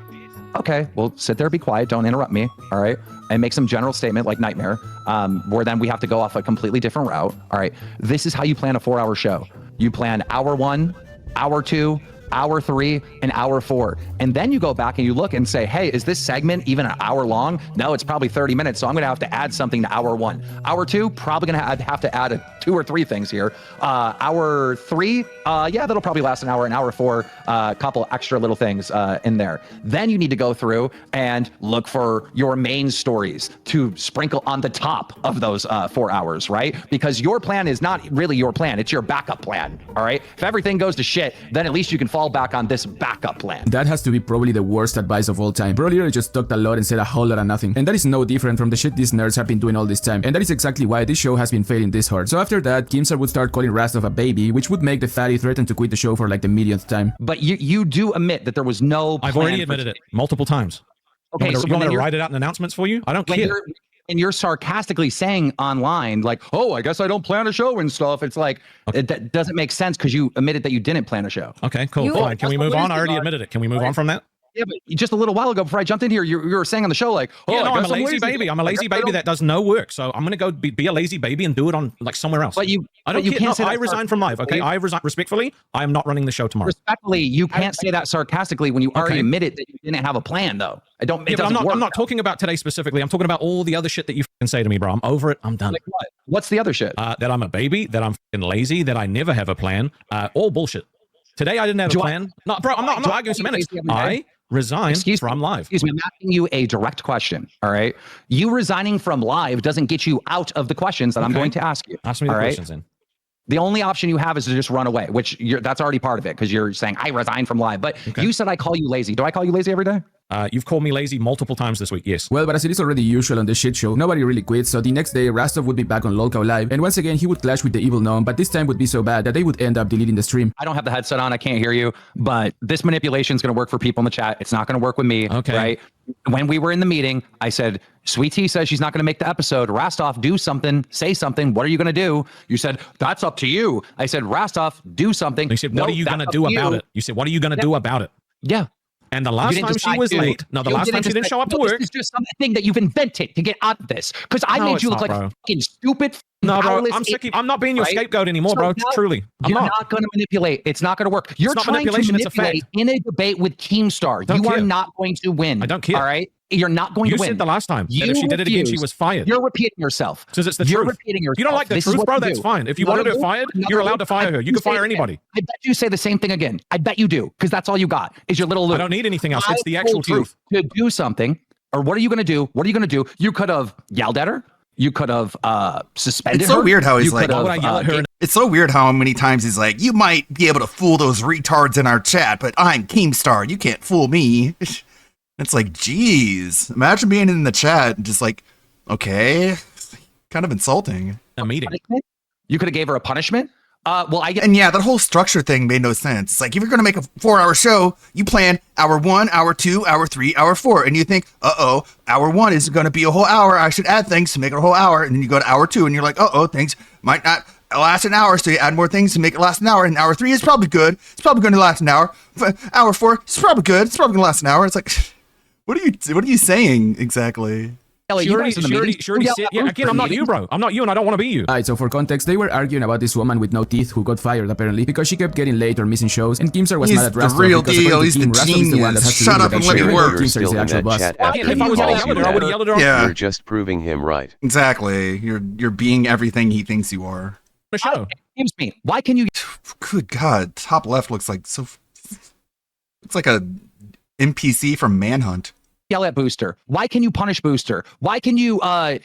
Okay. Well, sit there, be quiet, don't interrupt me. All right. And make some general statement like Nightmare, where then we have to go off a completely different route. All right. This is how you plan a 4-hour show. You plan hour 1, hour 2, hour 3, and hour 4. And then you go back and you look and say, hey, is this segment even an hour long? No, it's probably 30 minutes. So I'm going to have to add something to hour 1. Hour 2, probably going to have to add 2 or 3 things here. Hour 3, yeah, that'll probably last an hour. And hour 4, a couple extra little things in there. Then you need to go through and look for your main stories to sprinkle on the top of those 4 hours, right? Because your plan is not really your plan. It's your backup plan, all right? If everything goes to shit, then at least you can fall fall back on this backup plan. That has to be probably the worst advice of all time. Bro literally just talked a lot and said a whole lot of nothing. And that is no different from the shit these nerds have been doing all this time. And that is exactly why this show has been failing this hard. So after that, Keemstar would start calling Rastov a baby, which would make the fatty threaten to quit the show for like the millionth time. But you do admit that there was no plan. I've already admitted it multiple times. Okay, you want me to write it out in announcements for you? I don't care. And you're sarcastically saying online, like, oh, I guess I don't plan a show and stuff. It's like, that doesn't make sense because you admitted that you didn't plan a show. Okay, cool. Fine. Can we move on? I already admitted it. Can we move on from that? Yeah, but just a little while ago before I jumped in here, you were saying on the show, like, oh, yeah, no, I I'm guess a lazy baby. I'm a lazy baby that does no work. So I'm going to go be a lazy baby and do it on like somewhere else. But I don't care. No, I resign from live. Okay, I resign respectfully. I am not running the show tomorrow. Respectfully, you can't say that sarcastically when you already admitted that you didn't have a plan, though. I don't. Yeah, but I'm not talking about today specifically. I'm talking about all the other shit that you can say to me, bro. I'm over it. I'm done. Like what? What's the other shit? That I'm a baby. That I'm lazy. That I never have a plan. All bullshit. Today I didn't have a plan. No, bro. I'm not arguing semantics. I resign from live. Excuse me, I'm asking you a direct question. All right. You resigning from live doesn't get you out of the questions that I'm going to ask you. Ask me the questions then. The only option you have is to just run away, which that's already part of it because you're saying I resign from live. But you said I call you lazy. Do I call you lazy every day? You've called me lazy multiple times this week, yes. Well, but as it is already usual on the shit show, nobody really quits, so the next day Rastov would be back on Lolcow Live, and once again he would clash with the Evil Gnome, but this time would be so bad that they would end up deleting the stream. I don't have the headset on, I can't hear you, but this manipulation is going to work for people in the chat. It's not going to work with me, right? When we were in the meeting, I said, Sweet Tea says she's not going to make the episode. Rastov, do something, say something. What are you going to do? You said, that's up to you. I said, Rastov, do something. You said, what are you going to do about it? You said, what are you going to do about it? Yeah. And the last time she was late. No, the last time she didn't show up to work. This is just something that you've invented to get out of this. Because I made you look like a fucking stupid. No, bro, I'm not being your scapegoat anymore, bro. Truly. You're not going to manipulate. It's not going to work. You're trying to manipulate in a debate with Keemstar. You are not going to win. I don't care. All right? You're not going to win. You said the last time that if she did it again, she was fired. You're repeating yourself. Because it's the truth. You're repeating yourself. You don't like the truth, bro? That's fine. If you wanted her fired, you're allowed to fire her. You can fire anybody. I bet you say the same thing again. I bet you do. Because that's all you got is your little loop. I don't need anything else. It's the actual truth. To do something, or what are you going to do? What are you going to do? You could have yelled at her. You could have suspended her. It's so weird how he's like, her it's so weird how many times he's like, you might be able to fool those retards in our chat, but I'm Keemstar. You can't fool me. It's like, geez, imagine being in the chat and just like, okay, kind of insulting. A meeting. You could have gave her a punishment. And yeah, that whole structure thing made no sense. It's like, if you're going to make a 4-hour show, you plan hour 1, hour 2, hour 3, hour 4. And you think, hour 1 is going to be a whole hour. I should add things to make it a whole hour. And then you go to hour 2 and you're like, things might not last an hour. So you add more things to make it last an hour. And hour 3 is probably good. It's probably going to last an hour. Hour 4 is probably good. It's probably going to last an hour. It's like, what are you saying exactly? She already said, yeah, again, I'm not you, bro. I'm not you, and I don't want to be you. Alright, so for context, they were arguing about this woman with no teeth who got fired, apparently, because she kept getting late or missing shows, and Keemstar was mad at Rastov. He's the real deal. He's the genius. Shut up and let me work. Keemstar is the actual boss. If I was yelling at her, I would have yelled at her. Yeah. You're just proving him right. Exactly. You're being everything he thinks you are. Excuse me. Why can you? Good God. Top left looks like so. It's like a NPC from Manhunt. Yell at Booster. Why can you punish Booster? Why can you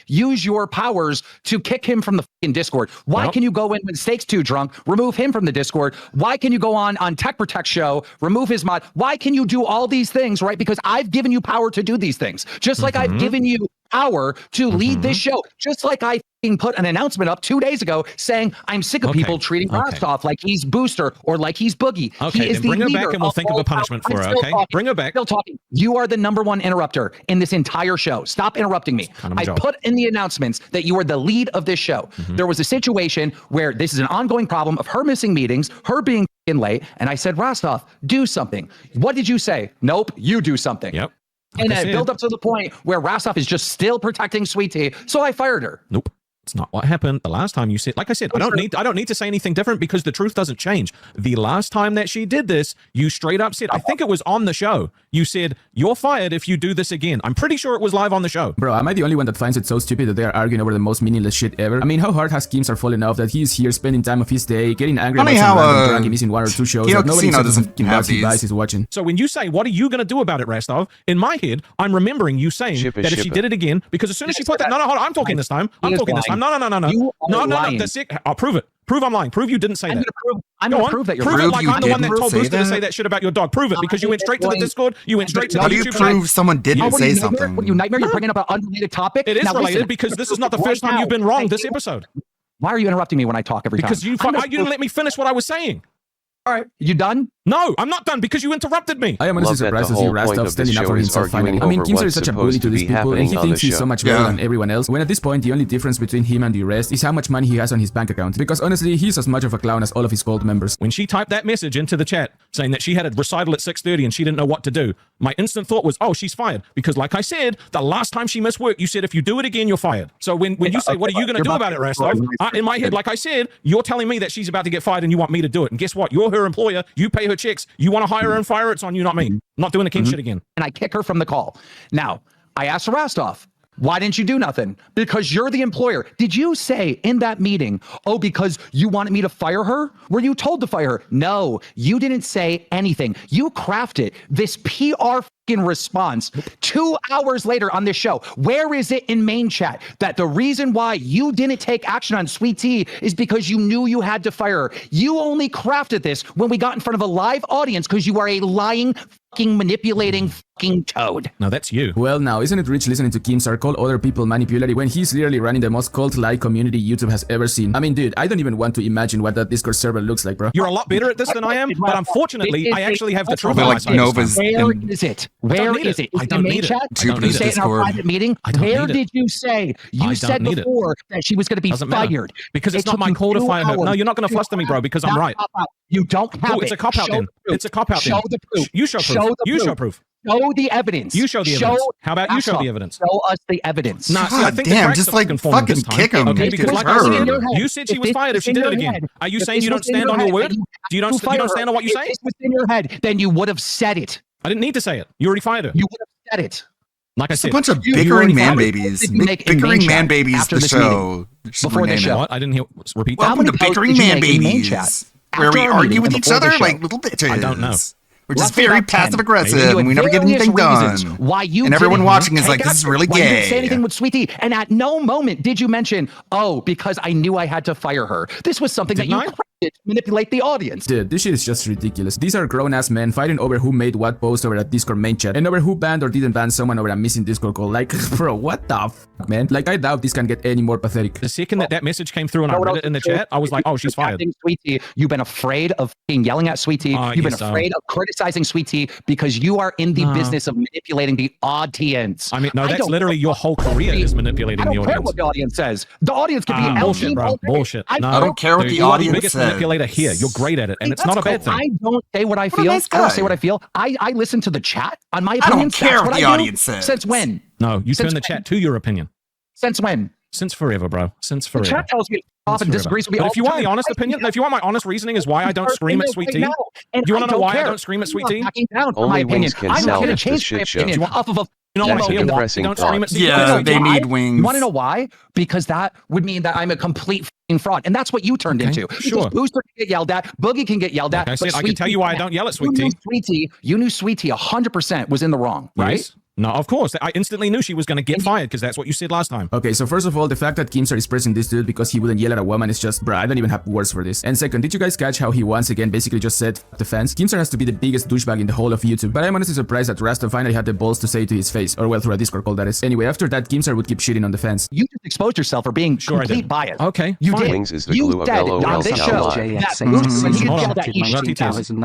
use your powers to kick him from the fucking Discord? Why can you go in when Steak's too drunk, remove him from the Discord? Why can you go on Tech Protect show, remove his mod? Why can you do all these things, right? Because I've given you power to do these things. Just like I've given you power to lead this show. Just like I put an announcement up 2 days ago saying I'm sick of people treating Rastov like he's Booster or like he's Boogie. Okay, he is then bring the her back leader and we'll of think of all a punishment power. for her, I'm still okay? talking. Bring her back. Still talking. You are the #1 interrupter in this entire show. Stop interrupting me. I put in the announcements that you are the lead of this show. There was a situation where this is an ongoing problem of her missing meetings, her being late, and I said, Rastov, do something. What did you say? Nope, you do something. Yep. And it built up to the point where Rastov is just still protecting Sweet Tea, so I fired her. Nope. It's not what happened. The last time you said, like I said, I don't need to say anything different because the truth doesn't change. The last time that she did this, you straight up said, I think it was on the show. You said, you're fired if you do this again. I'm pretty sure it was live on the show. Bro, am I the only one that finds it so stupid that they are arguing over the most meaningless shit ever? I mean, how hard has Keemstar fallen off that he's here spending time of his day, getting angry about some random drunk missing 1 or 2 shows that nobody except Vice is watching? So when you say, what are you going to do about it, Rastov? In my head, I'm remembering you saying that if she did it again, because as soon as she put that, no, hold on, I'm talking this time. I'm talking this time. No. You are lying. I'll prove it. Prove I'm lying. Prove you didn't say that. I'm Go gonna on. prove that you're Prove lying. it like I'm the one that told Booster to say that shit about your dog. Prove it because you went straight to the Discord. You went straight to the How do you YouTube prove chat. someone didn't What are say you, nightmare? something? What are you, nightmare? You're bringing up an unrelated topic. It is Now, related listen, because this is not the right first time now, you've been wrong this episode. Why are you interrupting me when I talk every time? Because you didn't let me finish what I was saying. All right, you done? No, I'm not done because you interrupted me. I am honestly surprised to see Rastov standing up for himself finally. I mean, Kimser is such a bully to these people, and he thinks he's so much better than everyone else, when at this point the only difference between him and the rest is how much money he has on his bank account. Because honestly, he's as much of a clown as all of his cult members. When she typed that message into the chat saying that she had a recital at 6:30 and she didn't know what to do, my instant thought was, oh, she's fired. Because like I said, the last time she missed work, you said if you do it again, you're fired. So when you say, what are you going to do about it, Rastov? In my head, like I said, you're telling me that she's about to get fired and you want me to do it. And guess what? You're her employer. You pay her checks. You want to hire her and fire her, it's on you, not me. I'm not doing the king shit again. And I kick her from the call. Now, I asked Rastov, why didn't you do nothing? Because you're the employer. Did you say in that meeting, oh, because you wanted me to fire her? Were you told to fire her? No, you didn't say anything. You crafted this PR response 2 hours later on this show. Where is it in main chat that the reason why you didn't take action on Sweet Tea is because you knew you had to fire her? You only crafted this when we got in front of a live audience because you are a lying, manipulating toad. No, that's you. Well, now, isn't it rich listening to Kimsar call other people manipulative when he's literally running the most cult-like community YouTube has ever seen? I mean, dude, I don't even want to imagine what that Discord server looks like, bro. You're a lot better at this than I am, but unfortunately, I actually have the truth on my side. Where is it? Where is it? I don't need it. You say it in our private meeting? Where did you say? You said before that she was going to be fired. Because it's not my call to fire her. No, you're not going to fluster me, bro, because I'm right. You don't have it. It's a cop-out then. It's a cop-out then. Show the proof. You show proof. You show proof. Show the evidence. You show the evidence. How about you show the evidence? Show us the evidence. Nah, see, I think the cracks are fucking kick him. Okay, because like I said, you said she was fired if she did it again. Are you saying you don't stand on your word? Do you don't stand on what you say? If this was in your head, then you would have said it. I didn't need to say it. You already fired her. You would have said it. Like I It's said, a bunch of bickering man babies. Bickering man babies. The show. Before the show. What? I didn't hear. Repeat. Welcome to bickering man babies, where we argue with each other like little bitches. I don't know. We're just very passive aggressive, and we never get anything done. Why you and everyone didn't watching is take like, this is action. really Why you didn't say gay. anything with Sweetie, and at no moment did you mention, oh, because I knew I had to fire her. This was something that you crafted to manipulate the audience. Dude, this shit is just ridiculous. These are grown-ass men fighting over who made what post over a Discord main chat, and over who banned or didn't ban someone over a missing Discord call. Like, bro, what the fuck, man? Like, I doubt this can get any more pathetic. The second that message came through and I read it in the chat, I was like, oh, she's fired. Sweetie, you've been afraid of yelling at Sweetie. You've been afraid of criticizing Sweetie because you are in the business of manipulating the audience. I mean, no, that's literally your whole career is manipulating the I don't care audience. what the audience says. The audience could be bullshit, bro. Bullshit. I No, don't care what dude, the you are audience the biggest says. manipulator here. You're great at it, and it's not a bad thing. I don't say what I What a feel. nice I don't guy. say what I feel. I listen to the chat on my I don't opinions. care That's what what the I do. audience says. Since when? No, you Since turn the chat to your opinion. Since when? Since forever, bro. Since The forever. chat tells me often Since disagrees forever. with me But all if you the want the time. honest opinion, if you want my honest reasoning is why I don't scream at Sweet Tea. Do you want to know why I don't scream at Sweet Tea? Only Wings can I'm not going to salvage the change my shit show. opinion off of a You know That's why? a You depressing don't scream at Sweet Tea. Yeah, they need wings. You want to know why? Because that would mean that I'm a complete fraud, and that's what you turned into. sure. Because Booster can get yelled at, Boogie can get yelled at. Like I said, but I can Sweet tell Tea you why I can't. don't yell at Sweet Tea. You knew Sweet Tea 100% was in the wrong, right? Yes. No, of course. I instantly knew she was going to get fired because that's what you said last time. Okay, so first of all, the fact that Kimsar is pressing this dude because he wouldn't yell at a woman is just, bruh, I don't even have words for this. And second, did you guys catch how he once again basically just said, F the fans? Kimsar has to be the biggest douchebag in the whole of YouTube, but I'm honestly surprised that Rasta finally had the balls to say it to his face, or well, through a Discord call that is. Anyway, after that, Kimsar would keep shitting on the fans. You just exposed yourself for being complete bias. Okay, you fine. did. Wings is the You glue of said LOL on this show Salma. that Booster, when he Hold gets on. yelled at, he Hold on.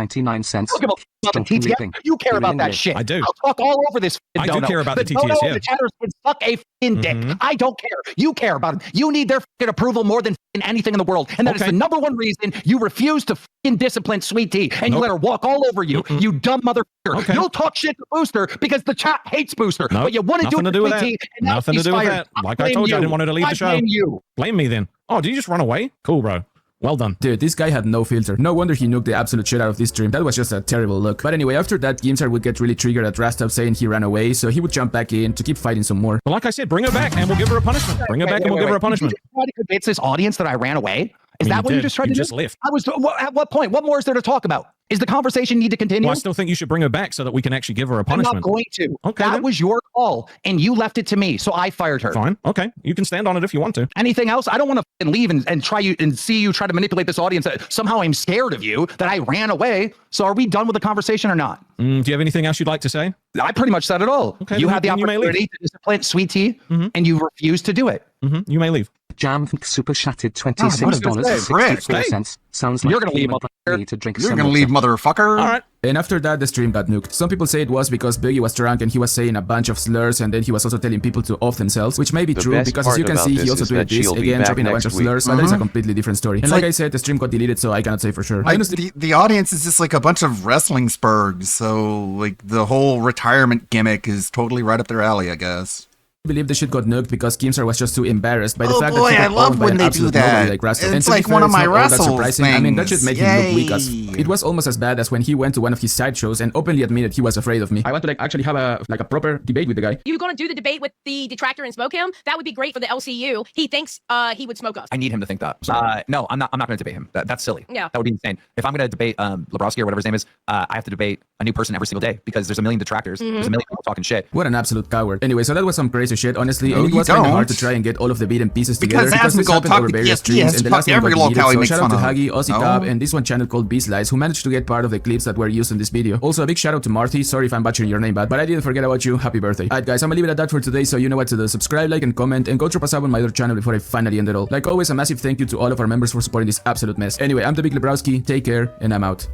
$2.99. Look about the TTS. You care about that shit. I do. I'll talk all over this. I do dono. care about the dono TTS, and yeah. The chatters can suck a fucking dick. I don't care. You care about it. You need their fucking approval more than fucking anything in the world, and that is Okay. the number one reason you refuse to fucking discipline Sweet Tea, and you let her walk all over you. You dumb motherfucker. Okay. You'll talk shit to Booster because the chat hates Booster, Nope. but you want to do Nothing it to do with Sweet that. Tea, and now Nothing to she's do with fired. that. Like I told you, I didn't want her to leave the show. Blame you. Blame me then. Oh, did you just run away? Cool, bro. Well done. Dude, this guy had no filter. No wonder he nuked the absolute shit out of this stream. That was just a terrible look. But anyway, after that, Kimsar would get really triggered at Rastov saying he ran away, so he would jump back in to keep fighting some more. But like I said, bring her back and we'll give her a punishment. Bring her back and we'll give her a punishment. You just try to convince this audience that I ran away. Is I mean, that what you just tried to just do? left. At what point? What more is there to talk about? Is the conversation need to continue? Well, I still think you should bring her back so that we can actually give her a punishment. I'm not going to. Okay, that then. was your call, and you left it to me, so I fired her. Fine. Okay, you can stand on it if you want to. Anything else? I don't want to leave and try you and see you try to manipulate this audience. That somehow I'm scared of you, that I ran away. So are we done with the conversation or not? Do you have anything else you'd like to say? I pretty much said it all. Okay, you then had the you may leave. opportunity to discipline Sweet Tea, and you refused to do it. You may leave. Jam super chatted $26.64. Sounds like you're gonna leave, need to drink You're some gonna water. leave, motherfucker. All right. And after that, the stream got nuked. Some people say it was because Biggie was drunk and he was saying a bunch of slurs, and then he was also telling people to off themselves, which may be The true best because as part you can about see, this he also is tweeted that this she'll be again, back dropping a bunch next of week. slurs, but that is a completely different story. And like I said, the stream got deleted, so I cannot say for sure. Like, Honestly, the audience is just like a bunch of wrestling spurgs, so like the whole retirement gimmick is totally right up their alley, I guess. I believe the shit got nuked because Keemstar was just too embarrassed by the Oh fact boy, that he I got love owned by when an they do absolute that. nobody like Rasta. It's And to be like fair, one of it's my not all that wrestles surprising. I mean, that should make him look weak as Yay. it was almost as bad as when he went to one of his side shows and openly admitted he was afraid of me. I want to actually have a proper debate with the guy. You going to do the debate with the detractor and smoke him? That would be great for the LCU. He thinks he would smoke us. I need him to think that. No, I'm not going to debate him. That's silly. Yeah. That would be insane. If I'm going to debate Lebrowski or whatever his name is, I have to debate a new person every single day because there's a million detractors. There's a million people talking shit. What an absolute coward. Anyway, so that was some crazy shit, honestly, No, and it you was kind of don't. hard to try and get all of the beat and pieces Because together because this Asmongold happened talked over to various ESPN, streams, and the last one every got deleted, locale he so makes shout out to fun of. Huggy, Aussie No. Cobb, and this one channel called B-Slice, who managed to get part of the clips that were used in this video. Also, a big shout out to Marty, sorry if I'm butchering your name bad, but I didn't forget about you, happy birthday. Alright guys, I'm gonna leave it at that for today, so you know what to do. Subscribe, like, and comment, and go drop a sub on my other channel before I finally end it all. Like always, a massive thank you to all of our members for supporting this absolute mess. Anyway, I'm the Big Lebrowski, take care, and I'm out.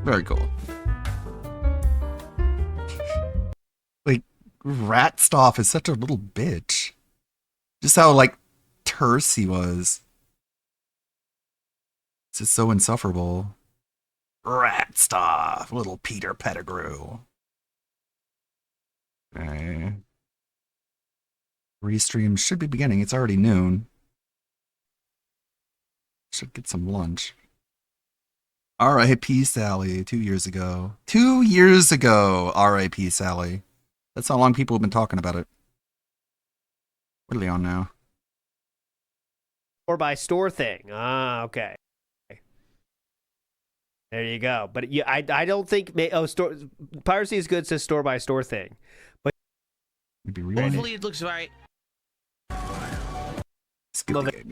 Very cool. Like, Ratstoff is such a little bitch. Just how, like, terse he was. It's just so insufferable. Ratstoff, little Peter Pettigrew. Okay. Restream should be beginning. It's already noon. Should get some lunch. R.I.P. Sally, 2 years ago. 2 years ago, R.I.P. Sally. That's how long people have been talking about it. What are they on now? Or by store thing. Ah, okay. There you go. But I don't think store piracy is good. Says store by store thing. But maybe rewind. Hopefully it looks right. Love it.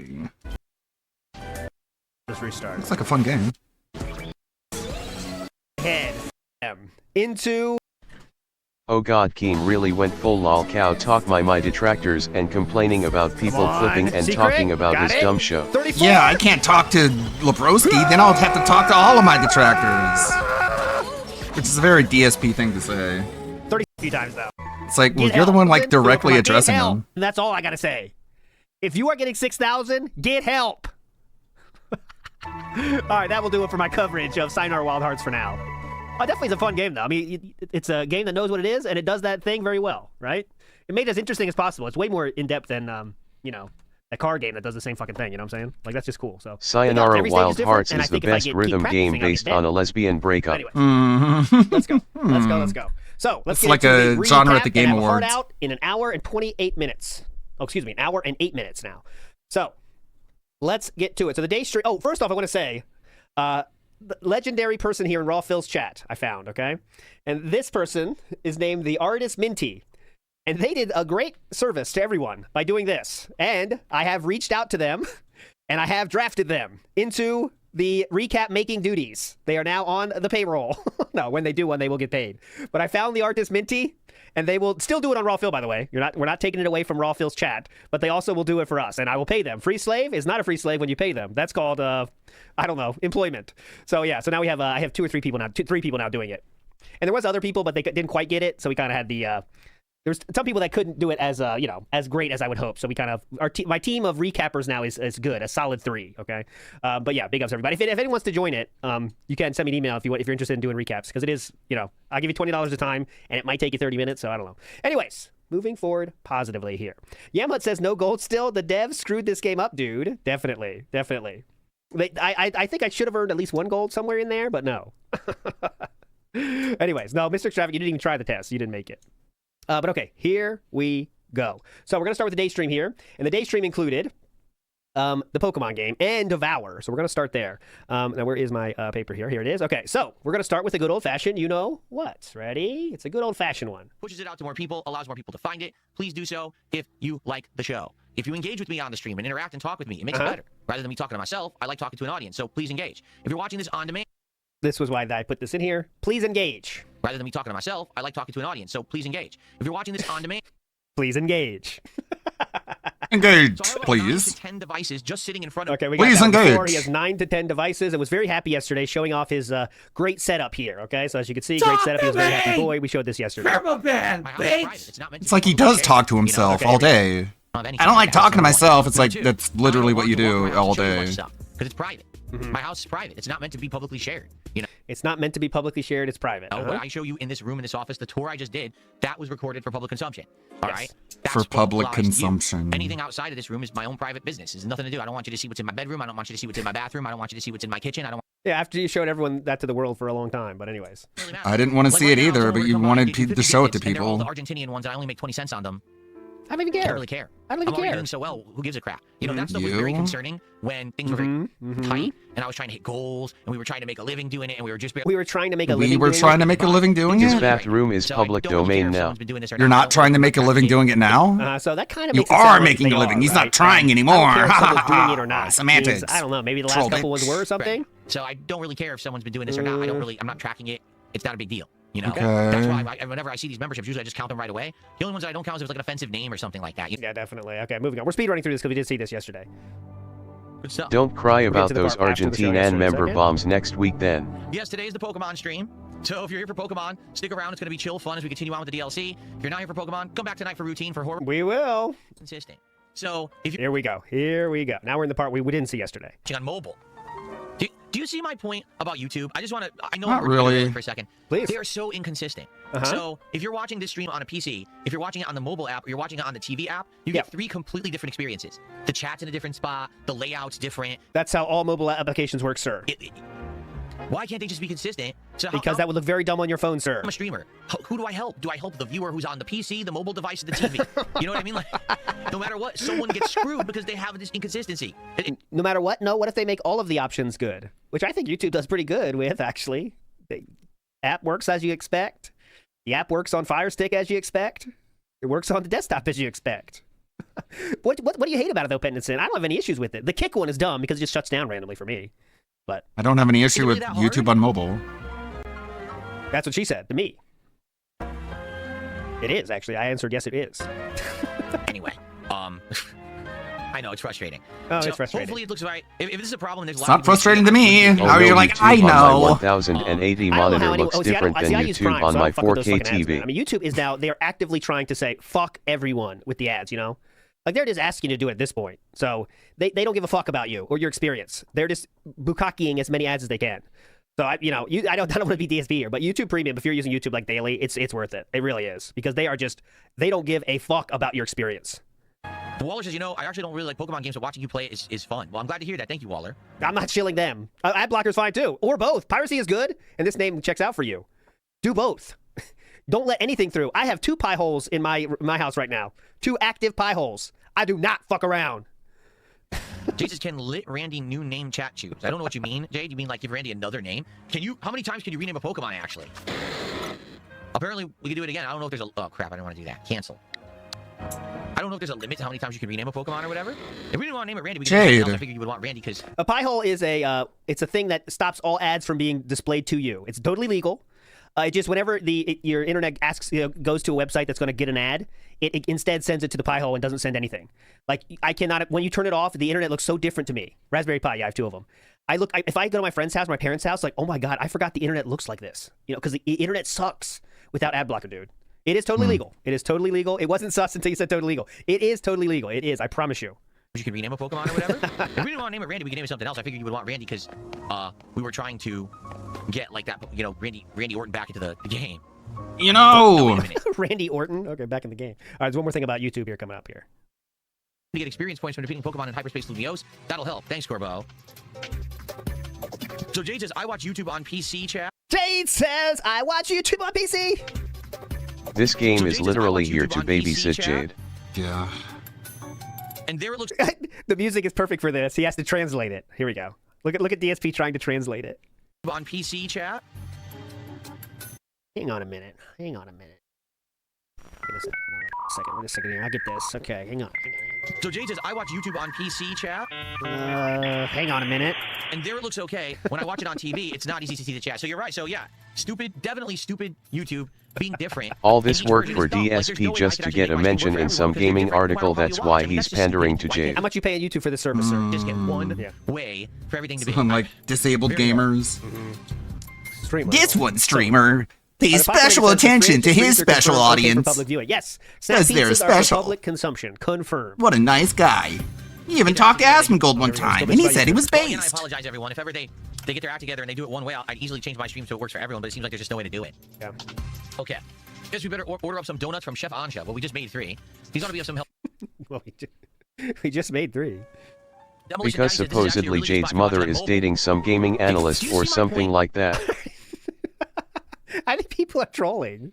Let's restart. Looks like a fun game. Head into. Oh god, Keen really went full lol cow talk my detractors and complaining about people flipping and Secret? talking about Got this it? dumb show. 34? Yeah, I can't talk to Lebrowski, then I'll have to talk to all of my detractors. Which is a very DSP thing to say. 30 times though. It's like, well, Get you're the help. one like Do it for directly my- addressing get help. them. And that's all I gotta say. If you are getting 6,000, get help. All right, that will do it for my coverage of Sayonara Wild Hearts for now. Definitely, it's a fun game though. I mean, it's a game that knows what it is, and it does that thing very well, right? It made it as interesting as possible. It's way more in depth than you know, a card game that does the same fucking thing. You know what I'm saying? Like that's just cool. So Sayonara every stage Wild different, Hearts and I is the think if I best keep rhythm practicing, game I'll based get on a better. lesbian breakup. Anyway. Mm-hmm. Let's go. Let's go. So let's It's get like into a the genre recap at the Game and have a hard Awards. out in an hour and 28 minutes. Oh, excuse me, an hour and 8 minutes now. So let's get to it. So the day stream. Oh, first off, I want to say, the legendary person here in Raw Phil's chat I found. Okay, and this person is named the Artist Minty. And they did a great service to everyone by doing this. And I have reached out to them and I have drafted them into the recap making duties. They are now on the payroll. No, when they do one, they will get paid. But I found the Artist Minty, and they will still do it on Raw Phil, by the way. We're not taking it away from Raw Phil's chat, but they also will do it for us, and I will pay them. Free slave is not a free slave when you pay them. That's called, I don't know, employment. So yeah, so now we have, I have 2 or 3 people now, 3 people now doing it. And there was other people, but they didn't quite get it, so we kind of had the, there's some people that couldn't do it as you know, as great as I would hope. So we kind of my team of recappers now is good, a solid 3. Okay, but yeah, big ups everybody. If anyone wants to join it, you can send me an email if you're interested in doing recaps because it is, you know, I'll give you $20 a time and it might take you 30 minutes. So I don't know. Anyways, moving forward positively here. Yamhut says no gold still. The devs screwed this game up, dude. Definitely. I think I should have earned at least 1 gold somewhere in there, but no. Anyways, no, Mr. Extravagant, you didn't even try the test. You didn't make it. But okay, here we go. So we're going to start with the day stream here. And the day stream included the Pokemon game and Devour. So we're going to start there. Now, where is my paper here? Here it is. Okay, so we're going to start with a good old-fashioned you know what. Ready? It's a good old-fashioned one. Pushes it out to more people, allows more people to find it. Please do so if you like the show. If you engage with me on the stream and interact and talk with me, it makes it better. Rather than me talking to myself, I like talking to an audience, so please engage. If you're watching this on demand... This was why I put this in here. Please engage. Rather than me talking to myself, I like talking to an audience, so please engage. If you're watching this on demand... Please engage. Engage, so please. 10 devices just sitting in front of... Okay, we please got that engage. before. He has 9 to 10 devices and was very happy yesterday showing off his great setup here. Okay, so as you can see, great setup. He was a very happy boy. We showed this yesterday. It's like he does talk to himself all day. I don't like talking to myself. It's like that's literally what you do all day. Because it's private. My house is private. It's not meant to be publicly shared. You know, it's not meant to be publicly shared. It's private. What I show you in this room, in this office, the tour I just did, that was recorded for public consumption. All right. That's for what public applies to you. consumption. Anything outside of this room is my own private business. There's nothing to do. I don't want you to see what's in my bedroom. I don't want you to see what's in my bathroom. I don't want you to see what's in my kitchen. I don't. Yeah, after you showed everyone that to the world for a long time. But anyways, I didn't want to see it either, but you wanted to show it to people. All the Argentinian ones, and I only make 20 cents on them. I don't even care. I don't really care. I don't even I'm already care. doing so well. Who gives a crap? You know, that stuff was very concerning when things were very tight, and I was trying to hit goals, and we were trying to make a living doing it, and we were just... We were trying to make a living We were trying to make a living doing His it? bathroom is public domain now. You're not trying to make a living doing it now? So that kind of You makes it are sound like making they a living. are, He's right? not trying anymore. I don't care if someone's doing it or not. Semantics. I don't know. Maybe the last Troll couple bitch. ones were or something. So I don't really care if someone's been doing this or not. I'm not tracking it. It's not a big deal. You know, Okay. that's why whenever I see these memberships, usually I just count them right away. The only ones that I don't count is if it's like an offensive name or something like that. Yeah, definitely. Okay, moving on. We're speed running through this because we did see this yesterday. Good stuff. Don't cry We'll get about to the those part after the show Argentine next and week, member okay? bombs next week then. Yes, today is the Pokemon stream. So if you're here for Pokemon, stick around. It's going to be chill fun as we continue on with the DLC. If you're not here for Pokemon, come back tonight for routine for horror. We will. Consistent. So if you're Here we go. Here we go. Now we're in the part we didn't see yesterday. on mobile, do you see my point about YouTube? I just want to. I know Not we're gonna really. do it for a second. Please. They are so inconsistent. So if you're watching this stream on a PC, if you're watching it on the mobile app, or you're watching it on the TV app, you get 3 completely different experiences. The chat's in a different spot. The layout's different. That's how all mobile applications work, sir. Why can't they just be consistent? So Because that would look very dumb on your phone, sir. I'm a streamer. Who do I help? Do I help the viewer who's on the PC, the mobile device, or the TV? You know what I mean? Like, no matter what, someone gets screwed because they have this inconsistency. No matter what? No, what if they make all of the options good? Which I think YouTube does pretty good with, actually. The app works as you expect. The app works on Fire Stick as you expect. It works on the desktop as you expect. What do you hate about it, though, Pendleton? I don't have any issues with it. The kick one is dumb because it just shuts down randomly for me. But I don't have any issue with YouTube on mobile. that's what she said to me. It is, actually. I answered yes, it is. Anyway, I know it's frustrating. Oh, So it's frustrating. Hopefully it looks right. If this is a problem, there's It's not frustrating to me. Oh, How no, you're like, YouTube I on my know. 1080 monitor looks different than I use YouTube Prime, on so I my don't fuck with those 4K fucking ads, man. TV. I mean, YouTube is now, they're actively trying to say, fuck everyone with the ads, you know? Like, they're just asking you to do it at this point. So they don't give a fuck about you or your experience. They're just bukakiing as many ads as they can. So, I don't want to be DSP here, but YouTube Premium, if you're using YouTube like daily, it's worth it. It really is. Because they don't give a fuck about your experience. Waller says, I actually don't really like Pokemon games, but watching you play is fun. Well, I'm glad to hear that. Thank you, Waller. I'm not shilling them. Ad blocker's fine too. Or both. Piracy is good, and this name checks out for you. Do both. Don't let anything through. I have 2 pie holes in my house right now. 2 active pie holes. I do not fuck around. Jesus, can lit Randy new name chat choose? I don't know what you mean, Jade. You mean like give Randy another name? How many times can you rename a Pokemon, actually? Apparently, we can do it again. I don't know if there's oh crap, I don't want to do that. Cancel. I don't know if there's a limit to how many times you can rename a Pokemon or whatever. If we didn't want to name it Randy, we can name it something else. I figured you would want Randy because... A pie hole is it's a thing that stops all ads from being displayed to you. It's totally legal. It just whenever your internet goes to a website that's going to get an ad, it instead sends it to the pie hole and doesn't send anything. Like I cannot, when you turn it off, the internet looks so different to me. Raspberry Pi, yeah, I have 2 of them. If I go to my friend's house, my parents' house, like, oh my God, I forgot the internet looks like this. Because the internet sucks without ad blocker, dude. It is totally legal. It is totally legal. It wasn't sus until you said totally legal. It is totally legal. It is, I promise you. You can rename a Pokemon or whatever. If we didn't want to name it Randy, we can name it something else. I figured you would want Randy because we were trying to get like that, Randy Orton back into the game. Randy Orton. Okay, back in the game. All right, there's one more thing about YouTube here coming up here. To get experience points from defeating Pokemon in Hyperspace Lumiose, that'll help. Thanks, Corbo. So Jade says, I watch YouTube on PC, chat. Jade says, I watch YouTube on PC. This game is literally here to babysit Jade. Yeah. And there it looks. The music is perfect for this. He has to translate it. Here we go. Look at DSP trying to translate it. On PC chat. Hang on a minute. Wait a second here. I'll get this. Okay, hang on. So Jade says, I watch YouTube on PC chat. Hang on a minute. And there it looks okay. When I watch it on TV, it's not easy to see the chat. So you're right. So yeah, definitely stupid YouTube being different. All this work for DSP just to get a mention in some gaming article. That's why he's pandering to Jade. How much you paying YouTube for this service, sir? Just get one way for everything to be. Some like disabled gamers. Streamer. This one streamer pays special attention to his special audience. Public viewing. Yes. Says they're special. Public consumption. Confirmed. What a nice guy. He even talked to Asmongold one time, and he said he was Again, I based. apologize, everyone. If ever they get their act together and they do it one way, I'd easily change my stream so it works for everyone, but it seems like there's just no way to do it. Yeah. Okay. Guess we better order up some donuts from Chef Ansha. Well, we just made 3. He's ought to be of some help. Well, we just made 3. Because supposedly Jade's mother is dating some gaming analyst or something like that. I think people are trolling.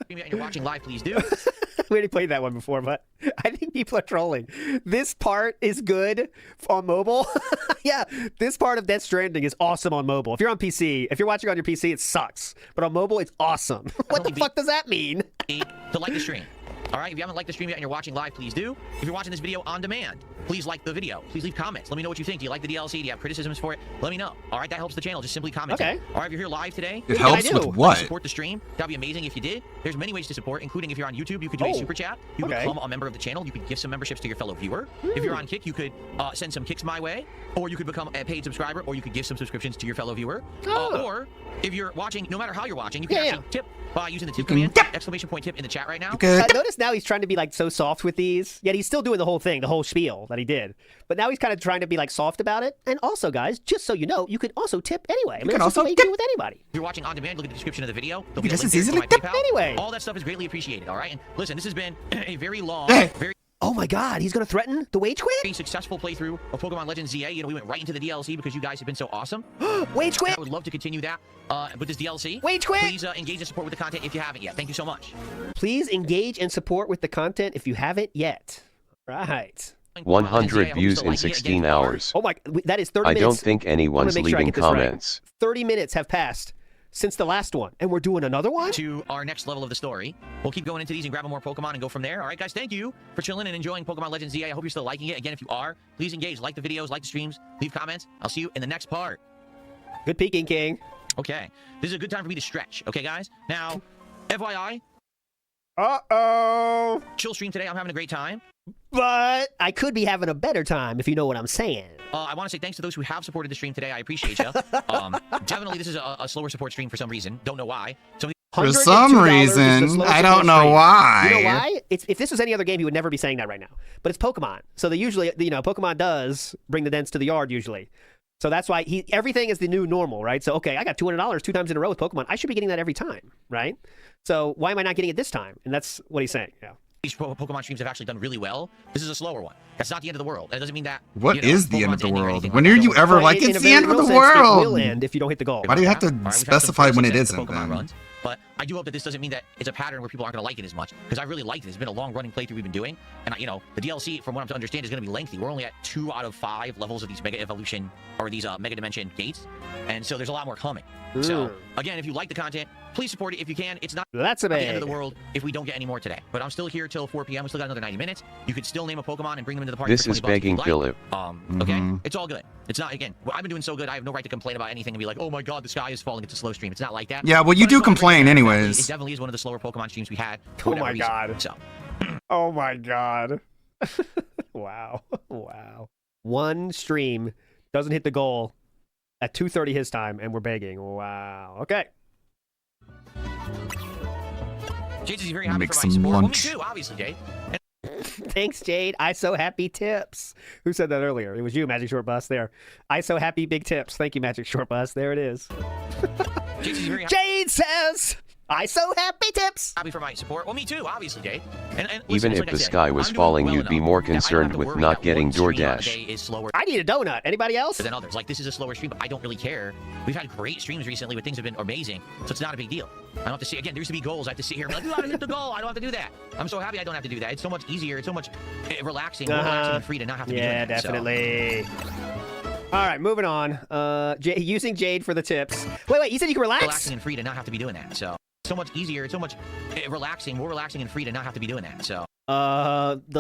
If you're watching live, please do. We already played that one before, but I think people are trolling. This part is good on mobile. Yeah, this part of Death Stranding is awesome on mobile. If you're on PC, if you're watching on your PC, it sucks. But on mobile, it's awesome. What the fuck does that mean? To like the stream. All right, if you haven't liked the stream yet and you're watching live, please do. If you're watching this video on demand, please like the video. Please leave comments. Let me know what you think. Do you like the DLC? Do you have criticisms for it? Let me know. All right, that helps the channel. Just simply comment. Okay. All right, if you're here live today, It helps with what? Support the stream. That'd be amazing if you did. There's many ways to support, including if you're on YouTube, you could do a super chat. You could become a member of the channel. You could give some memberships to your fellow viewer. If you're on Kick, you could send some kicks my way, or you could become a paid subscriber, or you could give some subscriptions to your fellow viewer. Or if you're watching, no matter how you're watching, you can actually tip by using the tip command. Exclamation point tip in the chat right now. Notice now he's trying to be like so soft with these, yet he's still doing the whole thing, the whole spiel that he did. But now he's kind of trying to be like soft about it. And also, guys, just so you know, you could also tip anyway. I mean, can it's also just a way to do it with anybody. If you're watching on demand, look at the description of the video. There'll You be a just link as there to easily my tip PayPal. anyway. All that stuff is greatly appreciated, all right? And listen, this has been a very long, very Oh my God, he's gonna threaten the wage quit? successful playthrough of Pokemon Legends ZA. You know, we went right into the DLC because you guys have been so awesome. Wage quit? I would love to continue that with this DLC. Wage quit? Please engage and support with the content if you haven't yet. Thank you so much. Please engage and support with the content if you haven't yet. Right. 100 views in 16 hours. Oh my, that is 30 I minutes. don't think anyone's leaving comments. 30 minutes have passed since the last one, and we're doing another one? To our next level of the story. We'll keep going into these and grabbing more Pokemon and go from there. All right, guys, thank you for chilling and enjoying Pokemon Legends ZA. I hope you're still liking it. Again, if you are, please engage, like the videos, like the streams, leave comments. I'll see you in the next part. Good peeking, King. Okay, this is a good time for me to stretch. Okay, guys? Now, FYI. Uh-oh. Chill stream today. I'm having a great time. But I could be having a better time, if you know what I'm saying. I want to say thanks to those who have supported the stream today. I appreciate you. Definitely, this is a slower support stream for some reason. Don't know why. For some reason, I don't know why. You know why? If this was any other game, he would never be saying that right now. But it's Pokemon. So they usually, Pokemon does bring the dents to the yard usually. So that's why everything is the new normal, right? So, okay, I got $200 2 times in a row with Pokemon. I should be getting that every time, right? So why am I not getting it this time? And that's what he's saying, yeah. These Pokemon streams have actually done really well. This is a slower one. That's not the end of the world. That doesn't mean that. What is the end of the world? When are you ever like, it's the end of the world? It will end if you don't hit the goal. Why do you have to specify when it isn't then? But I do hope that this doesn't mean that it's a pattern where people aren't going to like it as much. Because I really liked it. It's been a long-running playthrough we've been doing. And, the DLC, from what I'm to understand, is going to be lengthy. We're only at 2 out of 5 levels of these Mega Evolution, or these Mega Dimension gates. And so there's a lot more coming. So, again, if you like the content, please support it if you can. It's not the end of the world if we don't get any more today. But I'm still here till 4 p.m. We still got another 90 minutes. You could still name a Pokemon and bring them into the party. This is begging Philip. Okay? It's all good. It's not, again, I've been doing so good, I have no right to complain about anything and be like, oh my god, the sky is falling, it's a slow stream. It's not like that. Yeah, well, you do complain anyways. It definitely is one of the slower Pokemon streams we had. Oh my god. So. Oh my god. Wow. Wow. One stream doesn't hit the goal at 2:30 his time, and we're begging. Wow. Okay. Jade is very happy Make for some my support. lunch. Well, me too, obviously, Jade. Thanks, Jade. I so happy tips. Who said that earlier? It was you, Magic Short Bus. There. I so happy big tips. Thank you, Magic Short Bus. There it is. Jade says, I so happy tips. Happy for my support. Well, me too, obviously, Jay. And Even listen, if like I the said, sky was I'm doing falling, well you'd be enough more that I don't concerned have to with worry not that getting one stream on the DoorDash. day is slower I need a donut. Anybody else? than others. Like, this is a slower stream, but I don't really care. We've had great streams recently where things have been amazing, so it's not a big deal. I don't have to see, again, there used to be goals. I have to sit here and be like, you gotta hit the goal. I don't have to do that. I'm so happy I don't have to do that. It's so much easier. It's so much relaxing, more relaxing and free to not have to be doing Yeah, that. So, definitely. All right, moving on. Using Jade for the tips. Wait, you said you can relax? relaxing and free to not have to be doing that. So much easier. It's so much relaxing, more relaxing and free to not have to be doing that. So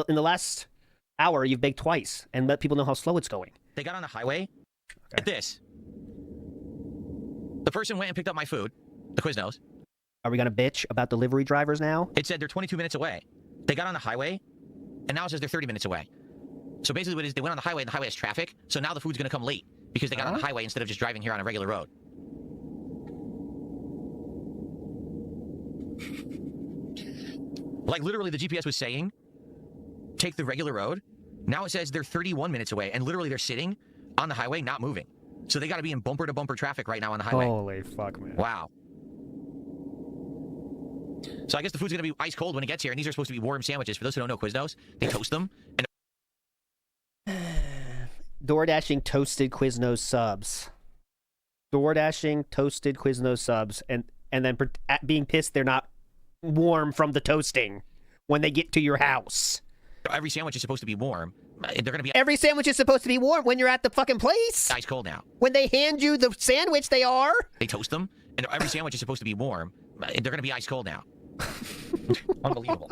in the last hour, you've baked twice and let people know how slow it's going. they got on the highway. At this, the person went and picked up my food. The Quiznos. Are we gonna bitch about delivery drivers now? It said they're 22 minutes away. They got on the highway, and now it says they're 30 minutes away. So basically, what it is, they went on the highway, and the highway has traffic. So now the food's gonna come late because they got on the highway instead of just driving here on a regular road. Like, literally, the GPS was saying, take the regular road. Now it says they're 31 minutes away, and literally they're sitting on the highway, not moving. So they got to be in bumper-to-bumper traffic right now on the highway. Holy fuck, man. Wow. So I guess the food's going to be ice cold when it gets here, and these are supposed to be warm sandwiches. For those who don't know Quiznos, they toast them. And DoorDashing toasted Quiznos subs. DoorDashing toasted Quiznos subs, and then being pissed they're not warm from the toasting when they get to your house. every sandwich is supposed to be warm. They're going to be... Every sandwich is supposed to be warm when you're at the fucking place. Ice cold now. When they hand you the sandwich, they are. They toast them, and every sandwich is supposed to be warm. They're going to be ice cold now. Unbelievable.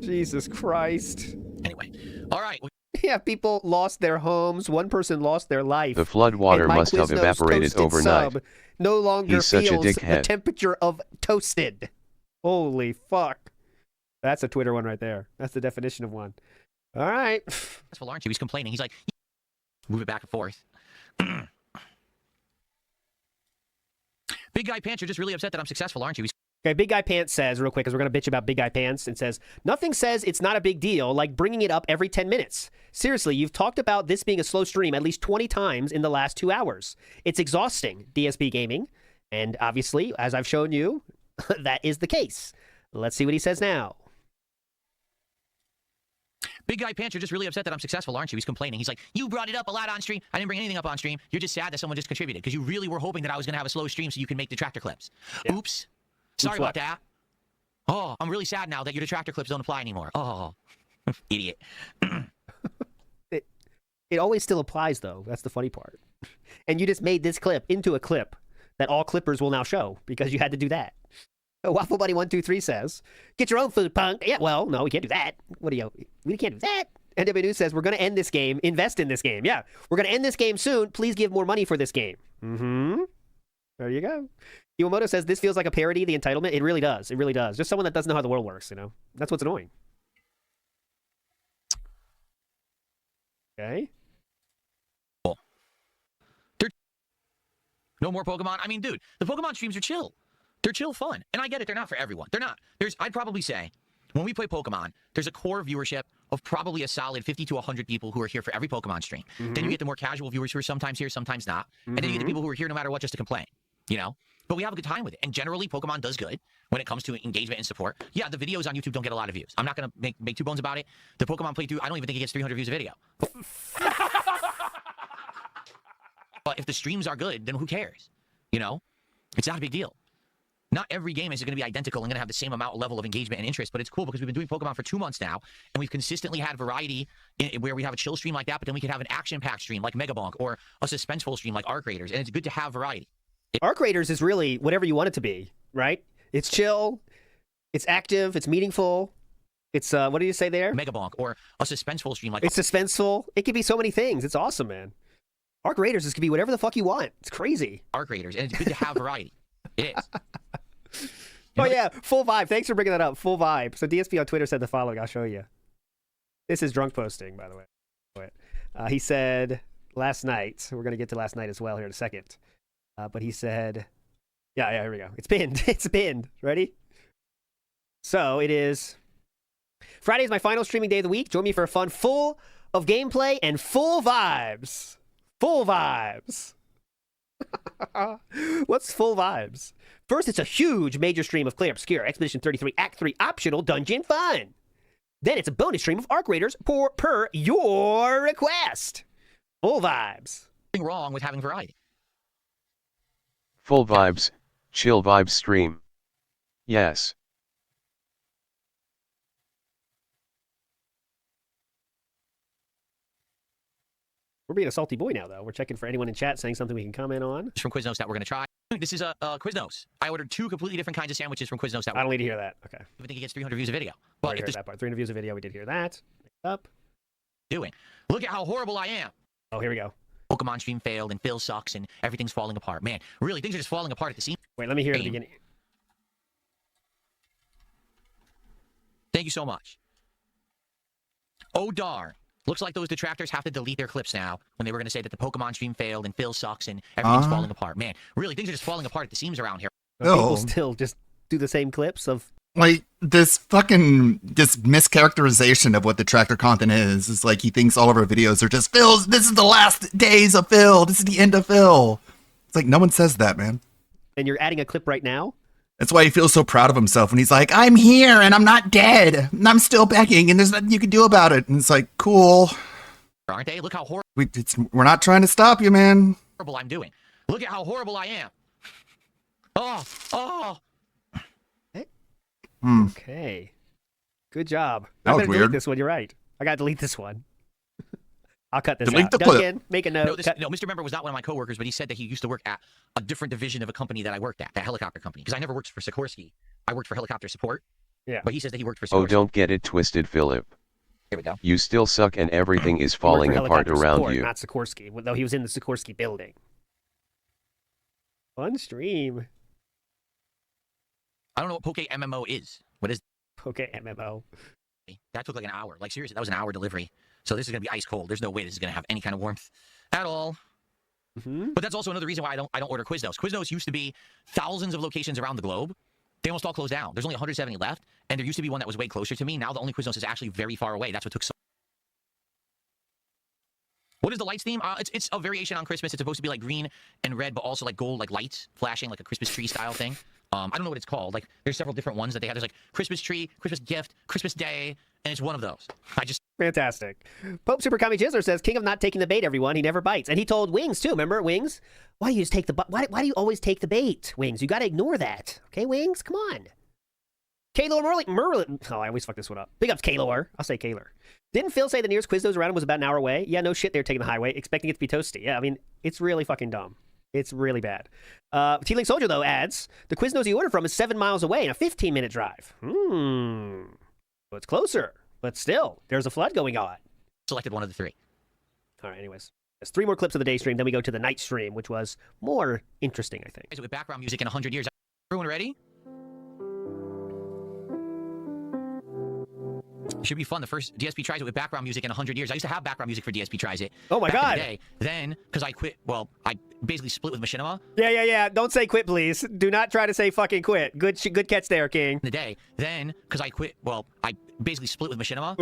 Jesus Christ. Anyway, all right. Yeah, people lost their homes. One person lost their life. The flood water must have evaporated overnight. Sub no longer He's such a feels the dickhead. temperature of toasted. Holy fuck. That's a Twitter one right there. That's the definition of one. All right. That's what aren't you? He's complaining. He's like, move it back and forth. Big Guy Pants, you're just really upset that I'm successful, aren't you? Okay, Big Guy Pants says, real quick, because we're going to bitch about Big Guy Pants, and says, nothing says it's not a big deal like bringing it up every 10 minutes. Seriously, you've talked about this being a slow stream at least 20 times in the last 2 hours. It's exhausting, DSP Gaming. And obviously, as I've shown you, that is the case. Let's see what he says now. Big Guy Pants, you're just really upset that I'm successful, aren't you? He's complaining. He's like, you brought it up a lot on stream. I didn't bring anything up on stream. You're just sad that someone just contributed because you really were hoping that I was going to have a slow stream so you can make detractor clips. Yeah. Oops. Sorry about that. Oh, I'm really sad now that your detractor clips don't apply anymore. Oh, idiot. It always still applies, though. That's the funny part. And you just made this clip into a clip that all clippers will now show because you had to do that. Waffle Buddy 123 says, "Get your own food, punk." Yeah, well, no, we can't do that. What do you? We can't do that. NW News says, "We're going to end this game. Invest in this game." Yeah, we're going to end this game soon. Please give more money for this game. Mm-hmm. There you go. Iwamoto says, "This feels like a parody, the entitlement." It really does. It really does. Just someone that doesn't know how the world works, you know? That's what's annoying. Okay. Cool. No more Pokemon. I mean, dude, the Pokemon streams are chill. They're chill fun. And I get it. They're not for everyone. They're not. I'd probably say, when we play Pokemon, there's a core viewership of probably a solid 50 to 100 people who are here for every Pokemon stream. Mm-hmm. Then you get the more casual viewers who are sometimes here, sometimes not. Mm-hmm. And then you get the people who are here no matter what just to complain, you know? But we have a good time with it. And generally, Pokemon does good when it comes to engagement and support. Yeah, the videos on YouTube don't get a lot of views. I'm not going to make two bones about it. The Pokemon playthrough, I don't even think it gets 300 views a video. But if the streams are good, then who cares? You know? It's not a big deal. Not every game is going to be identical and going to have the same level of engagement and interest, but it's cool because we've been doing Pokemon for 2 months now, and we've consistently had variety where we have a chill stream like that, but then we could have an action-packed stream like Megabonk or a suspenseful stream like Arc Raiders, and it's good to have variety. Arc Raiders is really whatever you want it to be, right? It's chill, it's active, it's meaningful. It's, what do you say there? Megabonk or a suspenseful stream like... It's suspenseful. It could be so many things. It's awesome, man. Arc Raiders, this could be whatever the fuck you want. It's crazy. Arc Raiders, and it's good to have variety. It is. Oh, yeah. Full Vibe. Thanks for bringing that up. Full Vibe. So DSP on Twitter said the following. I'll show you. This is drunk posting, by the way. He said last night. We're going to get to last night as well here in a second. But he said, yeah, here we go. It's pinned. It's pinned. Ready? So it is. Friday is my final streaming day of the week. Join me for a fun full of gameplay and full vibes. Full vibes. What's full vibes? First, it's a huge major stream of Clear Obscure Expedition 33 Act 3 optional dungeon fun. Then it's a bonus stream of Arc Raiders per your request. Full vibes. Nothing wrong with having variety. Full vibes, chill vibes stream. Yes. We're being a salty boy now, though. We're checking for anyone in chat saying something we can comment on. From Quiznos that we're going to try. This is Quiznos. I ordered 2 completely different kinds of sandwiches from Quiznos. I don't need to hear that. Okay. I think it gets 300 views a video. But if that part. 300 views a video, we did hear that. Up. Doing. Look at how horrible I am. Oh, here we go. Pokemon stream failed and Phil sucks and everything's falling apart. Man, really, things are just falling apart at the seams. Wait, let me hear the beginning. Thank you so much. Oh, darn. Looks like those detractors have to delete their clips now when they were going to say that the Pokemon stream failed and Phil sucks and everything's falling apart. Man, really, things are just falling apart at the seams around here. People still just do the same clips of... Like, this mischaracterization of what the detractor content is like he thinks all of our videos are just Phil's. This is the last days of Phil. This is the end of Phil. It's like, no one says that, man. And you're adding a clip right now? That's why he feels so proud of himself when he's like, I'm here and I'm not dead. And I'm still begging and there's nothing you can do about it. And it's like, cool. Aren't they? Look how We're not trying to stop you, man. horrible I'm doing. Look at how horrible I am. Oh. Okay. Good job. That I was better weird. delete this one. You're right. I got to delete this one. I'll cut this Delete out. the clip. Duncan, make a note. No, Mr. Member was not one of my coworkers, but he said that he used to work at a different division of a company that I worked at, a helicopter company. Because I never worked for Sikorsky. I worked for helicopter support. Yeah. But he says that he worked for Sikorsky. Oh, don't get it twisted, Philip. Here we go. You still suck and everything is He worked falling for apart helicopter around support, you. Not Sikorsky, though he was in the Sikorsky building. Fun stream. I don't know what Poke MMO is. What is Poke MMO? That took like an hour. Like, seriously, that was an hour delivery. So this is going to be ice cold. There's no way this is going to have any kind of warmth at all. But that's also another reason why I don't order Quiznos. Quiznos used to be thousands of locations around the globe. They almost all closed down. There's only 170 left, and there used to be one that was way closer to me. Now the only Quiznos is actually very far away. That's what took so. What is the lights theme? It's a variation on Christmas. It's supposed to be like green and red, but also like gold, like lights flashing, like a Christmas tree style thing. I don't know what it's called. Like, there's several different ones that they have. There's like Christmas tree, Christmas gift, Christmas day, and it's one of those. Fantastic. Pope Super Kami Jizzler says, King of not taking the bait, everyone. He never bites. And he told Wings, too. Remember, Wings? Why do you just take the why do you always take the bait, Wings? You got to ignore that. Okay, Wings? Come on. Kaylor Merlin. Oh, I always fuck this one up. Big ups, Kaylor. I'll say Kaylor. Didn't Phil say the nearest Quiznos around him was about an hour away? Yeah, no shit, they're taking the highway, expecting it to be toasty. Yeah, I mean, it's really fucking dumb. It's really bad. T-Link Soldier, though, adds, the Quiznos you ordered from is 7 miles away and a 15-minute drive. So it's closer. But still, there's a flood going on. Selected one of the 3. All right, anyways. There's 3 more clips of the day stream, then we go to the night stream, which was more interesting, I think. With background music in 100 years. Everyone ready? It should be fun. The first DSP tries it with background music in 100 years. I used to have background music for DSP tries it. Oh my God. In the day. Then, because I quit, well, I basically split with Machinima. Yeah. Don't say quit, please. Do not try to say fucking quit. Good catch there, King. In the day. Then, because I quit, well, I basically split with Machinima.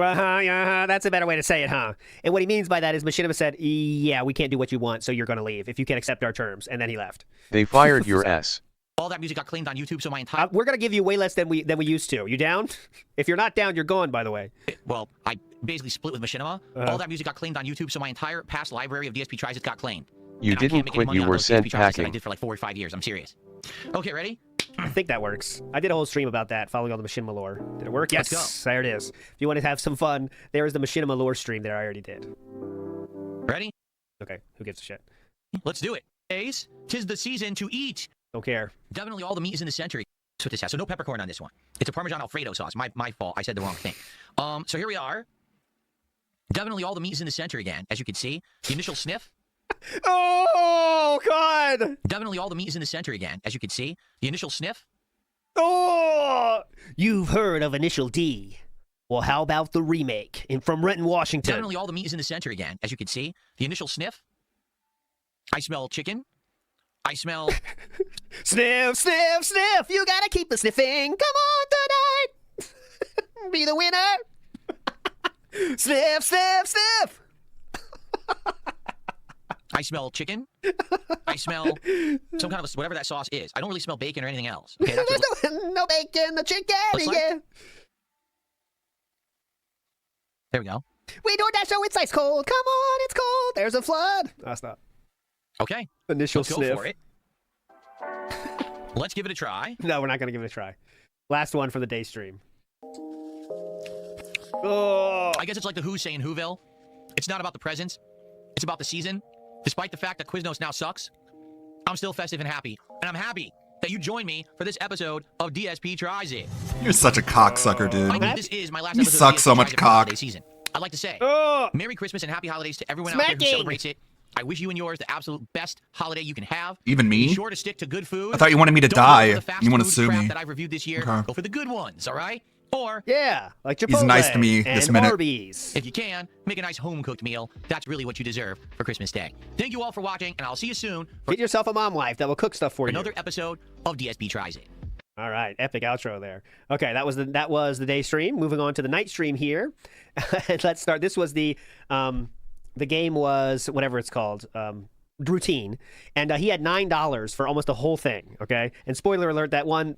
That's a better way to say it, huh? And what he means by that is Machinima said, yeah, we can't do what you want, so you're going to leave if you can't accept our terms. And then he left. They fired your ass. All that music got claimed on YouTube, so my entire... we're going to give you way less than we used to. You down? If you're not down, you're gone, by the way. Well, I basically split with Machinima. All that music got claimed on YouTube, so my entire past library of DSP tries it got claimed. You And I didn't can't make any quit, money you on were those sent DSP tries that I packing. did for like 4 or 5 years. I'm serious. Okay, ready? I think that works. I did a whole stream about that, following all the Machinima lore. Did it work? Yes. Let's There it is. If you want to have some fun, there is the Machinima lore stream that I already did. Ready? Okay, who gives a shit? Let's do it. Days, 'tis the season to eat. Don't care. Definitely all the meat is in the center. That's what this has. So no peppercorn on this one. It's a Parmesan Alfredo sauce. My fault. I said the wrong thing. So here we are. Definitely all the meat is in the center again. As you can see, the initial sniff. Oh, God. Definitely all the meat is in the center again. As you can see, the initial sniff. Oh, you've heard of Initial D. Well, how about the remake from Renton, Washington? Definitely all the meat is in the center again. As you can see, the initial sniff. I smell chicken. I smell... Sniff, sniff, sniff. You gotta keep the sniffing. Come on tonight. Be the winner. Sniff, sniff, sniff. I smell chicken. I smell some kind of whatever that sauce is. I don't really smell bacon or anything else. Okay, that's There's no bacon, the chicken. Yeah. There we go. We doing that show. It's ice cold. Come on, it's cold. There's a flood. No, it's not. Okay. Initial Let's sniff. go for it. Let's give it a try. No, we're not going to give it a try. Last one for the day stream. Oh. I guess it's like the Who saying Whoville. It's not about the presents. It's about the season. Despite the fact that Quiznos now sucks, I'm still festive and happy. And I'm happy that you joined me for this episode of DSP Tries It. You're such a cocksucker, dude. I think this is my last You episode suck of DSP so much Tries It for cock. holiday season. I'd like to say Merry Christmas and Happy Holidays to everyone out there who Smacking. celebrates it. I wish you and yours the absolute best holiday you can have. Even me? Be sure to stick to good food. I thought you wanted me to Don't go die. for the fast You want to food sue crap me. that I've reviewed this year. Okay. Go for the good ones, all right? Or yeah, like Chipotle. He's nice to me and this minute. Arby's. if you can, make a nice home-cooked meal. That's really what you deserve for Christmas Day. Thank you all for watching, and I'll see you soon for Get yourself a mom wife that will cook stuff for another you. episode of DSP Tries It. All right, epic outro there. Okay, that was the day stream. Moving on to the night stream here. Let's start. This was the game was whatever it's called. Routine, and he had $9 for almost the whole thing. Okay, and spoiler alert, that one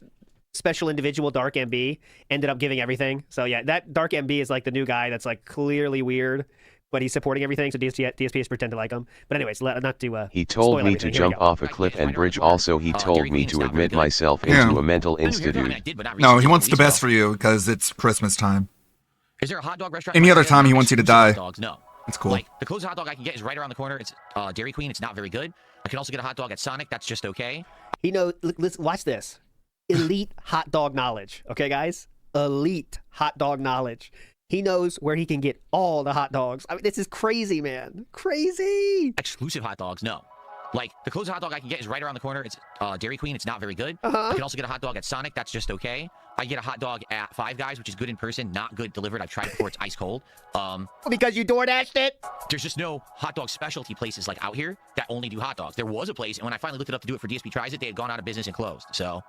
special individual, Dark MB, ended up giving everything. So yeah, that Dark MB is like the new guy that's like clearly weird, but he's supporting everything. So DSP is pretend to like him. But anyways, not to. He told spoil me everything. to Here we jump go. off a cliff and bridge. Also, he told me to admit myself into Yeah. a mental institute. No, he wants the best for you because it's Christmas time. Is there a hot dog restaurant? Any other right time there? he wants you to Exclusive die. hot Dogs? No. It's cool. Like the closest hot dog I can get is right around the corner. It's Dairy Queen. It's not very good. I can also get a hot dog at Sonic. That's just okay. He knows. Let's watch this. Elite hot dog knowledge. Okay, guys. Elite hot dog knowledge. He knows where he can get all the hot dogs. I mean, this is crazy, man. Crazy. Exclusive hot dogs? No. Like the closest hot dog I can get is right around the corner. It's Dairy Queen. It's not very good. I can also get a hot dog at Sonic. That's just okay. I get a hot dog at Five Guys, which is good in person, not good delivered. I've tried it before. It's ice cold. Because you DoorDashed it? There's just no hot dog specialty places like out here that only do hot dogs. There was a place, and when I finally looked it up to do it for DSP Tries It, they had gone out of business and closed. So,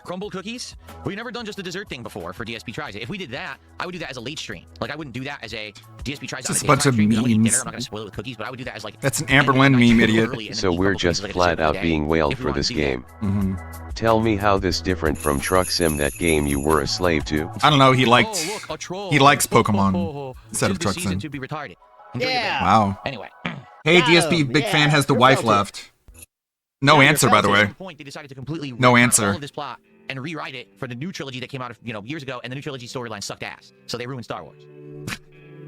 crumble cookies. We've never done just a dessert thing before for DSP Tries It. If we did that, I would do that as a late stream. Like I wouldn't do that as a DSP Tries It. It's just a bunch of I'm gonna eat memes. dinner. I'm not gonna spoil it with cookies, but I would do that as like. That's an Amberlin meme, idiot. So we're just flat out being whaled for this game. Tell me how this different from Truck Sim, that game you were a slave to. I don't know. He liked. Oh, look, a troll. He likes Pokemon instead of Tis the Truck season Sim. to be retarded. Enjoy your Yeah. day. Wow. Anyway. Hey, Got DSP, him. big Yeah, fan has the you're wife felted. left. No Yeah, answer, you're by the felted. way. At one point, they decided to completely No rewrite answer. all of this plot and rewrite it for the new trilogy that came out years ago, and the new trilogy storyline sucked ass. So they ruined Star Wars.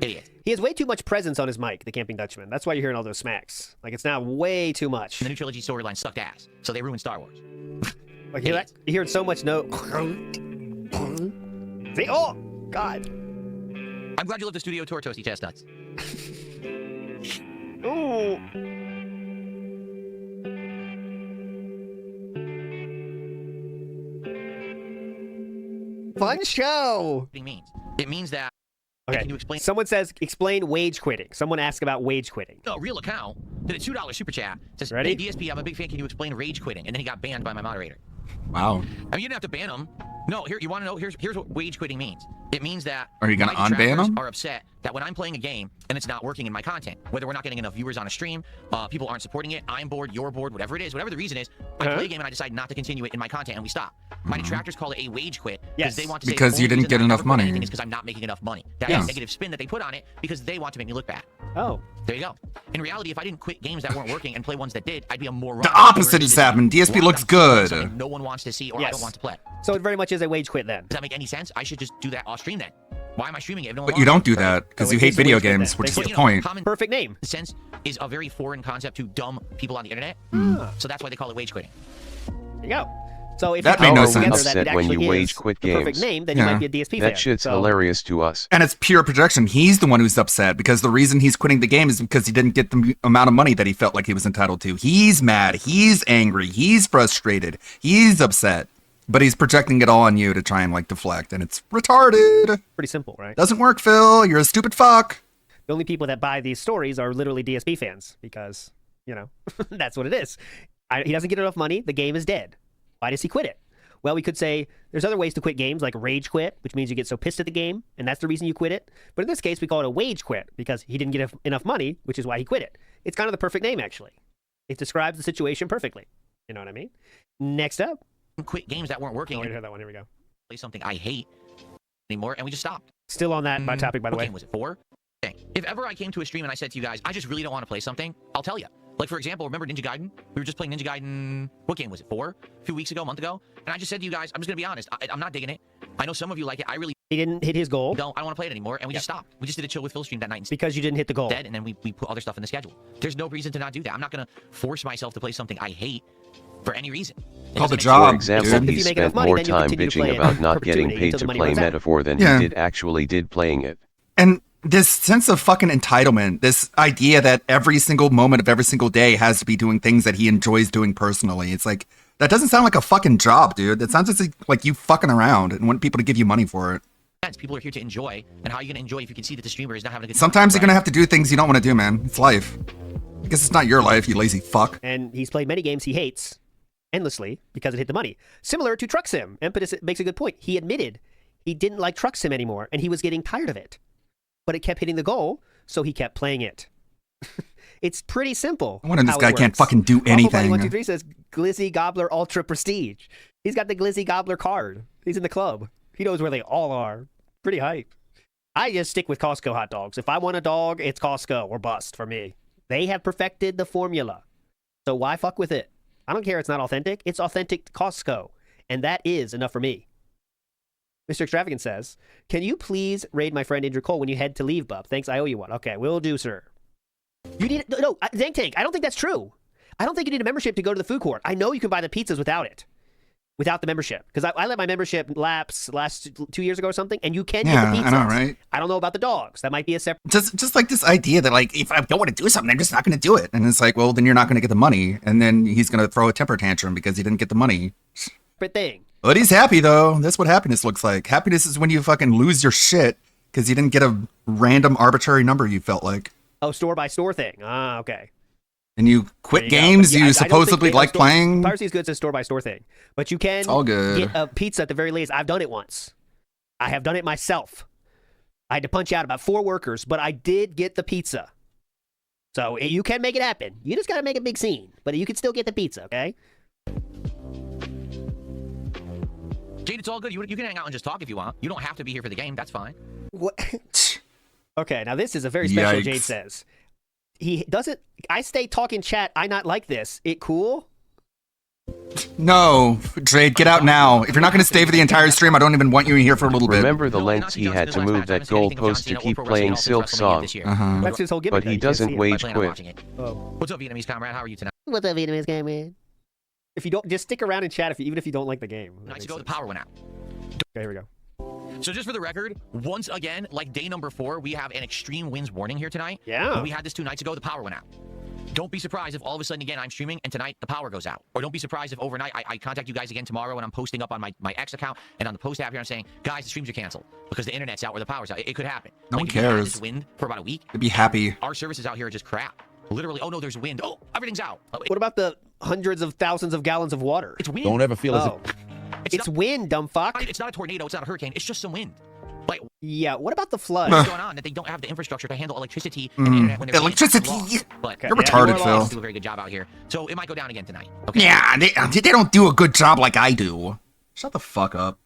Idiot. He has way too much presence on his mic, the Camping Dutchman. That's why you're hearing all those smacks. Like, it's now way too much. And the new trilogy storyline sucked ass. So they ruined Star Wars. Like, you hear so much no... See? Oh, God. I'm glad you love the studio tour, Toasty Chestnuts. Ooh. Fun show. It means. It means that. Okay. Can you explain? Someone says, explain wage quitting. Someone asked about wage quitting. No, real account did a $2 super chat. Says, Ready? Hey, DSP, I'm a big fan. Can you explain rage quitting? And then he got banned by my moderator. Wow. I mean, you didn't have to ban him. No, here, you want to know? Here's what wage quitting means. It means that Are you gonna my unban detractors him? are upset that when I'm playing a game and it's not working in my content, whether we're not getting enough viewers on a stream, people aren't supporting it, I'm bored, you're bored, whatever it is, whatever the reason is, I play a game and I decide not to continue it in my content and we stop. My detractors call it a wage quit because they want to say Because the you only didn't reason get I enough never quit money. anything is because I'm not making enough money. That is a negative spin that they put on it because they want to make me look bad. Oh. There you go. In reality, if I didn't quit games that weren't working and play ones that did, I'd be a moron. The opposite has happened. DSP looks good. No one wants to see or I don't want to play. So it very much is a wage quit then. Does that make any sense? I should just do that off stream then. Why am I streaming it if no one But you wants don't it? do that because So you it hate is a video wage quit games, then. which is But, the you know, point. common Perfect name. sense is a very foreign concept to dumb people on the internet. So that's why they call it wage quitting. There you go. So if That you made no put together sense. that it Upset when actually you is wage quit the perfect games. name, then you Yeah. might be a DSP fan. That shit's So- hilarious to us. And it's pure projection. He's the one who's upset because the reason he's quitting the game is because he didn't get the amount of money that he felt like he was entitled to. He's mad. He's angry. He's frustrated. He's upset. But he's projecting it all on you to try and like deflect, and it's retarded. Pretty simple, right? Doesn't work, Phil. You're a stupid fuck. The only people that buy these stories are literally DSP fans because, you know, that's what it is. He doesn't get enough money. The game is dead. Why does he quit it? Well, we could say there's other ways to quit games, like rage quit, which means you get so pissed at the game, and that's the reason you quit it. But in this case, we call it a wage quit because he didn't get enough money, which is why he quit it. It's kind of the perfect name, actually. It describes the situation perfectly. You know what I mean? Next up. Quit games that weren't working. Oh, we heard that one. Here we go. Play something I hate anymore, and we just stopped. Still on that topic, by the What way. game was it? 4? Okay. If ever I came to a stream and I said to you guys, I just really don't want to play something, I'll tell you. Like, for example, remember Ninja Gaiden? We were just playing Ninja Gaiden, what game was it, 4? A few weeks ago, a month ago? And I just said to you guys, I'm just going to be honest, I'm not digging it. I know some of you like it. I really... He didn't hit his goal. I don't want to play it anymore, and we just stopped. We just did a Chill with Phil stream that night. Because you didn't hit the goal. Dead, and then we put other stuff in the schedule. There's no reason to not do that. I'm not going to force myself to play something I hate for any reason. Call the job. For example, he spent more time bitching about not getting paid to play Metaphor than he did playing it. And this sense of fucking entitlement, this idea that every single moment of every single day has to be doing things that he enjoys doing personally. It's like, that doesn't sound like a fucking job, dude. That sounds just like you fucking around and want people to give you money for it. People are here to enjoy, and how are you going to enjoy if you can see that the streamer is not having a good time? Sometimes you're going to have to do things you don't want to do, man. It's life. I guess it's not your life, you lazy fuck. And he's played many games he hates endlessly because it hit the money. Similar to Truck Sim. Impetus makes a good point. He admitted he didn't like Truck Sim anymore, and he was getting tired of it. But it kept hitting the goal, so he kept playing it. It's pretty simple. I wonder this guy can't fucking do anything. 123 says Glizzy Gobbler Ultra Prestige. He's got the Glizzy Gobbler card. He's in the club. He knows where they all are. Pretty hype. I just stick with Costco hot dogs. If I want a dog, it's Costco or bust for me. They have perfected the formula. So why fuck with it? I don't care it's not authentic. It's authentic to Costco. And that is enough for me. Mr. Extravagant says, can you please raid my friend Andrew Cole when you head to leave, bub? Thanks, I owe you one. Okay, will do, sir. You need... No, Zank Tank, I don't think that's true. I don't think you need a membership to go to the food court. I know you can buy the pizzas without it. Without the membership. Because I let my membership lapse last 2 years ago or something, and you can get the pizzas. I know, right? I don't know about the dogs. That might be a separate... Just like this idea that, like, if I don't want to do something, I'm just not going to do it. And it's like, well, then you're not going to get the money. And then he's going to throw a temper tantrum because he didn't get the money. Separate thing. But he's happy, though. That's what happiness looks like. Happiness is when you fucking lose your shit because you didn't get a random arbitrary number you felt like. Oh, store-by-store thing. Ah, okay. And you quit games you supposedly like playing. Piracy is good. It's a store-by-store thing. But you can all good. Get a pizza at the very least. I've done it once. I have done it myself. I had to punch out about 4 workers, but I did get the pizza. So you can make it happen. You just got to make a big scene. But you can still get the pizza, okay? Jade, it's all good. You can hang out and just talk if you want. You don't have to be here for the game. That's fine. What? Okay, now this is a very special, Jade says. He doesn't... I stay talking chat. I not like this. It cool? No, Jade, get out now. If you're not going to stay for the entire stream, I don't even want you in here for a little bit. Remember the lengths he had to move that goalpost to keep playing Silk Song. That's his whole gimmick. But he doesn't wage quit. What's up, Vietnamese comrade? How are you tonight? What's up, Vietnamese comrade? If you don't... Just stick around and chat even if you don't like the game. Nights ago, the power went out. Okay, here we go. So just for the record, once again, like day number 4, we have an extreme winds warning here tonight. Yeah. When we had this 2 nights ago, the power went out. Don't be surprised if all of a sudden again I'm streaming and tonight the power goes out. Or don't be surprised if overnight I contact you guys again tomorrow and I'm posting up on my X account and on the post app here I'm saying, guys, the streams are canceled because the internet's out or the power's out. It could happen. No one if you had cares. this wind for about a week. They'd be happy. Our services out here are just crap. Literally, oh no, there's wind. Oh, everything's out. What about the hundreds of thousands of gallons of water? It's wind. Don't ever feel as if... It's wind, dumb fuck. It's not a tornado. It's not a hurricane. It's just some wind. Like, yeah, what about the flood? What's going on? That they don't have the infrastructure to handle electricity and internet when electricity. But You're retarded, Phil. Do a very good job out here. So it might go down again tonight. Okay. Yeah, they don't do a good job like I do. Shut the fuck up.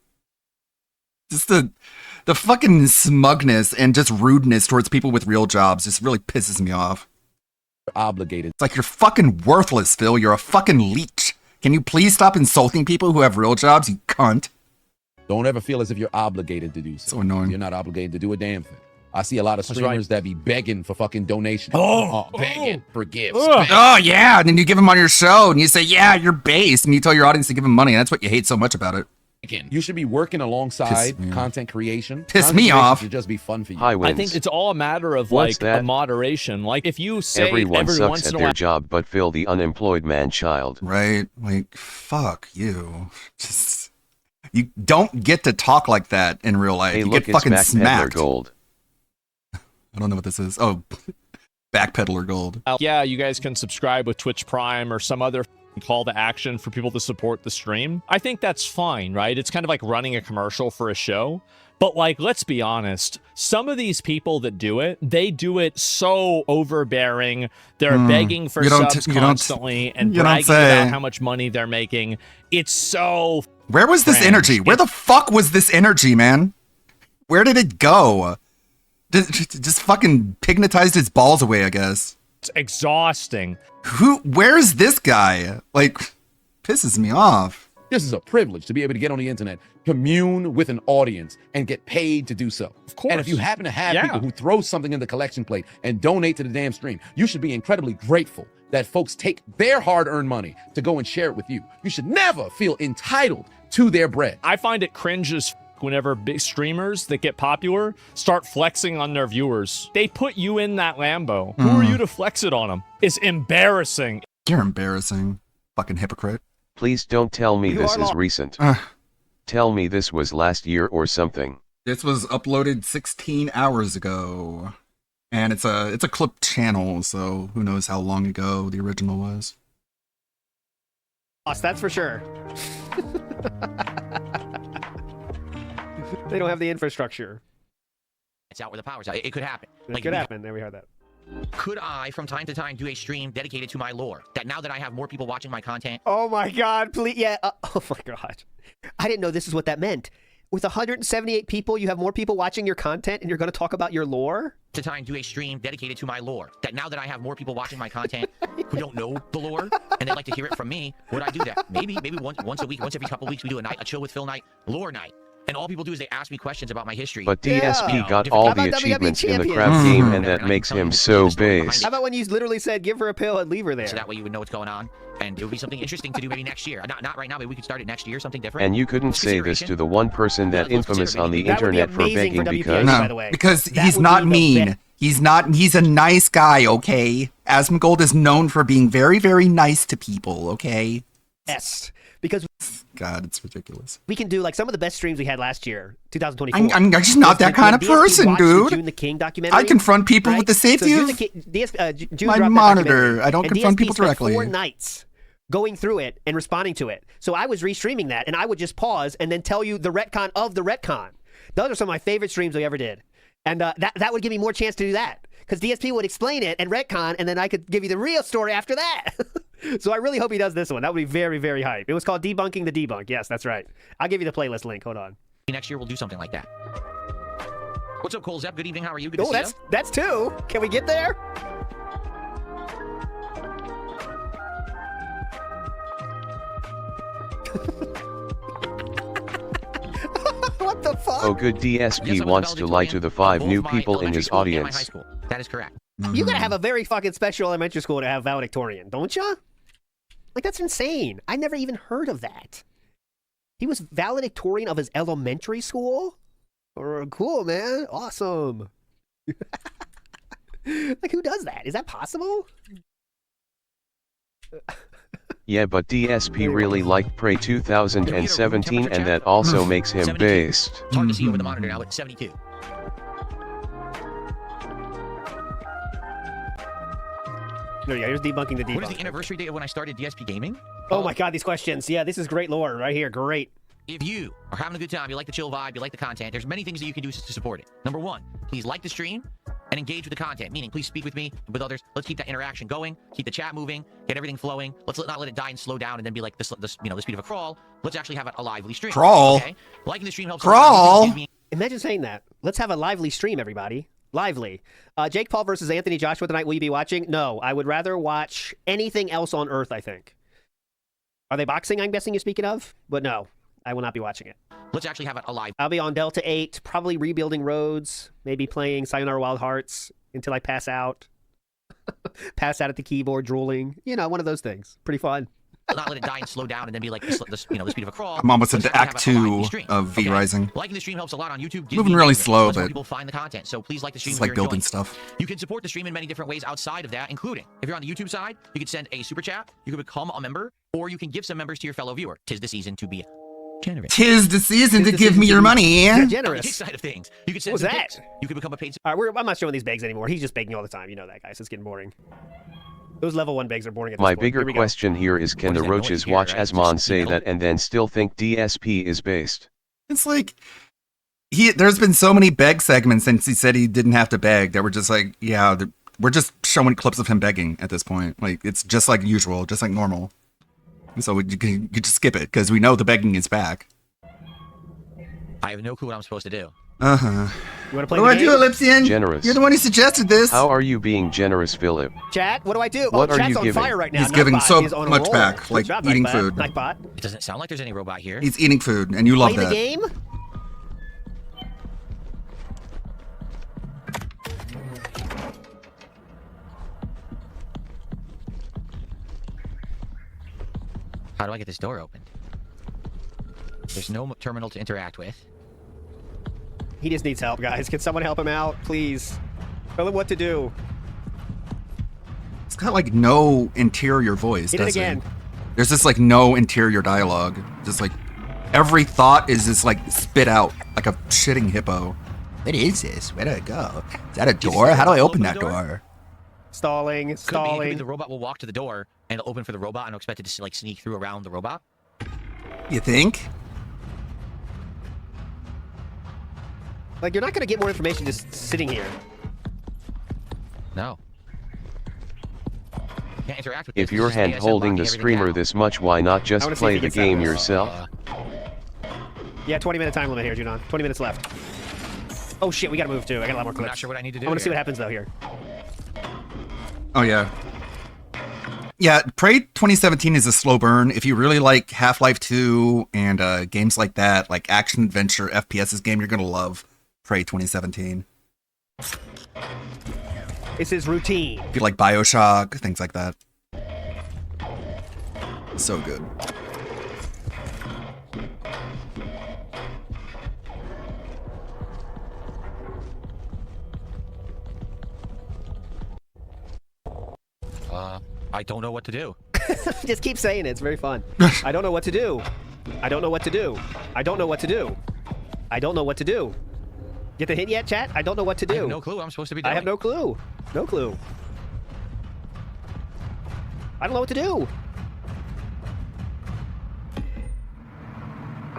Just the fucking smugness and just rudeness towards people with real jobs just really pisses me off. Obligated. It's like you're fucking worthless, Phil. You're a fucking leech. Can you please stop insulting people who have real jobs, you cunt? Don't ever feel as if you're obligated to do so. So annoying. You're not obligated to do a damn thing. I see a lot of That's streamers that be begging for fucking donations. Begging for gifts. Oh, yeah. And then you give them on your show and you say, yeah, you're based. And you tell your audience to give them money. And that's what you hate so much about it. You should be working alongside content creation. Piss me off. Should just be fun for you. I think it's all a matter of What's like a that? moderation. Like if you say Everyone every sucks once at in a their while, job but Phil the unemployed man-child. Right? Like, fuck you. Just, you don't get to talk like that in real life. Hey, you look, get fucking it's Backpeddler smacked. Gold. I don't know what this is. Oh, Backpeddler Gold. yeah, you guys can subscribe with Twitch Prime or some other call to action for people to support the stream, I think that's fine, right? It's kind of like running a commercial for a show. But like, let's be honest, some of these people that do it, they do it so overbearing. They're begging for subs constantly and bragging about how much money they're making. It's so... Where was this energy? Where the fuck was this energy, man? Where did it go? Just fucking pignatized its balls away, I guess. It's exhausting. Where's this guy? Like, pisses me off. This is a privilege to be able to get on the internet, commune with an audience, and get paid to do so. Of course. And if you happen to have people who throw something in the collection plate and donate to the damn stream, you should be incredibly grateful that folks take their hard-earned money to go and share it with you. You should never feel entitled to their bread. I find it cringe as whenever big streamers that get popular start flexing on their viewers. They put you in that Lambo. Who are you to flex it on them? It's embarrassing. You're embarrassing. Fucking hypocrite. Please don't tell me this is recent. Tell me this was last year or something. This was uploaded 16 hours ago. And it's a clip channel, so who knows how long ago the original was. That's for sure. They don't have the infrastructure. It's out where the power's out. It could happen. It could happen. There we heard that. Could I, from time to time, do a stream dedicated to my lore? That now that I have more people watching my content... Oh my god, please. Yeah. Oh my god. I didn't know this is what that meant. With 178 people, you have more people watching your content and you're going to talk about your lore? To time do a stream dedicated to my lore. That now that I have more people watching my content who don't know the lore and they'd like to hear it from me, would I do that? Maybe once a week, once every couple weeks, we do a chill with Phil night, lore night. And all people do is they ask me questions about my history. But DSP got all the achievements in the crap game, and that makes him so base. How about when you literally said, give her a pill and leave her there? So that way you would know what's going on. And it would be something interesting to do maybe next year. Not right now, but we could start it next year, something different. And you couldn't say this to the one person that infamous on the internet for begging because... No, because he's not mean. He's a nice guy, okay? Asmongold is known for being very, very nice to people, okay? Yes. Because God, it's ridiculous. We can do like some of the best streams we had last year, 2024. I'm just not that kind of person, dude. June the King documentary. I confront people with the safety of my monitor. I don't confront people directly. 4 nights going through it and responding to it. So I was restreaming that, and I would just pause and then tell you the retcon of the retcon. Those are some of my favorite streams we ever did, and that would give me more chance to do that because DSP would explain it and retcon, and then I could give you the real story after that. So I really hope he does this one. That would be very, very hype. It was called Debunking the Debunk. Yes, that's right. I'll give you the playlist link. Hold on. Next year we'll do something like that. What's up, Cole Zepp? Good evening. How are you? Good to see you. That's 2. Can we get there? What the fuck? Oh, good DSP wants to lie to the 5 new people in his audience. That is correct. You gotta have a very fucking special elementary school to have valedictorian, don't ya? Like, that's insane. I never even heard of that. He was valedictorian of his elementary school? Cool, man. Awesome. Like, who does that? Is that possible? Yeah, but DSP really liked Prey 2017, and that also makes him based. It's hard to see over the monitor now, it's 72. There you go. Here's Debunking the Debunk. What is the anniversary date of when I started DSP Gaming? Oh my god, these questions. Yeah, this is great lore right here. Great. If you are having a good time, you like the chill vibe, you like the content, there's many things that you can do to support it. Number 1, please like the stream and engage with the content, meaning please speak with me and with others. Let's keep that interaction going, keep the chat moving, get everything flowing. Let's not let it die and slow down and then be like this the speed of a crawl. Let's actually have a lively stream. Crawl? Okay? Liking the stream helps. Crawl? Imagine saying that. Let's have a lively stream, everybody. Lively. Jake Paul versus Anthony Joshua tonight. Will you be watching? No, I would rather watch anything else on Earth, I think. Are they boxing, I'm guessing you're speaking of? But no, I will not be watching it. Let's actually have a live. I'll be on Delta 8, probably rebuilding roads, maybe playing Sayonara Wild Hearts until I pass out. Pass out at the keyboard, drooling. You know, one of those things. Pretty fun. Not let it die and slow down and then be like the speed of a crawl. I'm almost into Act 2 of V Rising. Liking the stream helps a lot on YouTube. Moving really slow, but people find the content. So please like the stream. It's like building stuff. You can support the stream in many different ways outside of that, including if you're on the YouTube side, you can send a super chat, you can become a member, or you can give some members to your fellow viewer. 'Tis the season to be generous. 'Tis the season to give me your money. Generous. Side of things. You can send What's that? Pics. You can become a paid. All right, I'm not showing these begs anymore. He's just begging all the time. You know that, guys. It's getting boring. Those level 1 begs are boring at this My point. bigger Here we go. question here is, can the roaches watch Asmon say that and then still think DSP is based? It's like there's been so many beg segments since he said he didn't have to beg that we're just like, yeah, we're just showing clips of him begging at this point. Like, it's just like usual, just like normal. So you just skip it because we know the begging is back. I have no clue what I'm supposed to do. Uh-huh. You want to play What the do I game? do, Ellipsian? Generous. You're the one who suggested this. How are you being generous, Philip? Chat, what do I do? What are Chat's you on giving? fire right now. He's giving Nightbot so is on a much roll. back, Good like job, eating Nightbot. food. Nightbot. It doesn't sound like there's any robot here. He's eating food, and you love Play that. the game? How do I get this door opened? There's no terminal to interact with. He just needs help, guys. Can someone help him out, please? Tell him what to do. It's got like no interior voice. Hit it does again. There's just like no interior dialogue. Just like every thought is just like spit out like a shitting hippo. What is this? Where do I go? Is that a door? How do I open that door? Stalling, Could be stalling. the robot will walk to the door and it'll open for the robot and I'll expect it to like sneak through around the robot. You think? Like, you're not going to get more information just sitting here. No. Can't interact with If this. you're It's just hand ASM holding the locking everything streamer down. this much, why not I just wanna see play if he the gets that game though. yourself? Yeah, 20-minute time limit here, Junon. 20 minutes left. Oh, shit, we got to move, too. I got a lot more clips. I'm not sure what I need to do I want to see here. what happens, though, here. Oh yeah. Yeah, Prey 2017 is a slow burn. If you really like Half-Life 2 and games like that, like action adventure FPS's game, you're gonna love Prey 2017. It's his routine. If you like BioShock, things like that. So good. I don't know what to do. Just keep saying it. It's very fun. I don't know what to do. I don't know what to do. I don't know what to do. I don't know what to do. Get the hint yet, chat? I don't know what to do. I have no clue what I'm supposed to be doing. I have no clue. No clue. I don't know what to do.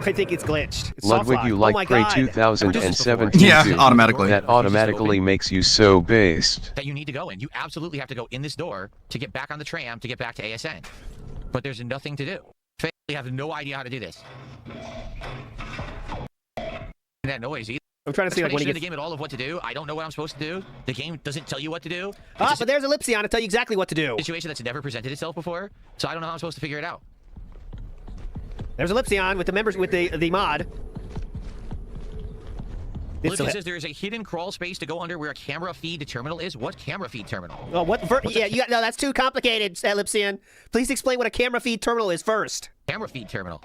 I think it's glitched. It's Ludwig, soft you lock. like Oh my Prey God. 2017 Yeah, too. automatically. That automatically makes you so based. That you need to go in. You absolutely have to go in this door to get back on the tram to get back to ASN. But there's nothing to do. I have no idea how to do this. That noise either. I'm trying to see like when he Explanation in gets... the game at all of what to do. I don't know what I'm supposed to do. The game doesn't tell you what to do. Ah, but there's Ellipsion to tell you exactly what to do. Situation that's never presented itself before, so I don't know how I'm supposed to figure it out. There's Ellipsion with the members with the mod. Olivia says there is a hidden crawl space to go under where a camera feed terminal is. What camera feed terminal? Oh, what? Yeah, you got, no, that's too complicated, Ellipsion. Please explain what a camera feed terminal is first. Camera feed terminal.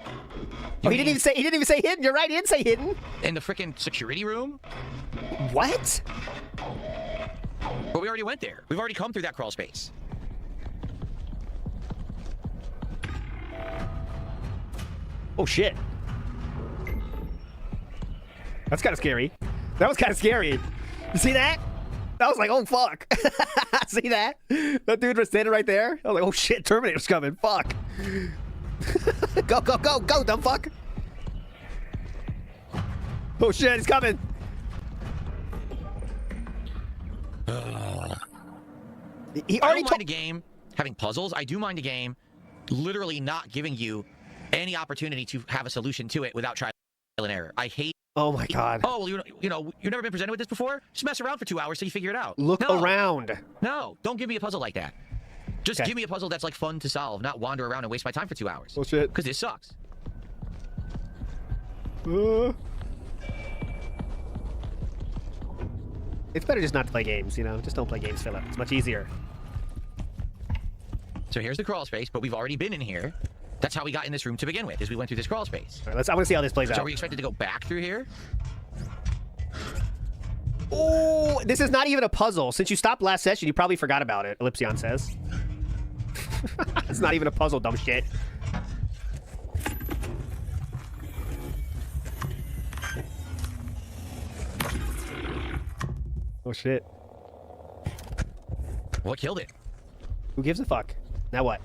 Oh, he didn't even say hidden. You're right. He didn't say hidden. In the freaking security room? What? But we already went there. We've already come through that crawl space. Oh shit. That's kind of scary. That was kind of scary. You see that? That was like, oh fuck. See that? That dude was standing right there. I was like, oh shit, Terminator's coming. Fuck. Go, go, go, go, dumb fuck. Oh shit, he's coming. He already I don't mind a game having puzzles. I do mind a game literally not giving you any opportunity to have a solution to it without trial and error. I hate. Oh my god. Oh, well, you know, you've never been presented with this before? Just mess around for 2 hours till you figure it out. Look around. No, don't give me a puzzle like that. Just give me a puzzle that's like fun to solve, not wander around and waste my time for 2 hours. Oh shit. Because this sucks. It's better just not to play games, you know? Just don't play games, Philip. It's much easier. So here's the crawl space, but we've already been in here. That's how we got in this room to begin with, is we went through this crawl space. All right, I want to see how this plays So out. are we expected to go back through here? Oh, this is not even a puzzle. Since you stopped last session, you probably forgot about it, Ellipsion says. It's not even a puzzle, dumb shit. Oh shit. What killed it? Who gives a fuck? Now what?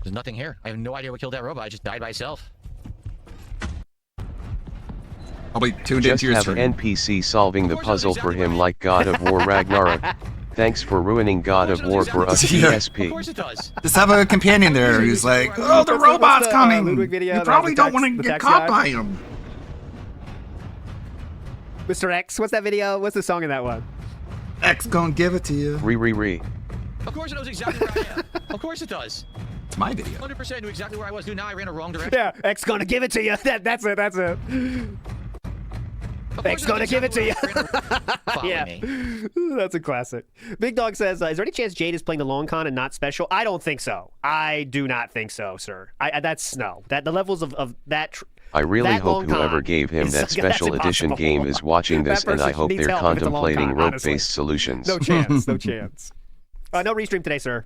There's nothing here. I have no idea what killed that robot. It just died by itself. Probably tuned Just into your have stream. NPC solving the puzzle for him like God of War Ragnarok. Thanks for ruining God of War for us ESP. Of course it does. Just have a companion there who's like, oh, the robot's coming. You probably don't want to get caught by him. Mr. X, what's that video? What's the song in that one? X gonna give it to you. Re. Of course it knows exactly where I am. Of course it does. It's my video. 100% knew exactly where I was. Dude, now I ran a wrong direction. Yeah, X gonna give it to you. That's it. X gonna give it to you. Yeah, that's a classic. Big Dog says, is there any chance Jade is playing the long con and not special? I don't think so. I do not think so, sir. That's no. That the levels of that. I really hope whoever gave him that special edition game is watching this, and I hope they're contemplating rope-based solutions. No chance. No chance. No restream today, sir.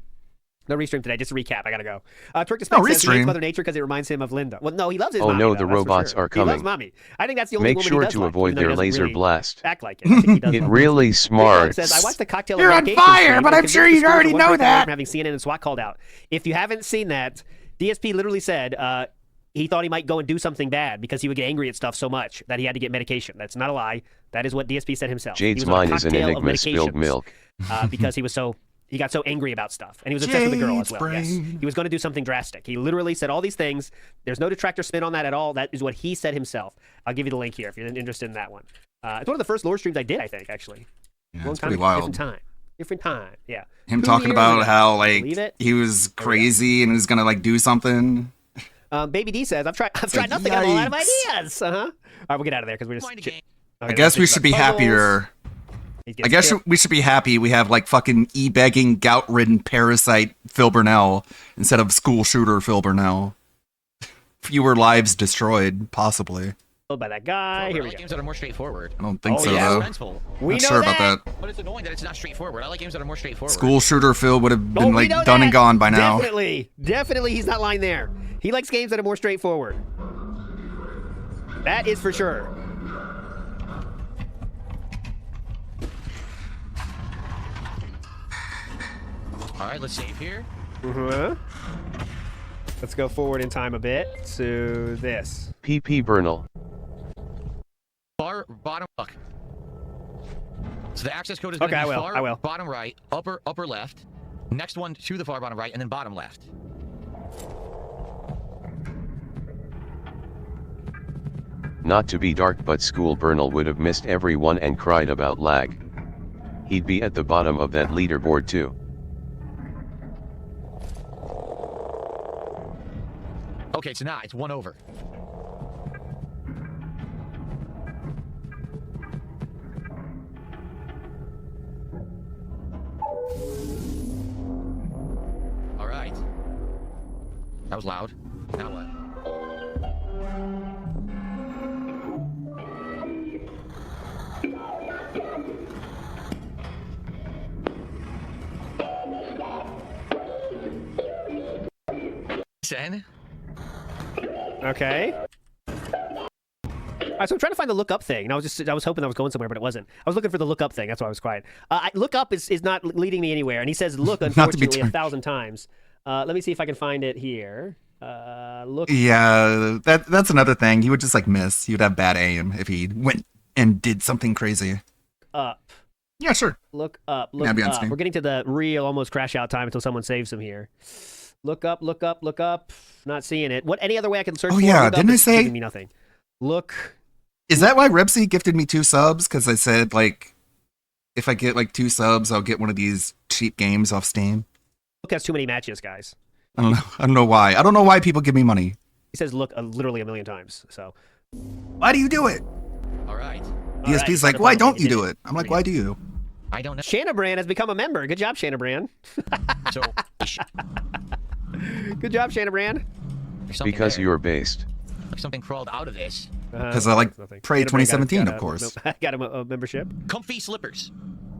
No restream today. Just a recap. I gotta go. Turk says he hates Mother Nature because it reminds him of Linda. Well, no, he loves his mommy. Oh no, though, the robots are coming. He loves mommy. I think that's the only Make woman sure he does to like, avoid even though he their doesn't laser really blast. Act like it. I think he does It love really Big Dog smarts. says, I watched the cocktail You're on medication fire, stream but and I'm sure convinced you the already school know for one person that. from having CNN and SWAT called out. If you haven't seen that, DSP literally said he thought he might go and do something bad because he would get angry at stuff so much that he had to get medication. That's not a lie. That is what DSP said himself. Jade's he was on a mind is an cocktail of enigma spilled medications, milk. because he got so angry about stuff, and he was obsessed with the girl as well. Yes, he was going to do something drastic. He literally said all these things. There's no detractor spin on that at all. That is what he said himself. I'll give you the link here if you're interested in that one. It's one of the first lore streams I did, I think, actually. Yeah, it's pretty wild. Different time. Yeah. Him 2 talking years about ago. how Believe like it? he was crazy and was gonna like do something. Baby D says, I've tried nothing. I'm all out of ideas. All right, we'll get out of there because we're just. I guess we should be happier. I guess we should be happy we have like fucking e-begging, gout-ridden parasite Phil Burnell instead of school shooter Phil Burnell. Fewer lives destroyed, possibly. By that guy. Here we go. Games that are more straightforward. I don't think so, yeah. though. Suspenseful. Not sure about that. But it's annoying that it's not straightforward. I like games that are more straightforward. School shooter Phil would have been like we know done that. and gone by now. Definitely, he's not lying there. He likes games that are more straightforward. That is for sure. All right, let's save here. Let's go forward in time a bit to this. PP Bernal. Far bottom. Look. So the access code is Okay, going to be I far will. bottom right, upper left. Next one to the far bottom right, and then bottom left. Not to be dark, but School Bernal would have missed everyone and cried about lag. He'd be at the bottom of that leaderboard too. Okay, so now it's 1 over. All right. That was loud. Now what? Sen? Okay. All right, so I'm trying to find the look up thing. And I was hoping I was going somewhere, but it wasn't. I was looking for the look up thing. That's why I was quiet. Look up is not leading me anywhere. And he says look, unfortunately, 1,000 times. Let me see if I can find it here. Look. Yeah, that's another thing. He would just like miss. He would have bad aim if he went and did something crazy. Up. Yeah, sure. Look up. Look Yeah, be on up. Steam. We're getting to the real almost crash out time until someone saves him here. Look up. Look up. Look up. Not seeing it. What? Any other way I can search? Oh for yeah, look didn't up I is say? Giving me nothing. Look. Is that why Repsy gifted me 2 subs? Because I said like, if I get like 2 subs, I'll get one of these cheap games off Steam. Look has too many matches, guys. I don't know. I don't know why. I don't know why people give me money. He says look literally 1 million times. So. Why do you do it? All right. DSP's like, why don't you do it? I'm like, why do you? I don't know. Shanna Brand has become a member. Good job, Shanna Brand. So. Good job, Shanna Brand. Because you're based. Like something crawled out of this. Because I like Prey 2017, of course. I got him a membership. Comfy slippers.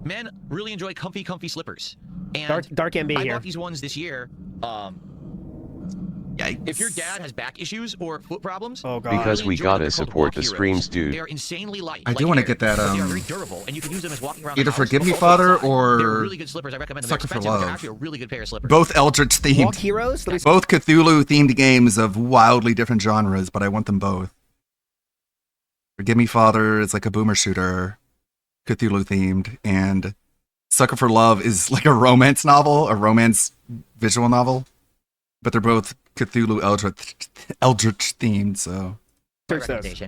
Men really enjoy comfy slippers. And Dark MB I here. bought these ones this year. If your dad has back issues or foot problems, oh god, because we gotta support the streams, dude. they are insanely light. I do want to get that. They are very durable, and you can use them as walking around. Either the house. Forgive Me Father They're or really good slippers. I recommend them. Sucker They're for expensive, but they're Love. actually a really good pair of slippers. Both Eldritch themed. Walk Heroes. Both Cthulhu themed games of wildly different genres, but I want them both. Forgive Me Father is like a boomer shooter, Cthulhu themed, and Sucker for Love is like a romance novel, a romance visual novel. But they're both Cthulhu Eldritch themed, so.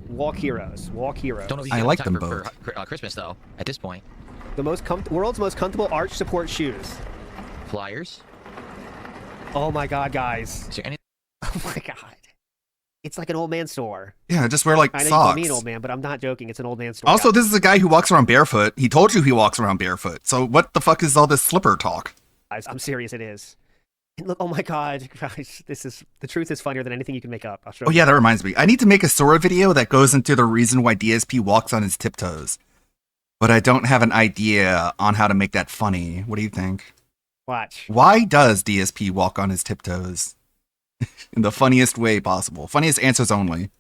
Walk Heroes. Walk Heroes. Don't know if you I get like time them for both. Christmas though. At this point, The world's most comfortable arch support shoes. flyers. Oh my god, guys. Is there any? Oh my god. It's like an old man store. Yeah, just wear like I know you socks. call me an old man, but I'm not joking. It's an old man store. Also, this is a guy who walks around barefoot. He told you he walks around barefoot. So what the fuck is all this slipper talk? Guys, I'm serious. It is. And look, oh my god, guys, the truth is funnier than anything you can make up. I'll show Oh you. yeah, that reminds me. I need to make a Sora video that goes into the reason why DSP walks on his tiptoes. But I don't have an idea on how to make that funny. What do you think? Watch. Why does DSP walk on his tiptoes? In the funniest way possible. Funniest answers only.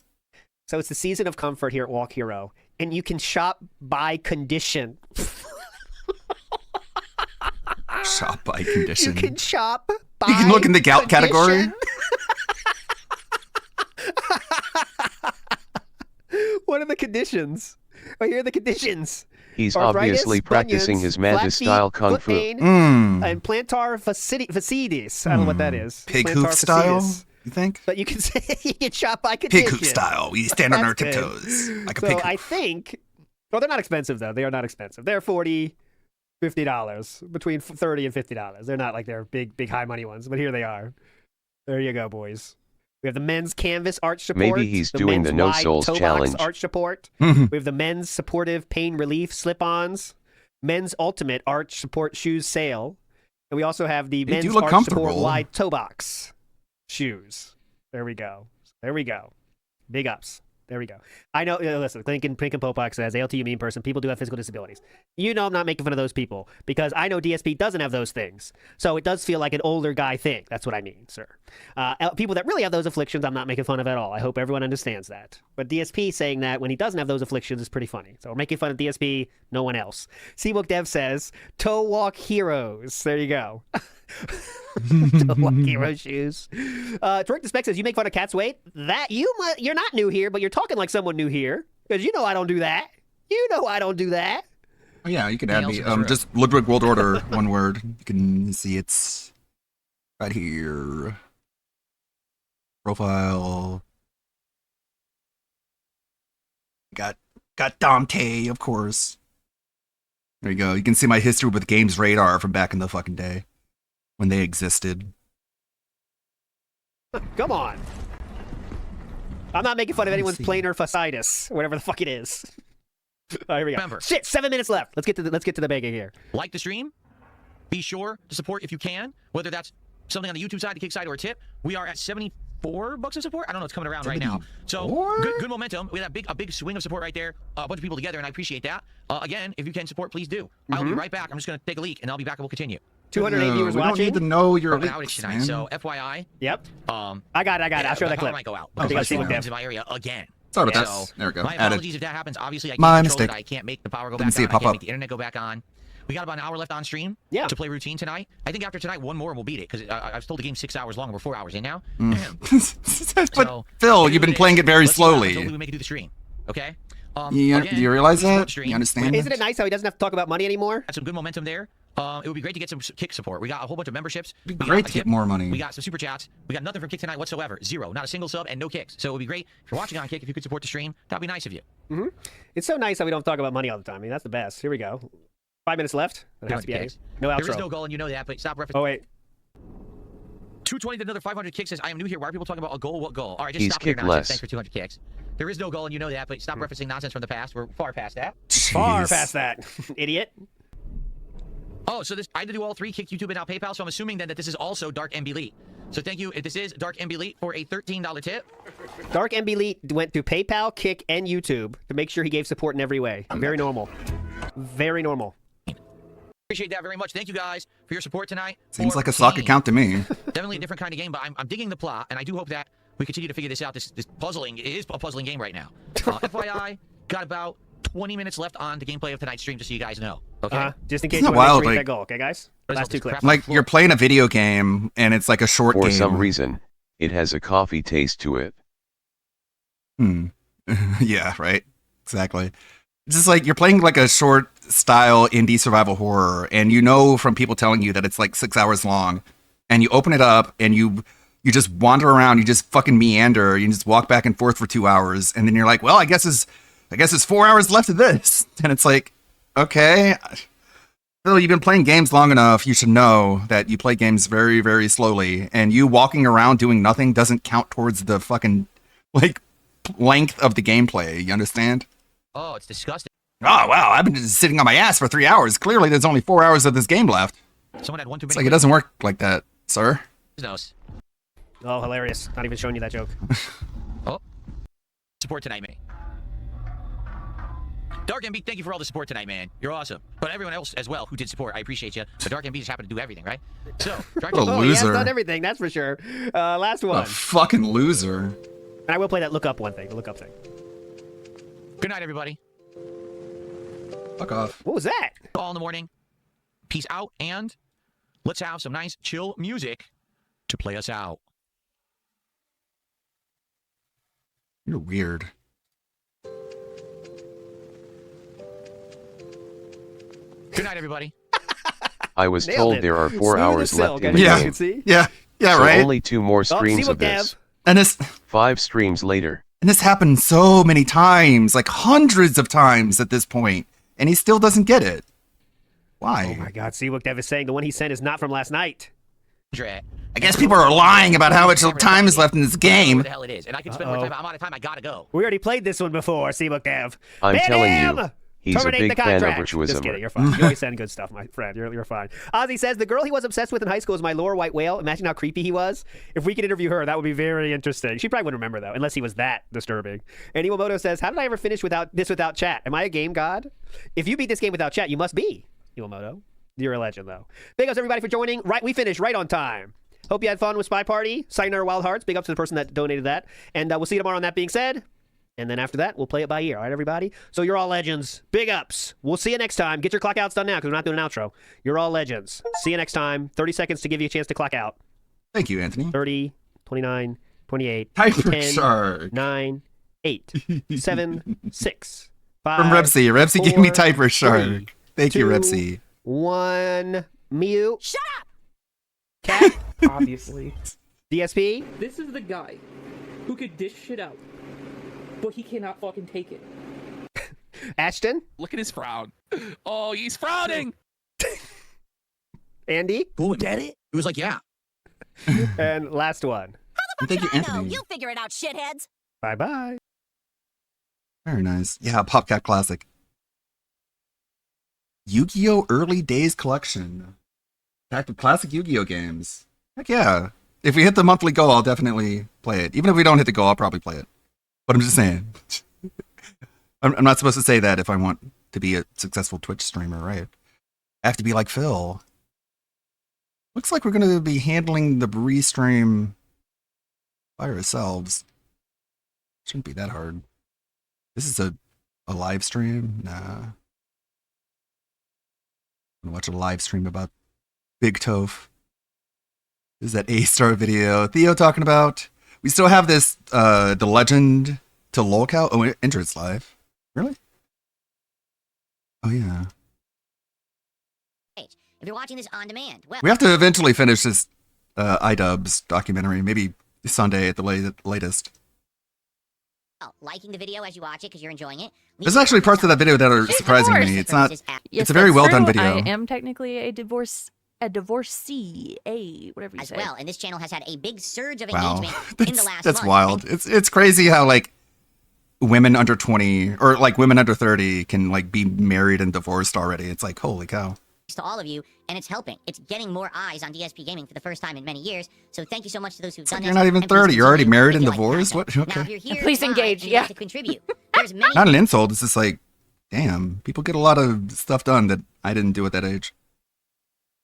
So it's the season of comfort here at Walk Hero, and you can shop by condition. Shop by condition. You can shop by You can look in the gout category. What are the conditions? Oh, here are the conditions. He's Arthritis, obviously practicing bunions, his flat Mantis feet, style kung foot fu. pain, and plantar fasciitis. I don't know what that is. Pig Plantar hoof style, fasciitis. you think? But you can say you can shop by condition. Pig hoof style. We stand on our That's good. tiptoes. Like a So pig hoof. I think, well, they're not expensive though. They are not expensive. They're $40, $50, between $30 and $50. They're not like they're big high money ones, but here they are. There you go, boys. We have the men's canvas arch support. Maybe he's doing the men's No wide Souls toe box challenge. arch support. We have the men's supportive pain relief slip-ons. Men's ultimate arch support shoes sale. And we also have the They men's do look arch support comfortable. wide toe box shoes. There we go. There we go. Big ups. There we go. I know, listen, Pink and Popak says, ALT, you mean person, people do have physical disabilities. You know I'm not making fun of those people, because I know DSP doesn't have those things. So it does feel like an older guy thing. That's what I mean, sir. People that really have those afflictions, I'm not making fun of at all. I hope everyone understands that. But DSP saying that when he doesn't have those afflictions is pretty funny. So we're making fun of DSP, no one else. Seabook Dev says, toe walk heroes. There you go. Toe walk hero shoes. Direct Spec says, you make fun of Cat's weight? You're not new here, but you're talking like someone new here. Because you know I don't do that. You know I don't do that. Oh, yeah, you can Anything add me. else in this room? Just Ludwig World Order, one word. You can see it's right here. Profile. Got Dante, of course. There you go. You can see my history with Games Radar from back in the fucking day when they existed. Come on. I'm not making fun of anyone's planar fasciitis, whatever the fuck it is. All right, here we go. Remember. Shit, 7 minutes left. Let's get to the begging here. Like the stream. Be sure to support if you can, whether that's something on the YouTube side, the Kick side, or a tip. We are at $74 of support. I don't know, it's coming around right now. So good momentum. We had a big swing of support right there. A bunch of people together, and I appreciate that. Again, if you can support, please do. I'll be right back. I'm just going to take a leak, and I'll be back, and we'll continue. 208 viewers we watching. don't need to know your Broken outage leaks, tonight, man. so FYI. Yep. I got it. I'll show that power clip. might go out I think I because see my what phone's Dev. in my area again. Sorry about So, that. There we go. My Added. apologies if that happens. Obviously, I can't My control mistake. it. I can't make the power go Didn't back see on. it I pop can't up. make the internet go back on. We got about an hour left on stream to play routine tonight. I think after tonight, one more and we'll beat it because I've told the game 6 hours long and we're 4 hours in now. But Phil, you've been playing it very slowly. Hopefully we make it through the stream. Okay. Do you realize that? You understand? Isn't it nice how he doesn't have to talk about money anymore? Had some good momentum there. It would be great to get some Kick support. We got a whole bunch of memberships. It'd be great to get more money. We got some super chats. We got nothing from Kick tonight whatsoever. Zero. Not a single sub and no kicks. So it would be great if you're watching on Kick, if you could support the stream. That'd be nice of you. Mm-hmm. It's so nice how we don't talk about money all the time. I mean, that's the best. Here we go. 5 minutes left. That has to be it. No outro. There is no goal, and you know that, but stop referencing. Oh, wait. 220 to another 500 kicks says, I am new here. Why are people talking about a goal? What goal? All right, just He's stop your kicked nonsense. less. Thanks for 200 kicks. There is no goal, and you know that, but stop referencing nonsense from the past. We're far past that. Far past that, idiot. Oh, so I had to do all three, Kick, YouTube, and now PayPal, so I'm assuming then that this is also Dark MB Elite. So thank you. This is Dark MB Elite for a $13 tip. Dark MB Elite went to PayPal, Kick, and YouTube to make sure he gave support in every way. Very normal. Very normal. Appreciate that very much. Thank you guys for your support tonight. Seems like a sock account to me. Definitely a different kind of game, but I'm digging the plot, and I do hope that we continue to figure this out. This puzzling, it is a puzzling game right now. FYI, got about 20 minutes left on the gameplay of tonight's stream, just so you guys know. Okay. Just in case Isn't you it want wild, to make like- that goal, okay, guys? Last 2 clips. Like you're playing a video game and it's like a short For game. some reason, it has a coffee taste to it. Yeah, right. Exactly. It's just like you're playing like a short style indie survival horror, and you know from people telling you that it's like 6 hours long, and you open it up and you just wander around, you just fucking meander, you just walk back and forth for 2 hours, and then you're like, well, I guess it's 4 hours left of this, and it's like, okay, Phil, you've been playing games long enough. You should know that you play games very, very slowly, and you walking around doing nothing doesn't count towards the fucking like length of the gameplay. You understand? Oh, it's disgusting. Oh, wow. I've been just sitting on my ass for 3 hours. Clearly, there's only 4 hours of this game left. Someone had one too It's many. like it doesn't work like that, sir. Knows. Oh, hilarious. Not even showing you that joke. Oh. Support tonight, man. Dark MB, thank you for all the support tonight, man. You're awesome. But everyone else as well who did support, I appreciate you. But Dark MB just happened to do everything, right? So, What a He has loser. done everything, that's for sure. Last one. A fucking loser. And I will play that look up one thing, the look up thing. Good night, everybody. Fuck off. What was that? All in the morning. Peace out, and let's have some nice, chill music to play us out. You're weird. Good night, everybody. I was Nailed told it. there are 4 Smooth hours as silk, left I in mean, the you game. can see. Yeah, So right. only 2 more streams see of what this. And this 5 streams later. happened so many times, like hundreds of times at this point, and he still doesn't get it. Why? Oh my god, see what Dev is saying. The one he sent is not from last night. I guess people are lying about how much time is left in this game. What the hell it is, and I can spend more time. I'm out of time. I gotta go. We already played this one before, Seabook Dev. I'm Ban telling him! you, he's a Terminate big the fan of contract. virtuism. Just kidding, you're fine. You always send good stuff, my friend. You're fine. Ozzy says, the girl he was obsessed with in high school is my lower white whale. Imagine how creepy he was. If we could interview her, that would be very interesting. She probably wouldn't remember, though, unless he was that disturbing. And Iwamoto says, how did I ever finish without chat? Am I a game god? If you beat this game without chat, you must be, Iwamoto. You're a legend, though. Big ups, everybody, for joining. Right, we finished right on time. Hope you had fun with Spy Party. Sayonara Wild Hearts. Big ups to the person that donated that. And we'll see you tomorrow on that being said. And then after that, we'll play it by ear. All right, everybody? So you're all legends. Big ups. We'll see you next time. Get your clock outs done now because we're not doing an outro. You're all legends. See you next time. 30 seconds to give you a chance to clock out. Thank you, Anthony. 30, 29, 28, Hyper 10, Shark. 9, 8, 7, 6, 5. From Repsy. Repsy gave me 4, Typer Shark. 3, Thank you, 2, Repsy. 1. Mute. Shut up! Cat. Obviously. DSP. This is the guy who could dish shit out, but he cannot fucking take it. Ashton. Look at his frown. Oh, he's frowning. Andy. Who did it? He was like, yeah. And last one. Thank you, Anthony. You figure it out, shitheads. Bye-bye. Very nice. Yeah, PopCat Classic. Yu-Gi-Oh! Early Days Collection. Packed with classic Yu-Gi-Oh! Games. Heck yeah. If we hit the monthly goal, I'll definitely play it. Even if we don't hit the goal, I'll probably play it. But I'm just saying. I'm not supposed to say that if I want to be a successful Twitch streamer, right? I have to be like Phil. Looks like we're going to be handling the restream by ourselves. Shouldn't be that hard. This is a live stream? Nah. I'm gonna watch a live stream about Big Toph. This is that A-star video Theo talking about. We still have this, the legend to lolcow. Oh, enter it's live. Really? Oh, yeah. If you're watching this on demand, well, We have to eventually finish this iDubbbz documentary. Maybe Sunday at the latest. liking the video as you watch it because you're enjoying it. There's actually parts of that video that are surprising to me. It's not. Yes, It's a very that's well done true. video. I am technically a divorcee, whatever you as say. well, and this channel has had a big surge of Wow, engagement in the last that's month. wild. It's crazy how like women under 20 or like women under 30 can like be married and divorced already. It's like holy cow. To all of you, and it's helping. It's getting more eyes on DSP Gaming for the first time in many years. So thank you so much to those who've done You're this. not even And please 30. You're already continue married if and you like divorced. content. What? Now, Okay. if you're here Please live engage, and you'd like yeah. to contribute. There's many. Not an insult. It's just like, damn, people get a lot of stuff done that I didn't do at that age.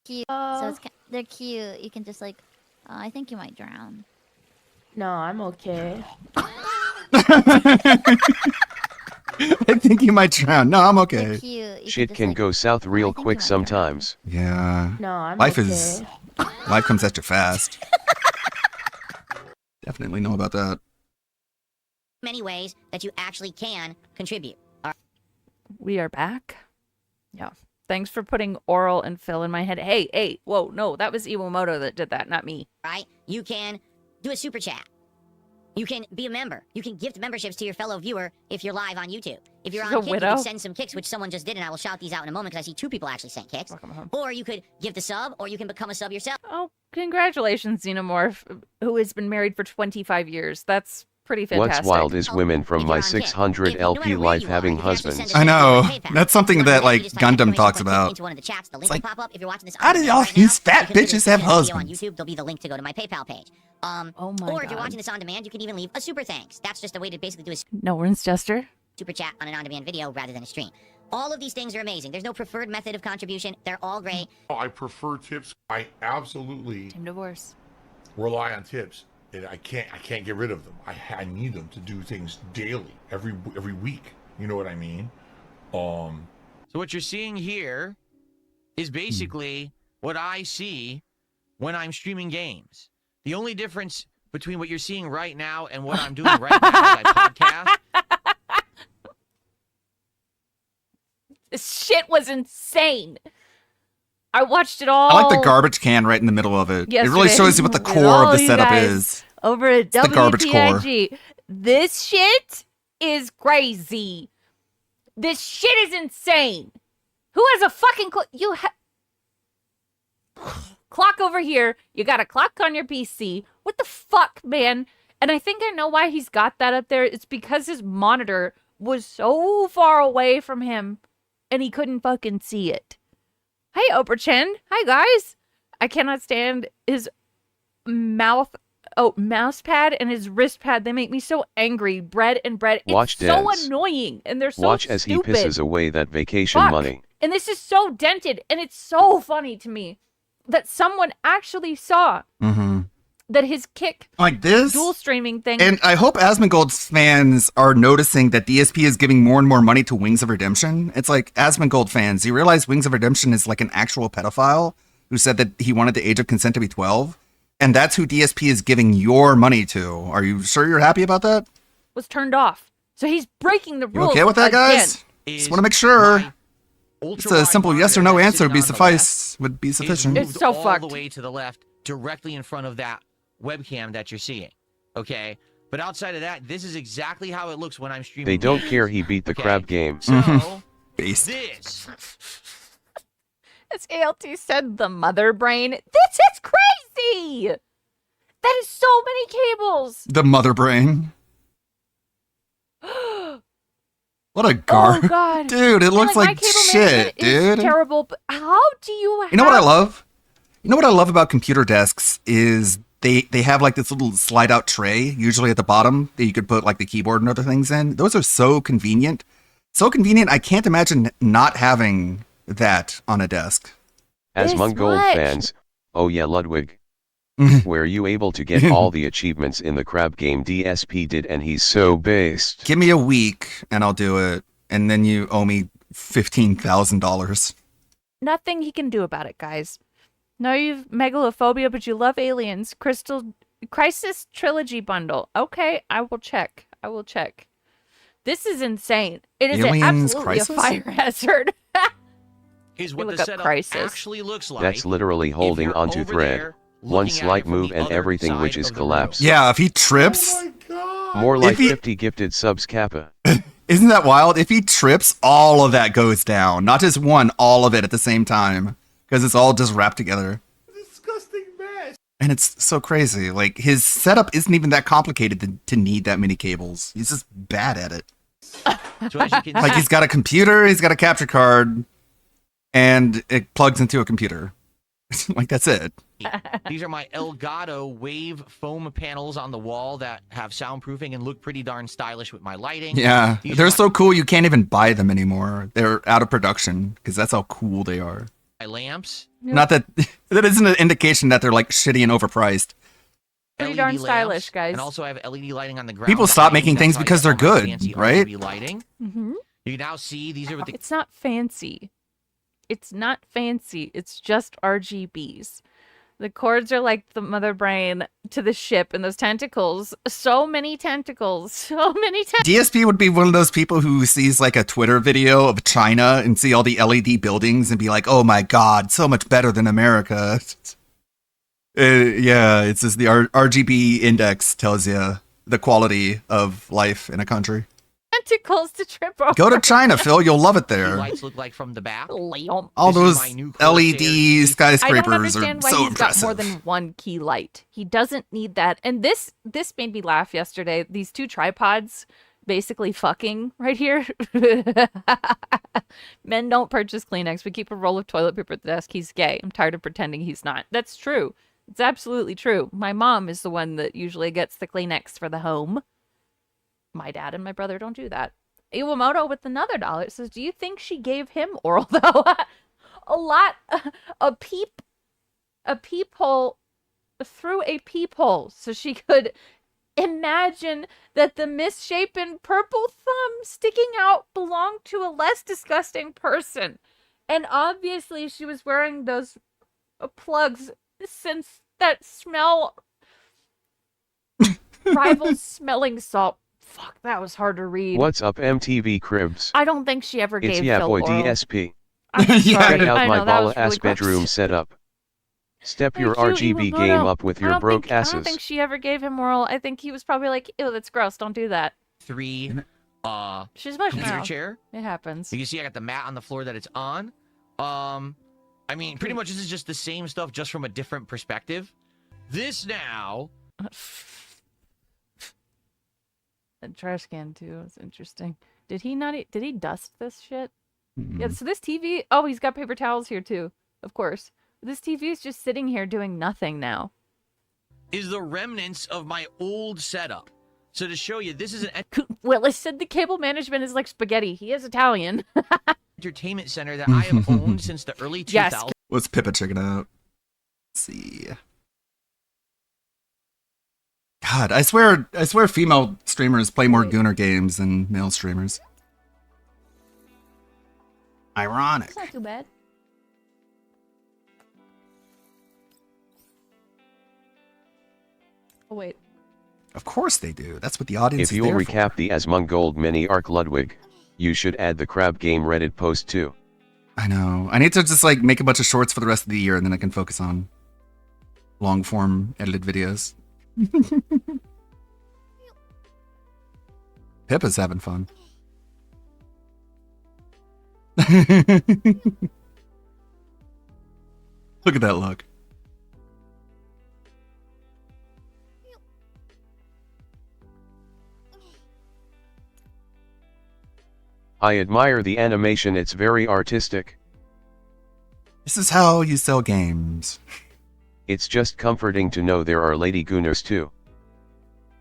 Cute. So it's they're cute. You can just like, I think you might drown. No, I'm okay. I think you might drown. No, I'm okay. Shit can go south real quick sometimes. Yeah. No, I'm life okay. is life comes at you fast. Definitely know about that. Many ways that you actually can contribute. We are back. Yeah. Thanks for putting Oral and Phil in my head. Hey, whoa, no, that was Iwamoto that did that, not me. Right? You can do a super chat. You can be a member. You can gift memberships to your fellow viewer if you're live on YouTube. If you're on The Kick, you widow? can send some kicks, which someone just did, and I will shout these out in a moment because I see 2 people actually sent kicks. Or you could gift a sub, or you can become a sub yourself. Oh, congratulations, Xenomorph, who has been married for 25 years. That's pretty fantastic. What's wild is women from my 600 LP life having husbands. I know. That's something that like Gundam talks about. Into one of the chats. The link Like, will pop up if you're watching this. how do y'all these fat bitches have on husbands? YouTube, there'll be the link to go to my PayPal page. Oh my or if you're God. watching this on demand, you can even leave a super thanks. That's just a way to basically do a No words, Jester. super chat on an on-demand video rather than a stream. All of these things are amazing. There's no preferred method of contribution. They're all great. I prefer tips. I absolutely Team Divorce. rely on tips, and I can't get rid of them. I need them to do things daily, every week. You know what I mean? So what you're seeing here is basically what I see when I'm streaming games. The only difference between what you're seeing right now and what I'm doing right now as I podcast. This shit was insane. I watched it all. I like the garbage can right in the middle of it. It really yesterday. shows you what the With core of all the you setup guys is. Over at It's the garbage core. WPIG. This shit is crazy. This shit is insane. Who has a fucking clock over here? You got a clock on your PC. What the fuck, man? And I think I know why he's got that up there. It's because his monitor was so far away from him and he couldn't fucking see it. Hey, Oprah Chen. Hi, guys. I cannot stand his mouse pad and his wrist pad. They make me so angry. Bread. It's Watch so Dez. annoying, and they're so Watch as stupid. he pisses away that vacation Fuck. money. And this is so dented, and it's so funny to me that someone actually saw that his kick Like this? dual streaming thing. And I hope Asmongold's fans are noticing that DSP is giving more and more money to Wings of Redemption. It's like, Asmongold fans, you realize Wings of Redemption is like an actual pedophile who said that he wanted the age of consent to be 12? And that's who DSP is giving your money to. Are you sure you're happy about that? was turned off. So he's breaking the You rules. okay with that, again. guys? Just want to make sure. It's a simple yes or no answer would be sufficient. It's so all fucked. the way to the left, directly in front of that webcam that you're seeing. Okay? But outside of that, this is exactly how it looks when I'm streaming. They don't games. care he beat the crab game. So, Based. this. As ALT said, the mother brain. This is crazy! That is so many cables! The mother brain. What a Oh, God. Dude, it looks my like cable shit, management is dude. terrible, but how do you have... You know what I love? You know what I love about computer desks is they have like this little slide out tray, usually at the bottom, that you could put like the keyboard and other things in. Those are so convenient. So convenient, I can't imagine not having that on a desk. As This Mongold much. fans, oh yeah, Ludwig. Were you able to get all the achievements in the crab game DSP did, and he's so based? Give me a week and I'll do it. And then you owe me $15,000. Nothing he can do about it, guys. No, you've megalophobia, but you love aliens. Crisis Trilogy Bundle. Okay, I will check. This is insane. It is Aliens absolutely Crisis? a fire hazard. Is You what look the up setup Crisis. actually looks like. That's literally holding you're onto over thread. there One looking at slight it from move the and other everything which side is of the collapsed. Yeah, if he trips, More like If he- 50 gifted subs Kappa. isn't that wild? If he trips, all of that goes down. Not just one, all of it at the same time. Because it's all just wrapped together. Disgusting mess. And it's so crazy. Like, his setup isn't even that complicated to need that many cables. He's just bad at it. So as you can Like, see, he's got a computer, he's got a capture card, and it plugs into a computer. Like, that's it. these are my Elgato wave foam panels on the wall that have soundproofing and look pretty darn stylish with my lighting. Yeah, These they're are so cool you can't even buy them anymore. They're out of production because that's how cool they are. My lamps. Not that that isn't an indication that they're like shitty and overpriced. Pretty LED darn lamps, stylish, guys. And also I have LED lighting on the ground. People stop behind me. making That's things how I because get they're all my good, fancy right? RGB lighting. Mm-hmm. You can now see these are with the It's not fancy. It's not fancy. It's just RGBs. The cords are like the mother brain to the ship, and those tentacles. So many tentacles. So many tentacles. DSP would be one of those people who sees like a Twitter video of China and see all the LED buildings and be like, "Oh my god, so much better than America." Yeah, it's just the RGB index tells you the quality of life in a country. Tentacles to trip over. Go to China, Phil. You'll love it there. lights look like from the back. All those LED skyscrapers I don't are understand why so he's impressive. got more than one key light. He doesn't need that. And this made me laugh yesterday. These two tripods basically fucking right here. Men don't purchase Kleenex. We keep a roll of toilet paper at the desk. He's gay. I'm tired of pretending he's not. That's true. It's absolutely true. My mom is the one that usually gets the Kleenex for the home. My dad and my brother don't do that. Iwamoto with another dollar says, do you think she gave him oral though? A peephole through a peephole so she could imagine that the misshapen purple thumb sticking out belonged to a less disgusting person. And obviously she was wearing those plugs since that smell rivals smelling salt. Fuck, that was hard to read. What's up, MTV Cribs? I don't think she ever It's gave yeah Phil boy oral. DSP. I'm sorry. Check out I my know, that was Bala ass really gross. bedroom setup. Step your Thank you, RGB Iwamoto. game up with I your don't broke think- I don't asses. think she ever gave him oral. I think he was probably like, ew, that's gross. Don't do that. She's mush computer mouth. chair. It happens. You can see I got the mat on the floor that it's on. I mean, pretty much this is just the same stuff, just from a different perspective. This now. A trash can too. It's interesting. Did he not? Did he dust this shit? Yeah. So this TV. Oh, he's got paper towels here too. Of course. This TV is just sitting here doing nothing now. Is the remnants of my old setup. So to show you, this is an Willis said the cable management is like spaghetti. He is Italian. entertainment center that I have owned since the early 2000s. Yes. Let's Pippa check it out. Let's see. God, I swear female streamers play more Gooner games than male streamers. Ironic. It's not too bad. Oh wait. Of course they do. That's what the audience If is you'll there recap the Asmongold mini arc Ludwig, you should add the crab game Reddit post too. for. I know. I need to just like make a bunch of shorts for the rest of the year and then I can focus on long form edited videos. Pippa's having fun. Look at that look. I admire the animation, it's very artistic. This is how you sell games. It's just comforting to know there are lady gooners too.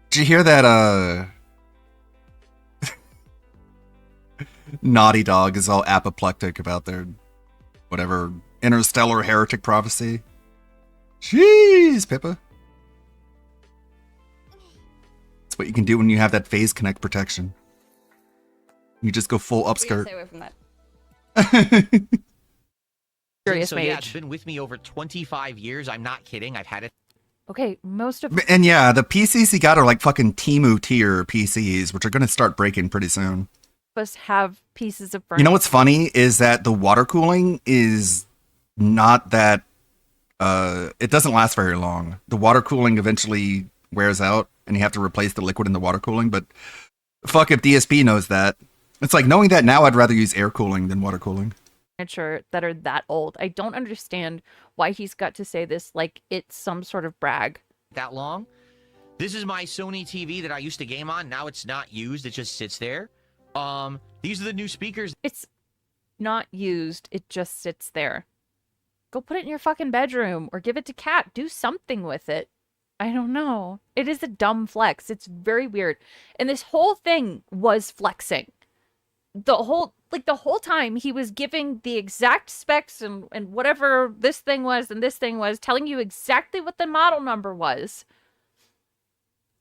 Did you hear that, Naughty Dog is all apoplectic about their, whatever, interstellar heretic prophecy? Jeez, Pippa. That's what you can do when you have that phase connect protection. You just go full upskirt. Stay away from that. Curious so yeah, mage. it's been with me over 25 years. I'm not kidding. I've had it. Okay, most of And yeah, the PCs he got are like fucking Temu tier PCs, which are going to start breaking pretty soon. us have pieces of furniture. You know what's funny is that the water cooling is not that it doesn't last very long. The water cooling eventually wears out and you have to replace the liquid in the water cooling, but fuck if DSP knows that. It's like knowing that now I'd rather use air cooling than water cooling. Furniture that are that old. I don't understand why he's got to say this like it's some sort of brag. That long. This is my Sony TV that I used to game on. Now it's not used. It just sits there. These are the new speakers. It's not used. It just sits there. Go put it in your fucking bedroom or give it to Kat. Do something with it. I don't know. It is a dumb flex. It's very weird. And this whole thing was flexing. The whole like the whole time he was giving the exact specs and whatever this thing was and this thing was, telling you exactly what the model number was.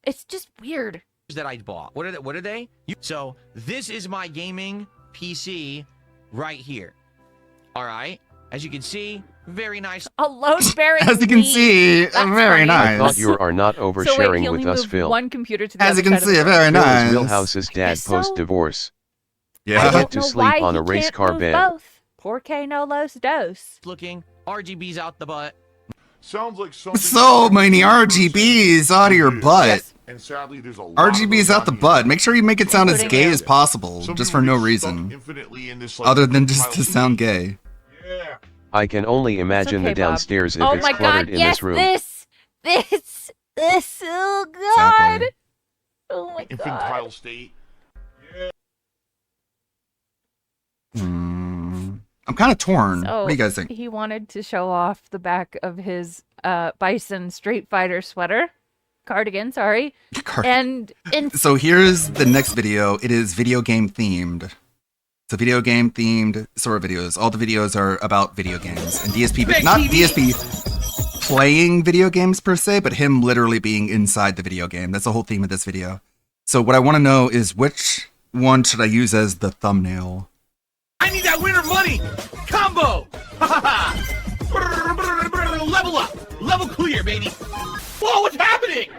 It's just weird. That I bought. What are they? So this is my gaming PC right here. All right. As you can see, very nice. A load-bearing As you can see, That's very funny. nice. I thought you are not oversharing So wait, he with only us, moved Phil. one computer to the As other you can side of see, the very Phil nice. is Millhouse's dad So- post-divorce. Yeah. I I get don't to know sleep why on he a race can't car move bed. both. Porque no los dos. Looking RGBs out the butt. Sounds like something. So many RGBs out of your butt. And sadly, there's a lot RGBs out the butt. Make sure you make it sound as gay as possible, just for no reason. infinitely in this, like, Other than just to sound gay. I can only imagine okay, the downstairs if Bob. Oh it's my cluttered god, in yes, this room. this, oh god. Exactly. Oh my god. infantile state. I'm kind of torn. So What do you guys think? he wanted to show off the back of his Bison Street Fighter sweater. Cardigan, sorry. And So here's the next video. It is video game themed. It's a video game themed sort of videos. All the videos are about video games. And DSP, Big not TV. DSP playing video games per se, but him literally being inside the video game. That's the whole theme of this video. So what I want to know is which one should I use as the thumbnail? I need that winner money! Combo! Level up! Level clear, baby! Whoa, what's happening?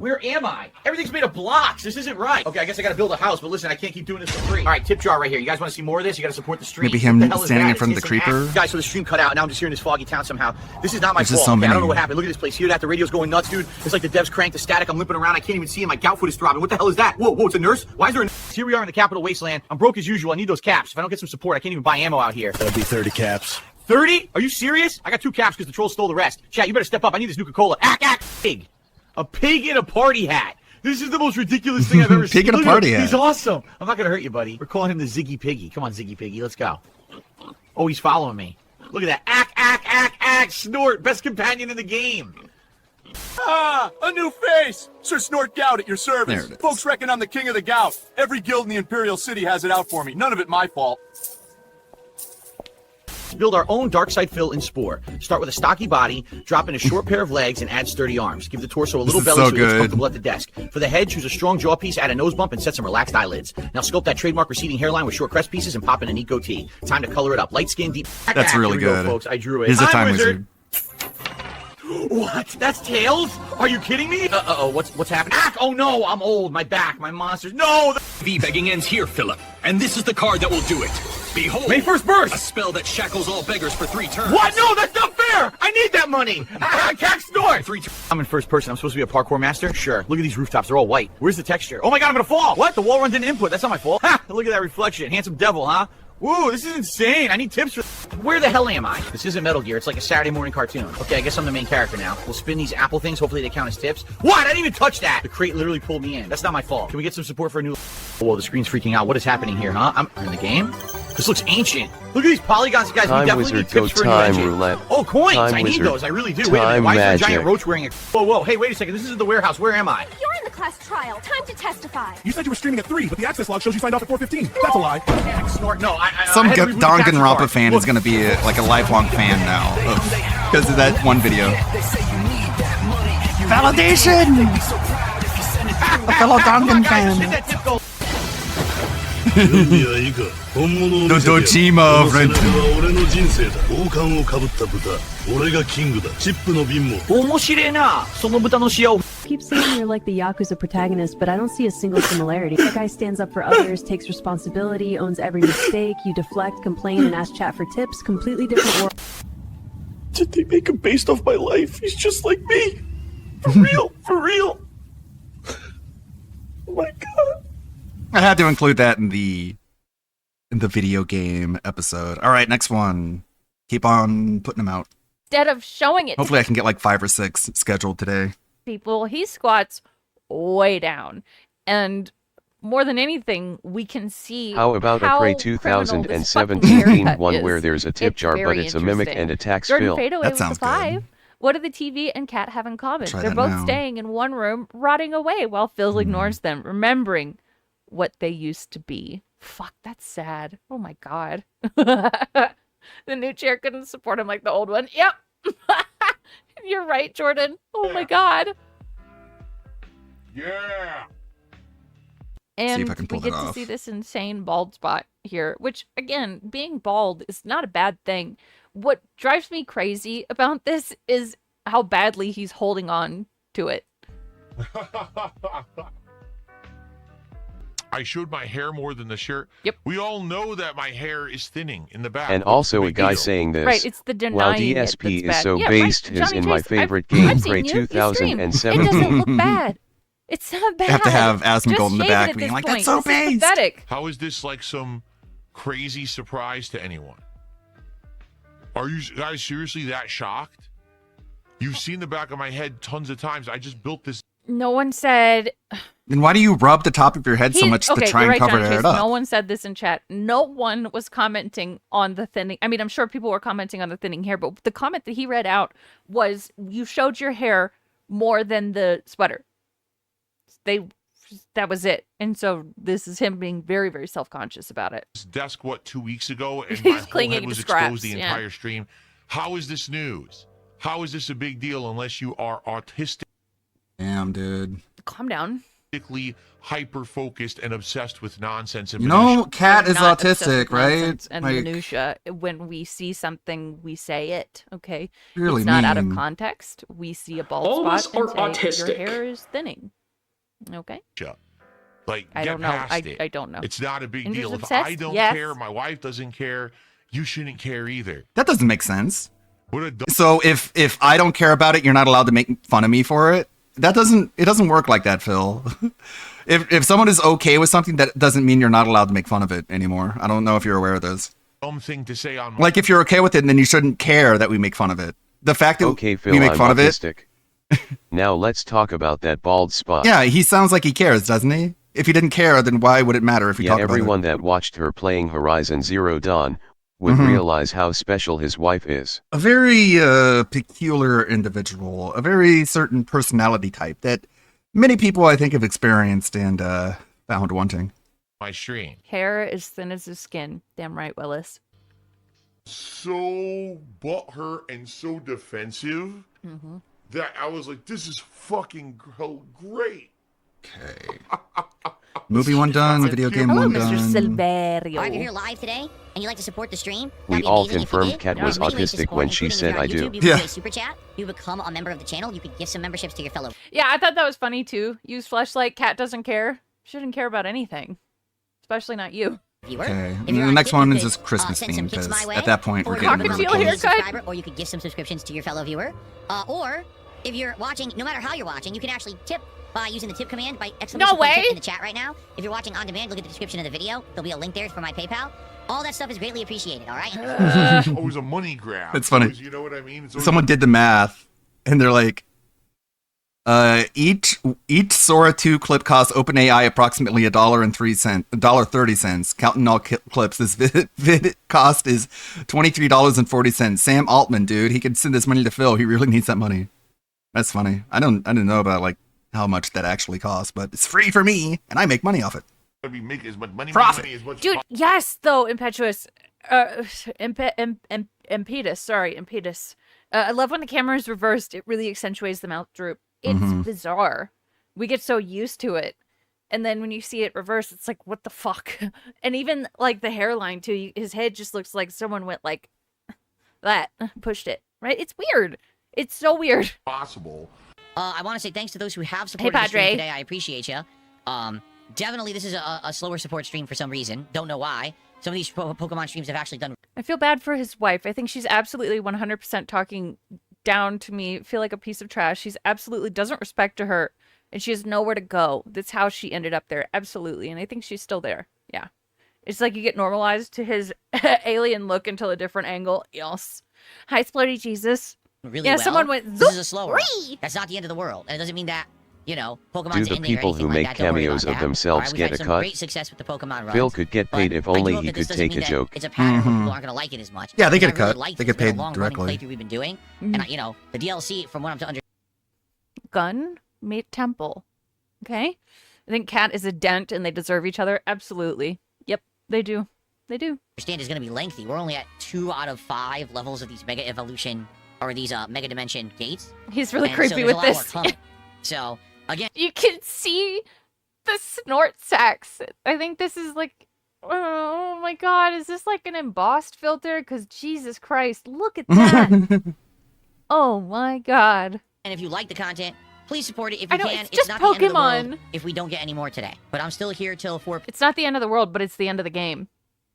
Where am I? Everything's made of blocks. This isn't right. Okay, I guess I gotta build a house, but listen, I can't keep doing this for free. All right, tip jar right here. You guys want to see more of this? You gotta support the stream. Maybe him What the hell is standing that? in front It's of the hissing creeper? ass. Guys, so the stream cut out. Now I'm just here in this foggy town somehow. This is not my There's just fault. so okay? I don't know many. what happened. Look at this place. Hear that? The radio's going nuts, dude. It's like the devs cranked the static. I'm limping around. I can't even see him. My gout foot is throbbing. What the hell is that? Whoa, it's a nurse? Why is there a nurse? Here we are in the capital wasteland. I'm broke as usual. I need those caps. If I don't get some support, I can't even buy ammo out here. That'll be 30 caps. 30? Are you serious? I got 2 caps because the trolls stole the rest. Chat, you better step up. I need this Nuka-Cola. Pig. A pig in a party hat. This is the most ridiculous thing I've ever seen. Pig in a Look at party him. hat. He's awesome. I'm not going to hurt you, buddy. We're calling him the Ziggy Piggy. Come on, Ziggy Piggy. Let's go. Oh, he's following me. Look at that. Snort. Best companion in the game. Ah, a new face! Sir Snort Gout at your There service. it is. Folks reckon I'm the king of the gout. Every guild in the Imperial City has it out for me. None of it my fault. Build our own Darkside Fill in Spore. Start with a stocky body, drop in a short pair of legs, and add sturdy arms. Give the torso a little is belly so so it gets good. comfortable at the desk. For the head, choose a strong jaw piece, add a nose bump, and set some relaxed eyelids. Now sculpt that trademark receding hairline with short crest pieces and pop in a neat goatee. Time to color it up. Light skin, deep. That's really Here we good. go, folks. I drew it. Here's a Hi, time wizard. What? That's Tails? Are you kidding me? Uh-oh, what's happening? Oh no, I'm old. My back, my monsters. No! V-begging ends here, Philip. And this is the card that will do it. Behold! May first burst! A spell that shackles all beggars for 3 turns. What? No, that's not fair! I need that money! Cack Snort! I'm in first person. I'm supposed to be a parkour master? Sure. Look at these rooftops. They're all white. Where's the texture? Oh my god, I'm gonna fall! What? The wall runs into input. That's not my fault. Ha! Look at that reflection. Handsome devil, huh? Woo, this is insane. I need tips for... Where the hell am I? This isn't Metal Gear. It's like a Saturday morning cartoon. Okay, I guess I'm the main character now. We'll spin these apple things. Hopefully they count as tips. What? I didn't even touch that. The crate literally pulled me in. That's not my fault. Can we get some support for a new... Whoa, the screen's freaking out. What is happening here, huh? I'm in the game? This looks ancient. Look at these polygons, guys. Time we definitely wizard, need go tips for a new time engine. roulette. Oh, coins. Time I need wizard, those. I really do. Wait a minute. time Why is there a magic. giant roach wearing a... Whoa. Hey, wait a second. This isn't the warehouse. Where am I? You're in the class trial. Time to testify. You said you were streaming at 3, but the access log shows you signed off at 4:15. That's a lie. Snort. No, Some I had to reboot the capture Danganronpa card. fan is going to be like a lifelong fan now because of that one video. Validation! A fellow Dangan fan. The Dojima of Red. 俺の人生だ。王冠をかぶった豚。俺がキングだ。チップの瓶も。面白いな。その豚の塩。 Keep saying you're like the Yakuza protagonist, but I don't see a single similarity. That guy stands up for others, takes responsibility, owns every mistake. You deflect, complain, and ask chat for tips. Completely different world. Did they make him based off my life? He's just like me. For real. For real. Oh my god. I had to include that in the video game episode. All right, next one. Keep on putting them out. Instead of showing it Hopefully I can get like 5 or 6 scheduled today. to people, he squats way down. And more than anything, we can see How about a Prey criminal this fucking 2017 haircut themed one is. where there's a tip It's jar, but very it's a mimic interesting. and attacks Jordan Phil? Fadeaway That was sounds a 5. What do the TV and Cat have in common? Try They're that both now. staying in one room, rotting away while Phil ignores them, remembering what they used to be. Fuck, that's sad. Oh my god. The new chair couldn't support him like the old one. Yep. You're right, Jordan. Oh my god. Yeah. And I can pull we get that to off. see this insane bald spot here, which again, being bald is not a bad thing. What drives me crazy about this is how badly he's holding on to it. I showed my hair more than the shirt. Yep. We all know that my hair is thinning in the back. And What's also the a big guy deal? saying this. Right, it's the While denying it DSP that's is so bad. Yeah, based right, is Johnny in my Chase, favorite I've game, seen Prey you stream. It 2017. doesn't look bad. It's not bad. have to have Asmongold Just in the shave it back at being this like, point. "That's so This is based." pathetic. How is this like some crazy surprise to anyone? Are you guys seriously that shocked? You've seen the back of my head tons of times. I just built this. No one said. Then why do you rub the top of your head so much to okay, try you're and right, cover Johnny it Chase. up? No one said this in chat. No one was commenting on the thinning. I mean, I'm sure people were commenting on the thinning hair, but the comment that he read out was, "You showed your hair more than the sweater." That was it. And so this is him being very, very self-conscious about it. This desk 2 weeks ago, and He's my whole clinging head to was scraps, exposed the yeah. entire stream. How is this news? How is this a big deal unless you are autistic? Damn, dude. Calm down. Hyper focused and obsessed with nonsense and You know, minutia. Cat is Not obsessed autistic, with right? nonsense and Like, minutia. When we see something, we say it. Okay, Really it's not out of mean. context. We see a bald All of us spot and are say autistic. your hair is thinning. Okay. Like, I get don't know. past it. I don't know. It's not a big Andrew's deal. If obsessed? I don't Yes. care, my wife doesn't care, you shouldn't care either. that doesn't make sense. What a dumb So if I don't care about it, you're not allowed to make fun of me for it. It doesn't work like that, Phil. if someone is okay with something, that doesn't mean you're not allowed to make fun of it anymore. I don't know if you're aware of this. thing to say on Like if you're okay with it, then you shouldn't care that we make fun of it. The fact that Okay, Phil, we make I'm fun autistic. Now let's talk about that bald spot. of it. Yeah, he sounds like he cares, doesn't he? If he didn't care, then why would it matter if we Yeah, talk about everyone that watched her playing Horizon Zero Dawn would Mhm. realize how special his wife is. it? A very peculiar individual, a very certain personality type that many people I think have experienced and found wanting. my stream. Hair as thin as his skin. Damn right, Willis. So butthurt and so defensive Mm-hmm. that I was like, this is fucking great. Okay. Movie one done, video game Hello, one Mr. done. Silverio. Or if you're here live today and you'd like to support the stream, We that'd be all amazing if you confirmed did. Kat There was are many ways to autistic support, when she including if said, you're on "I do." YouTube, you can Yeah. do a super chat. You become a member of the channel. You could give some memberships to your fellow Yeah, I thought that was funny too. Use flashlight. Cat doesn't care. Shouldn't care about anything, especially not you. viewer. Okay, If and you're the on next Kick, one you is could, just Christmas send some themed kicks because my way, at that point or we're you getting could into become the a polls. subscriber, or you could give some subscriptions to your fellow viewer. Or if you're watching, no matter how you're watching, you can actually tip by using the tip command by exclamation point tip in the chat right now. If you're watching on demand, look at the description of the video. There'll be a link there for my PayPal. All that stuff is greatly appreciated. All right. It's always a money grab. It's funny. Always, you know what I mean? It's always Someone did the math, and they're like, each Sora 2 clip costs OpenAI approximately $1.30. Counting all clips, this vid cost is $23.40. Sam Altman, dude, he could send this money to Phil. He really needs that money. That's funny. I didn't know about like how much that actually costs, but it's free for me, and I make money off it. gonna be making as much money, Profit. money as much. Dude, yes, though, impetuous. Impetus. I love when the camera is reversed. It really accentuates the mouth droop. It's Mhm. bizarre. We get so used to it. And then when you see it reversed, it's like, what the fuck? And even like the hairline, too. His head just looks like someone went like that, pushed it, right? It's weird. It's so weird. Possible. I want to say thanks to those who have supported the stream Padre. today. I appreciate you. Definitely, this is a slower support stream for some reason. Don't know why. Some of these Pokemon streams have actually done. I feel bad for his wife. I think she's absolutely 100% talking down to me. Feel like a piece of trash. She's absolutely doesn't respect to her, and she has nowhere to go. That's how she ended up there. Absolutely, and I think she's still there. Yeah, it's like you get normalized to his alien look until a different angle. Yes. Hi, Splurty Jesus. Really yeah, well. someone went. This is a slower. Zoop! That's not the end of the world, and it doesn't mean that Pokemon's Do the ending or people anything who like make that. Don't worry cameos about of that. themselves Alright, we've get had a some cut? Great success with the Pokemon runs. Phil could get paid if I do only hope he that this could doesn't take mean a that joke. It's a pattern where Mhm. people aren't going to like it as much. Yeah, they Because get a I really cut. liked They it. get It's been a paid long-running directly. playthrough we've been doing, Mm. and the DLC from what I'm to understand. Gun made Temple. Okay, I think Cat is a dent, and they deserve each other. Absolutely. Yep. They do. They do. Understand is going to be lengthy. We're only at 2 out of 5 levels of these Mega Evolution or these Mega Dimension gates. He's really And creepy so with there's a lot this. more coming. So again, You can see the snort sacks. I think this is like, oh my god, is this like an embossed filter? Because Jesus Christ, look at that. Oh my god. and if you like the content, please support it if I you know, can. it's just not the end of the Pokemon. world if we don't get any more today. But I'm still here till 4 It's not the end of the world, but it's the end of the game.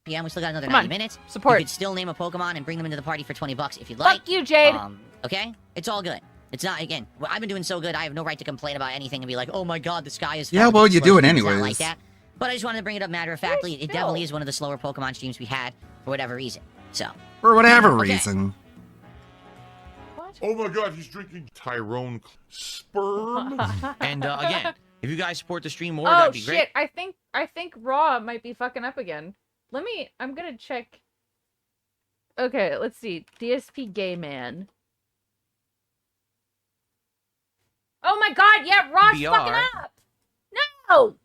p.m. We still got another Come 90 on, minutes. support. You could still name a Pokemon and bring them into the party for 20 bucks if you'd like. Fuck you, Jade. Okay? It's all good. It's not, again, well, I've been doing so good, I have no right to complain about anything and be like, oh my god, the sky is Yeah, falling. well, you do it It's not anyways. like that. But I just wanted to bring it up matter-of-factly. It definitely is one of the slower Pokemon streams we had for whatever reason. So. For whatever Okay. reason. Oh my god, he's drinking Tyrone sperm. And again, if you guys support the stream more, Oh that'd be shit! great. I think Raw might be fucking up again. I'm gonna check. Okay, let's see. DSP Gay Man. Oh my god! Yeah, Raw's VR. fucking up. No.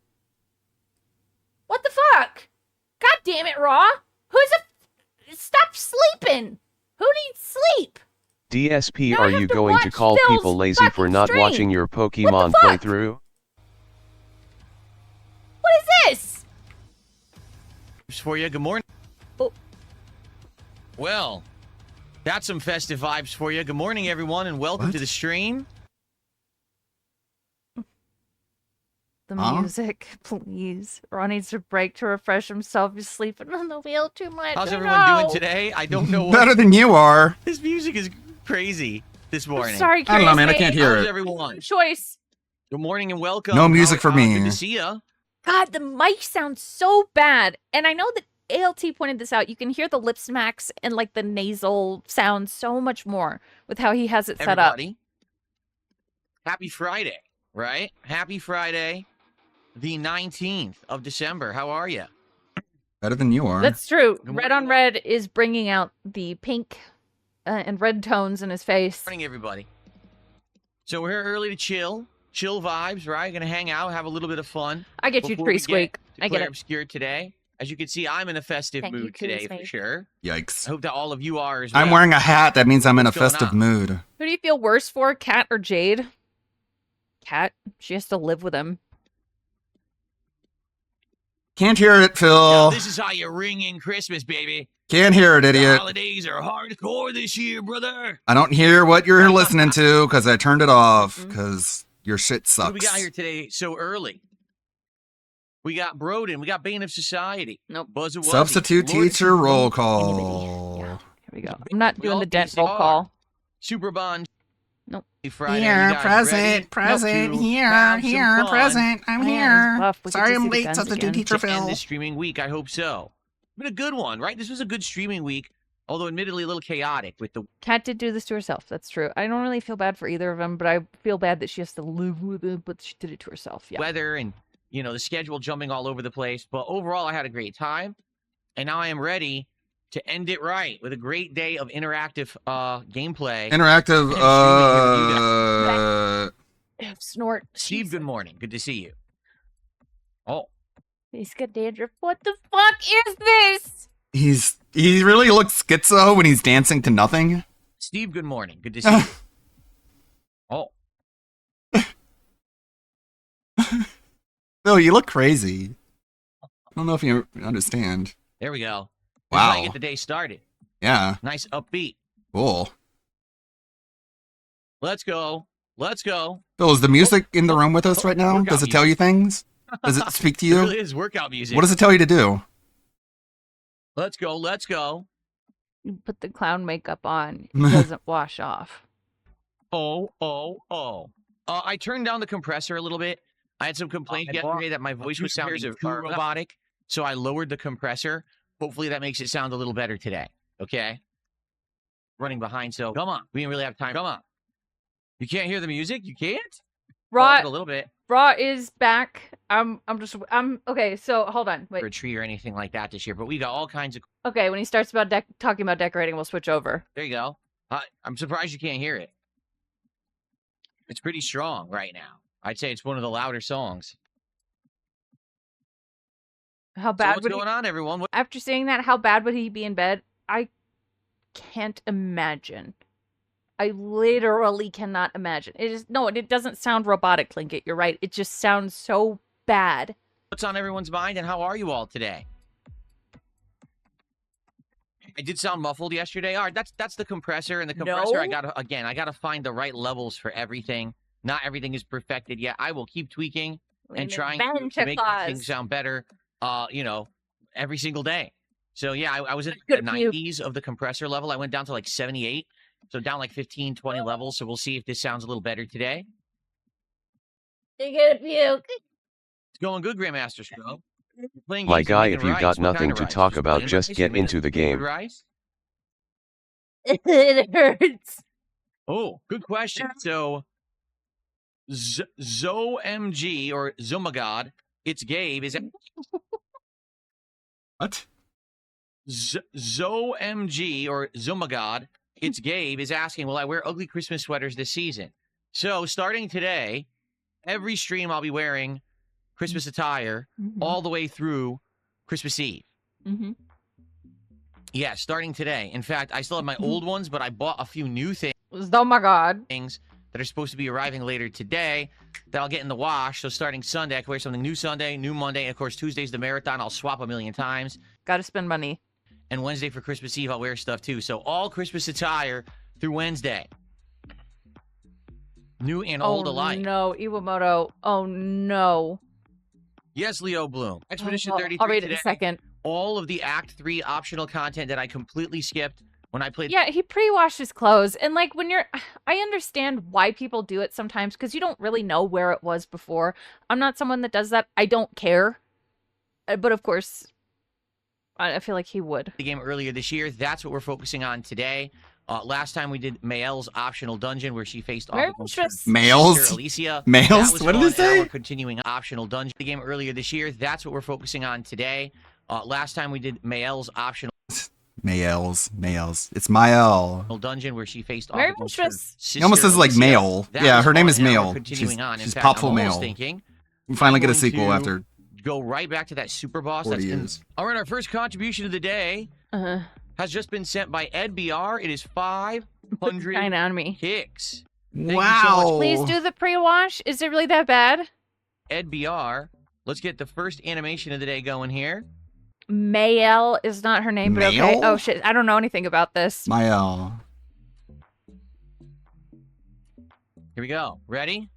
What the fuck? God damn it, Raw! Stop sleeping! Who needs sleep? DSP, Now I are have you to going to watch call Phil's people lazy for fucking not stream. watching your Pokemon fuck? playthrough? What is this? For you. Good morning. Oh. Well, that's some festive vibes for you. Good morning, everyone, and welcome to the stream. The Huh? music, please. Ron needs a break to refresh himself. He's sleeping on the wheel too much. How's Oh, everyone doing no. today? I don't know. Better than you are. This music is crazy this morning. Sorry, I don't know, man. I Curious can't Mate. hear How's it. everyone? Choice. Good morning and welcome. No music for me. Good to see ya. God, the mic sounds so bad. And I know that ALT pointed this out. You can hear the lip smacks and like the nasal sound so much more with how he has it set up. Everybody, happy Friday, right? Happy Friday, the 19th of December. How are you? Better than you are. That's true. Good Red on Red is bringing out the pink and red tones in his face. Morning, everybody. So we're here early to chill vibes, right? Gonna hang out, have a little bit of fun. I get you, before Tree we Squeak. to I get Claire it. Obscure today. As you can see, I'm in a festive Thank you, mood Curious today for Mate. sure. Yikes. I hope that all of you are as well. I'm wearing a hat. That means I'm in a What's going festive on? mood. Who do you feel worse for, Kat or Jade? Kat. She has to live with him. Can't hear it, Now, Phil. this is how you ring in Christmas, baby. Can't hear it, The idiot. holidays are hardcore this year, brother. I don't hear what you're listening to because I turned it off because your shit What do we got sucks. here today so early? We got Broden. We got Bane of Society. Nope. Buzz Wuzzy, Substitute Lord teacher roll Supreme, call. Here we go. I'm not We doing all the dent DC roll are. call. Super Bond. Nope. Friday. Here, You guys ready present, to here, have some here, fun? present. I'm Oh, yeah, here. he's buff. We get Sorry to I'm see the late, guns substitute again. teacher To end Phil. this streaming week, I hope so. Been a good one, right? This was a good streaming week, although admittedly a little chaotic with the Kat did do this to herself. That's true. I don't really feel bad for either of them, but I feel bad that she has to live with it, but she did it to herself. Yeah. weather and, you know, the schedule jumping all over the place. But overall, I had a great time. And now I am ready to end it right with a great day of interactive gameplay. Interactive, and streaming here with you guys. Snort. Steve, good morning. Good to see you. Oh, He's got dandruff. What the fuck is this? he really looks schizo when he's dancing to nothing. Steve, good morning. Good to see you. Oh, Phil, you look crazy. I don't know if you understand. there we go. This is how you Wow. get the day started. Yeah, Nice upbeat. cool. Let's go. Let's go. Phil, is the music in the room with us right now? Workout Does it tell you things? Does it speak to It you? really is workout music. What does it tell you to do? Let's go. Let's go. You put the clown makeup on. It doesn't wash off. Oh. I turned down the compressor a little bit. I had some complaints yesterday that my voice was sounding too robotic, so I lowered the compressor. Hopefully that makes it sound a little better today. Okay? Running behind, so come on. We didn't really have time. Come on. You can't hear the music? You can't? Raw, A little bit. Raw is back. I'm okay. So hold on. For a Wait. tree or anything like that this year, but we got all kinds of. Okay, when he starts talking about decorating, we'll switch over. There you go. I'm surprised you can't hear it. It's pretty strong right now. I'd say it's one of the louder songs. How So bad what's would going on, everyone? After saying that, how bad would he be in bed? I can't imagine. I literally cannot imagine. It doesn't sound robotic, Tlingit. You're right. It just sounds so bad. What's on everyone's mind, and how are you all today? I did sound muffled yesterday. All right, that's the compressor, and the compressor, No. I gotta find the right levels for everything. Not everything is perfected yet. I will keep tweaking and trying to make things sound better. Every single day. So yeah, I was at the 90s of the compressor level. I went down to like 78. So down like 15, 20 levels. So we'll see if this sounds a little better today. You get a puke. It's going good, Grandmaster Scrub. My guy, if you got nothing to talk about, just get into the game. Rice? It hurts. Oh, good question. So ZoMG or Zomagod, it's Gabe. Is it what? ZoMG or Zomagod, it's Gabe is asking, will I wear ugly Christmas sweaters this season? So starting today, every stream I'll be wearing Christmas attire all the way through Christmas Eve. Mm-hmm. Yeah, starting today. In fact, I still have my old ones, but I bought a few new things. Oh my god. Things that are supposed to be arriving later today that I'll get in the wash. So starting Sunday, I can wear something new Sunday, new Monday, and of course Tuesday's the marathon. I'll swap a million times. Gotta spend money. And Wednesday for Christmas Eve, I'll wear stuff too. So all Christmas attire through Wednesday. New and old alike. Oh no, Iwamoto. Oh no. Yes, Leo Bloom. Expedition 33 I'll read today. it in a second. All of the Act 3 optional content that I completely skipped when I played. Yeah, he pre-washed his clothes. And like when I understand why people do it sometimes because you don't really know where it was before. I'm not someone that does that. I don't care. But of course, I feel like he would. The game earlier this year. That's what we're focusing on today. Last time we did Mael's optional dungeon where she faced off against Males? Alicia. Males? What did it say? We're continuing optional dungeon. The game earlier this year. That's what we're focusing on today. Last time we did Mael's optional Males. It's Mael. dungeon where she faced off Merry against Christmas. He almost says like male. Yeah, her name is Male. Continuing on. In She's fact, Popful I'm Male. almost thinking We finally I'm get a going sequel to after go right back to that super boss. 40 That's years. All right, our first contribution of the day has just been sent by Ed BR. It is 500 Kinda on me. kicks. Wow. Please do the pre-wash. Is it really that bad? Ed BR. Let's get the first animation of the day going here. Mayel is not her name, but okay. Mayel? Oh shit, I don't know anything about this. Mael. Here we go. Ready?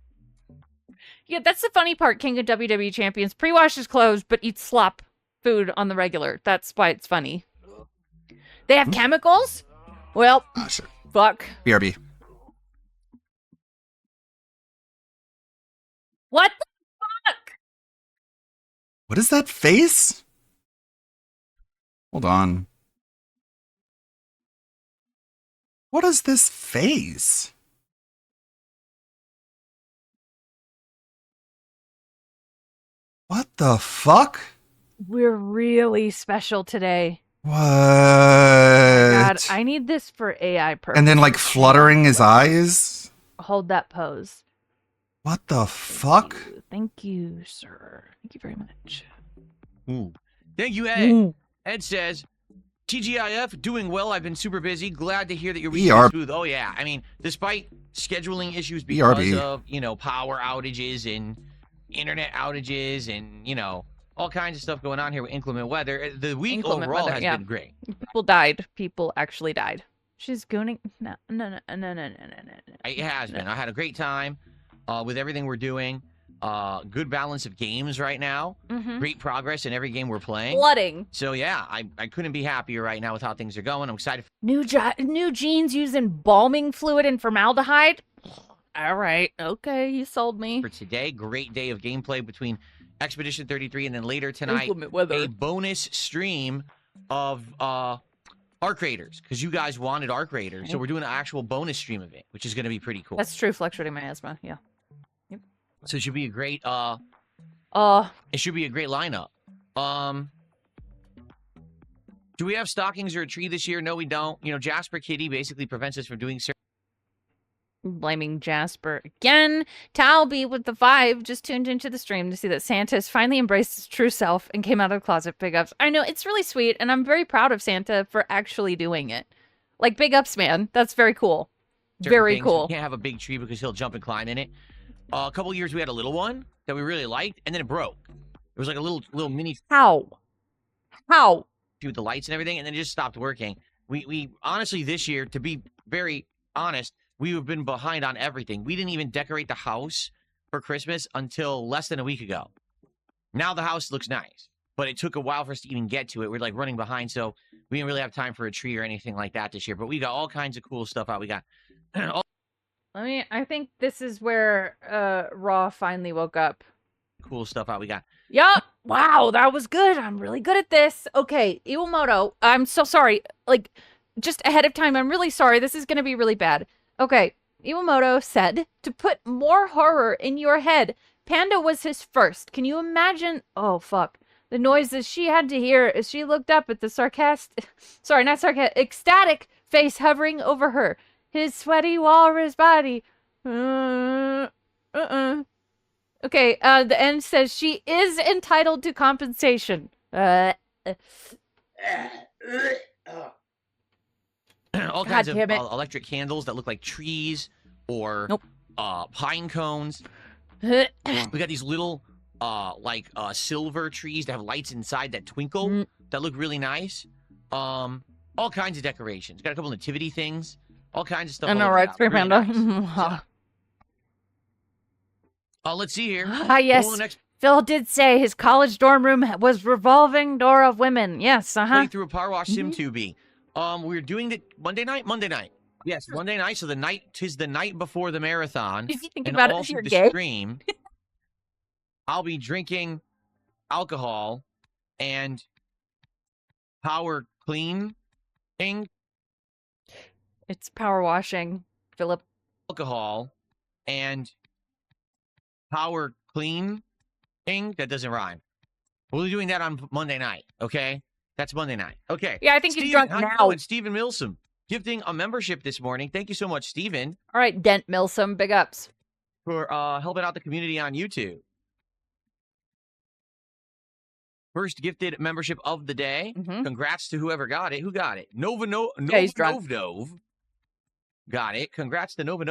Yeah, that's the funny part, King of WWE Champions. Pre-wash his clothes, but eats slop food on the regular. That's why it's funny. They have chemicals? Well, Sure. fuck. BRB. What the fuck? What is that face? Hold on. What is this face? What the fuck? We're really special today. What? God, I need this for AI purposes. And then like fluttering his eyes? Hold that pose. What the fuck? Thank you, sir. Thank you very much. Ooh. Thank you, Ed. Ed says, TGIF, doing well. I've been super busy. Glad to hear that you're reaching smooth. Oh, yeah. I mean, despite scheduling issues because of, power outages and internet outages and, all kinds of stuff going on here with inclement weather, the week overall has been great. People died. People actually died. She's gooning. No. It has been. I had a great time with everything we're doing. Good balance of games right now. Great progress in every game we're playing. Flooding. So yeah, I couldn't be happier right now with how things are going. I'm excited. New jeans using embalming fluid and formaldehyde. All right. Okay, you sold me. For today, great day of gameplay between Expedition 33 and then later tonight, a bonus stream of Arc Raiders, because you guys wanted Arc Raiders. So we're doing an actual bonus stream of it, which is going to be pretty cool. That's true, fluctuating my asthma. Yeah. So it should be a great it should be a great lineup. Do we have stockings or a tree this year? No, we don't. Jasper Kitty basically prevents us from doing certain Blaming Jasper again. Talby with the 5 just tuned into the stream to see that Santa has finally embraced his true self and came out of the closet. Big ups. I know, it's really sweet, and I'm very proud of Santa for actually doing it. Like, big ups, man. That's very cool. Very cool. You can't have a big tree because he'll jump and climb in it. A couple years we had a little one that we really liked, and then it broke. It was like a little mini. How? With the lights and everything, and then it just stopped working. We honestly, this year, to be very honest, we've been behind on everything. We didn't even decorate the house for Christmas until less than a week ago. Now the house looks nice, but it took a while for us to even get to it. We're like running behind, so we didn't really have time for a tree or anything like that this year. But we got all kinds of cool stuff out. We got I think this is where Raw finally woke up. Cool stuff out. We got. Yup. Wow, that was good. I'm really good at this. Okay, Iwamoto, I'm so sorry. Like, just ahead of time, I'm really sorry. This is going to be really bad. Okay, Iwamoto said to put more horror in your head. Panda was his first. Can you imagine? Oh, fuck. The noises she had to hear as she looked up at the ecstatic face hovering over her. His sweaty walrus body. Okay, the end says she is entitled to compensation. All kinds of electric candles that look like trees or pine cones. We got these little silver trees that have lights inside that twinkle that look really nice. All kinds of decorations. Got a couple nativity things. All kinds of stuff. I know, right? Spray Panda. Nice. Let's see here. Yes. Phil did say his college dorm room was revolving door of women. Yes, Playing through a Power Wash Sim 2B. We're doing it Monday night? Monday night. Yes, Monday night. So tis the night before the marathon. If you think and about it, all if you're through gay. the stream, I'll be drinking alcohol and power cleaning. It's power washing, Philip. Alcohol and power cleaning. That doesn't rhyme. We'll be doing that on Monday night, okay? That's Monday night. Okay. Yeah, I think he's drunk now. It's Stephen Milsom gifting a membership this morning. Thank you so much, Stephen. All right, Dent Milsom, big ups. For helping out the community on YouTube. First gifted membership of the day. Congrats to whoever got it. Who got it? Nova got it. Congrats to Nova,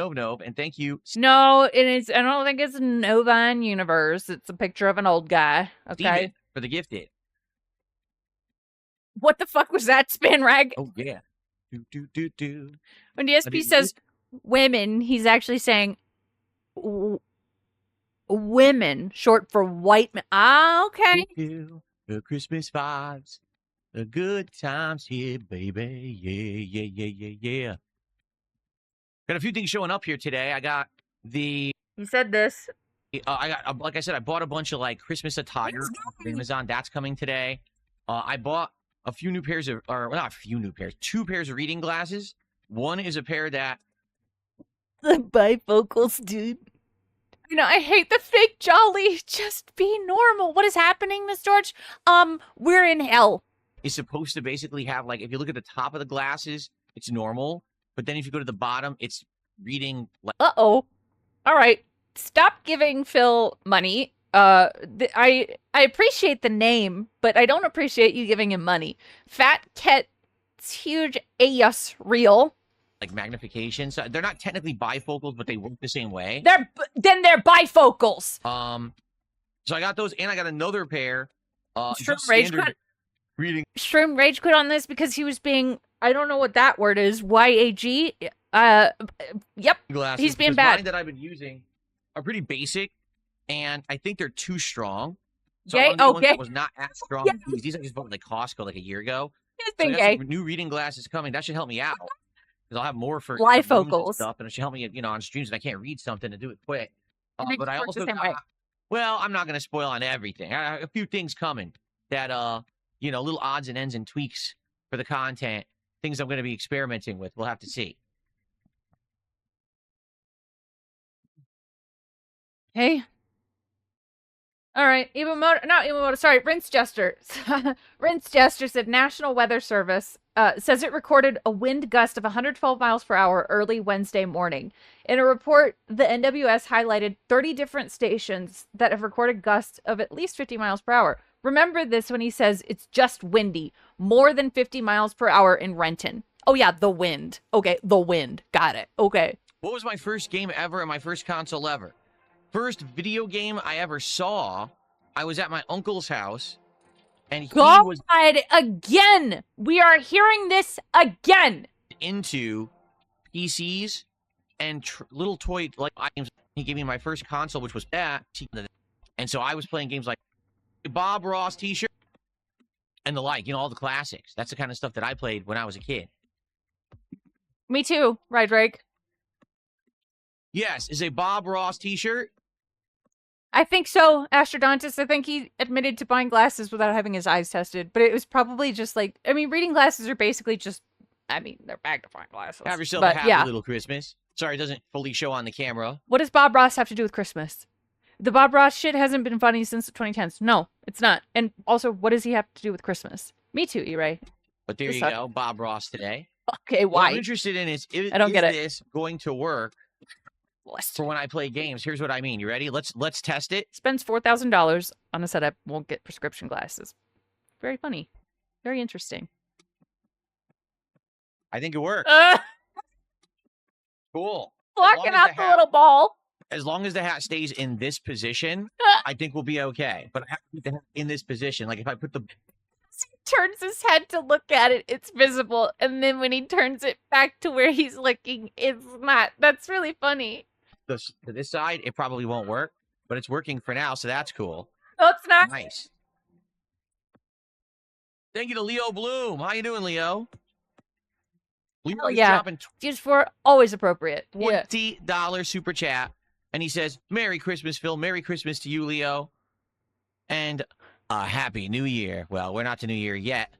and thank you. No, I don't think it's Nova in Universe. It's a picture of an old guy. Okay. Steven for the gifted. What the fuck was that, Spin Rag? Oh yeah. Do. When DSP says women, he's actually saying women, short for white men. Ah, okay. The Christmas vibes, the good times here, baby. Yeah. Got a few things showing up here today. I got He said this. I got, like I said, I bought a bunch of Christmas attire on Amazon. That's coming today. I bought a few new pairs of, or not a few new pairs, 2 pairs of reading glasses. One is a pair that. The bifocals, dude. I hate the fake jolly. Just be normal. What is happening, Miss George? We're in hell. Is supposed to basically have if you look at the top of the glasses, it's normal. But then if you go to the bottom, it's reading. Uh-oh. All right. Stop giving Phil money. I appreciate the name, but I don't appreciate you giving him money. Fat Cat's huge AS reel. Magnification. So they're not technically bifocals, but they work the same way. They're bifocals. So I got those, and I got another pair. Shroom Rage quit. Reading. Shroom Rage quit on this because he was being. I don't know what that word is. YAG. Yep. Glasses, he's being bad. Mine that I've been using are pretty basic, and I think they're too strong. So Gay? one of the ones Okay. that was not as strong. Yeah. These I just bought at Costco a year ago. He's So been I got gay. some new reading glasses coming. That should help me out. Because I'll have more for Bifocals. rooms and stuff, and it should help me, on streams and I can't read something to do it quick. But I also got, well, I'm not going to spoil on everything. I got a few things coming that, little odds and ends and tweaks for the content. Things I'm going to be experimenting with. We'll have to see. Hey. All right, not Iwamoto, sorry, Rinse Jester. Rinse Jester said National Weather Service says it recorded a wind gust of 112 miles per hour early Wednesday morning. In a report, the NWS highlighted 30 different stations that have recorded gusts of at least 50 miles per hour. Remember this when he says it's just windy, more than 50 miles per hour in Renton. Oh yeah, the wind. Okay, the wind. Got it. Okay. What was my first game ever and my first console ever? First video game I ever saw, I was at my uncle's house, and he was again. We are hearing this again. Into PCs and little toy like items. He gave me my first console, which was that, and so I was playing games like Bob Ross T-shirt and the like. You know, all the classics. That's the kind of stuff that I played when I was a kid. Me too, right, Drake? Yes, is a Bob Ross T-shirt. I think so, Astrodontis. I think he admitted to buying glasses without having his eyes tested, but it was probably just like, I mean, reading glasses are basically just, I mean, they're magnifying glasses. Have yourself but, a happy yeah. little Christmas. Sorry, it doesn't fully show on the camera. What does Bob Ross have to do with Christmas? The Bob Ross shit hasn't been funny since the 2010s. No, it's not. And also, what does he have to do with Christmas? Me too, E-Ray. But there you go, Bob Ross today. Okay, What why? I'm interested in is I don't get it. this going to work for when I play games? Here's what I mean. You ready? Let's test it. Spends $4,000 on a setup, won't get prescription glasses. Very funny. Very interesting. I think it works. Cool. Blocking out the little ball. As long as the hat stays in this position, I think we'll be okay. But I have to keep the hat in this position. Like if I put the He turns his head to look at it, it's visible. And then when he turns it back to where he's looking, it's not. That's really funny. to this side, it probably won't work. But it's working for now, so that's cool. No, it's not. Nice. Thank you to Leo Bloom. How you doing, Leo? Leo Oh, is yeah. dropping Just for always appropriate. Yeah. $20 super chat. And he says, Merry Christmas, Phil. Merry Christmas to you, Leo. And a Happy New Year. Well, we're not to New Year yet,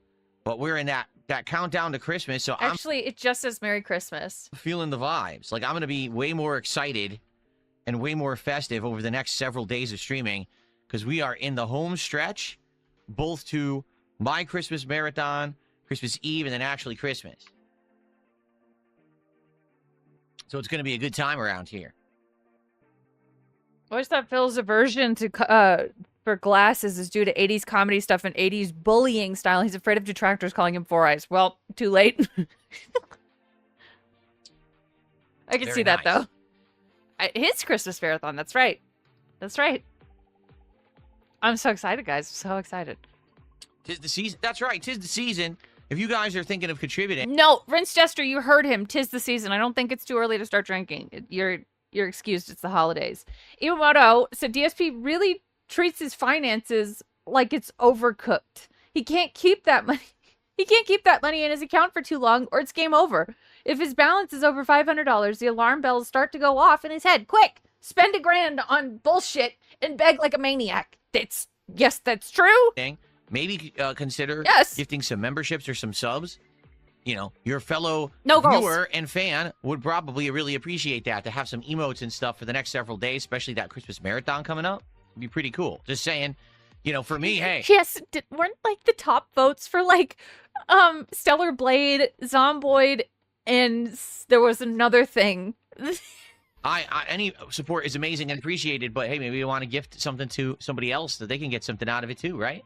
but we're in that countdown to Christmas. So Actually, it just says Merry Christmas. I'm feeling the vibes. Like, I'm going to be way more excited and way more festive over the next several days of streaming because we are in the home stretch, both to my Christmas marathon, Christmas Eve, and then actually Christmas. So it's going to be a good time around here. I always thought Phil's aversion to for glasses is due to 80s comedy stuff and 80s bullying style. He's afraid of detractors calling him Four Eyes. Well, too late. I can Very see that, nice. though. His Christmas marathon. That's right. That's right. I'm so excited, guys. So excited. Tis the season. That's right. Tis the season. If you guys are thinking of contributing. No, Rinse Jester, you heard him. 'Tis the season. I don't think it's too early to start drinking. You're excused. It's the holidays. Iwamoto said DSP really treats his finances like it's overcooked. He can't keep that money. He can't keep that money in his account for too long or it's game over. If his balance is over $500, the alarm bells start to go off in his head. Quick, spend $1,000 on bullshit and beg like a maniac. Yes, that's true. Maybe consider gifting some memberships or some subs. You know, your fellow viewer and fan would probably really appreciate that, to have some emotes and stuff for the next several days, especially that Christmas marathon coming up. It'd be pretty cool. Just saying, you know, for me, hey. Yes, weren't like the top votes for like Stellar Blade, Zomboid, and there was another thing. Any support is amazing and appreciated, but hey, maybe you want to gift something to somebody else that they can get something out of it too, right?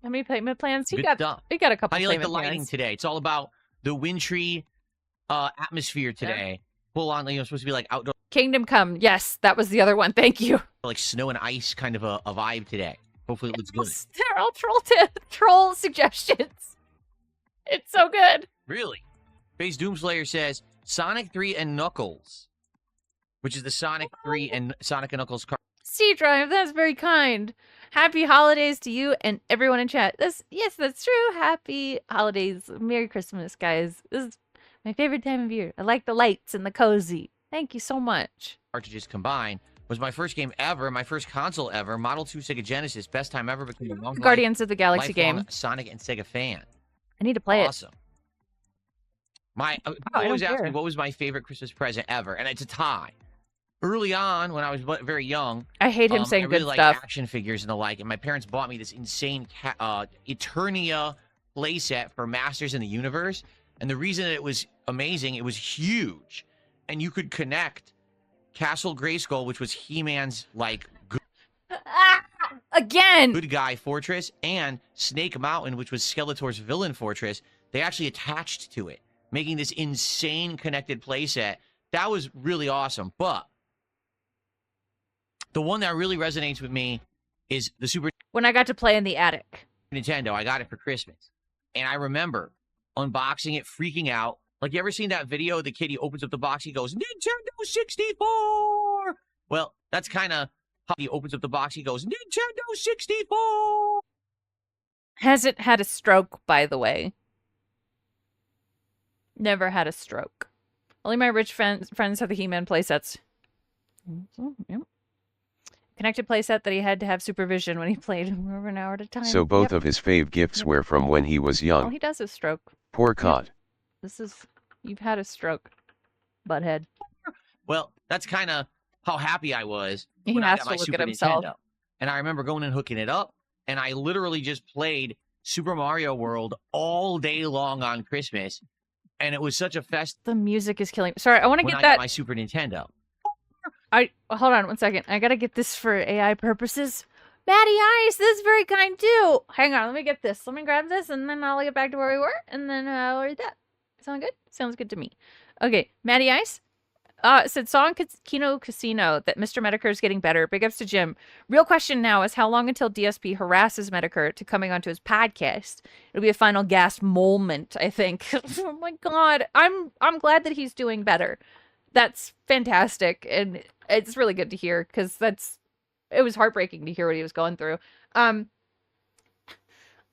How many payment plans? We Good got stuff. a couple. How do you like the payment lighting plans. today? It's all about the Wintry atmosphere today. Full on, you know, supposed to be like outdoor, Kingdom Come. Yes, that was the other one. Thank you. like snow and ice kind of a vibe today. Hopefully it looks good. They're all troll suggestions. It's so good. Really? Base Doomslayer says Sonic 3 and Knuckles, which is the Sonic 3 and Sonic and Knuckles car. C-Drive, that's very kind. Happy holidays to you and everyone in chat. Yes, that's true. Happy holidays. Merry Christmas, guys. This is my favorite time of year. I like the lights and the cozy. Thank you so much. Cartridges combined was my first game ever, my first console ever. Model 2 Sega Genesis, best time ever. Became a long Guardians of the Galaxy lifelong game. Sonic and Sega fan. I need to play it. Awesome. My I always don't ask me care. what was my favorite Christmas present ever, and it's a tie. early on when I was very young. I hate him saying I really good liked stuff. action figures and the like, and my parents bought me this insane Eternia playset for Masters in the Universe. And the reason it was amazing, it was huge, and you could connect Castle Grayskull, which was He-Man's like again good guy fortress, and Snake Mountain, which was Skeletor's villain fortress. They actually attached to it, making this insane connected playset. That was really awesome. But the one that really resonates with me is the Super When I got to play in the attic. Nintendo. I got it for Christmas. And I remember unboxing it, freaking out. Like, you ever seen that video? The kid, he opens up the box, he goes, Nintendo 64! Well, that's kind of how he opens up the box, he goes, Nintendo 64! Hasn't had a stroke, by the way. Never had a stroke. Only my rich friends have the He-Man playsets. Yep. Connected playset that he had to have supervision when he played over an hour at a time. So both of his fave gifts were from when he was Well, young. he does have stroke. Poor cod. This is... You've had a stroke, butthead. Well, that's kind of how happy I was He when I has got to my look Super at himself. Nintendo. And I remember going and hooking it up, and I literally just played Super Mario World all day long on Christmas, and it was such a fest. The music is killing me. Sorry, I want to when get I that... got my Super Nintendo. Hold on 1 second. I gotta get this for AI purposes. Maddie Ice, this is very kind too. Hang on, let me get this. Let me grab this, and then I'll get back to where we were, and then I'll read that. Sound good? Sounds good to me. Okay, Maddie Ice said, saw on Kino Casino that Mr. Medicare is getting better. Big ups to Jim. Real question now is how long until DSP harasses Medicare to coming onto his podcast? It'll be a final gasp moment, I think. Oh my god. I'm glad that he's doing better. That's fantastic, and it's really good to hear, because it was heartbreaking to hear what he was going through. I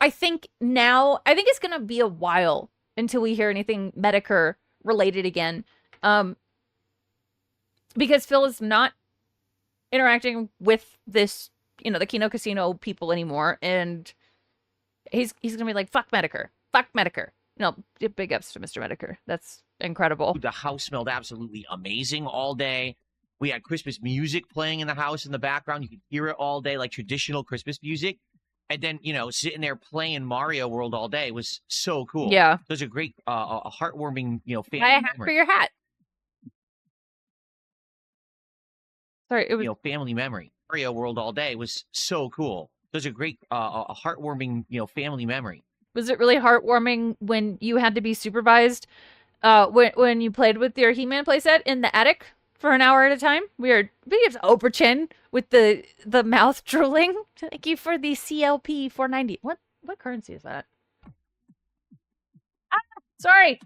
think it's gonna be a while until we hear anything Medicare related again. Because Phil is not interacting with this, the Kino Casino people anymore, and he's gonna be like, fuck Medicare. Fuck Medicare. Big ups to Mr. Medicare. That's incredible. The house smelled absolutely amazing all day. We had Christmas music playing in the house in the background. You could hear it all day, like traditional Christmas music. And then, sitting there playing Mario World all day was so cool. Yeah. Those are great, a heartwarming, family Buy a hat memory. for your hat. Sorry, it was... family memory. Mario World all day was so cool. Those are great, a heartwarming, family memory. Was it really heartwarming when you had to be supervised when you played with your He-Man playset in the attic for an hour at a time? Weird. Because Oprah Chin with the mouth drooling. Thank you for the CLP 490. What currency is that? Sorry.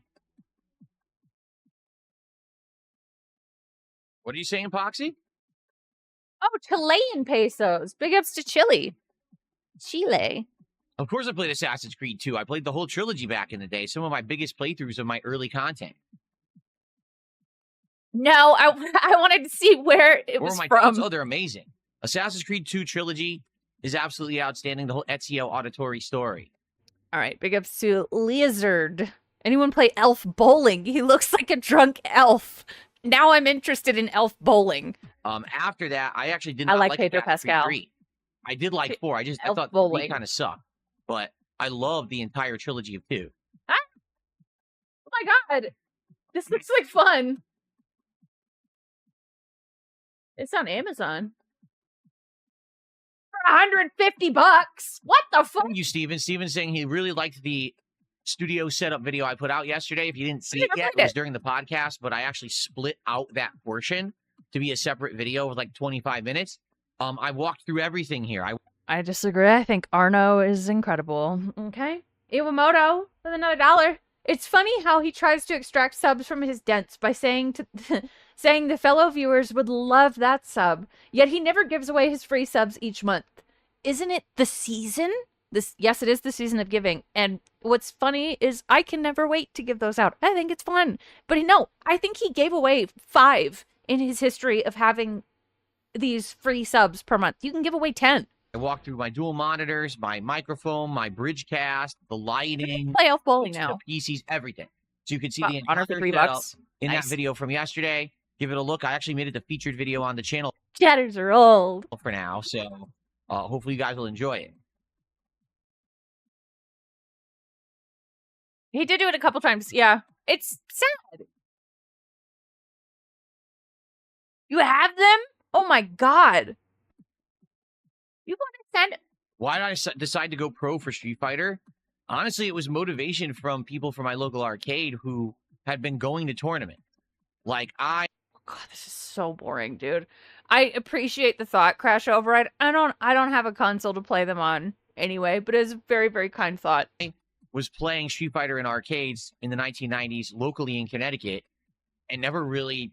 What are you saying, Poxy? Oh, Chilean pesos. Big ups to Chile. Chile. Of course I played Assassin's Creed 2. I played the whole trilogy back in the day. Some of my biggest playthroughs of my early content. No, I wanted to see where it was from. Oh, they're amazing. Assassin's Creed 2 trilogy is absolutely outstanding. The whole Ezio auditory story. All right, big ups to Lizard. Anyone play Elf Bowling? He looks like a drunk elf. Now I'm interested in Elf Bowling. After that, I actually did I not like Pedro Assassin's Creed Pascal. 3. I did like 4. I thought 3 kind of sucked. But I love the entire trilogy of 2. Ah! Oh my god! This looks like fun. It's on Amazon. For $150. What the fuck? Thank you, Steven. Steven saying he really liked the studio setup video I put out yesterday. If you didn't see it yet, it was during the podcast, but I actually split out that portion to be a separate video with like 25 minutes. I walked through everything here. I disagree. I think Arno is incredible. Okay. Iwamoto with another $1. It's funny how he tries to extract subs from his dents by saying saying the fellow viewers would love that sub, yet he never gives away his free subs each month. Isn't it the season? Yes, it is the season of giving. And what's funny is I can never wait to give those out. I think it's fun. But no, I think he gave away 5 in his history of having these free subs per month. You can give away 10. I walked through my dual monitors, my microphone, my Bridgecast, the lighting, play Elf Bowling now. The PCs, everything. So you can see the Honor entire for $3 setup in Nice. that video from yesterday. give it a look. I actually made it the featured video on the channel Chatters are old. for now, so hopefully you guys will enjoy it. He did do it a couple times. Yeah. It's sad. You have them? Oh my god. You want to send... Why did I decide to go pro for Street Fighter? Honestly, it was motivation from people from my local arcade who had been going to tournaments. Like, Oh god, this is so boring, dude. I appreciate the thought, Crash Override. I don't have a console to play them on anyway, but it's a very, very kind thought. Was playing Street Fighter in arcades in the 1990s locally in Connecticut and never really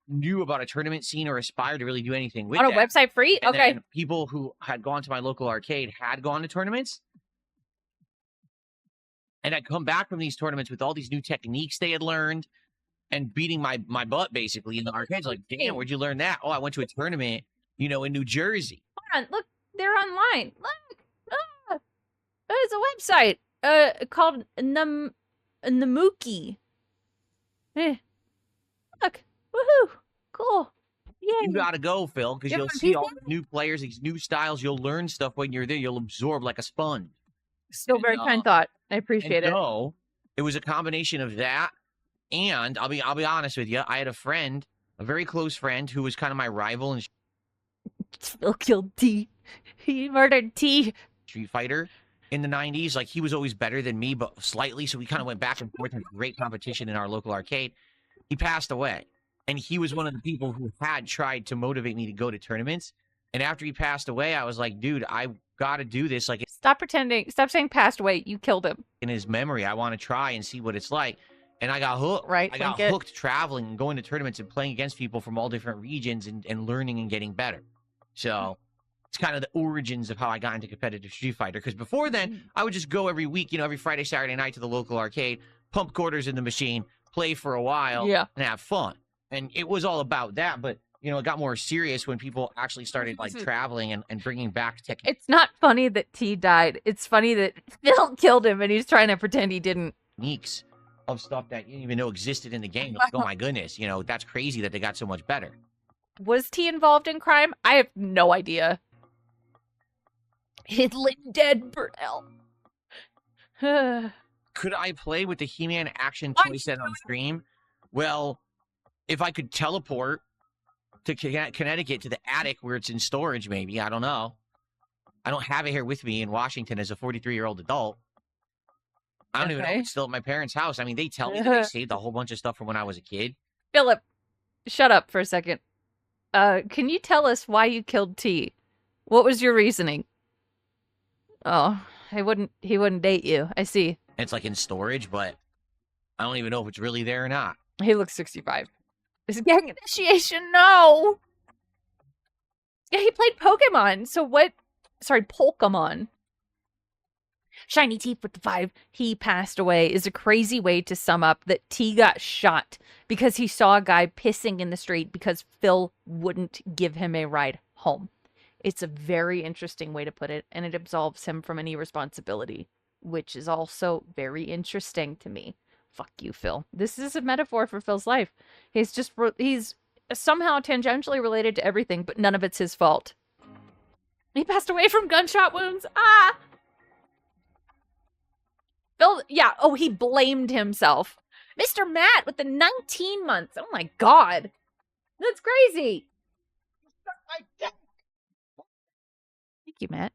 knew about a tournament scene or aspired to really do anything with On a that. website free? And Okay. then people who had gone to my local arcade had gone to tournaments and had come back from these tournaments with all these new techniques they had learned and beating my butt basically in the arcades. Like, damn, where'd you learn that? Oh, I went to a tournament, in New Jersey. Hold on, look, they're online. Look. Ah, there's a website called Namuki. Look. Woohoo. Cool. Yay. You gotta go, Phil, because Yeah, you'll see all the new players, these new styles. You'll learn stuff when you're there. You'll absorb like a sponge. Still very kind thought. I appreciate it. So it was a combination of that, and I'll be honest with you. I had a friend, a very close friend, who was kind of my rival in Phil killed T. He murdered T. Street Fighter in the 90s. Like, he was always better than me, but slightly. So we kind of went back and forth in great competition in our local arcade. He passed away. And he was one of the people who had tried to motivate me to go to tournaments. And after he passed away, I was like, dude, I got to do this. Like, Stop pretending. Stop saying passed away. You killed him. in his memory, I want to try and see what it's like. And I got hooked. Right, I got link it. hooked traveling and going to tournaments and playing against people from all different regions and learning and getting better. So it's kind of the origins of how I got into competitive Street Fighter. Because before then, I would just go every week, every Friday, Saturday night to the local arcade, pump quarters in the machine, play for a while, Yeah. and have fun. And it was all about that. But, it got more serious when people actually started, like, traveling and bringing back techniques. It's not funny that T died. It's funny that Phil killed him and he's trying to pretend he didn't. Of stuff that you didn't even know existed in the game. Like, oh my goodness, that's crazy that they got so much better. Was T involved in crime? I have no idea. Hitler dead, Burnell. Could I play with the He-Man action toy set on stream? Well, if I could teleport to Connecticut to the attic where it's in storage, maybe. I don't know. I don't have it here with me in Washington as a 43-year-old adult. I don't even know if it's still at my parents' house. I mean, they tell me that they saved a whole bunch of stuff from when I was a kid. Philip, shut up for a second. Can you tell us why you killed T? What was your reasoning? Oh, he wouldn't date you. I see. It's like in storage, but I don't even know if it's really there or not. He looks 65. Is gang initiation? No. Yeah, he played Pokemon. So what? Sorry, Pokemon. Shiny T with the 5. He passed away is a crazy way to sum up that T got shot because he saw a guy pissing in the street because Phil wouldn't give him a ride home. It's a very interesting way to put it, and it absolves him from any responsibility, which is also very interesting to me. Fuck you, Phil. This is a metaphor for Phil's life. He's somehow tangentially related to everything, but none of it's his fault. He passed away from gunshot wounds. Ah! Phil, yeah. Oh, he blamed himself. Mr. Matt with the 19 months. Oh my God. That's crazy. Thank you, Matt.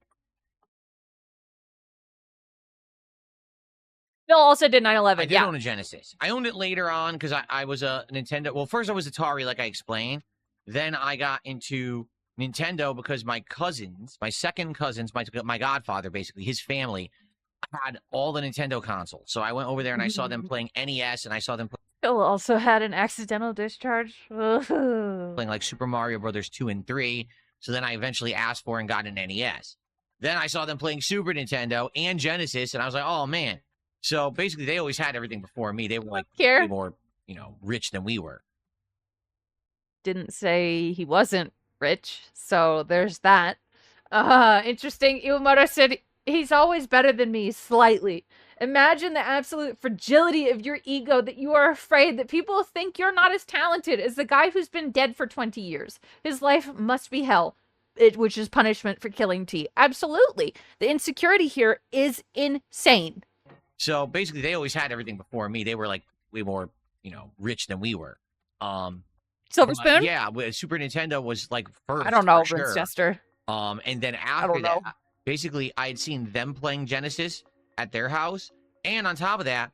Phil also did 9/11. I did own a Genesis. I owned it later on because I was a Nintendo. Well, first I was Atari, like I explained. Then I got into Nintendo because my cousins, my second cousins, my godfather, basically, his family, had all the Nintendo consoles. So I went over there and I saw them playing NES and I saw them Phil also had an accidental discharge. playing like Super Mario Brothers 2 and 3. So then I eventually asked for and got an NES. Then I saw them playing Super Nintendo and Genesis, and I was like, oh, man. So basically, they always had everything before me. They were like way more, rich than we were. Didn't say he wasn't rich, so there's that. Interesting. Iwamoto said he's always better than me, slightly. Imagine the absolute fragility of your ego that you are afraid that people think you're not as talented as the guy who's been dead for 20 years. His life must be hell, which is punishment for killing T. Absolutely. The insecurity here is insane. So basically, they always had everything before me. They were like way more, rich than we were. Silver Spoon? Yeah, Super Nintendo was like first. I don't know, for Winchester. Sure. And then after that, basically, I had seen them playing Genesis at their house, and on top of that,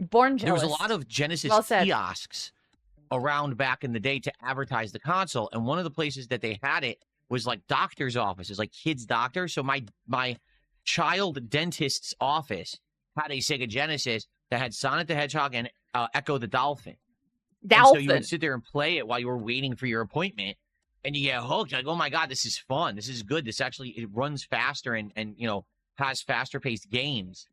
Born there was a jealous. lot of Genesis Well said. kiosks around back in the day to advertise the console, and one of the places that they had it was like doctor's offices, like kids' doctors. So my child dentist's office had a Sega Genesis that had Sonic the Hedgehog and Echo the Dolphin. And so you would sit there and play it while you were waiting for your appointment, and you get hooked. Like, oh my god, this is fun. This is good. This actually it runs faster and has faster paced games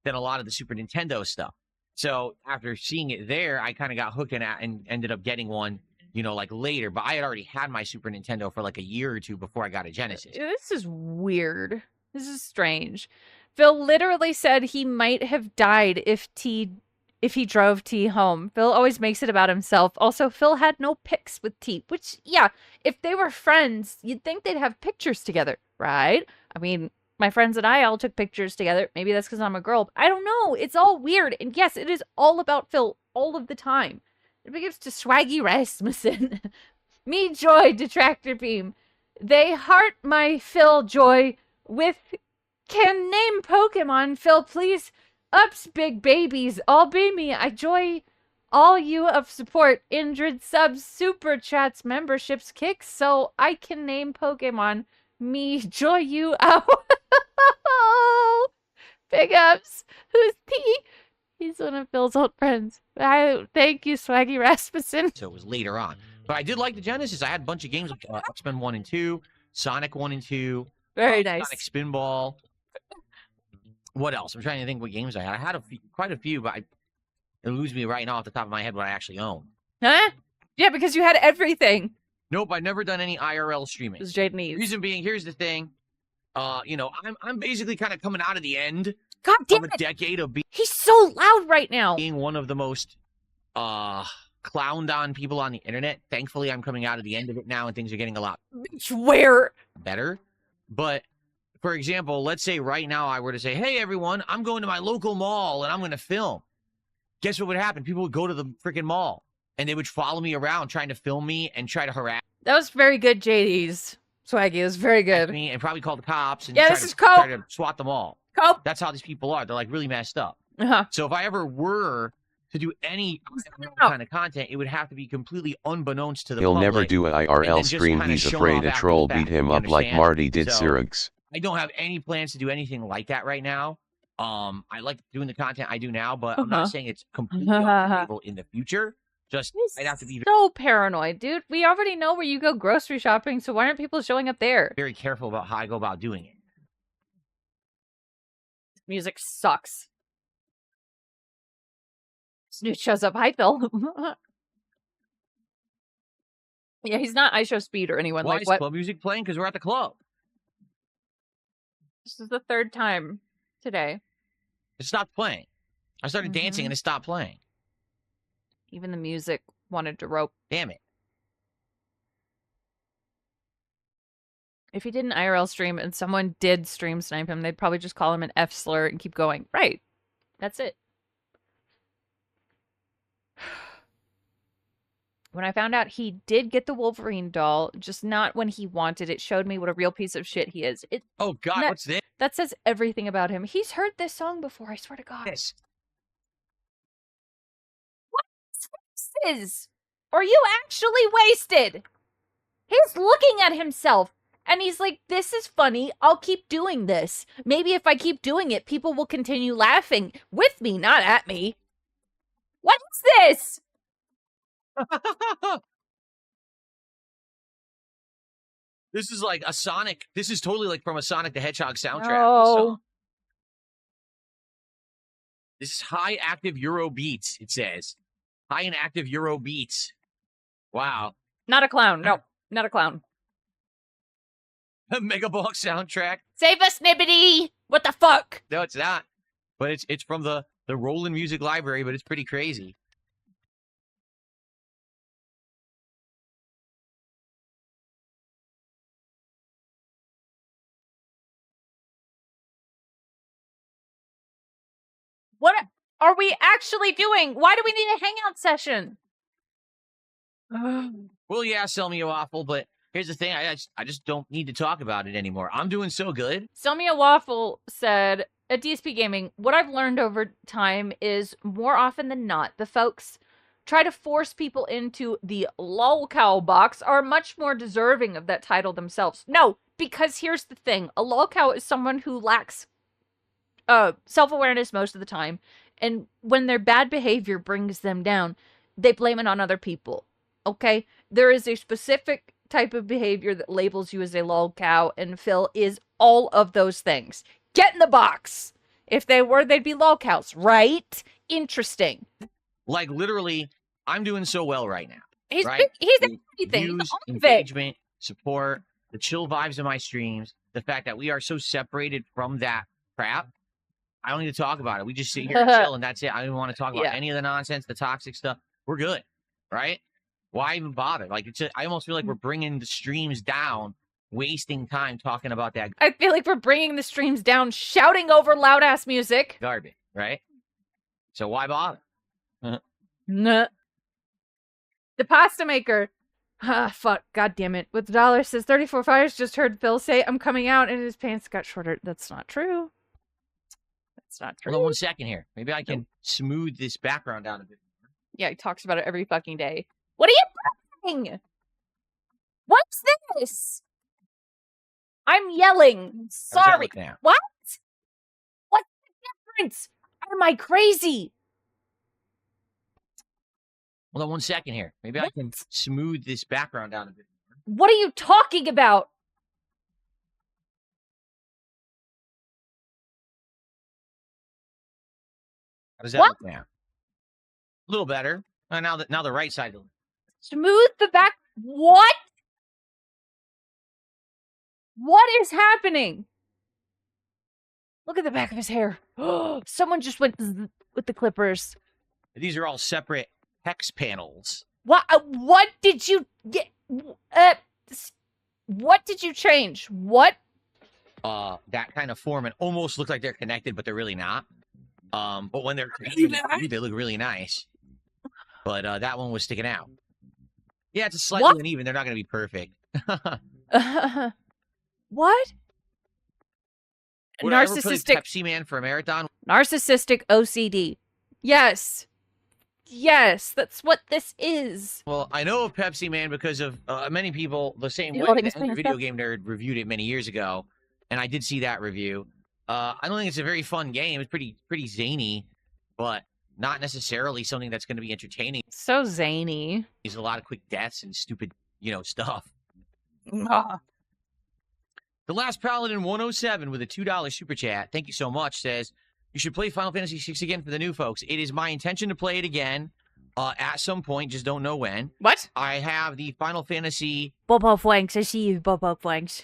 than a lot of the Super Nintendo stuff. So after seeing it there, I kind of got hooked and ended up getting one, like later. But I had already had my Super Nintendo for like a year or two before I got a Genesis. This is weird. This is strange. Phil literally said he might have died if he drove T home. Phil always makes it about himself. Also, Phil had no pics with T, which, yeah, if they were friends, you'd think they'd have pictures together, right? I mean, my friends and I all took pictures together. Maybe that's because I'm a girl. But I don't know. It's all weird. And yes, it is all about Phil all of the time. It begins to Swaggy Rasmussen. Me Joy Detractor Beam. They heart my Phil Joy with can name Pokemon. Phil, please. Ups, big babies. All be me. I joy all you of support. Injured subs, super chats, memberships, kicks. So I can name Pokemon. Me joy you out. Big ups. Who's T? He's one of Phil's old friends. Thank you, Swaggy Rasmussen. So it was later on. But I did like the Genesis. I had a bunch of games like X-Men 1 and 2, Sonic 1 and 2. Very nice. Sonic Spinball. What else? I'm trying to think what games I had. I had quite a few, but it eludes me right now off the top of my head what I actually own. Huh? Yeah, because you had everything. Nope, I've never done any IRL streaming. It was Jaden Eves. Reason being, here's the thing. I'm basically kind of coming out of the end of a decade of being. He's so loud right now. Being one of the most clowned on people on the internet. Thankfully, I'm coming out of the end of it now, and things are getting a lot better. But for example, let's say right now I were to say, "Hey everyone, I'm going to my local mall and I'm going to film." Guess what would happen? People would go to the freaking mall and they would follow me around trying to film me and try to harass. That was very good, JD's. Swaggy, it was very good. Me and probably call the cops and yeah, try this is try Cope. to swat them all. Cope. That's how these people are. They're like really messed up. Uh-huh. So if I ever were to do any kind of content, it would have to be completely unbeknownst to the He'll public. never do an IRL stream. He's afraid a troll beat him up like Marty did Syrinx. I don't have any plans to do anything like that right now. I like doing the content I do now, but I'm not saying it's completely unable in the future. Just I'd have to be so paranoid, dude. We already know where you go grocery shopping, so why aren't people showing up there? very careful about how I go about doing it. Music sucks. Snoot shows up. Hi, Phil. Yeah, he's not I Show Speed or anyone Why like is what. club music playing? Because we're at the club. This is the third time today. It stopped playing. I started dancing and it stopped playing. Even the music wanted to rope. Damn it. If he did an IRL stream and someone did stream snipe him, they'd probably just call him an F slur and keep going. Right. That's it. When I found out he did get the Wolverine doll, just not when he wanted it, showed me what a real piece of shit he is. Oh, God, what's this? That says everything about him. He's heard this song before, I swear to God. This. What is? Are you actually wasted? He's looking at himself. And he's like, this is funny. I'll keep doing this. Maybe if I keep doing it, people will continue laughing with me, not at me. What is this? This is like a Sonic. This is totally like from a Sonic the Hedgehog soundtrack. No. This is high active Euro beats, it says. High and active Euro beats. Wow. Not a clown. No, not a clown. A Mega Ball soundtrack. Save us, Nibbity! What the fuck? No, it's not. but it's from the Roland Music Library, but it's pretty crazy. What are we actually doing? Why do we need a hangout session? Well, yeah, sell me a waffle, but here's the thing. I just don't need to talk about it anymore. I'm doing so good. Sell Me a Waffle said, at DSP Gaming, what I've learned over time is more often than not, the folks try to force people into the lolcow box are much more deserving of that title themselves. No, because here's the thing. A lolcow is someone who lacks self-awareness most of the time, and when their bad behavior brings them down, they blame it on other people. Okay? There is a specific type of behavior that labels you as a lolcow, and Phil is all of those things. Get in the box! If they were, they'd be lolcows, right? Interesting. Like, literally, I'm doing so well right now. He's right? everything. Views, engagement, support, the chill vibes of my streams, the fact that we are so separated from that crap. I don't need to talk about it. We just sit here and chill, and that's it. I don't want to talk about any of the nonsense, the toxic stuff. We're good, right? Why even bother? Like, I almost feel like we're bringing the streams down, wasting time talking about that I feel like we're bringing the streams down, shouting over loud-ass music. garbage, right? So why bother? Nah. The pasta maker. Ah, fuck. God damn it. With the dollar says 34 fires just heard Phil say I'm coming out and his pants got shorter. That's not true. That's not true. Hold on 1 second here. Maybe I can smooth this background down a bit. Yeah, he talks about it every fucking day. What are you doing? What's this? I'm yelling. Sorry. Now? What? What's the difference? Am I crazy? Hold on 1 second here. Maybe I can smooth this background down a bit. What are you talking about? How does that look now? A little better. Now the right side. Smooth the back. What? What is happening? Look at the back of his hair. Someone just went with the clippers. These are all separate hex panels. What did you get? What did you change? What? That kind of form and almost look like they're connected, but they're really not. But when they're connected, they look really nice. But that one was sticking out. Yeah, it's a slightly uneven. They're not going to be perfect. What? Would I ever play Pepsi Man for a marathon? Narcissistic OCD. Yes. Yes, that's what this is. Well, I know of Pepsi Man because of many people the same You way. holding his The pants Video up? Game Nerd reviewed it many years ago, and I did see that review. I don't think it's a very fun game. It's pretty zany, but not necessarily something that's going to be entertaining. So zany. There's a lot of quick deaths and stupid, stuff. The Last Paladin 107 with a $2 super chat. Thank you so much. Says, you should play Final Fantasy VI again for the new folks. It is my intention to play it again at some point. Just don't know when. What? I have the Final Fantasy Bobo Flanks. I see you, Bobo Flanks.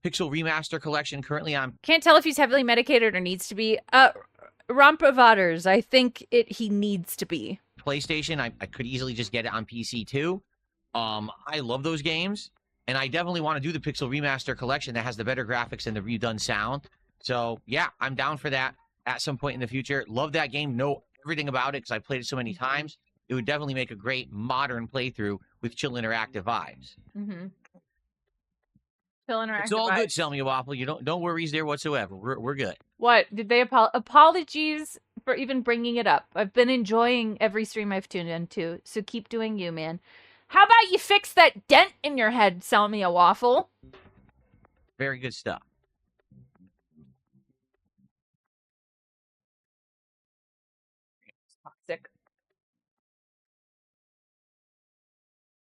Pixel Remaster Collection currently on Can't tell if he's heavily medicated or needs to be. Rompavaders. I think he needs to be. PlayStation. I could easily just get it on PC too. I love those games. And I definitely want to do the Pixel Remaster Collection that has the better graphics and the redone sound. So, yeah, I'm down for that at some point in the future. Love that game. Know everything about it because I played it so many times. It would definitely make a great modern playthrough with chill interactive vibes. Mm-hmm. Chill interactive It's all vibes. good, Sell Me a Waffle. You don't worries there whatsoever. We're good. What? Did they apologies for even bringing it up. I've been enjoying every stream I've tuned into, so keep doing you, man. How about you fix that dent in your head, Sell Me a Waffle? Very good stuff. Toxic.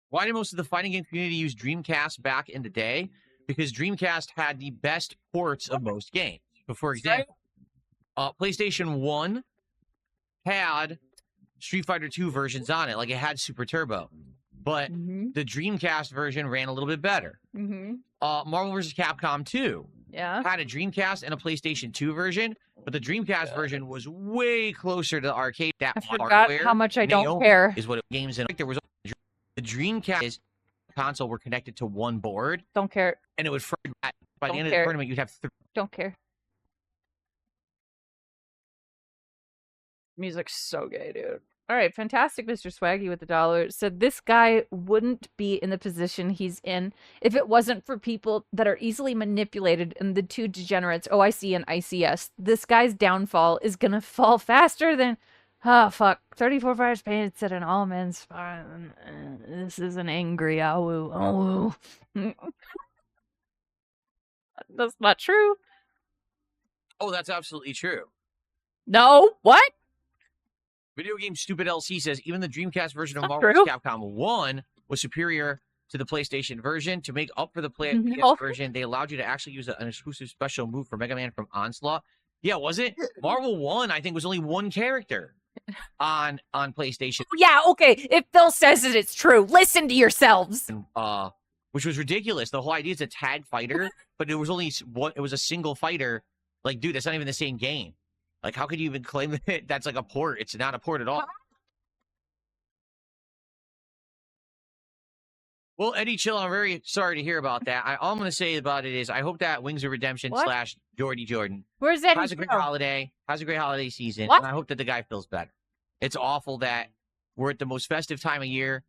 Why did most of the fighting game community use Dreamcast back in the day? Because Dreamcast had the best ports of most games. So, for example, PlayStation 1 had Street Fighter 2 versions on it. Like, it had Super Turbo. But the Dreamcast version ran a little bit better. Mm-hmm. Marvel vs. Capcom 2 Yeah. had a Dreamcast and a PlayStation 2 version, but the Dreamcast version was way closer to the arcade. That I forgot hardware, how much I don't Naomi, care. is what games in. There was the Dreamcast console were connected to one board. Don't care. And it would by the Don't end of care. the tournament you'd have Don't care. Music's so gay, dude. All right, fantastic, Mr. Swaggy with the $1 said this guy wouldn't be in the position he's in if it wasn't for people that are easily manipulated and the two degenerates, OIC and ICS. This guy's downfall is gonna fall faster than, oh fuck, 34 fires painted said an all men's fire. This is an angry awoo. That's not true. Oh, that's absolutely true. No, what? Video Game Stupid LC says even the Dreamcast version of Not Marvel true. vs. Capcom 1 was superior to the PlayStation version. To make up for the PS No. version, they allowed you to actually use an exclusive special move for Mega Man from Onslaught. Yeah, was it? Marvel 1, I think, was only one character on PlayStation. Yeah, okay. If Phil says it, it's true. Listen to yourselves. Which was ridiculous. The whole idea is a tag fighter, but it was only it was a single fighter. Like, dude, that's not even the same game. Like, how could you even claim that that's like a port? It's not a port at all. Well, Eddie Chill, I'm very sorry to hear about that. All I'm going to say about it is I hope that Wings of Redemption What? / Jordy Jordan Where's Eddie has a great Chill? holiday, has a great holiday season, What? and I hope that the guy feels better. It's awful that we're at the most festive time of year.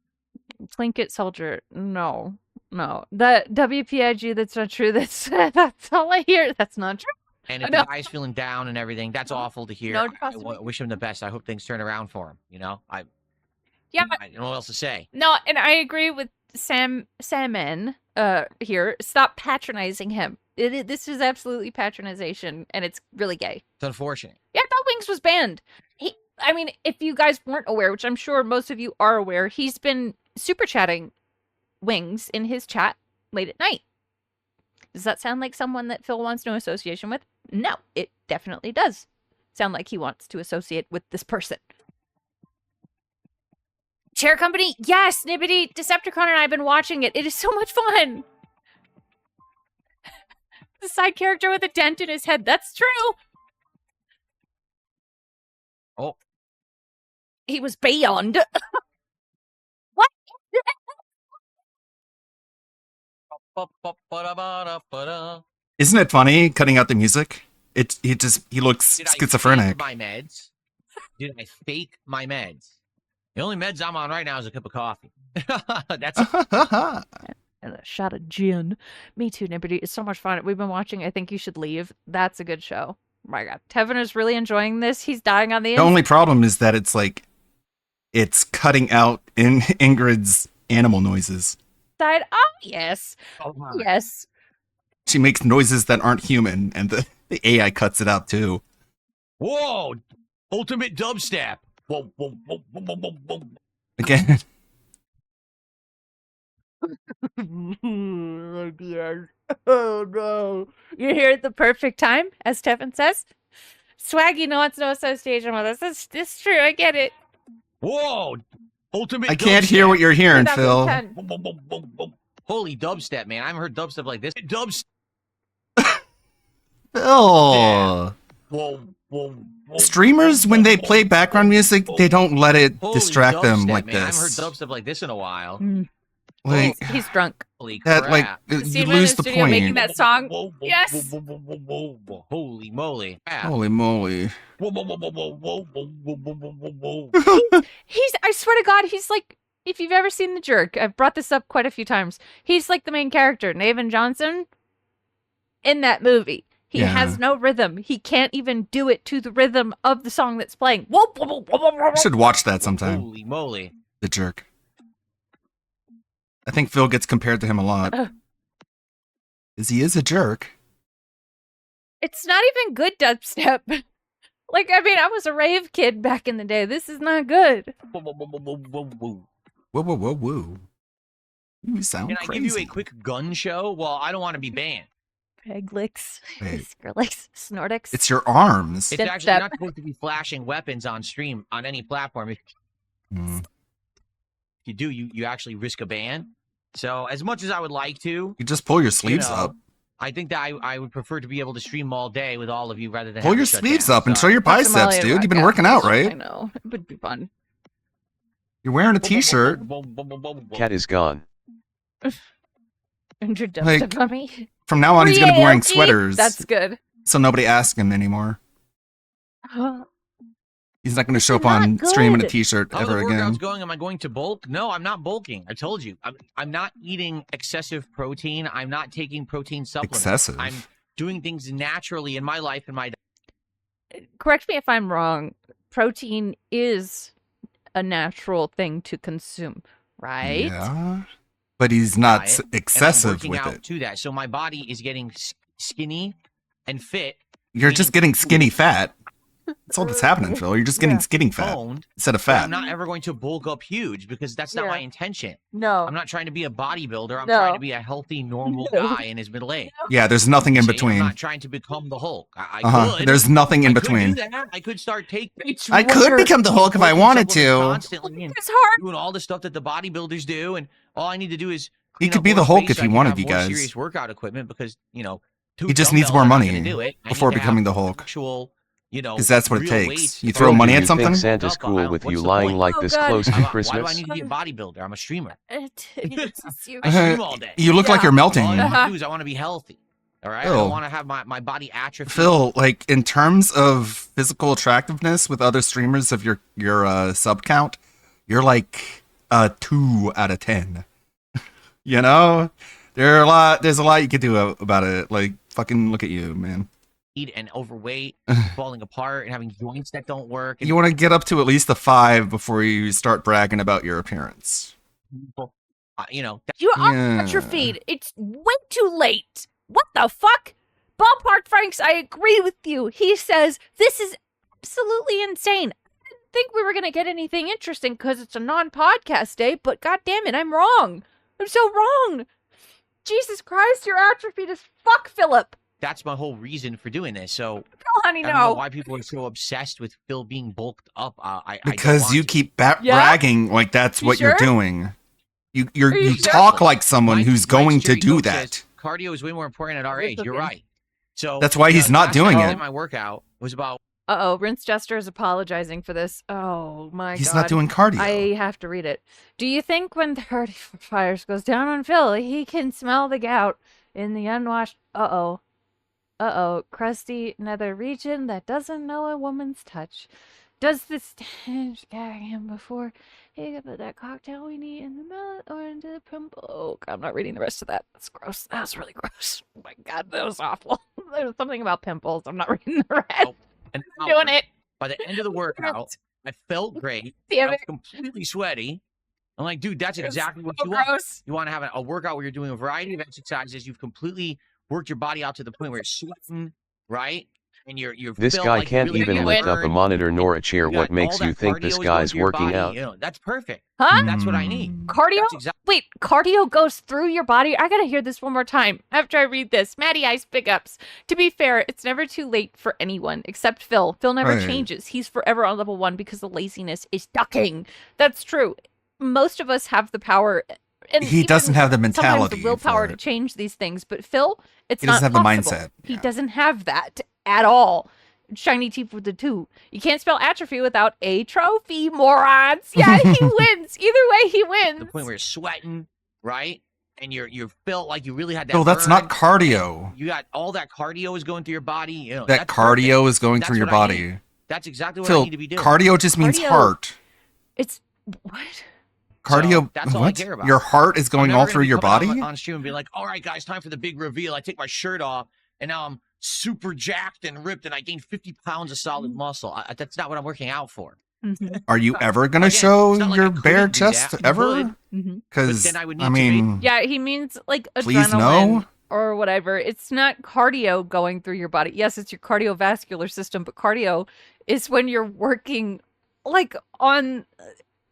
Trinket Soldier. No. The WPIG, that's not true. That's all I hear. That's not true. And if No. the guy's feeling down and everything, that's awful to hear. No, I wish him the best. I hope things turn around for him. You know, I don't know what else to say. No, and I agree with Salmon here. Stop patronizing him. This is absolutely patronization, and it's really gay. It's unfortunate. Yeah, I thought Wings was banned. I mean, if you guys weren't aware, which I'm sure most of you are aware, he's been super chatting Wings in his chat late at night. Does that sound like someone that Phil wants no association with? No, it definitely does sound like he wants to associate with this person. Chair Company? Yes, Nibbity, Decepticon and I have been watching it. It is so much fun. The side character with a dent in his head. That's true. Oh. He was beyond. What? Isn't it funny cutting out the music? He looks Did I schizophrenic. fake my meds? Did I fake my meds? The only meds I'm on right now is a cup of coffee. That's And a shot of gin. Me too, Nibbity. It's so much fun. We've been watching I Think You Should Leave. That's a good show. My God. Tevin is really enjoying this. He's dying on the The only problem is that it's cutting out in Ingrid's animal noises. inside. Oh, yes. Yes. She makes noises that aren't human, and the AI cuts it out too. Whoa! Ultimate dubstep. Whoa, whoa, whoa, whoa, whoa, whoa, whoa. Again. Oh no. You're here at the perfect time, as Tevin says. Swaggy wants no association with us. It's true, I get it. Whoa! Ultimate I can't dubstep. hear what you're hearing, Phil. 2010. Holy dubstep, man. I haven't heard dubstep like this. Dubstep. Phil! Whoa, whoa, whoa. Streamers, when they play background music, they don't let it Holy distract them dubstep, like man. I haven't heard this. dubstep like this in a while. Like, He's drunk. Holy that, crap. like, See you him in lose the the studio making point. that song. Yes. Holy moly. Holy moly. Whoa, whoa, whoa, whoa, whoa, whoa, whoa, whoa, whoa, whoa. I swear to God, he's like, if you've ever seen The Jerk, I've brought this up quite a few times. He's like the main character, Navin Johnson, in that movie. He has no rhythm. He can't even do it to the rhythm of the song that's playing. Whoa, whoa, whoa, whoa, whoa, whoa. I should watch that sometime. Holy moly. The Jerk. I think Phil gets compared to him a lot. Because he is a jerk. It's not even good dubstep. Like, I mean, I was a rave kid back in the day. This is not good. Whoa, whoa, whoa, whoa, whoa, whoa. Whoa, whoa, whoa, whoa. You sound Can I crazy. give you a quick gun show? Well, I don't want to be banned. Peglix, Wait. Skrillex, Snortix. It's your arms. It's actually not supposed to be flashing weapons on stream on any platform. If you do, you actually risk a ban. So as much as I would like to, You just pull your sleeves know, up. I think that I would prefer to be able to stream all day with all of you rather than Pull have your to shut sleeves down. up and show Sorry. your biceps, dude. You've been working out, I right? know. It would be fun. You're wearing a t-shirt. Cat is gone. Introductive Like, dummy. from now on, he's going to be wearing Realty? sweaters. That's good. So nobody asks him anymore. He's not going to show up not on stream in a good. t-shirt How are ever the again. workouts going? Am I going to bulk? No, I'm not bulking. I told you. I'm not eating excessive protein. I'm not taking protein supplements. Excessive? I'm doing things naturally in my life and my Correct me if I'm wrong. Protein is a natural thing to consume, right? Yeah. But he's not diet, and I'm excessive working with out it. to that. So my body is getting skinny and fit. You're just getting skinny fat. That's all that's happening, Phil. You're just getting skinny fat toned, instead of but fat. I'm not ever going to bulk up huge because that's not Yeah. my intention. No. I'm not trying to be a bodybuilder. I'm No. trying to be a healthy, normal No. guy in his middle age. Yeah, there's nothing in See, between. I'm not trying to become the Hulk. I could. There's nothing in I between. Could do that. I could start taking. I could become the Hulk if I wanted to. Constantly and It's hard. doing all the stuff that the bodybuilders do, and all I need to do is. He clean could up be more the Hulk space if so he I can wanted, have you more guys. Serious workout equipment because He just needs more money before becoming the Hulk. Because that's what it takes. You throw Phil, money do at you something? think Santa's cool with you lying like this close to Why do Christmas? I need to be a bodybuilder? I'm a streamer. You. I stream all day. You look like you're melting. All I want to do is I want to be healthy. All right. I Phil. don't want to have my body atrophy. Phil, like in terms of physical attractiveness with other streamers of your sub count, you're like a 2 out of 10. You know, there's a lot you could do about it. Like fucking look at you, man. And overweight, falling apart, and having joints that don't work. And You want to get up to at least a 5 before you start bragging about your appearance. you know. You are Yeah. atrophied. It's way too late. What the fuck? Ballpark Franks, I agree with you. He says this is absolutely insane. I didn't think we were going to get anything interesting because it's a non-podcast day, but god damn it, I'm wrong. I'm so wrong. Jesus Christ, you're atrophied as fuck, Philip. That's my whole reason for doing this. So honey, I don't know no. why people are so obsessed with Phil being bulked up. I Because you keep Yeah? bragging like that's You what you're sure? doing. You Are you you sure? talk like someone who's Mike's going to Jerry do Cook that. says cardio is way more important at our age. You're okay. right. So That's why he's not last time doing I did it. My workout was about Uh-oh, Rinse Jester is apologizing for this. Oh, my God. He's not doing cardio. I have to read it. Do you think when 30 Fires goes down on Phil, he can smell the gout in the unwashed... Uh-oh. Uh-oh. Crusty nether region that doesn't know a woman's touch. Does this stench gag him before he can put that cocktail we need in the mouth or into the pimple? Oh, God, I'm not reading the rest of that. That's gross. That was really gross. Oh, my God, that was awful. There's something about pimples. I'm not reading the rest. an I'm hour. doing it. By the end of the workout, I felt great. Damn I was it. completely sweaty. I'm like, dude, that's It's exactly what so you want. gross. You want to have a workout where you're doing a variety of exercises. You've completely worked your body out to the point where you're sweating, right? And you're This feel guy like you can't really even get lift up a burned. monitor nor a chair. You What got makes all you that think cardio this is going guy's to your working body, out? You know, that's perfect. Huh? That's what I need. Cardio? That's exactly. Wait, cardio goes through your body? I gotta hear this one more time after I read this. Matty Ice big ups. To be fair, it's never too late for anyone except Phil. Phil never Right. changes. He's forever on level 1 because the laziness is ducking. That's true. Most of us have the power. And He even doesn't have the sometimes mentality the willpower for to it. change these things. But Phil, it's He not doesn't have the possible. mindset. He doesn't have that at all. Shiny teeth with the 2. You can't spell atrophy without a trophy, morons. Yeah, he wins. Either way, he wins. The point where you're sweating, right? And you felt like you really had that. No, that's burn. not cardio. You got all that cardio is going through your body. You know, That that's cardio perfect. is going That's through your what I body. need. That's exactly what I Phil, need to be doing. cardio just means Cardio- heart. It's what? Cardio, that's all I what? care about. Your heart is I'm going never all gonna through be your coming body? out on stream and be like, all right, guys, time for the big reveal. I take my shirt off, and now I'm super jacked and ripped, and I gained 50 pounds of solid muscle. That's not what I'm working out for. Are you ever going to Again, show it's not like your I couldn't bare do that. chest You ever? could, Because, but then I would need I to be- mean, Yeah, he means like Please adrenaline no. or whatever. It's not cardio going through your body. Yes, it's your cardiovascular system, but cardio is when you're working like on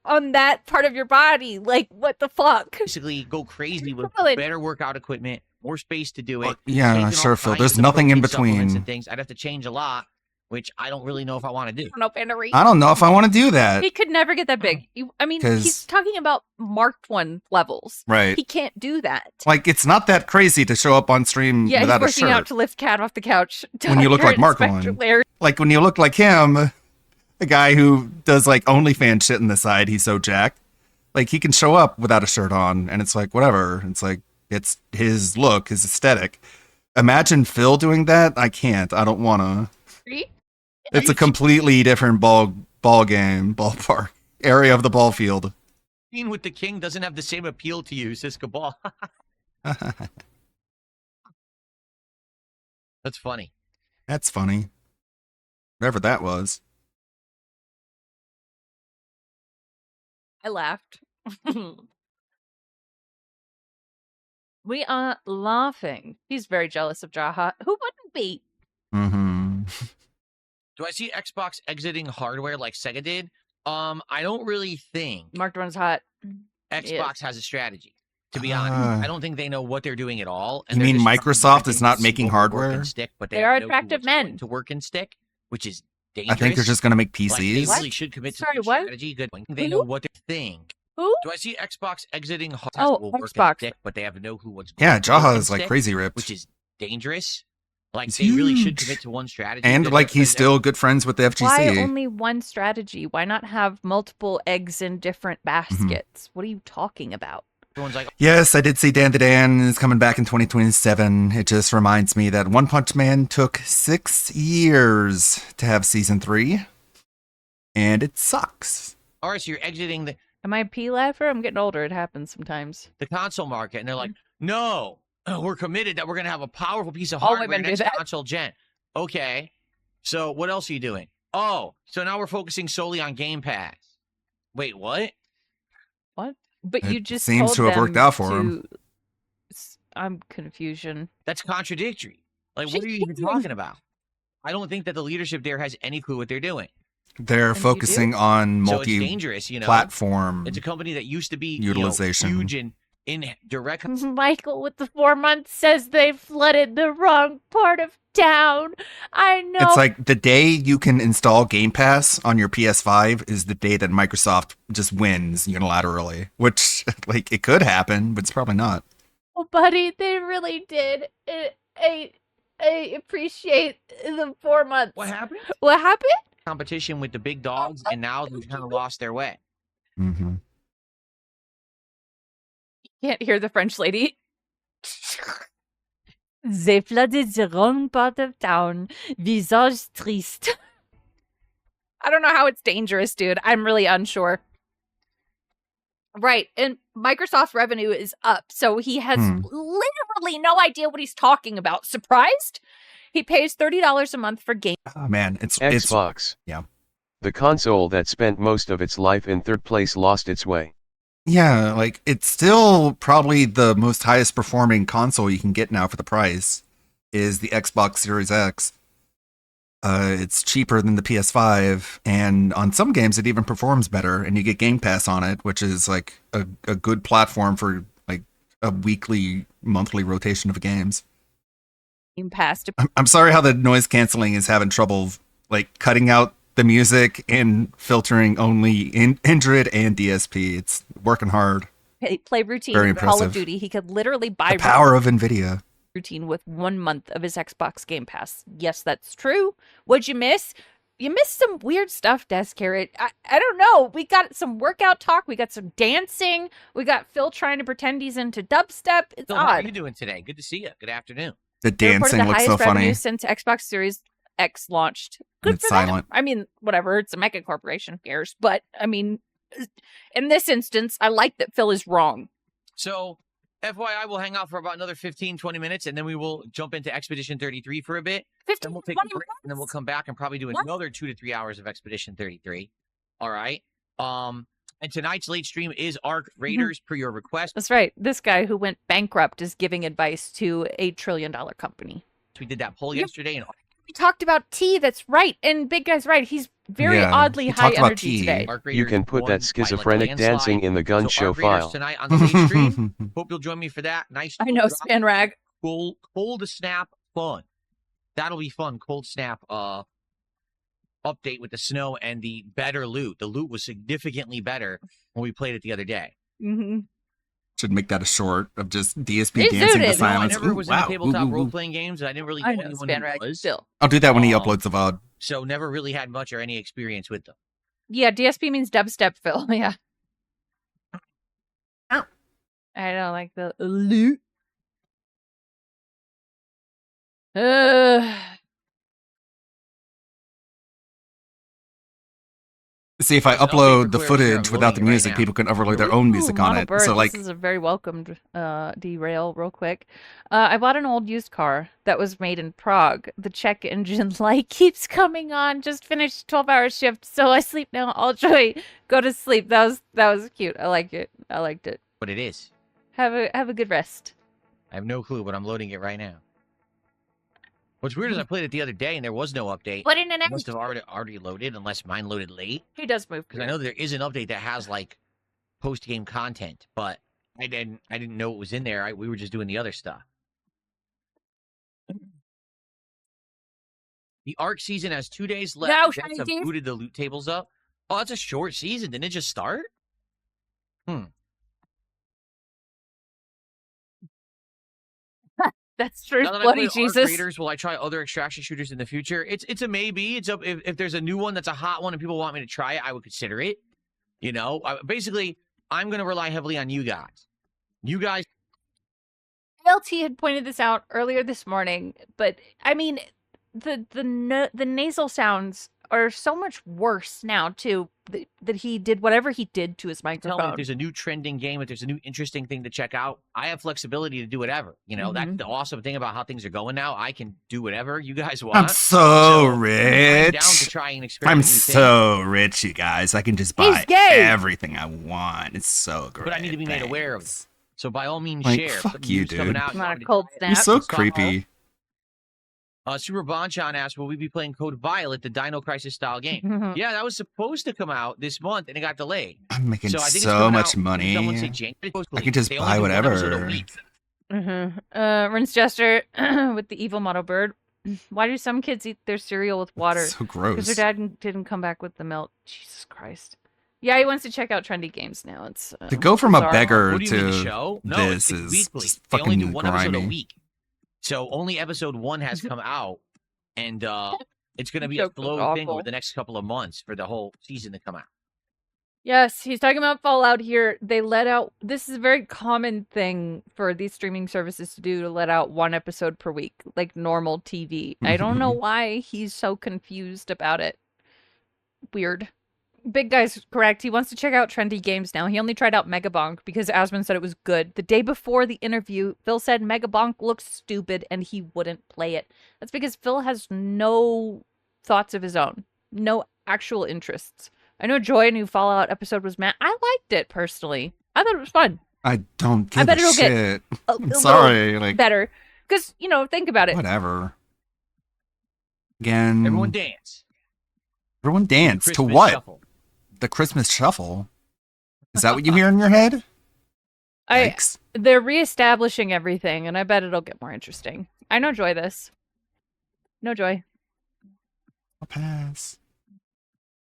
that part of your body. Like, what the fuck? Basically, go crazy with Solid. better workout equipment, more space to do it. yeah, taking all sure, Phil. kinds There's of nothing in protein supplements between. and things. I'd have to change a lot. which I don't really know if I want to do. I don't know, Panda Reed. I don't know if I want to do that. He could never get that big. I mean, he's talking about marked one levels. Right. He can't do that. Like, it's not that crazy to show up on stream Yeah, without a he's working shirt. out to lift Cat off the couch. When you look like Mark one. Like, when you look like him, a guy who does, like, OnlyFans shit in the side, he's so jacked. Like, he can show up without a shirt on, and it's like, whatever. It's like, it's his look, his aesthetic. Imagine Phil doing that? I can't. I don't want to. It's a completely different ballpark, area of the ball field. Being with the king doesn't have the same appeal to you, says Cabal. That's funny. That's funny. Whatever that was. I laughed. We are laughing. He's very jealous of Jaha. Who wouldn't be? Mm-hmm. Do I see Xbox exiting hardware like Sega did? I don't really think Marked one's hot. Xbox has a strategy. To be honest, I don't think they know what they're doing at all. You mean Microsoft is not making hardware? Stick, but They are attractive men. To work and stick, which is dangerous. I think they're just going to make Like, they PCs. really should commit to Sorry, the what? strategy. Good. They know what they think. Who? Do I see Xbox exiting Oh, will work and Xbox. stick, but they have no clue what's Yeah, going to work Jaha and is like stick, crazy ripped. which is dangerous. Like It's they really should huge. commit to one strategy. And Good like luck, he's because still good friends with the FGC. Why only one strategy? Why not have multiple eggs in different baskets? What are you talking about? everyone's like, Yes, I did see Dan to Dan is coming back in 2027. It just reminds me that One Punch Man took 6 years to have season 3. And it sucks. all right, so you're exiting the Am I a pea laugher? I'm getting older. It happens sometimes. console market, and they're like, no, we're committed that we're going to have a powerful piece of All hardware women do next that. console gen. Okay, so what else are you doing? Oh, so now we're focusing solely on Game Pass. Wait, what? What? But It you just seems told to have worked them out for him. to- I'm confusion. That's contradictory. Like, what are you even talking about? I don't think that the leadership there has any clue what they're doing. They're focusing on So it's dangerous, you know. multi-platform It's a company that used to be utilization. huge in direct. Michael with the 4 months says they flooded the wrong part of town. I know. It's like the day you can install Game Pass on your PS5 is the day that Microsoft just wins unilaterally, which like it could happen, but it's probably not. Oh, buddy, they really did. I appreciate the 4 months. What happened? What happened? Competition with the big dogs, and now they've kind of lost their way. Mm-hmm. Can't hear the French lady. They flooded the wrong part of town. Visage triste. I don't know how it's dangerous, dude. I'm really unsure. Right, and Microsoft's revenue is up, so he has literally no idea what he's talking about. Surprised? He pays $30 a month for game. Oh man, it's Xbox. Yeah. The console that spent most of its life in third place lost its way. Yeah, like it's still probably the most highest performing console you can get now for the price is the Xbox Series X. It's cheaper than the PS5, and on some games it even performs better, and you get Game Pass on it, which is like a good platform for like a weekly, monthly rotation of games. Game Pass to I'm sorry how the noise canceling is having trouble like cutting out the music and filtering only Android and DSP. It's working hard. play routine Very for Call of impressive. Duty. He could literally buy The power of NVIDIA. routine with 1 month of his Xbox Game Pass. Yes, that's true. What'd you miss? You missed some weird stuff, Desk Carrot. I don't know. We got some workout talk. We got some dancing. We got Phil trying to pretend he's into dubstep. It's Phil, how are odd. you doing today? Good to see you. Good afternoon. The They reported dancing the looks so highest revenue funny. since Xbox Series X launched. Good It's for them. silent. I mean, whatever. It's a mega corporation. Who cares? But I mean, in this instance, I like that Phil is wrong. So, FYI, we'll hang out for about another 15, 20 minutes, and then we will jump into Expedition 33 for a bit. 15, then we'll take a break, and then we'll come back and probably do another 2 to 3 hours of Expedition 33. All right. And tonight's late stream is Arc Raiders per your request. That's right. This guy who went bankrupt is giving advice to a $1 trillion company. We did that poll yesterday, and We talked about tea. That's right. And Big Guy's right. He's very Yeah, oddly we high talked about energy tea. today. Arc You Raiders can put won that by, schizophrenic landslide. dancing in the gun So show Arc Raiders file. tonight on the late stream. Hope you'll join me for that. Nice. I know, Span Rag. Cold snap fun. That'll be fun. Cold snap. update with the snow and the better loot. The loot was significantly better when we played it the other day. Mm-hmm. Should make that a short of just DSP They dancing to zooted. silence. No, I never Ooh, was wow. in tabletop Ooh, ooh, ooh. role-playing games, and I didn't really know I know, anyone Span who Rag, was. still. I'll do that when he uploads the VOD. So never really had much or any experience with them. Yeah, DSP means dubstep, Phil. Yeah. I don't like the loot. See, if I upload the footage without the music, people can overload their own music on Model it. Bird, So, like, this is a very welcomed derail real quick. I bought an old used car that was made in Prague. The check engine light keeps coming on. Just finished 12-hour shift, so I sleep now. All joy. Go to sleep. That was cute. I like it. I liked it. But it is. Have a good rest. I have no clue, but I'm loading it right now. What's weird is I played it the other day and there was no update. Put in an It must have already loaded, unless mine loaded late. He does move. Because I know there is an update that has like post-game content, but I didn't know it was in there. We were just doing the other stuff. The ARC season has 2 days left. No, That's Shiny Dave. booted the loot tables up. Oh, that's a short season. Didn't it just start? That's true. Now that I Bloody play Arc Jesus. Raiders, will I try other extraction shooters in the future? It's a maybe. It's if there's a new one that's a hot one and people want me to try it, I would consider it. You know, basically, I'm going to rely heavily on you guys. You guys. LT had pointed this out earlier this morning, but I mean, the nasal sounds are so much worse now too. That he did whatever he did to his Tell me if microphone. there's a new trending game, if there's a new interesting thing to check out. I have flexibility to do whatever. You know, that's the awesome thing about how things are going now. I can do whatever you guys want. I'm so I'm rich. down to try and experiment I'm new things. so rich, you guys. I can just buy gay. everything I want. It's so great. But I need to be made aware of it. So by all means, Like, share. fuck Something you, new's coming dude. out, you Not want a me to cold try it. snap. You're so creepy. Super Bonchan asked, will we be playing Code Violet, the Dino Crisis style game? Yeah, that was supposed to come out this month, and it got delayed. I'm making So I think it's so coming much out, money. someone say January. I can just They only buy do one episode a whatever. week. Rinse Jester with the evil model bird. Why do some kids eat their cereal with water? So gross. Because their dad didn't come back with the milk. Jesus Christ. Yeah, he wants to check out trendy games now. It's To go from a bizarre. beggar What do you mean, the to show? No, this it's is weekly. just They only do fucking one episode a grimy. week. So only episode 1 has come out, and it's going to be a Joke was slow thing awful. over the next couple of months for the whole season to come out. Yes, he's talking about Fallout here. They let out, this is a very common thing for these streaming services to do, to let out one episode per week, like normal TV. I don't know why he's so confused about it. Weird. Big Guy's correct. He wants to check out trendy games now. He only tried out Megabonk because Asmon said it was good. The day before the interview, Phil said Megabonk looks stupid and he wouldn't play it. That's because Phil has no thoughts of his own. No actual interests. I know Joy, a new Fallout episode was mad. I liked it personally. I thought it was fun. I don't I give bet a it'll get shit. a I'm little sorry. Like, better. Because, you know, think about it. whatever. Again. Everyone dance. Everyone dance. To Christmas what? Shuffle. The Christmas Shuffle. Is that what you hear in your head? They're reestablishing everything, and I bet it'll get more interesting. I know Joy this. No Joy. I'll pass.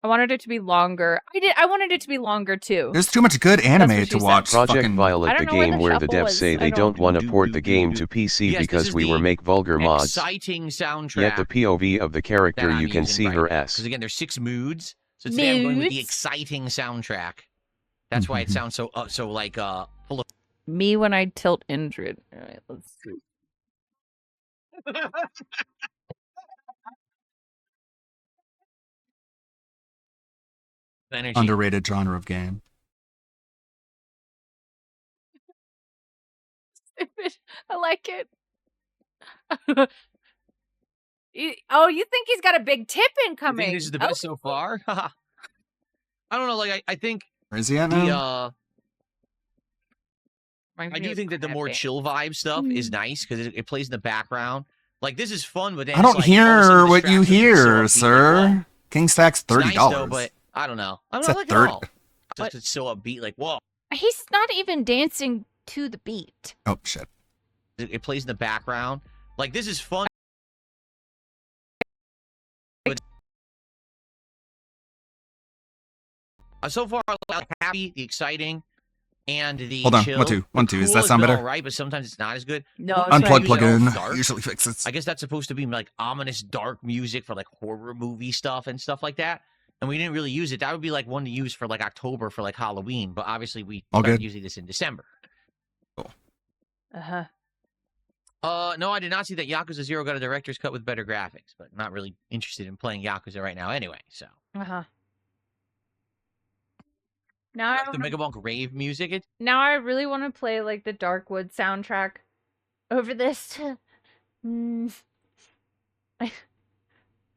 I wanted it to be longer. I wanted it to be longer too. There's too much good anime what to she said. watch. Project fucking... Violet, I the don't know where game the where the shuffle devs is. say I they don't- don't want to port the game to PC Yes, this because is we the were make vulgar mods. Exciting soundtrack. Yet the POV of the character that I'm you can using see right her now. S. Because again, there's 6 moods. So today I'm going with the Moods? exciting soundtrack. That's why it sounds so like full of. Me when I tilt Indrid. All right, let's see. energy. Underrated genre of game. I like it. Oh, you think he's got a big tip I incoming? think this is the best so far. I don't know. Like I think Where is he at the now? I do think that the more chill vibe stuff is nice because it plays in the background. Like this is fun, but then I don't it's like, all of a hear sudden what you distractions are so hear, upbeat, sir. like, whoa. King Stack's It's $30. nice, though, but I don't know. I It's don't a like third- it all. It's so upbeat, like whoa. He's not even dancing to the beat. Oh shit. It plays in the background. Like this is fun. So far, I like happy, the exciting, and the Hold on, chill. 1 2 1 2. The Does cool that has sound been better? all right, but sometimes it's not as good. No, Unplug Usually plugin dark. usually fixes. I guess that's supposed to be like ominous, dark music for like horror movie stuff and stuff like that. And we didn't really use it. That would be like one to use for like October for like Halloween. But obviously, we All started good. using this in December. Uh-huh. No, I did not see that Yakuza 0 got a director's cut with better graphics, but not really interested in playing Yakuza right now anyway, so. Uh-huh. Now I The Megabonk rave music, Now I really want to play like the Darkwood soundtrack over this. Oh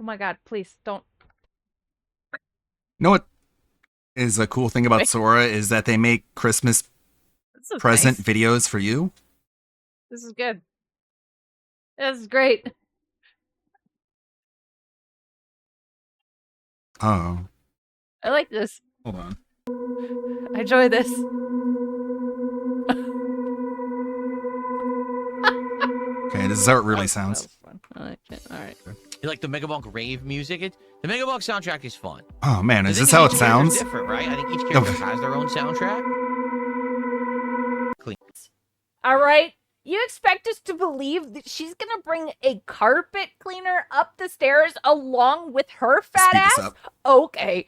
my god, please don't. You know what is a cool thing about Sora is that they make Christmas This is present nice. videos for you. This is good. This is great. Oh, I like this. hold on. I enjoy this. Okay, this is how it really sounds. I like it. All right. You like the Megabonk rave music? The Megabonk soundtrack is fun. Oh man, The is thing this how it each character's sounds? different, right? I think each character Okay. has their own soundtrack. Clean. All right. You expect us to believe that she's gonna bring a carpet cleaner up the stairs along with her fat Speed this ass? up. Okay.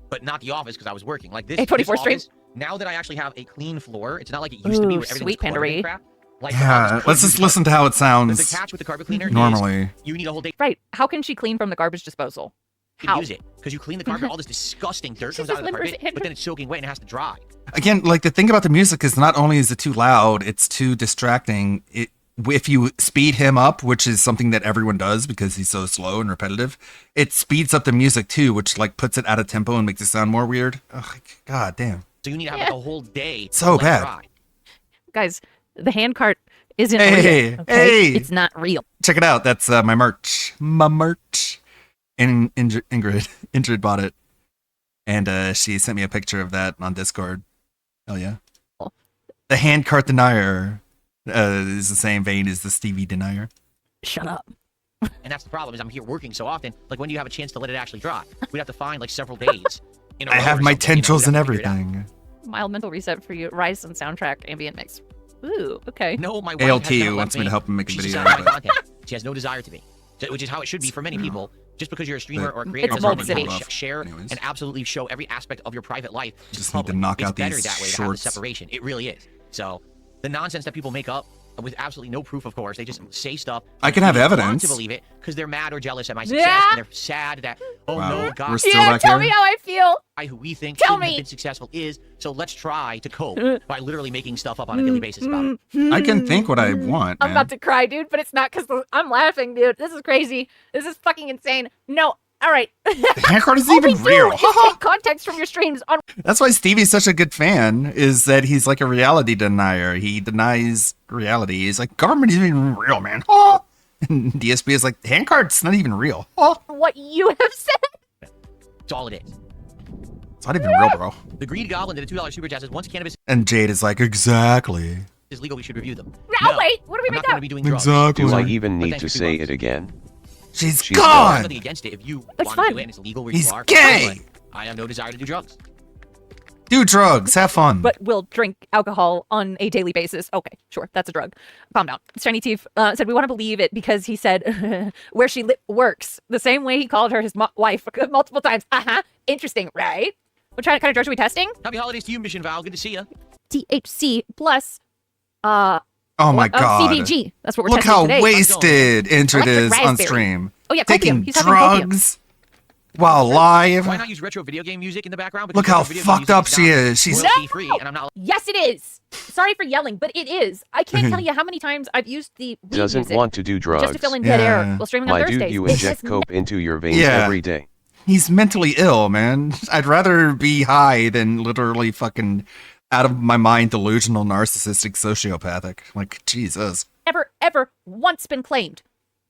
But not the office because I was working. Like this. A 24 this stream. office, now that I actually have a clean floor, it's not like it used to be Ooh, where everything sweet was covered in pandery. crap. Like Yeah, let's just listen to how it the sounds catch with the carpet cleaner normally. is you need a whole day Right. How can she clean from the garbage disposal? to How? use it because you clean the carpet, all this disgusting dirt She's comes out of the just carpet, but then it's soaking wet and it has to dry. Again, like the thing about the music is not only is it too loud, it's too distracting. If you speed him up, which is something that everyone does because he's so slow and repetitive, it speeds up the music too, which like puts it out of tempo and makes it sound more weird. Oh, god damn. So you need to have like a whole day. So to let it bad. dry. Guys, the hand cart isn't Hey, real. Okay? hey. It's not real. Check it out. That's my merch. My merch. And Ingrid bought it. And she sent me a picture of that on Discord. Hell yeah. The hand cart denier is the same vein as the Stevie denier. Shut up. And that's the problem is I'm here working so often. Like when do you have a chance to let it actually dry? We'd have to find like several days. In a I row have or my something, you know, tendrils we'd and have to figure it out. everything. Mild mental reset for you. Ryzen soundtrack ambient mix. Ooh, okay. No, my wife ALT has never wants left me to help him make a She's video. designed my but- content. She has no desire to be, which is how it should be for many people. Just because you're a streamer or a creator It's doesn't mean Mold you City. have to share and absolutely show every aspect of your private life. Just to the need to public. knock It's out better these that way to have the shorts. separation. It really is. So the nonsense that people make up with absolutely no proof, of course, they just say stuff. I can have people want evidence. to believe it because they're mad or jealous at my success, Yeah. and they're sad that Wow, no, we're God, still Yeah, back tell here? me how I feel. guy who we think Tell shouldn't have me. been successful is. So let's try to cope by literally making stuff up on a daily basis about it. I can think what I want, I'm man. about to cry, dude, but it's not because I'm laughing, dude. This is crazy. This is fucking insane. No. All right. The hand cart isn't All we even do real. is take context from your streams on. That's why Stevie's such a good fan, is that he's like a reality denier. He denies reality. He's like, government isn't even real, man. Oh. And DSP is like, the hand cart's not even real. Oh. What you have said. That's all it is. It's not even real, bro. The Greed Goblin did a $2 super chat says once cannabis And Jade is like, exactly. is legal, we should review them. No, wait. What do we I'm make not going up? to be doing drugs. Exactly. Do I even But need thanks to for say 2 it again? She's I have gone. nothing against it if you It's want fun. to do it and it's legal where He's you are. gay. But I have no desire to do drugs. Do drugs. Have fun. But we'll drink alcohol on a daily basis. Okay, sure, that's a drug. Calm down. Shiny Teeth said we want to believe it because he said where she works the same way he called her his wife multiple times. Interesting, right? What kind of drugs are we testing? Happy holidays to you, Mission Val. Good to see you. THC plus Oh my god. CBG. That's what we're Look testing how today. wasted Intrid Electric is on raspberry. stream. Oh yeah, Taking copium. He's having copium. drugs while live. Why not use retro video game music in the background? Look Because how retro video game fucked up music she not is. She's royalty-free, and I'm not. Yes, it is. Sorry for yelling, but it is. I can't tell you how many times I've used the weed Doesn't music want to do drugs. just to fill in dead air while streaming on My Thursdays. dude, you It's inject just coke into your veins Yeah. every day. He's mentally ill, man. I'd rather be high than literally fucking out of my mind delusional narcissistic sociopathic. Like, Jesus. ever once been claimed.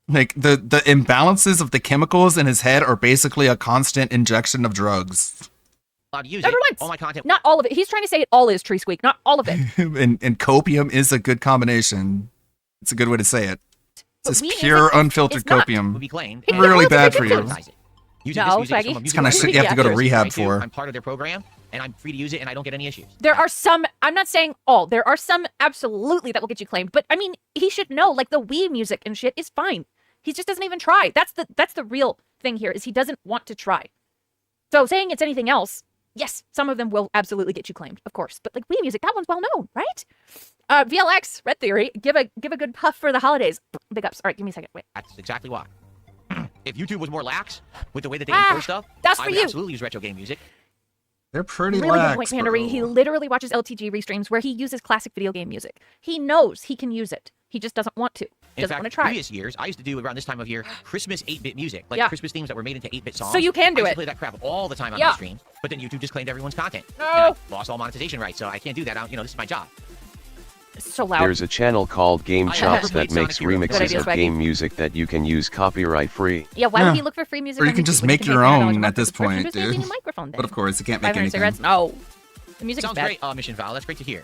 Like the imbalances of the chemicals in his head are basically a constant injection of drugs. Allowed to use Never it. once. All my content. Not all of it. He's trying to say it all is Tree Squeak, not all of it. and copium is a good combination. It's a good way to say it. But It's weed just pure music, unfiltered it's not. copium. Would be claimed. It's Really not bad for you. addictive. Using No, this music is Swaggy. from a It's music kind of library. shit you have to go to Yes. rehab Right, too. for. I'm part of their program, and I'm free to use it, and I don't get any issues. There are some, I'm not saying all, there are some absolutely that will get you claimed, but I mean, he should know, like the Wii music and shit is fine. He just doesn't even try. That's the real thing here, is he doesn't want to try. So saying it's anything else, yes, some of them will absolutely get you claimed, of course, but like Wii music, that one's well known, right? VLX, Red Theory, give a good puff for the holidays. Big ups. All right, give me a second. Wait. That's exactly why. If YouTube was more lax with the way that they enforce stuff, that's I for would you. absolutely use retro game music. They're pretty Really good lax, point, Pandery. He literally watches LTG restreams where he uses classic video game music. He knows he can use it. He just doesn't want to. In Doesn't fact, want to try. previous years, I used to do around this time of year Christmas 8-bit music, like Yeah. Christmas themes that were made into 8-bit songs. So you can do I used it. to play that crap all the time on Yeah. my streams, but then YouTube just claimed everyone's content. No. And I lost all monetization rights, so I can't do that. This is my job. So loud. There's a channel called Game I have Chops never played that makes Sonic Heroes. Good remixes idea, of Swaggy. game music that you can use copyright free. Yeah, why Yeah. would he look for free music? Or you on can YouTube just when make can your $9 a own month at this subscription point, just using dude. a microphone But of then? course, you can't make 500 anything. cigarettes? No. The music Sounds is bad. great, Mission Val. That's great to hear.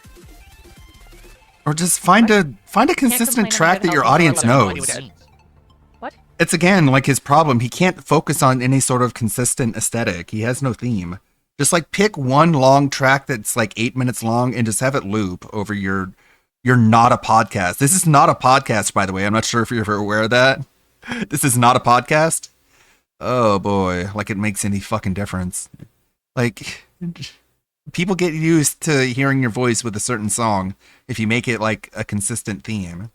Or just find a complain consistent about track good that your health. audience I have no idea what knows. that means. What? It's again like his problem. He can't focus on any sort of consistent aesthetic. He has no theme. Just like pick one long track that's like 8 minutes long and just have it loop over your. You're not a podcast. This is not a podcast, by the way. I'm not sure if you're ever aware of that. This is not a podcast. Oh boy, like it makes any fucking difference. Like people get used to hearing your voice with a certain song if you make it like a consistent theme.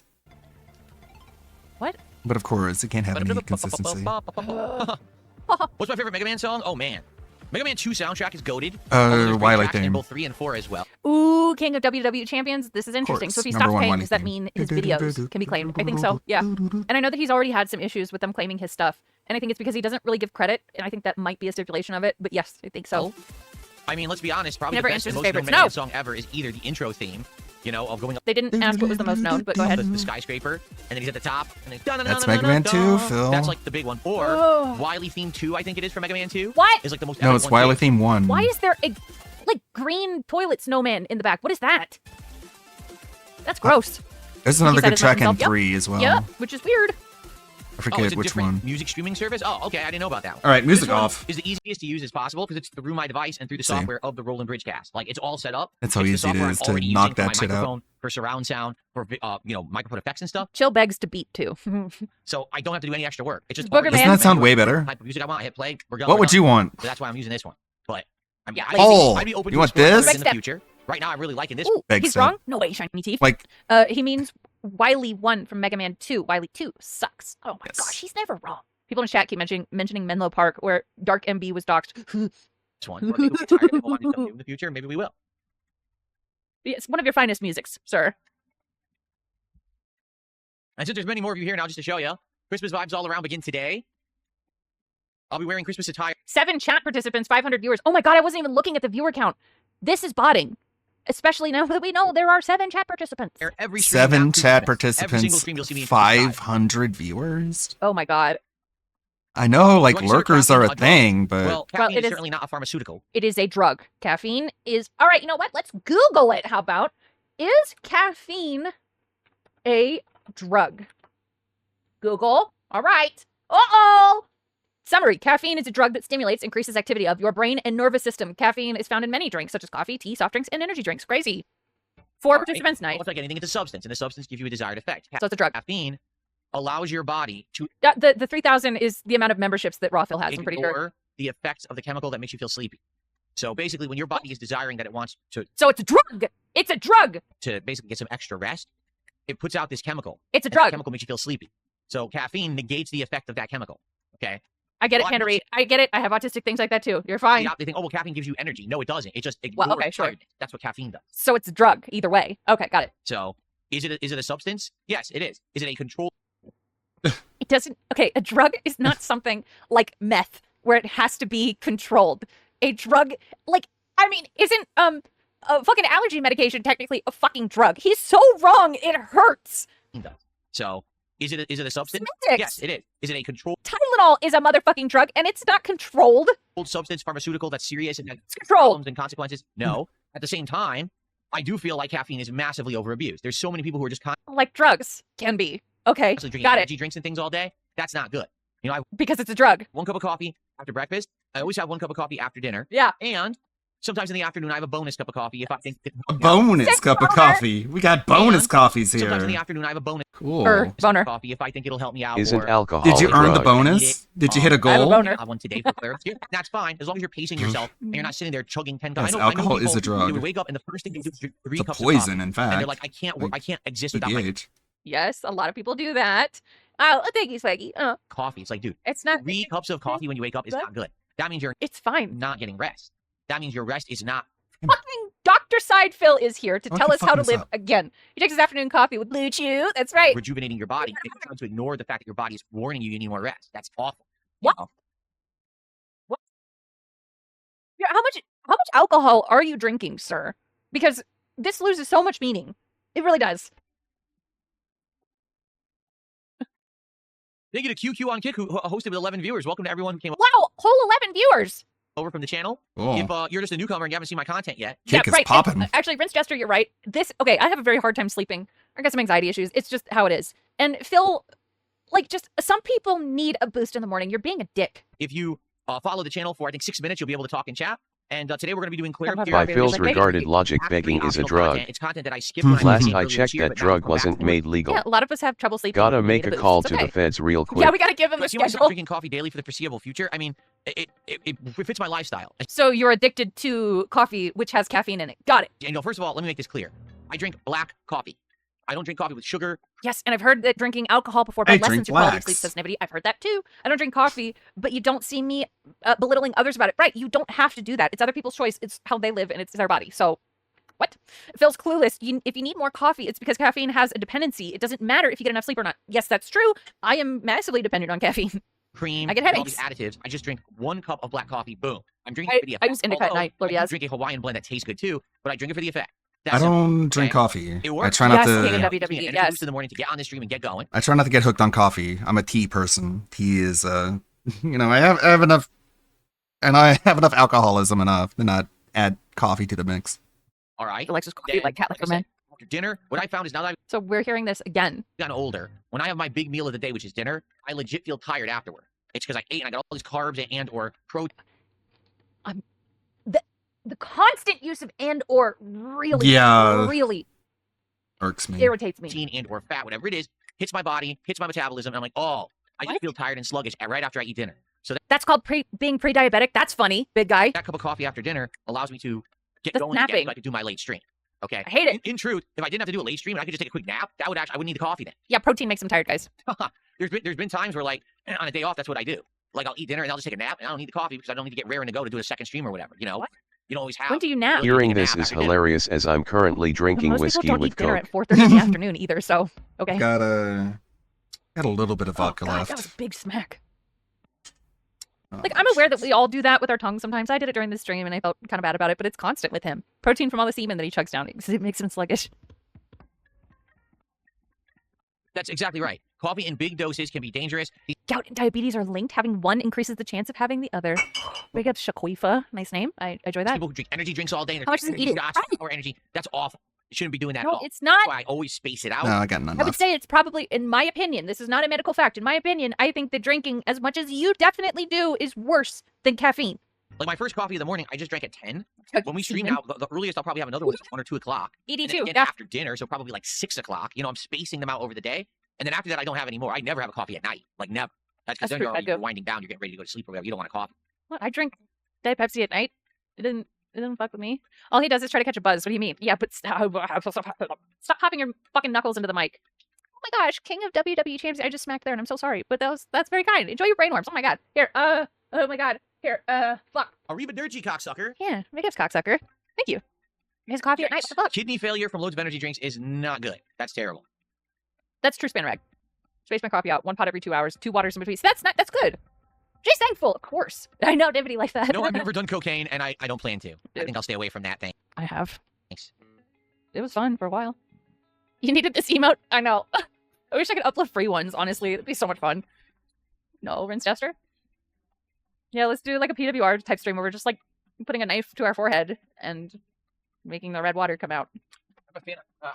What? But of course, it can't have any consistency. What's my favorite Mega Man song? Oh man, Mega Man 2 soundtrack is goated. Wily In thing. both 3 and 4 as well. Ooh, King of WW Champions. This is interesting. So if he Number stops one paying, Wily does that thing. mean his videos can be claimed? I think so. Yeah. And I know that he's already had some issues with them claiming his stuff. And I think it's because he doesn't really give credit. And I think that might be a stipulation of it. But yes, I think so. I mean, let's be honest. Probably Never the best answers and his most known favorites. Mega No. Man song ever is either the intro theme, of going up. They didn't ask what was the most known, but go ahead. The skyscraper, and then he's at the top, and then That's Mega Man 2, Phil. That's like the big one. Or Oh. Wily Theme 2, I think it is for Mega Man 2. What? Is like the most. No, epic it's one Wily too. Theme 1. Why is there a green toilet snowman in the back? What is that? That's gross. There's He another said good it's not track in himself. Yep. 3 as well. Yep, which is weird. I forget it's a which different one. music streaming service. Oh, okay, I didn't know about that one. All right, music This one off. is the easiest to use as possible because it's through my device and through the Same. software of the Roland Bridgecast. Like it's all set up. That's how It's the easy it software is I'm to already knock using for that my shit out. microphone, for surround sound, for microphone effects and stuff. Chill begs to beat too. So I don't have to do any extra work. It's just Booger already Man. Doesn't that sound way better? type of music I want. I hit play. We're going. What we're would done. you want? So that's why I'm using this one. But I mean, Oh, I'd be open you to want exploring this? others in the future. Right now, I'm really liking this. Ooh, Beg he's said. wrong. No way, shiny teeth. Like- he means Wily 1 from Mega Man 2. Wily 2 sucks. Oh my gosh, he's never wrong. People in chat keep mentioning Menlo Park, where Dark MB was doxxed. This one. Or maybe we'll get tired of it. We'll want to do something new in the future. Maybe we will. It's one of your finest musics, sir. And since there's many more of you here now, just to show you, Christmas vibes all around begin today. I'll be wearing Christmas attire. 7 chat participants, 500 viewers. Oh my god, I wasn't even looking at the viewer count. This is botting. Especially now that we know there are 7 chat participants. Every stream 7 now, chat Christmas. Every single participants, stream you'll see me in Christmas 500 viewers. Oh my god. I know, like You want to lurkers start are a crafting thing, but Well, caffeine it is is- certainly not a pharmaceutical. It is a drug. Caffeine is... All right, you know what? Let's Google it. How about, is caffeine a drug? Google. All right. Uh-oh. Summary. Caffeine is a drug that stimulates, increases activity of your brain and nervous system. Caffeine is found in many drinks, such as coffee, tea, soft drinks, and energy drinks. Crazy. 4 All right. participants night. Well, it's like anything, it's a substance, and the substance gives you a desired effect. So it's a drug. Caffeine allows your body to The 3,000 is the amount of memberships that Rawphil has, I'm pretty ignore sure. the effects of the chemical that makes you feel sleepy. So basically, when your body is desiring that it wants So it's a drug. It's a drug. to basically get some extra rest, it puts out this chemical. It's a and drug. That chemical makes you feel sleepy. So caffeine negates the effect of that chemical. Okay. I get it, Well, I'm Pandery. I get it. I have autistic things like that too. You're fine. They think, oh, well, caffeine gives you energy. No, it doesn't. It just ignores Well, okay, sure. tiredness. That's what caffeine does. So it's a drug either way. Okay, got it. So is it a substance? Yes, it is. Is it a controlled? It doesn't. Okay, a drug is not something like meth where it has to be controlled. A drug, like, I mean, isn't a fucking allergy medication technically a fucking drug? He's so wrong. It hurts. So is it a substance? Semantics. Yes, it is. Is it a controlled Tylenol is a motherfucking drug, and it's not controlled. substance, pharmaceutical that's serious and has controlled. problems and consequences? No. At the same time, I do feel like caffeine is massively overabused. There's so many people who are just Like drugs can be. Okay, constantly drinking got energy it. drinks and things all day. That's not good. I Because it's a drug. 1 cup of coffee, after breakfast. I always have 1 cup of coffee after dinner. Yeah. And sometimes in the afternoon, I have a bonus cup of coffee if I think A bonus cup of coffee. We got bonus coffees here. Sometimes in the afternoon, I have a bonus Cool. coffee if I think it'll help me out. Isn't or alcohol Did you a earn the drug? bonus? Did you hit a goal? I have one today for clarity. That's fine as long as you're pacing yourself and you're not sitting there chugging 10 Yes, I know alcohol people is a drug. who would wake up and the first thing they do is drink 3 It's a cups poison, of coffee. in fact. And they're like, I can't exist without my TBH. Yes, a lot of people do that. Oh, thank you, Swaggy. coffee. It's like, dude, It's not 3 cups of coffee when you wake up is not good. That means you're It's fine. not getting rest. That means your rest is not. Fucking Dr. Sidefill is here to Don't tell you us how fuck to this live up. again. He takes his afternoon coffee with Blue Chew. That's right. Rejuvenating your body. It's time to ignore the fact that your body is warning you need more rest. That's awful. What? What? Yeah, how much alcohol are you drinking, sir? Because this loses so much meaning. It really does. Thank you to QQ on Kick, who hosted with 11 viewers. Welcome to everyone who came Wow, whole 11 viewers. over from the channel. Cool. If you're just a newcomer and you haven't seen my content yet, Kick is right. popping. Actually, Rinse Jester, you're right. Okay, I have a very hard time sleeping. I got some anxiety issues. It's just how it is. And Phil, like, just some people need a boost in the morning. You're being a dick. if you follow the channel for, I think, 6 minutes, you'll be able to talk in chat. And today we're going to be doing clear. By Phil's regarded logic, begging is a drug. It's content that I skipped when I Last seen I earlier checked, this year, that but now drug come back wasn't for it. made legal. Yeah, a lot of us have trouble sleeping. Gotta We make need a boost. call It's to okay. the feds real quick. Yeah, we gotta give him a If you want to start schedule. drinking coffee daily for the foreseeable future, I mean, it fits my lifestyle. So you're addicted to coffee, which has caffeine in it. Got it. And, first of all, let me make this clear. I drink black coffee. I don't drink coffee with sugar. Yes, and I've heard that drinking alcohol before I bed lessens drink your quality of blacks. sleep, says Nibity. I've heard that too. I don't drink coffee, but you don't see me belittling others about it. Right, you don't have to do that. It's other people's choice. It's how they live, and it's their body. So, what? Phil's clueless. If you need more coffee, it's because caffeine has a dependency. It doesn't matter if you get enough sleep or not. Yes, that's true. I am massively dependent on caffeine. Cream. I get all these headaches. additives. I just drink 1 cup of black coffee. Boom. I'm drinking it for the I effect. use indica at Although, night, Lord I do Yaz. drink a Hawaiian blend that tastes good too, but I drink it for the effect. I That's simple, don't drink okay? coffee. It I works. try not Yes, king of to. WWE, Gives me an energy yes. boost in the morning to get on the stream and get going. I try not to get hooked on coffee. I'm a tea person. Tea is, I have enough, and I have enough alcoholism enough to not add coffee to the mix. All right. Alexa's coffee like cat like I for men. said, after dinner, what I found is now that I've So we're hearing this again. gotten older, when I have my big meal of the day, which is dinner, I legit feel tired afterward. It's because I ate and I got all these carbs and or protein. The constant use of and or really, Yeah. really Irks me. irritates me. And or fat, whatever it is, hits my body, hits my metabolism, and I'm like, oh, I just feel tired and sluggish right after I eat dinner. So That's called being pre-diabetic. That's funny, big guy. that cup of coffee after dinner allows me to get That's going again napping. so I could do my late stream. Okay. I hate it. In truth, if I didn't have to do a late stream and I could just take a quick nap, I wouldn't need the coffee then. Yeah, protein makes them tired, guys. There's been times where like on a day off, that's what I do. Like I'll eat dinner and I'll just take a nap and I don't need the coffee because I don't need to get raring to go to do a second stream or whatever. You know, you don't always have. When do you nap? Hearing this is hilarious as I'm currently drinking Most whiskey people don't with eat dinner Coke. at 4:30 in the afternoon either. So okay. Got a little bit of vodka God, left. that was a big smack. Oh, Like I'm aware that we all do that with our tongues sometimes. I did it during the stream and I felt kind of bad about it, but it's constant with him. Protein from all the semen that he chugs down. It makes him sluggish. That's exactly right. Coffee in big doses can be dangerous. Gout and diabetes are linked. Having one increases the chance of having the other. Big up Shaquifa. Nice name. I enjoy that. People who drink energy drinks all day and How much does it eat it? or energy. That's awful. You shouldn't be doing that No, at all. it's not. That's why I always space it out. No, I got none I would left. say it's probably, in my opinion, this is not a medical fact. In my opinion, I think that drinking as much as you definitely do is worse than caffeine. Like my first coffee of the morning, I just drank at 10. When we stream now, the earliest I'll probably have another one is 1 or 2 o'clock. ED2, And then again yeah. after dinner, so probably like 6 o'clock. You know, I'm spacing them out over the day. And then after that, I don't have any more. I never have a coffee at night. Like never. That's because That's then true, I you're do. winding down. You're getting ready to go to sleep or whatever. You don't want a coffee. What? I drink Diet Pepsi at night. It didn't fuck with me. All he does is try to catch a buzz. What do you mean? Yeah, but stop popping your fucking knuckles into the mic. Oh my gosh, King of WWE Champions. I just smacked there and I'm so sorry. But that's very kind. Enjoy your brainworms. Oh my god. Here, oh my god. Here, fuck. Arrivederci, cocksucker. Yeah, make us cocksucker. Thank you. His coffee at night. What the fuck? Kidney failure from loads of energy drinks is not good. That's terrible. That's true, Spanrag. Space my coffee out. 1 pot every 2 hours. 2 waters in between. That's good. Jay's thankful, of course. I know Nibity like that. No, I've never done cocaine, and I don't plan to. I think I'll stay away from that thing. I have. Thanks. It was fun for a while. You needed this emote? I know. I wish I could upload free ones, honestly. It'd be so much fun. No, Rinse Jester? Yeah, let's do like a PWR type stream where we're just like putting a knife to our forehead and making the red water come out. I'm a fan of,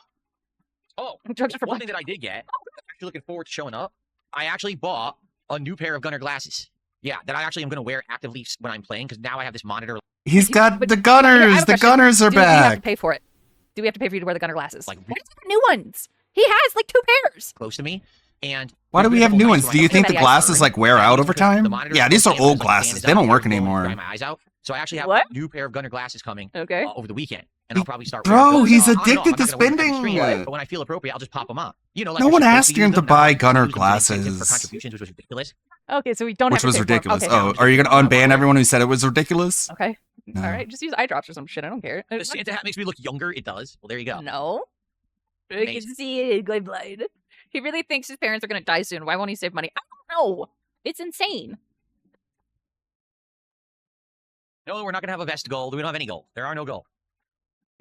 oh, Drugs for one black. thing that I did get, I'm actually looking forward to showing up. I actually bought a new pair of Gunner glasses. Yeah, that I actually am going to wear actively when I'm playing because now I have this monitor. He's got the gunners. The gunners are Do we have to back. pay for it? Do we have to pay for you to wear the gunner glasses? Like, what is the new ones? He has like 2 pairs. Close to me. And Why do we have new ones? Do you think the glasses like wear out over time? Yeah, these are old glasses. They don't work anymore. Dry my eyes out. So I actually have a new pair of gunner glasses coming over the weekend. And I'll probably start Bro, wearing he's those. I don't know, addicted I'm to not gonna wear them every spending. stream, but when I feel appropriate, I'll just pop them up. You know, like No you're one supposed asked to use him to them, not buy like gunner use them to take them for glasses. contributions, which was ridiculous. Okay, so we don't Which have was to pay for 'em. ridiculous. Okay. Oh, are you gonna unban everyone who said it was ridiculous? Okay. No. All right, just use eye drops or some shit. I don't care. The Santa hat makes me look younger. It does. Well, there you go. No. I can see it going blind. He really thinks his parents are going to die soon. Why won't he save money? I don't know. It's insane. No, we're not going to have a vest goal. We don't have any goal. There are no goal.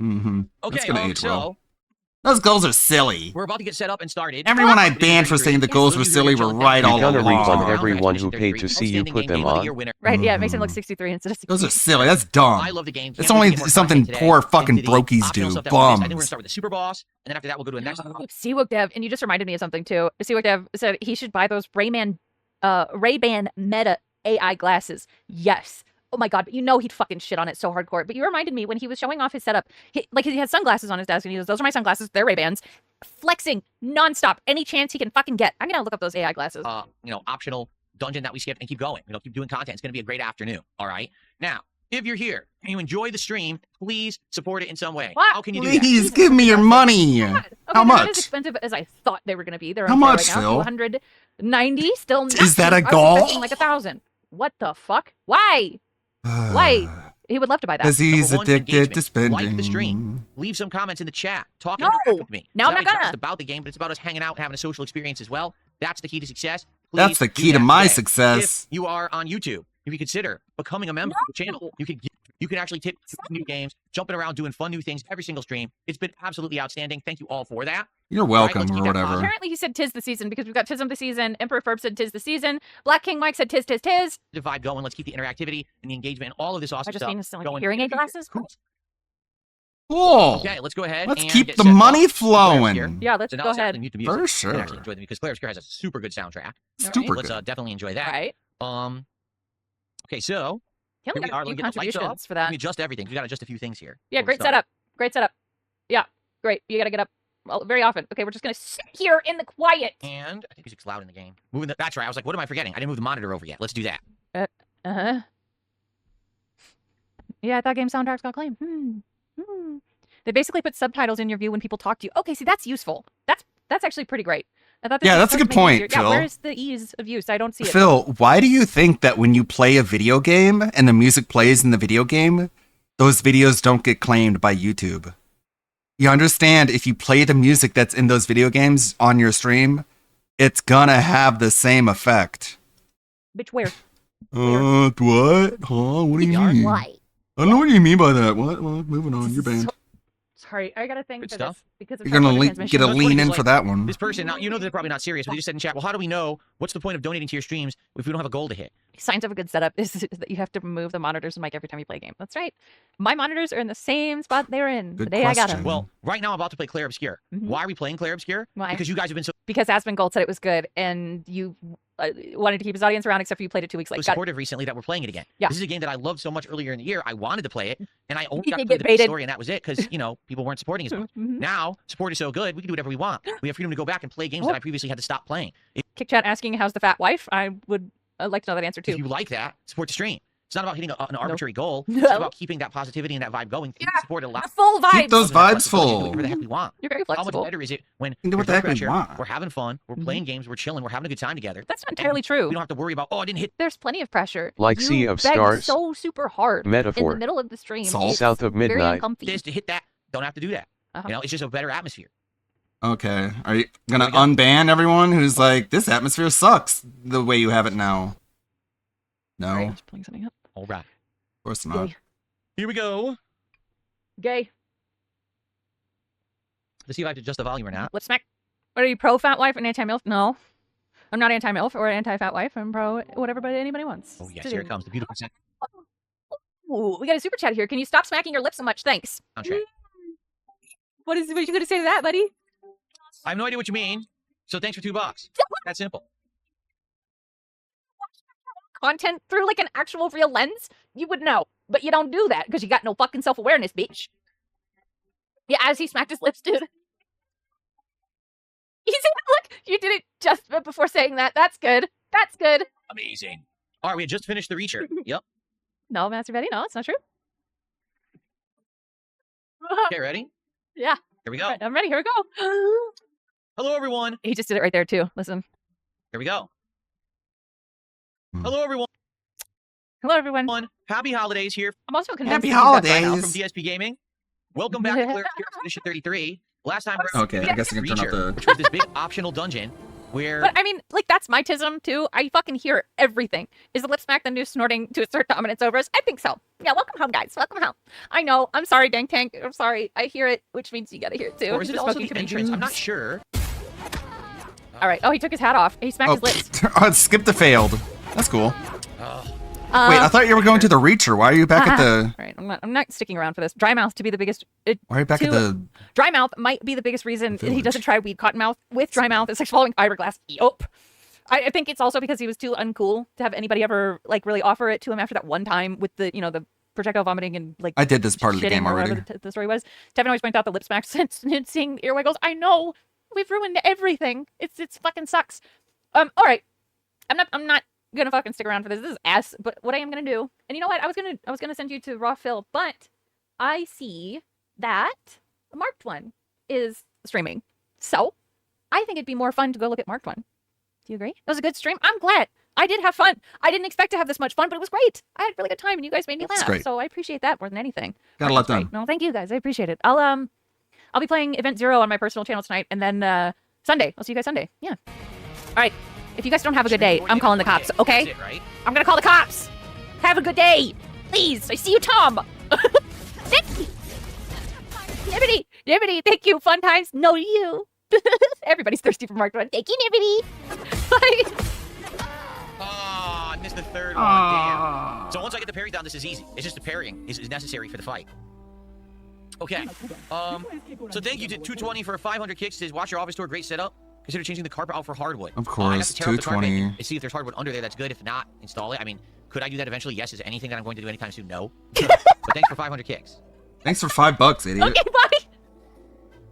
Mm-hmm. Okay, That's gonna age so well. Those goals are silly. we're about to get set up and started. Everyone I banned for saying the goals were silly were right all You're gonna refund along. everyone who paid to see you put them on. Right, yeah, it makes him look 63 instead of 60. Those are silly. That's dumb. I love the game. It's only something poor fucking brokies do. I think we're going to Bums. start with the Super Boss, and then after that, we'll go to the next. Seawook Dev, and you just reminded me of something too. Seawook Dev said he should buy those Ray-Ban Meta AI glasses. Yes. Oh my god, but you know he'd fucking shit on it so hardcore. But you reminded me when he was showing off his setup, he had sunglasses on his desk, and he goes, "Those are my sunglasses. They're Ray-Bans." Flexing nonstop, any chance he can fucking get. I'm gonna look up those AI glasses. Optional dungeon that we skipped and keep going. Keep doing content. It's gonna be a great afternoon. All right. Now, if you're here and you enjoy the stream, please support it in some way. What? How can you do that? Please give me your money. Okay, How they're not as much? expensive as I thought they were gonna be. They're How on sale much, right now, Phil? 290. Still not Is that cheap. a I was goal? expecting like 1,000. What the fuck? Why? Why? He would love to buy that. Because he's Number one, addicted to engagement. Like the spending. stream. Leave some comments in the chat. Talk No. interact with me. Now I'm It's not gonna. just about the game, but it's about us hanging out and having a social experience as well. That's the key to success. That's the Please do key to that my today. success. If you are on YouTube, if you consider becoming a member of the channel, you can actually tip new games, jumping around, doing fun new things every single stream. It's been absolutely outstanding. Thank you all for that. You're All right, welcome let's or keep that whatever. positive. Apparently he said 'tis the season because we've got Tism the season. Emperor Ferb said 'tis the season. Black King Mike said 'tis. Vibe going. Let's keep the interactivity and the engagement and all of this awesome I just stuff need to like going. hearing aid glasses. Cool. Okay, let's go ahead. Let's and keep get the set up money with Claire Obscure. flowing. Yeah, let's So now go let's ahead. actually mute the music For and sure. actually enjoy them because Claire Obscure has a super good soundtrack. Super Let's good. definitely enjoy that. Right. Okay, so He only here we got are. a few Let me get the lights off. contributions for Let that. me adjust everything. We got to adjust a few things here. Yeah, before we great start. setup. Great setup. Yeah, great. You gotta get up very often. Okay, we're just gonna sit here in the quiet. And I think music's loud in the game. That's right. I was like, what am I forgetting? I didn't move the monitor over yet. Let's do that. Uh-huh. Yeah, I thought game soundtracks got claimed. They basically put subtitles in your view when people talk to you. Okay, see, that's useful. That's actually pretty great. I thought Yeah, was that's a supposed good to make it point, easier. Yeah, Phil. where's the ease of use? I don't see it. Phil, why do you think that when you play a video game and the music plays in the video game, those videos don't get claimed by YouTube? You understand if you play the music that's in those video games on your stream, it's gonna have the same effect. Bitch, where? What? Huh? What do you mean? Why? I don't know what you mean by that. What? Moving on. You're banned. Sorry, I gotta think Good for stuff. this because of You're gonna transmission. get a That's lean funny, in 'cause, for like, that one. This person, now you know they're probably not serious, but they just said in chat, well, how do we know what's the point of donating to your streams if we don't have a goal to hit? Signs of a good setup is that you have to remove the monitors and mic every time you play a game. That's right. My monitors are in the same spot they were in the day I got them. Well, right now I'm about to play Claire Obscure. Why are we playing Claire Obscure? Why? Because you guys have been so Because Asmongold said it was good, and you wanted to keep his audience around, except for you played it 2 weeks late. Got it. supportive recently that we're playing it again. Yeah. This is a game that I loved so much earlier in the year. I wanted to play it, and I only You got to did play get the big baited. story, and that was it because, people weren't supporting as much. Now, support is so good, we can do whatever we want. We have freedom to go back and play games that I previously had to stop playing. Kick chat asking how's the fat wife. I would like to know that answer too. If you like that, support the stream. It's not about hitting an arbitrary goal. It's No. about keeping that positivity and that vibe going. Yeah, support it a lot. Full vibes. Keep those vibes full. Whatever the heck we want. You're very How flexible. much better is it when Do what there's the no heck we pressure, want. we're having fun, we're playing games, we're chilling, we're having a good time together. That's not And entirely true. We don't have to worry about, I didn't hit. There's plenty of pressure. Like you Sea of beg Stars. so super hard in Metaphor. the middle of the stream. Salt. It's South of very midnight. uncomfy. This to hit that, don't have to do that. It's just a better atmosphere. Okay. Are you gonna unban everyone who's like, this atmosphere sucks the way you have it now? No. Sorry, Of just pulling something up. All right. course not. Yay. Here we go. Gay. Let's see if I have to adjust the volume or not. Let's smack. What are you, pro fat wife and anti milf? No, I'm not anti milf or anti fat wife. I'm pro whatever anybody wants. Oh, yes, to here do. it comes. The beautiful sound. Ooh, we got a super chat here. Can you stop smacking your lips so much? Thanks. Soundtrack. What are you going to say to that, buddy? I have no idea what you mean, so thanks for $2. That's simple. content through like an actual real lens, you would know. But you don't do that because you got no fucking self-awareness, bitch. Yeah, as he smacked his lips, dude. You see, look, you did it just before saying that. That's good. That's good. Amazing. All right, we had just finished the Reacher. Yep. No, Master Betty, no, it's not true. Okay, ready? Yeah. Here we go. All right, I'm ready. Here we go. Hello, everyone. He just did it right there, too. Listen. Here we go. Hello, everyone. Hello, everyone. Happy holidays here. I'm also convinced. Happy From holidays. DSP Gaming. Welcome back to Claire's Expedition 33. Last time we were Okay, I guess I can turn off the. which was this big optional dungeon where But I mean, like, that's my tism, too. I fucking hear everything. Is the lip smack the new snorting to assert dominance over us? I think so. Yeah, welcome home, guys. Welcome home. I know. I'm sorry, Dank Tank. I'm sorry. I hear it, which means you gotta hear it, too. or is it Just also fucking the commit entrance? I'm not moves. sure. All right. Oh, he took his hat off. He smacked his lips. Oh, skip the failed. That's cool. Oh. Wait, I thought you were going to the Reacher. Why are you back at the? All right, I'm not sticking around for this. Dry mouth to be the biggest. Why are you back at the? Dry mouth might be the biggest reason he doesn't try weed cotton mouth with dry mouth. It's like swallowing fiberglass. Yup. I think it's also because he was too uncool to have anybody ever like really offer it to him after that one time with the the projectile vomiting and like. I did this part of the shitting game or already. whatever the story was. Tevin always points out the lip smacks seeing earwiggles. I know we've ruined everything. It's fucking sucks. All right, I'm not gonna fucking stick around for this. This is ass. But what I am gonna do, and you know what, I was gonna send you to Raw Phil, but I see that the Marked One is streaming, so I think it'd be more fun to go look at Marked One. Do you agree? It was a good stream. I'm glad. I did have fun. I didn't expect to have this much fun, but it was great. I had a really good time, and you guys made me laugh. great. So I appreciate that more than anything. Gotta let them. No, thank you guys. I appreciate it. I'll be playing Event Zero on my personal channel tonight, and then Sunday. I'll see you guys Sunday. Yeah. All right. If you guys don't have a good day, I'm calling the cops. Okay? That's it, right? I'm gonna call the cops. Have a good day, please. I see you, Tom. Nibbity, thank you. Fun times. No, you. Everybody's thirsty for Mark 1. Thank you, Nibbity. Bye. Oh, I missed the third one. Damn. So once I get the parry down, this is easy. It's just the parrying is necessary for the fight. Okay. So thank you to 220 for 500 kicks. Says, watch your office door. Great setup. Consider changing the carpet out for hardwood. Of I have course, to tear up the carpet 220. and see if there's hardwood under there. That's good. If not, install it. I mean, could I do that eventually? Yes. Is it anything that I'm going to do anytime soon? No. But thanks for 500 kicks. Thanks for $5, idiot. Okay, bye.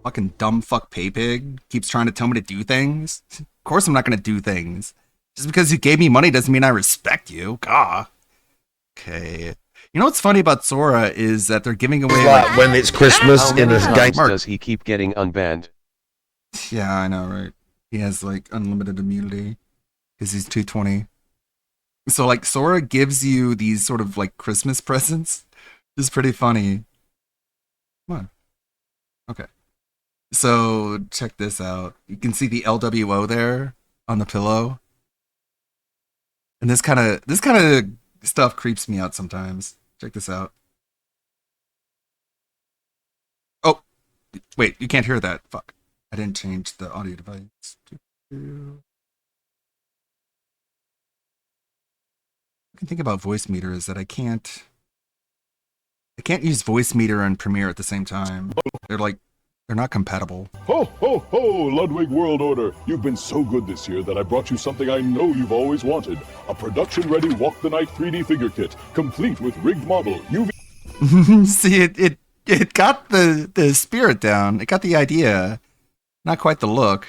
Fucking dumb fuck pay pig keeps trying to tell me to do things. Of course I'm not gonna do things. Just because you gave me money doesn't mean I respect you. Gah. Okay. You know what's funny about Sora is that they're giving away Like when it's Christmas in a game. Does he keep getting unbanned? Yeah, I know, right? He has like unlimited immunity because he's 220. So like Sora gives you these sort of like Christmas presents. It's pretty funny. Come on. Okay. So check this out. You can see the LWO there on the pillow. And this kind of stuff creeps me out sometimes. Check this out. Oh, wait, you can't hear that. Fuck. I didn't change the audio device. The thing about Voice Meter is that I can't use Voice Meter and Premiere at the same time. They're not compatible. Ho, ho, ho, Ludwig World Order. You've been so good this year that I brought you something I know you've always wanted. A production-ready Walk the Night 3D figure kit, complete with rigged model, UV... See, it got the spirit down. It got the idea. Not quite the look.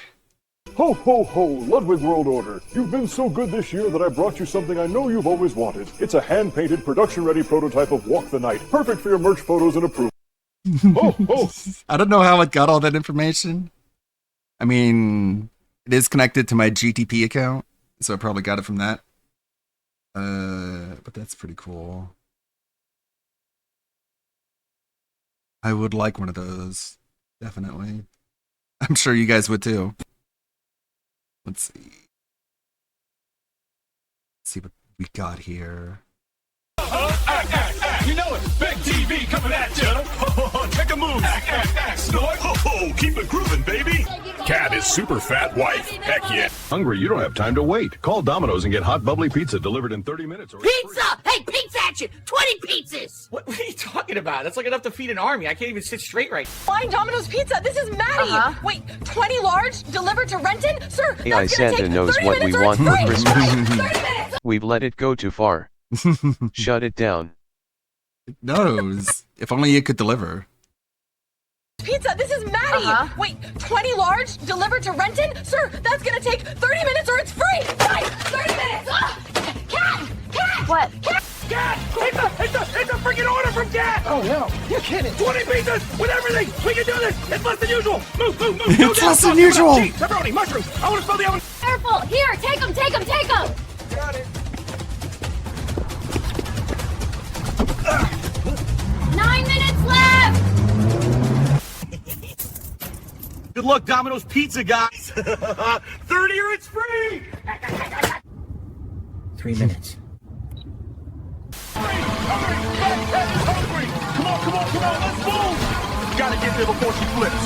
Ho, ho, ho, Ludwig World Order. You've been so good this year that I brought you something I know you've always wanted. It's a hand-painted, production-ready prototype of Walk the Night, perfect for your merch photos and approval. Ho, ho. I don't know how it got all that information. I mean, it is connected to my GTP account, so I probably got it from that. But that's pretty cool. I would like one of those, definitely. I'm sure you guys would too. Let's see. Let's see what we got here. You know it, Big TV coming at you. Take a move. Snort. Ho, keep it grooving, baby. Cat is super fat wife. Heck yeah. Hungry, you don't have time to wait. Call Domino's and get hot bubbly pizza delivered in 30 minutes. Pizza! Hey, pizza action! 20 pizzas! What are you talking about? That's like enough to feed an army. I can't even sit straight right. Fine Domino's Pizza. This is Maddie. Wait, 20 large delivered to Renton? Sir, AI that's gonna Santa take knows 30 what we minutes or want for it's free. Christmas. 30 minutes! We've let it go too far. Shut it down. It knows. If only it could deliver. Pizza, this is Maddie! Wait, 20 large delivered to Renton? Sir, that's gonna take 30 minutes or it's free! Guys, 30 minutes! Cat! Cat! What? Cat! Cat! It's a freaking order from Cat! Oh no, you're kidding. 20 pizzas with everything! We can do this! It's less than usual! Move! It's less than usual! Cheese, pepperoni, mushrooms! I want to smell the oven! Careful! Here, take them! Got it. 9 minutes left! Good luck, Domino's Pizza, guys. 30 or it's free. 3 minutes. Come on, let's move! Gotta get there before she flips.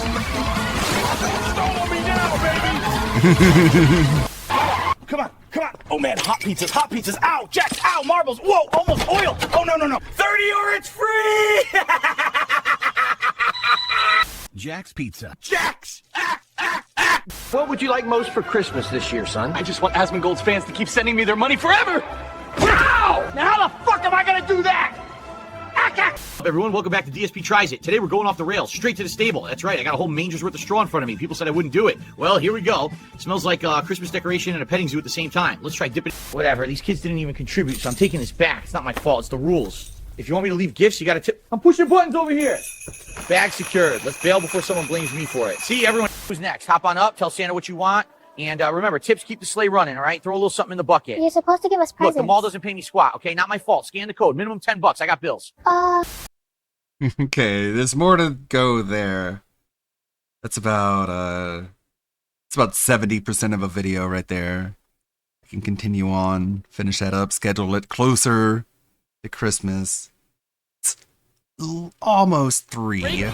Stall on me now, baby! Come on. Oh man, hot pizzas. Ow, Jax, ow, marbles. Whoa, almost oil. Oh no. 30 or it's free! Jack's Pizza. Jax! What would you like most for Christmas this year, son? I just want Asmongold's fans to keep sending me their money forever. Ow! Now how the fuck am I gonna do that? Everyone, welcome back to DSP Tries It. Today we're going off the rails, straight to the stable. That's right, I got a whole manger's worth of straw in front of me. People said I wouldn't do it. Well, here we go. It smells like a Christmas decoration and a petting zoo at the same time. Let's try dipping. Whatever, these kids didn't even contribute, so I'm taking this back. It's not my fault, it's the rules. If you want me to leave gifts, you gotta tip. I'm pushing buttons over here. Bag secured. Let's bail before someone blames me for it. See, everyone, who's next? Hop on up, tell Santa what you want. And remember, tips keep the sleigh running, all right? Throw a little something in the bucket. You're supposed to give us presents. Look, the mall doesn't pay me squat, okay? Not my fault. Scan the code. Minimum $10. I got bills. Okay, there's more to go there. That's about 70% of a video right there. I can continue on, finish that up, schedule it closer to Christmas. It's almost 3.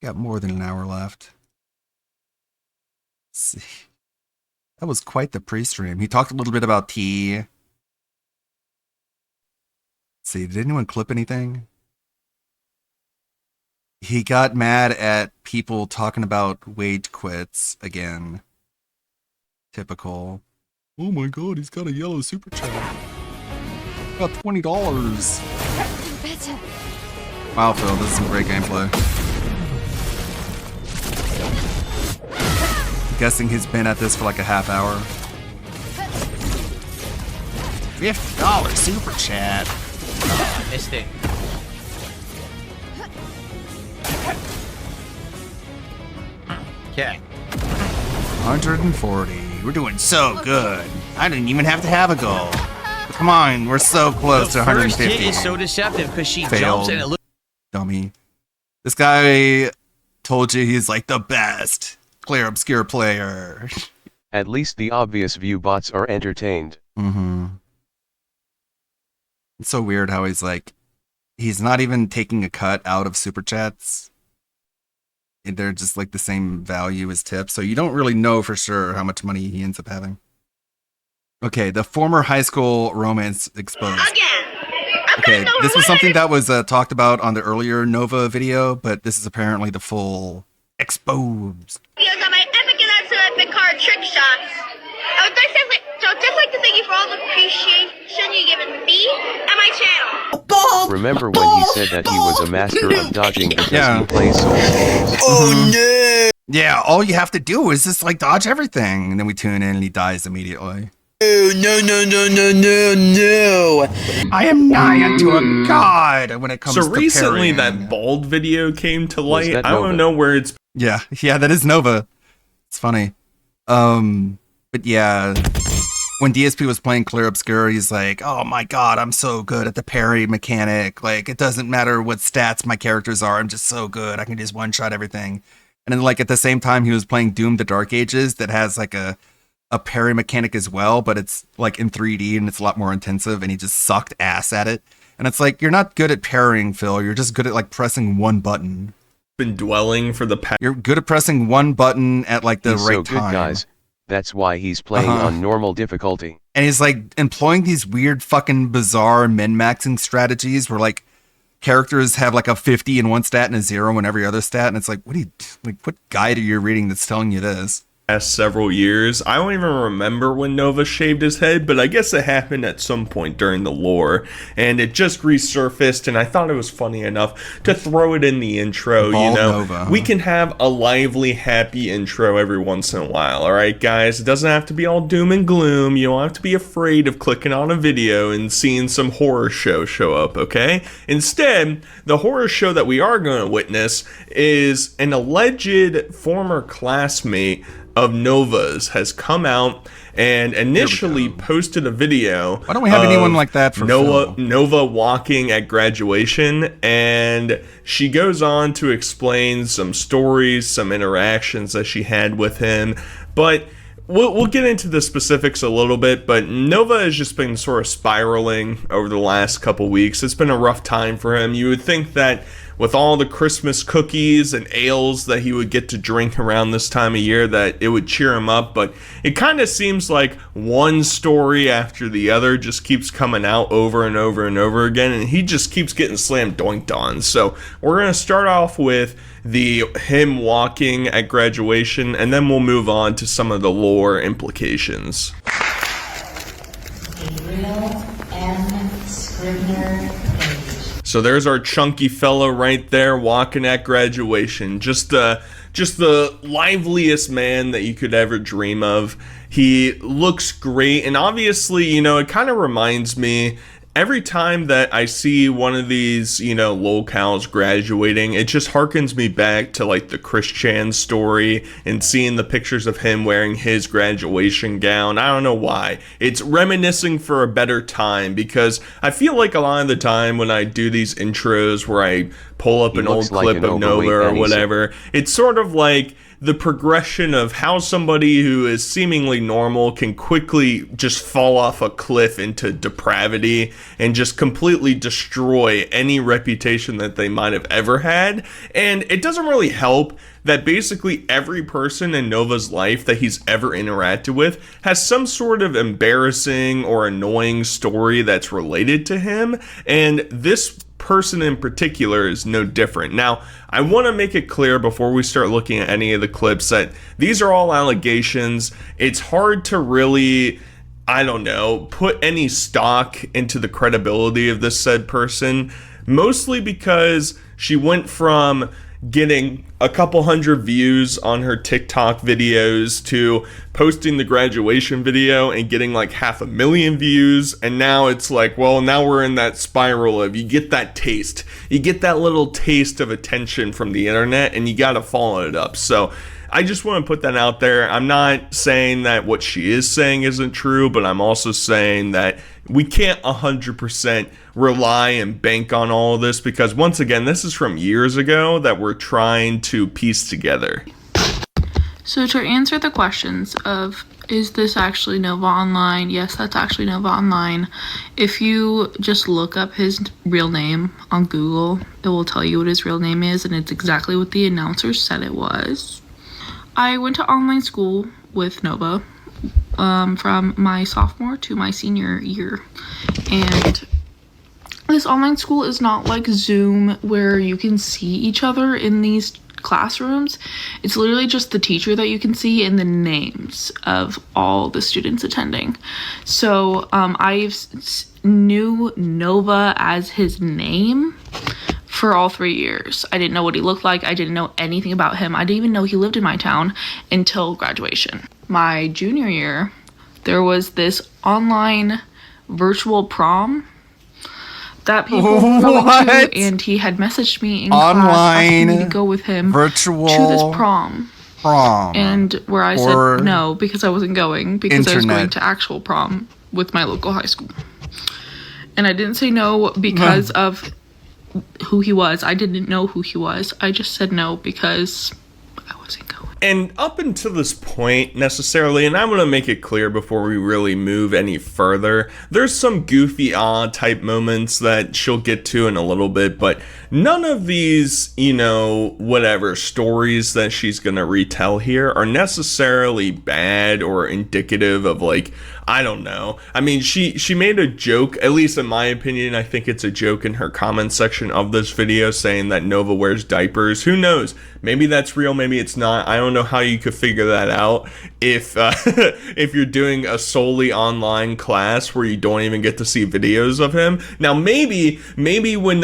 Got more than an hour left. Let's see. That was quite the pre-stream. He talked a little bit about tea. Let's see, did anyone clip anything? He got mad at people talking about wage quits again. Typical. Oh my god, he's got a yellow super chat. Got $20. Wow, Phil, this is some great gameplay. I'm guessing he's been at this for like a half hour. $50 super chat. Oh, I missed it. Okay. 140. We're doing so good. I didn't even have to have a goal. Come on, we're so close to 150. The first hit is so deceptive because she Failed. jumps and it looks. Dummy. This guy told you he's like the best clear obscure player. At least the obvious view bots are entertained. Mm-hmm. It's so weird how he's like, he's not even taking a cut out of super chats. They're just like the same value as tips, so you don't really know for sure how much money he ends up having. Okay, the former high school romance exposed. Okay, this was something that was talked about on the earlier Nova video, but this is apparently the full exposed. Videos on my epic and epic card trick shots. I would just like to thank you for all the appreciation you've given me and my channel. Remember when he said that he was a master of dodging because he plays Souls games? Oh no! Yeah, all you have to do is just like dodge everything, and then we tune in and he dies immediately. Oh, no. I am nigh unto a god when it comes to recently parrying. that bald video came to light. that I don't Nova? know where it's Yeah, that is Nova. It's funny. But yeah, when DSP was playing Clear Obscure, he's like, oh my god, I'm so good at the parry mechanic. Like, it doesn't matter what stats my characters are, I'm just so good. I can just one-shot everything. And then, like, at the same time, he was playing Doom the Dark Ages that has, like, a parry mechanic as well, but it's, like, in 3D and it's a lot more intensive, and he just sucked ass at it. And it's like, you're not good at parrying, Phil. You're just good at, like, pressing one button. been dwelling for the past. You're good at pressing one button at, like, the He's right so good, time. guys. That's why he's playing on normal difficulty. And he's like employing these weird fucking bizarre min-maxing strategies where like characters have like a 50 in one stat and a 0 in every other stat. And it's like, what guide are you reading that's telling you this? past several years. I don't even remember when Nova shaved his head, but I guess it happened at some point during the lore, and it just resurfaced, and I thought it was funny enough to throw it in the intro. Bald you know, Nova. we can have a lively, happy intro every once in a while, alright guys? It doesn't have to be all doom and gloom. You don't have to be afraid of clicking on a video and seeing some horror show up, okay? Instead, the horror show that we are going to witness is an alleged former classmate of Nova's has come out and initially posted a video. Why don't we have anyone like that for Nova walking at graduation, and she goes on to explain some stories, some interactions that she had with him, but we'll get into the specifics a little bit. But Nova has just been sort of spiraling over the last couple weeks. It's been a rough time for him. You would think that with all the Christmas cookies and ales that he would get to drink around this time of year, that it would cheer him up, but it kind of seems like one story after the other just keeps coming out over and over and over again, and he just keeps getting slam doinked on. So we're going to start off with him walking at graduation, and then we'll move on to some of the lore implications. Gabriel M. Scribner. So there's our chunky fellow right there walking at graduation. Just the liveliest man that you could ever dream of. He looks great, and obviously, you know, it kind of reminds me, every time that I see one of these, you know, locals graduating, it just harkens me back to like the Chris Chan story and seeing the pictures of him wearing his graduation gown. I don't know why. It's reminiscing for a better time, because I feel like a lot of the time when I do these intros where I pull up an old clip of Nova or whatever, it's sort of like the progression of how somebody who is seemingly normal can quickly just fall off a cliff into depravity and just completely destroy any reputation that they might have ever had. And it doesn't really help that basically every person in Nova's life that he's ever interacted with has some sort of embarrassing or annoying story that's related to him, and this person in particular is no different. Now, I want to make it clear before we start looking at any of the clips that these are all allegations. It's hard to really, I don't know, put any stock into the credibility of this said person, mostly because she went from getting a couple hundred views on her TikTok videos to posting the graduation video and getting like 500,000 views, and now it's like, well, now we're in that spiral of you get that taste, you get that little taste of attention from the internet, and you gotta follow it up. So I just want to put that out there. I'm not saying that what she is saying isn't true, but I'm also saying that we can't 100% rely and bank on all of this, because once again, this is from years ago that we're trying to piece together. So to answer the questions of, is this actually Nova Online? Yes, that's actually Nova Online. If you just look up his real name on Google, it will tell you what his real name is, and it's exactly what the announcer said it was. I went to online school with Nova from my sophomore to my senior year, and this online school is not like Zoom where you can see each other in these classrooms. It's literally just the teacher that you can see and the names of all the students attending. So I knew Nova as his name for all 3 years. I didn't know what he looked like. I didn't know anything about him. I didn't even know he lived in my town until graduation. My junior year, there was this online virtual prom that people were going to, and he had messaged me in class asking me to go with him virtual to this prom. And where I said no, because I wasn't going, because I was going to actual prom with my local high school. And I didn't say no because of who he was. I didn't know who he was. I just said no because I wasn't going. And up until this point, necessarily, and I'm going to make it clear before we really move any further, there's some goofy type moments that she'll get to in a little bit, but none of these, you know, whatever stories that she's going to retell here are necessarily bad or indicative of, like, I don't know. I mean, she made a joke, at least in my opinion, I think it's a joke in her comment section of this video saying that Nova wears diapers. Who knows? Maybe that's real, maybe it's not. I don't don't know how you could figure that out if if you're doing a solely online class where you don't even get to see videos of him. Now maybe when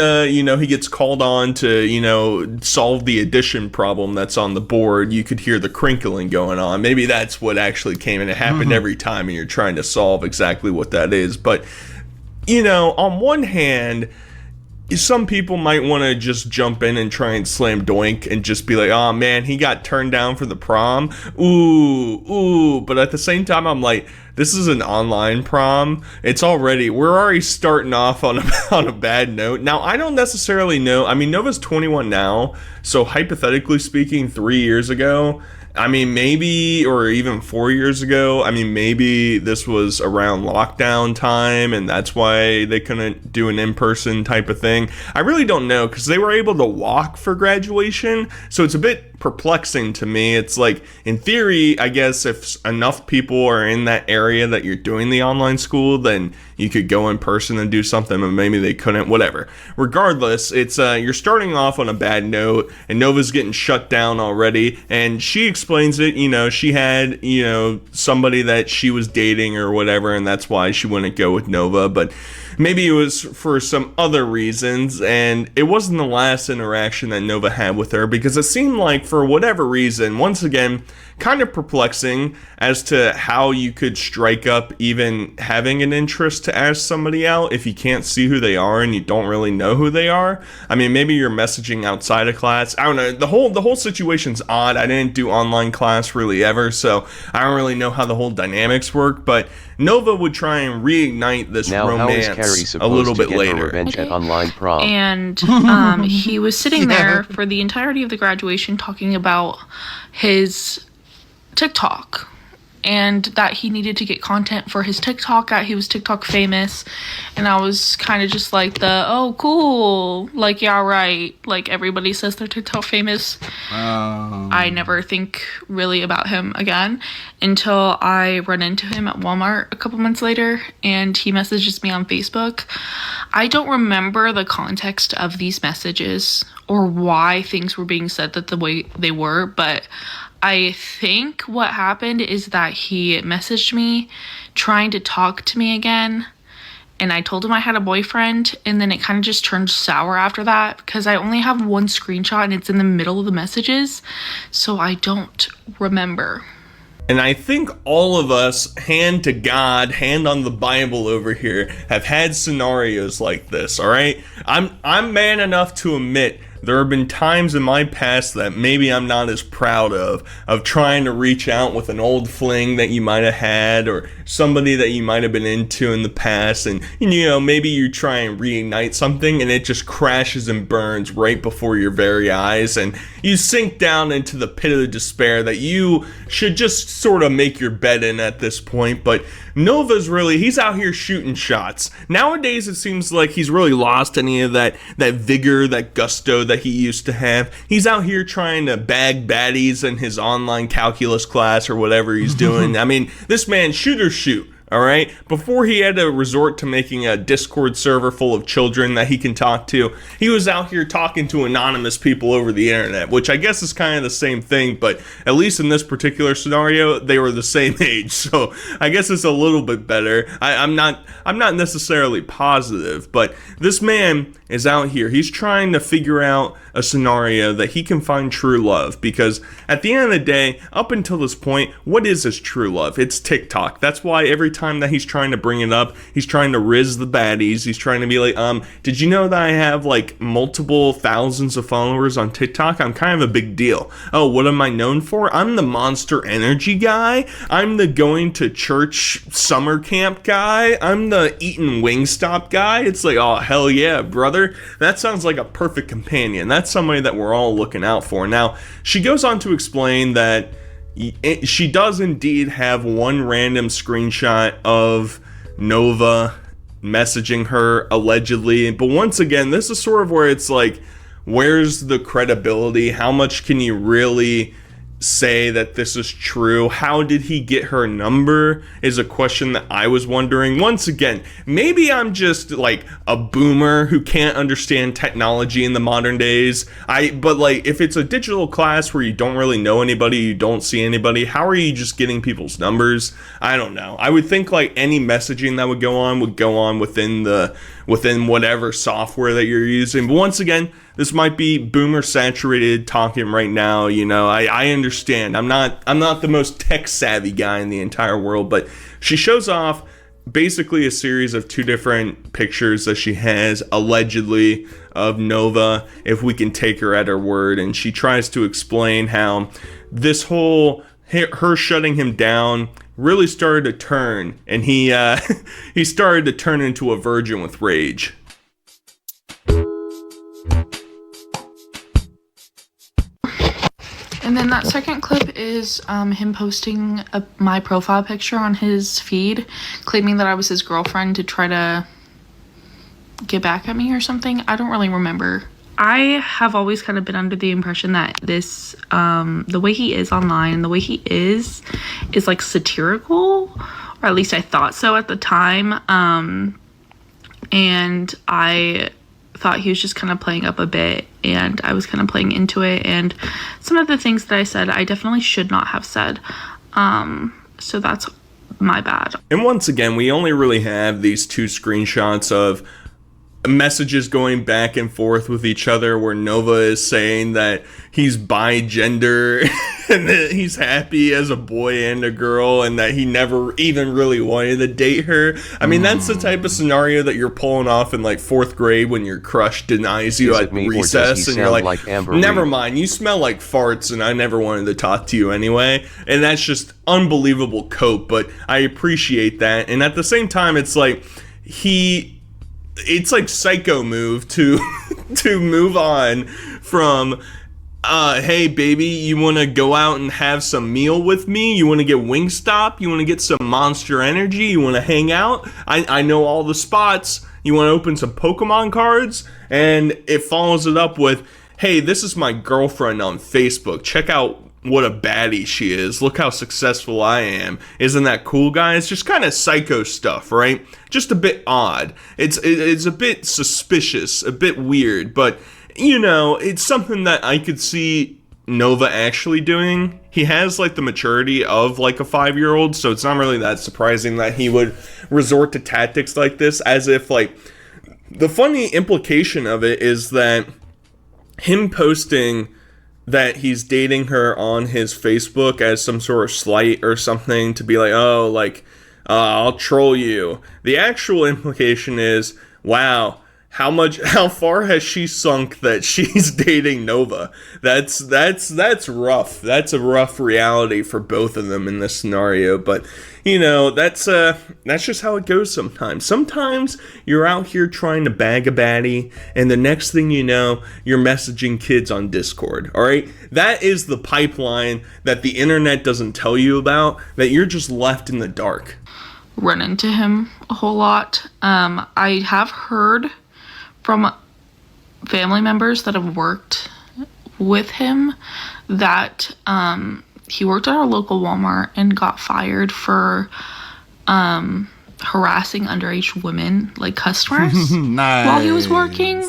he gets called on to solve the addition problem that's on the board, you could hear the crinkling going on. Maybe that's what actually came, and it happened every time, and you're trying to solve exactly what that is. But on one hand, some people might want to just jump in and try and slam Doink and just be like, oh man, he got turned down for the prom. Ooh. But at the same time, I'm like, this is an online prom. We're already starting off on a bad note. Now, I don't necessarily know. I mean, Nova's 21 now. So hypothetically speaking, 3 years ago, I mean, maybe, or even 4 years ago, I mean, maybe this was around lockdown time and that's why they couldn't do an in-person type of thing. I really don't know, because they were able to walk for graduation, so it's a bit perplexing to me. It's like, in theory, I guess if enough people are in that area that you're doing the online school, then you could go in person and do something, but maybe they couldn't, whatever. Regardless, it's you're starting off on a bad note, and Nova's getting shut down already, and she explains it, she had, somebody that she was dating or whatever, and that's why she wouldn't go with Nova, but maybe it was for some other reasons, and it wasn't the last interaction that Nova had with her, because it seemed like, for whatever reason, once again, kind of perplexing as to how you could strike up even having an interest to ask somebody out if you can't see who they are and you don't really know who they are. I mean, maybe you're messaging outside of class. I don't know. The whole situation's odd. I didn't do online class really ever, so I don't really know how the whole dynamics work, but Nova would try and reignite this romance a little bit later. Revenge at online prom? And he was sitting there for the entirety of the graduation talking about his TikTok and that he needed to get content for his TikTok, that he was TikTok famous, and I was kind of just like oh cool, like yeah right, like everybody says they're TikTok famous. I never think really about him again until I run into him at Walmart a couple months later and he messages me on Facebook. I don't remember the context of these messages or why things were being said that the way they were, but I think what happened is that he messaged me trying to talk to me again, and I told him I had a boyfriend, and then it kind of just turned sour after that because I only have one screenshot and it's in the middle of the messages, so I don't remember. And I think all of us, hand to God, hand on the Bible over here, have had scenarios like this, all right? I'm man enough to admit there have been times in my past that maybe I'm not as proud of trying to reach out with an old fling that you might have had or somebody that you might have been into in the past, and maybe you try and reignite something and it just crashes and burns right before your very eyes, and you sink down into the pit of despair that you should just sort of make your bed in at this point. But Nova's he's out here shooting shots. Nowadays it seems like he's really lost any of that vigor, that gusto that he used to have. He's out here trying to bag baddies in his online calculus class or whatever he's doing. I mean, this man shoot or shoot. All right. Before he had to resort to making a Discord server full of children that he can talk to, he was out here talking to anonymous people over the internet, which I guess is kind of the same thing. But at least in this particular scenario, they were the same age. So I guess it's a little bit better. I'm not necessarily positive, but this man is out here. He's trying to figure out a scenario that he can find true love, because at the end of the day, up until this point, what is his true love? It's TikTok. That's why every time that he's trying to bring it up, he's trying to riz the baddies. He's trying to be like, did you know that I have like multiple thousands of followers on TikTok? I'm kind of a big deal. Oh, what am I known for? I'm the Monster Energy guy. I'm the going to church summer camp guy. I'm the eating Wingstop guy. It's like, oh, hell yeah, brother. That sounds like a perfect companion. That's somebody that we're all looking out for. Now, she goes on to explain that she does indeed have one random screenshot of Nova messaging her allegedly, but once again, this is sort of where it's like, where's the credibility? How much can you really say that this is true. How did he get her number is a question that I was wondering. Once again, maybe I'm just like a boomer who can't understand technology in the modern days. But like, if it's a digital class where you don't really know anybody, you don't see anybody, how are you just getting people's numbers? I don't know. I would think like any messaging that would go on within whatever software that you're using. But once again, this might be boomer saturated talking right now. You know, I understand. I'm not the most tech savvy guy in the entire world, but she shows off basically a series of 2 different pictures that she has allegedly of Nova, if we can take her at her word, and she tries to explain how this whole her shutting him down really started to turn, and he started to turn into a virgin with rage. And then that second clip is him posting my profile picture on his feed, claiming that I was his girlfriend to try to get back at me or something. I don't really remember. I have always kind of been under the impression that this, the way he is online, the way he is like satirical, or at least I thought so at the time. And I thought he was just kind of playing up a bit, and I was kind of playing into it, and some of the things that I said I definitely should not have said, so that's my bad. And once again, we only really have these 2 screenshots of messages going back and forth with each other where Nova is saying that he's bi-gender and that he's happy as a boy and a girl, and that he never even really wanted to date her. I mean, that's the type of scenario that you're pulling off in like 4th grade when your crush denies you at recess, and you're like never mind, you smell like farts and I never wanted to talk to you anyway. And that's just unbelievable cope, but I appreciate that. And at the same time, it's like it's like psycho move to move on from hey baby, you want to go out and have some meal with me? You want to get Wingstop? You want to get some Monster Energy? You want to hang out? I know all the spots. You want to open some Pokemon cards? And it follows it up with, hey, this is my girlfriend on Facebook. Check out what a baddie she is. Look how successful I am. Isn't that cool, guys? Just kind of psycho stuff, right? Just a bit odd. It's a bit suspicious, a bit weird, but you know, it's something that I could see Nova actually doing. He has like the maturity of like a 5-year-old, so it's not really that surprising that he would resort to tactics like this, as if like the funny implication of it is that him posting that he's dating her on his Facebook as some sort of slight or something, to be like, oh, like, I'll troll you. The actual implication is, wow, how far has she sunk that she's dating Nova? That's rough. That's a rough reality for both of them in this scenario. But you know, that's just how it goes sometimes. Sometimes you're out here trying to bag a baddie, and the next thing you know, you're messaging kids on Discord. All right, that is the pipeline that the internet doesn't tell you about, that you're just left in the dark. Run into him a whole lot. I have heard from family members that have worked with him that he worked at our local Walmart and got fired for harassing underage women, like customers, nice. While he was working.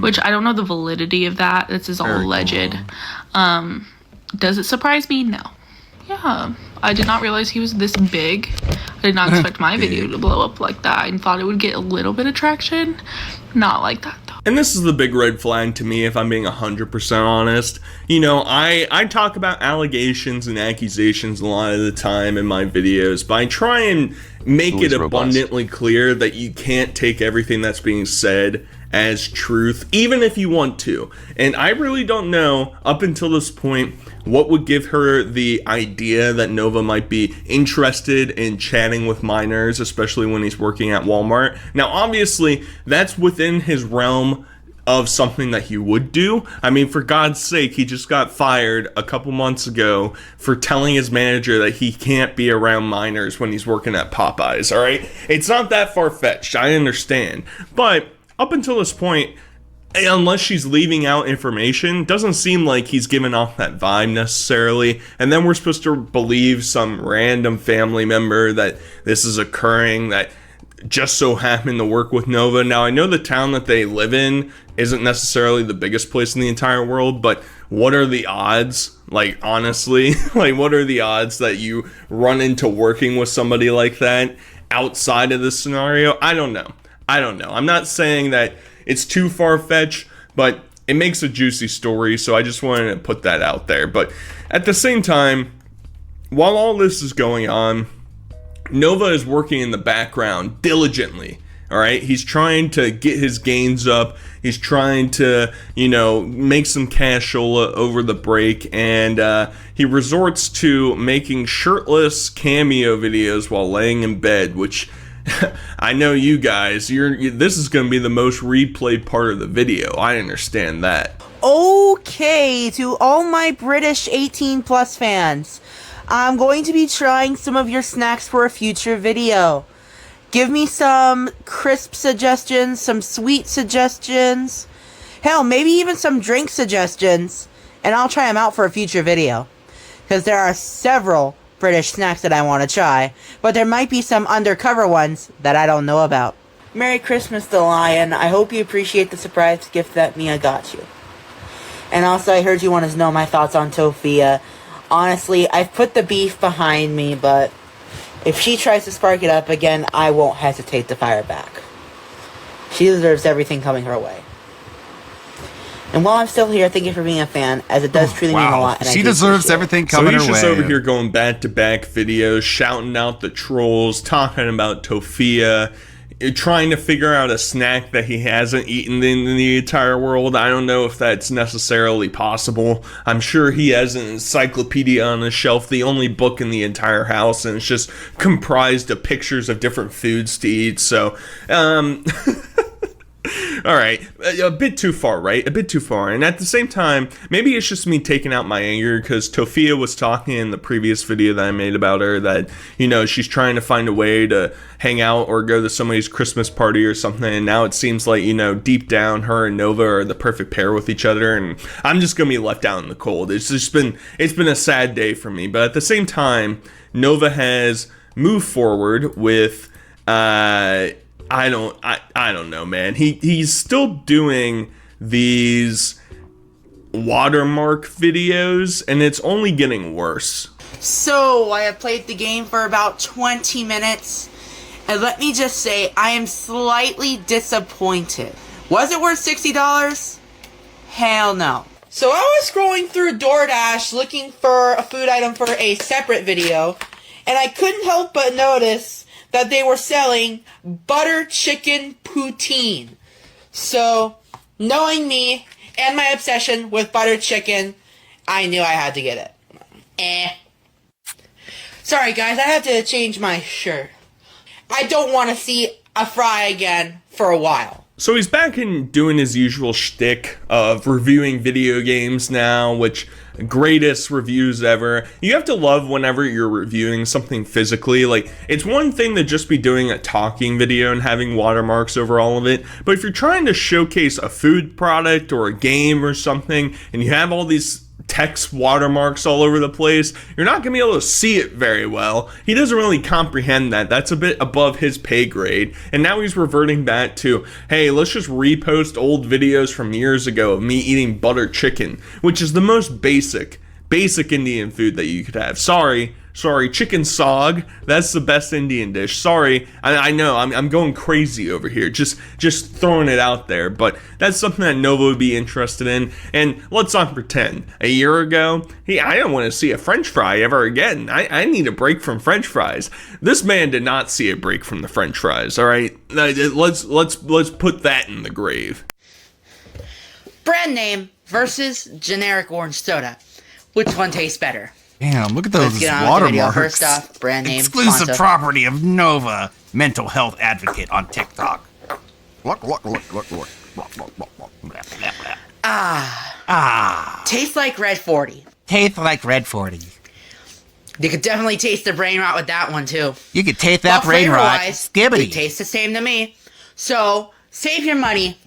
Which I don't know the validity of that. This is all Very alleged. Cool. Does it surprise me? No. Yeah, I did not realize he was this big. I did not expect my video to blow up like that. I thought it would get a little bit of traction. Not like that, though. And this is the big red flag to me, if I'm being 100% honest. You know, I talk about allegations and accusations a lot of the time in my videos, but I try and make it abundantly clear that you can't take everything that's being said as truth, even if you want to. And I really don't know, up until this point, what would give her the idea that Nova might be interested in chatting with minors, especially when he's working at Walmart. Now, obviously, that's within his realm of something that he would do. I mean, for God's sake, he just got fired a couple months ago for telling his manager that he can't be around minors when he's working at Popeyes, all right? It's not that far-fetched, I understand. But up until this point, unless she's leaving out information, doesn't seem like he's giving off that vibe necessarily. And then we're supposed to believe some random family member that this is occurring that just so happened to work with Nova. Now, I know the town that they live in isn't necessarily the biggest place in the entire world, but what are the odds? Like, honestly, like, what are the odds that you run into working with somebody like that outside of this scenario? I don't know. I'm not saying that it's too far-fetched, but it makes a juicy story, so I just wanted to put that out there. But at the same time, while all this is going on, Nova is working in the background diligently, all right? He's trying to get his gains up. He's trying to, make some cashola over the break, and he resorts to making shirtless cameo videos while laying in bed, which I know you guys, this is going to be the most replayed part of the video. I understand that. Okay, to all my British 18 plus fans, I'm going to be trying some of your snacks for a future video. Give me some crisp suggestions, some sweet suggestions, hell, maybe even some drink suggestions, and I'll try them out for a future video. Because there are several British snacks that I want to try, but there might be some undercover ones that I don't know about. Merry Christmas, the Lion. I hope you appreciate the surprise gift that Mia got you. And also, I heard you wanted to know my thoughts on Tofia. Honestly, I've put the beef behind me, but if she tries to spark it up again, I won't hesitate to fire back. She deserves everything coming her way. And while I'm still here, thank you for being a fan, as it does truly mean a lot. And she deserves everything coming her way. So he's just over here going back-to-back videos, shouting out the trolls, talking about Tofia, trying to figure out a snack that he hasn't eaten in the entire world. I don't know if that's necessarily possible. I'm sure he has an encyclopedia on his shelf, the only book in the entire house, and it's just comprised of pictures of different foods to eat. So, all right, a bit too far, right? A bit too far. And at the same time, maybe it's just me taking out my anger, because Tofia was talking in the previous video that I made about her that, she's trying to find a way to hang out or go to somebody's Christmas party or something. And now it seems like, deep down, her and Nova are the perfect pair with each other. And I'm just going to be left out in the cold. It's been a sad day for me. But at the same time, Nova has moved forward with, I don't know, man. He's still doing these watermark videos, and it's only getting worse. So, I have played the game for about 20 minutes, and let me just say, I am slightly disappointed. Was it worth $60? Hell no. So I was scrolling through DoorDash looking for a food item for a separate video, and I couldn't help but notice that they were selling butter chicken poutine. So, knowing me and my obsession with butter chicken, I knew I had to get it. Sorry guys, I had to change my shirt. I don't want to see a fry again for a while. So he's back in doing his usual shtick of reviewing video games now, which greatest reviews ever. You have to love whenever you're reviewing something physically. Like, it's one thing to just be doing a talking video and having watermarks over all of it, but if you're trying to showcase a food product or a game or something, and you have all these text watermarks all over the place, you're not gonna be able to see it very well. He doesn't really comprehend that. That's a bit above his pay grade. And now he's reverting back to, hey, let's just repost old videos from years ago of me eating butter chicken, which is the most basic Indian food that you could have. Sorry, chicken sog, that's the best Indian dish. Sorry, I know, I'm going crazy over here, just throwing it out there, but that's something that Nova would be interested in. And let's not pretend, a year ago, I don't want to see a french fry ever again. I need a break from french fries. This man did not see a break from the french fries, all right? Let's put that in the grave. Brand name versus generic orange soda. Which one tastes better? Damn, look at those watermarks. First off, brand name. Exclusive sponsor. Property of Nova, mental health advocate on TikTok. Look. Tastes like Red 40. Tastes like Red 40. You could definitely taste the brain rot with that one, too. You could taste that brain rot. Skibbity. It tastes the same to me. So, save your money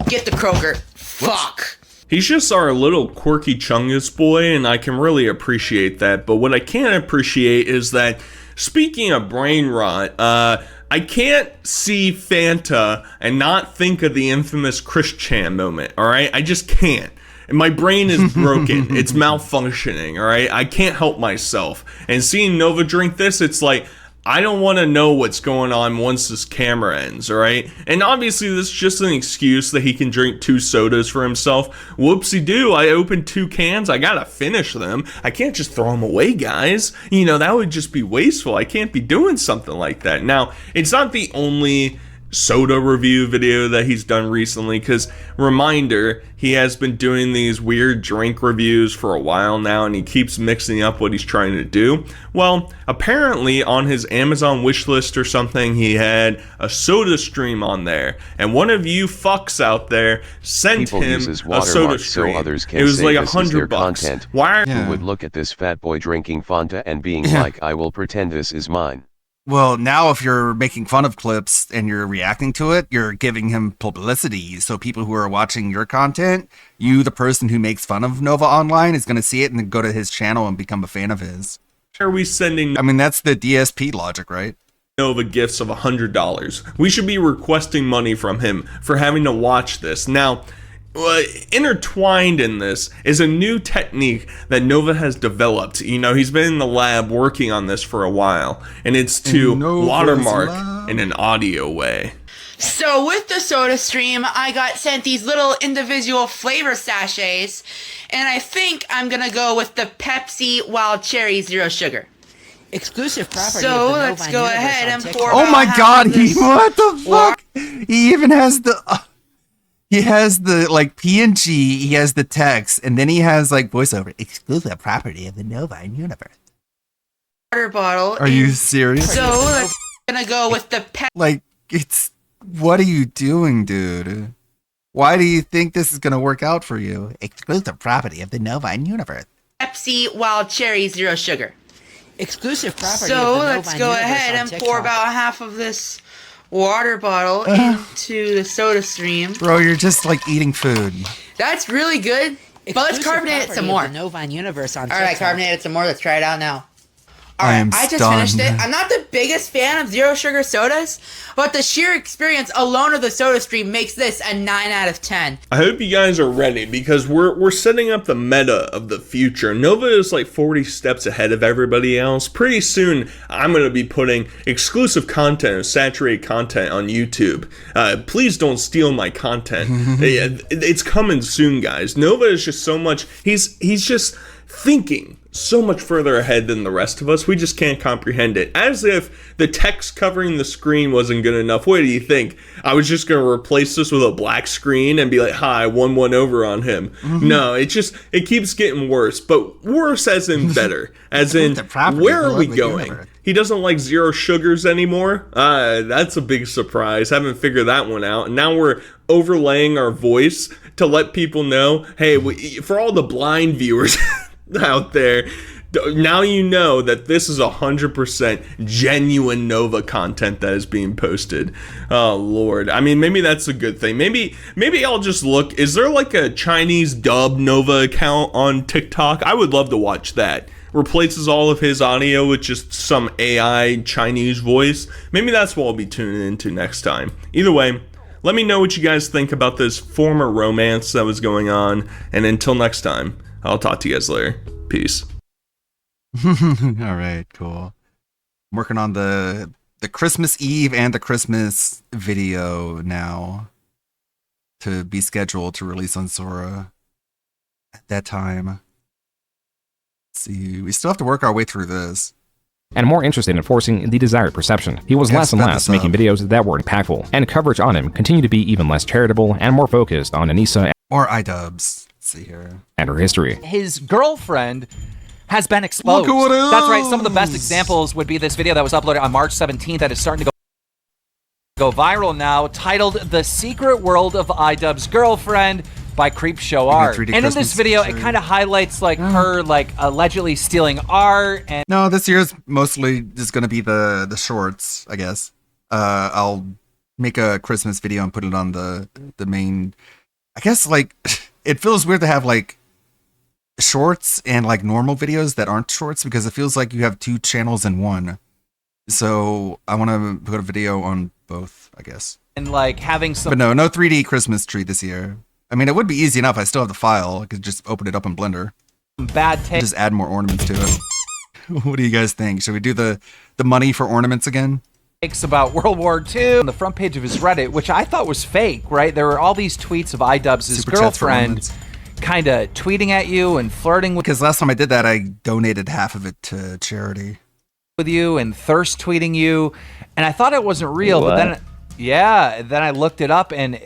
Get the Kroger. Fuck. He's just our little quirky Chungus boy, and I can really appreciate that. But what I can't appreciate is that, speaking of brain rot, I can't see Fanta and not think of the infamous Chris Chan moment, alright? I just can't. And my brain is broken. It's malfunctioning, alright? I can't help myself. And seeing Nova drink this, it's like, I don't want to know what's going on once this camera ends, alright? And obviously this is just an excuse that he can drink 2 sodas for himself. Whoopsie-doo, I opened 2 cans, I gotta finish them. I can't just throw them away, guys. You know, that would just be wasteful. I can't be doing something like that. Now, it's not the only soda review video that he's done recently, because reminder, he has been doing these weird drink reviews for a while now, and he keeps mixing up what he's trying to do. Well, apparently on his Amazon wishlist or something, he had a soda stream on there, and one of you fucks out there sent People him uses a soda stream. so others can it was say like this is their $100. content. Why? Who would look at this fat boy drinking Fanta and being like, I will pretend this is mine. Well, now if you're making fun of clips and you're reacting to it, you're giving him publicity. So people who are watching your content, you, the person who makes fun of Nova Online, is going to see it and then go to his channel and become a fan of his. Are we sending... I mean, that's the DSP logic, right? Nova gifts of $100. We should be requesting money from him for having to watch this. Now, intertwined in this is a new technique that Nova has developed. You know, he's been in the lab working on this for a while, and it's to watermark in an audio way. So with the soda stream, I got sent these little individual flavor sachets, and I think I'm gonna go with the Pepsi Wild Cherry Zero Sugar. Exclusive property. So let's go ahead and pour. Oh my god, what the fuck? He even has the... he has the, like, PNG, he has the text, and then he has, like, voiceover. Exclusive property of the Nova universe. Water bottle. Are you serious? So let's gonna go with the Like, it's... What are you doing, dude? Why do you think this is gonna work out for you? Exclusive property of the Nova universe. Pepsi Wild Cherry Zero Sugar. Exclusive property. So let's go ahead and pour about half of this water bottle into the soda stream. Bro, you're just like eating food. That's really good. But let's carbonate it some more. Novine Universe on All right, carbonate it some more. Let's try it out now. I just finished it. I'm not the biggest fan of zero sugar sodas, but the sheer experience alone of the soda stream makes this a 9 out of 10. I hope you guys are ready, because we're setting up the meta of the future. Nova is like 40 steps ahead of everybody else. Pretty soon, I'm going to be putting exclusive content or saturated content on YouTube. Please don't steal my content. It's coming soon, guys. Nova is just so much... He's just thinking so much further ahead than the rest of us. We just can't comprehend it. As if the text covering the screen wasn't good enough. What do you think? I was just going to replace this with a black screen and be like, hi, 1-1 over on him. No, it keeps getting worse. But worse as in better. As in, where are we going? He doesn't like zero sugars anymore? That's a big surprise. Haven't figured that one out. And now we're overlaying our voice to let people know, hey, for all the blind viewers out there, now you know that this is 100% genuine Nova content that is being posted. Oh Lord, I mean, maybe that's a good thing. Maybe I'll just look. Is there like a Chinese dub Nova account on TikTok? I would love to watch that. Replaces all of his audio with just some AI Chinese voice. Maybe that's what I'll be tuning into next time. Either way, let me know what you guys think about this former romance that was going on. And until next time, I'll talk to you guys later. Peace. All right, cool. I'm working on the Christmas Eve and the Christmas video now to be scheduled to release on Sora at that time. Let's see, we still have to work our way through this. And more interested in forcing the desired perception. He was less and less making videos that were impactful, and coverage on him continued to be even less charitable and more focused on Anissa or iDubbbz. Let's see here. And her history. His girlfriend has been exposed. Look what it That's right. is. Some of the best examples would be this video that was uploaded on March 17th that is starting to go viral now, titled "The Secret World of iDubbbz's Girlfriend" by Creepshow Art. And in this video, it kind of highlights like her allegedly stealing art. And no, this year's mostly just going to be the shorts, I guess. I'll make a Christmas video and put it on the main. I guess like it feels weird to have like shorts and like normal videos that aren't shorts because it feels like you have 2 channels in one. So I want to put a video on both, I guess. And like having some. But no 3D Christmas tree this year. I mean, it would be easy enough. I still have the file. I could just open it up in Blender. Bad taste. Just add more ornaments to it. What do you guys think? Should we do the money for ornaments again? About World War II on the front page of his Reddit, which I thought was fake, right? There were all these tweets of iDubbbz' girlfriend kind of tweeting at you and flirting with. Because last time I did that, I donated half of it to charity. With you and thirst tweeting you, and I thought it wasn't real, but then I looked it up, and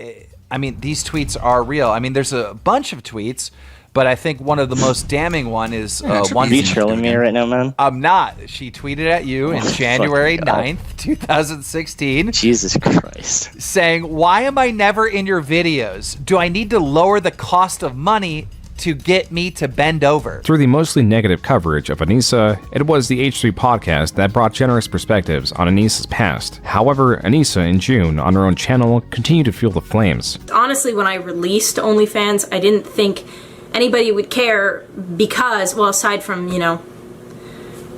I mean, these tweets are real. I mean, there's a bunch of tweets. But I think one of the most damning one is one. Are you trolling me right now, man? I'm not. She tweeted at you in January 9th, 2016. Jesus Christ. Saying, "Why am I never in your videos? Do I need to lower the cost of money to get me to bend over?" Through the mostly negative coverage of Anissa, it was the H3 podcast that brought generous perspectives on Anissa's past. However, Anissa in June on her own channel continued to feel the flames. Honestly, when I released OnlyFans, I didn't think anybody would care because, well, aside from, you know,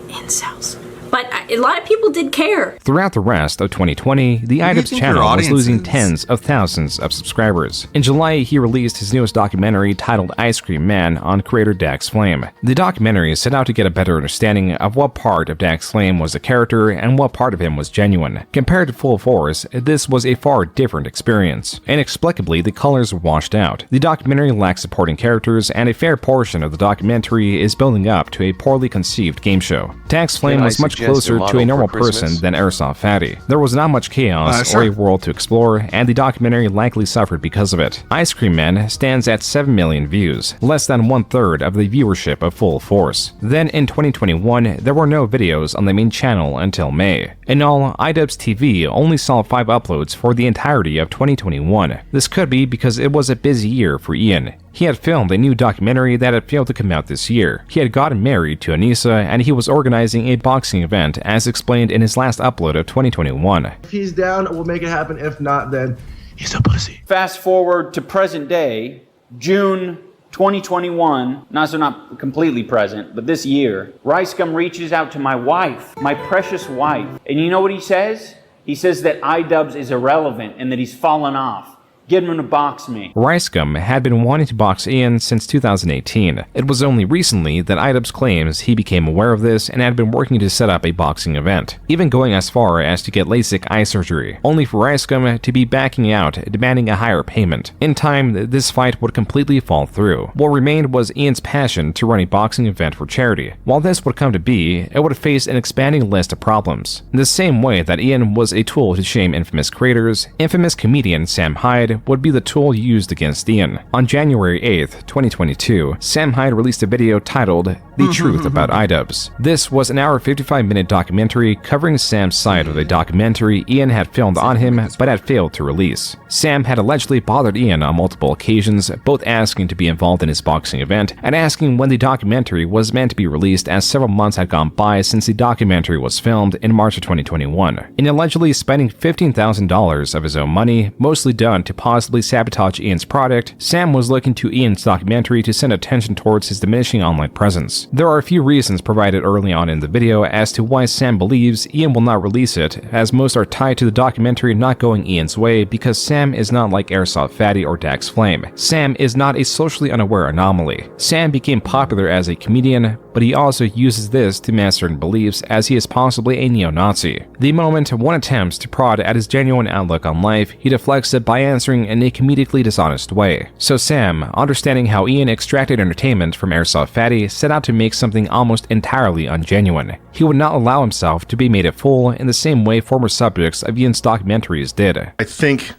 incels. But a lot of people did care. Throughout the rest of 2020, the iDubbbz channel was losing tens of thousands of subscribers. In July, he released his newest documentary titled Ice Cream Man on creator Dax Flame. The documentary set out to get a better understanding of what part of Dax Flame was a character and what part of him was genuine. Compared to Full Force, this was a far different experience. Inexplicably, the colors were washed out. The documentary lacks supporting characters, and a fair portion of the documentary is building up to a poorly conceived game show. Dax Flame was much closer to a normal person than Airsoft Fatty. There was not much chaos or a world to explore, and the documentary likely suffered because of it. Ice Cream Man stands at 7 million views, less than 1/3 of the viewership of Full Force. Then in 2021, there were no videos on the main channel until May. In all, iDubbbz TV only saw 5 uploads for the entirety of 2021. This could be because it was a busy year for Ian. He had filmed a new documentary that had failed to come out this year. He had gotten married to Anissa, and he was organizing a boxing event, as explained in his last upload of 2021. If he's down, we'll make it happen. If not, then he's a pussy. Fast forward to present day, June 2021, not completely present, but this year, Ricegum reaches out to my wife, my precious wife, and you know what he says? He says that iDubbbz is irrelevant and that he's fallen off. Get him to box me. Ricegum had been wanting to box Ian since 2018. It was only recently that iDubbbz claims he became aware of this and had been working to set up a boxing event, even going as far as to get LASIK eye surgery, only for Ricegum to be backing out, demanding a higher payment. In time, this fight would completely fall through. What remained was Ian's passion to run a boxing event for charity. While this would come to be, it would face an expanding list of problems. In the same way that Ian was a tool to shame infamous creators, infamous comedian Sam Hyde would be the tool used against Ian. On January 8th, 2022, Sam Hyde released a video titled The Truth About iDubbbz. This was an hour 55-minute documentary covering Sam's side of the documentary Ian had filmed on him but had failed to release. Sam had allegedly bothered Ian on multiple occasions, both asking to be involved in his boxing event and asking when the documentary was meant to be released, as several months had gone by since the documentary was filmed in March of 2021. In allegedly spending $15,000 of his own money, mostly done to possibly sabotage Ian's product, Sam was looking to Ian's documentary to send attention towards his diminishing online presence. There are a few reasons provided early on in the video as to why Sam believes Ian will not release it, as most are tied to the documentary not going Ian's way because Sam is not like Airsoft Fatty or Dax Flame. Sam is not a socially unaware anomaly. Sam became popular as a comedian, but he also uses this to mask certain beliefs, as he is possibly a neo-Nazi. The moment one attempts to prod at his genuine outlook on life, he deflects it by answering in a comedically dishonest way. So Sam, understanding how Ian extracted entertainment from Airsoft Fatty, set out to make something almost entirely ungenuine. He would not allow himself to be made a fool in the same way former subjects of Ian's documentaries did. I think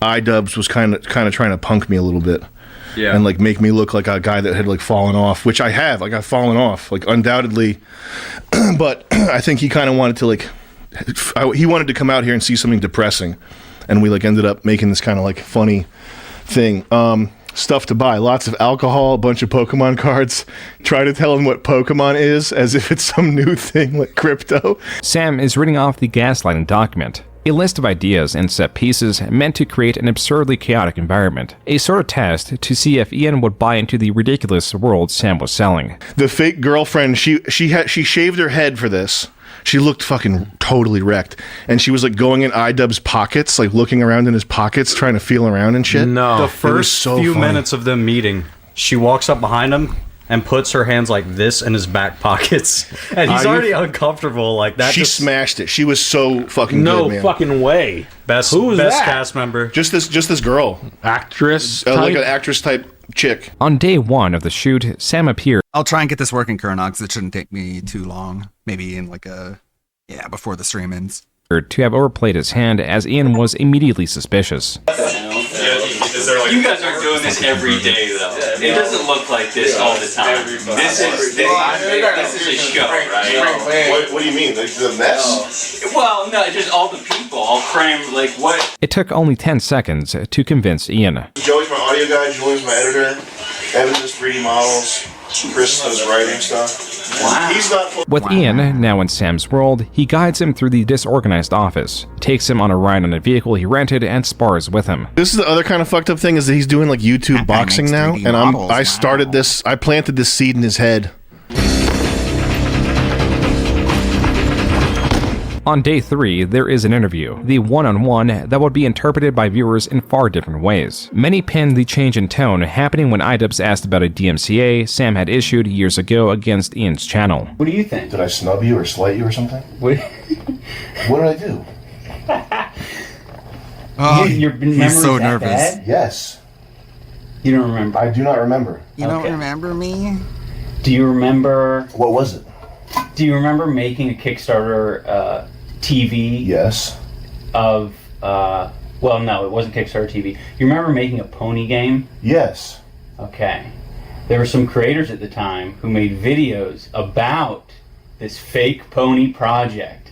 iDubbbz was kind of trying to punk me a little bit. Yeah. And like make me look like a guy that had like fallen off, which I have. Like I've fallen off, like undoubtedly. But I think he kind of wanted to like, he wanted to come out here and see something depressing, and we like ended up making this kind of like funny thing. Stuff to buy, lots of alcohol, a bunch of Pokemon cards. Try to tell him what Pokemon is as if it's some new thing like crypto. Sam is reading off the gaslighting document. a list of ideas and set pieces meant to create an absurdly chaotic environment, a sort of test to see if Ian would buy into the ridiculous world Sam was selling. The fake girlfriend, she shaved her head for this. She looked fucking totally wrecked. And she was like going in iDubbbz's pockets, like looking around in his pockets, trying to feel around and shit. No. The first few minutes of them meeting, she walks up behind him and puts her hands like this in his back pockets. And he's already uncomfortable like that. She smashed it. She was so fucking good, man. No fucking way. Best cast member. Just this girl. Actress like an actress type chick. On day 1 of the shoot, Sam appeared. I'll try and get this working, Kurnox. It shouldn't take me too long. Maybe in like before the stream ends. To have overplayed his hand, as Ian was immediately suspicious. You guys aren't doing this every day, though. It doesn't look like this all the time. This is a show, right? What do you mean? The mess? Well, no, just all the people, all crammed, like what? It took only 10 seconds to convince Ian. Joey's my audio guy, Julian's my editor, Evan's does 3D models, Chris does writing stuff. Wow. He's not With Ian now in Sam's world, he guides him through the disorganized office, takes him on a ride on a vehicle he rented, and spars with him. This is the other kind of fucked up thing, is that he's doing like YouTube boxing now, and I started this, I planted this seed in his head. On day 3, there is an interview, the one-on-one that would be interpreted by viewers in far different ways. Many pinned the change in tone happening when iDubbbz asked about a DMCA Sam had issued years ago against Ian's channel. What do you think? Did I snub you or slight you or something? What did I do? Your he's so that nervous. bad? Yes. You don't remember? I do not remember. You don't remember me? Do you remember... What was it? Do you remember making a Kickstarter TV? Yes. Of, well, no, it wasn't Kickstarter TV. You remember making a pony game? Yes. Okay. There were some creators at the time who made videos about this fake pony project.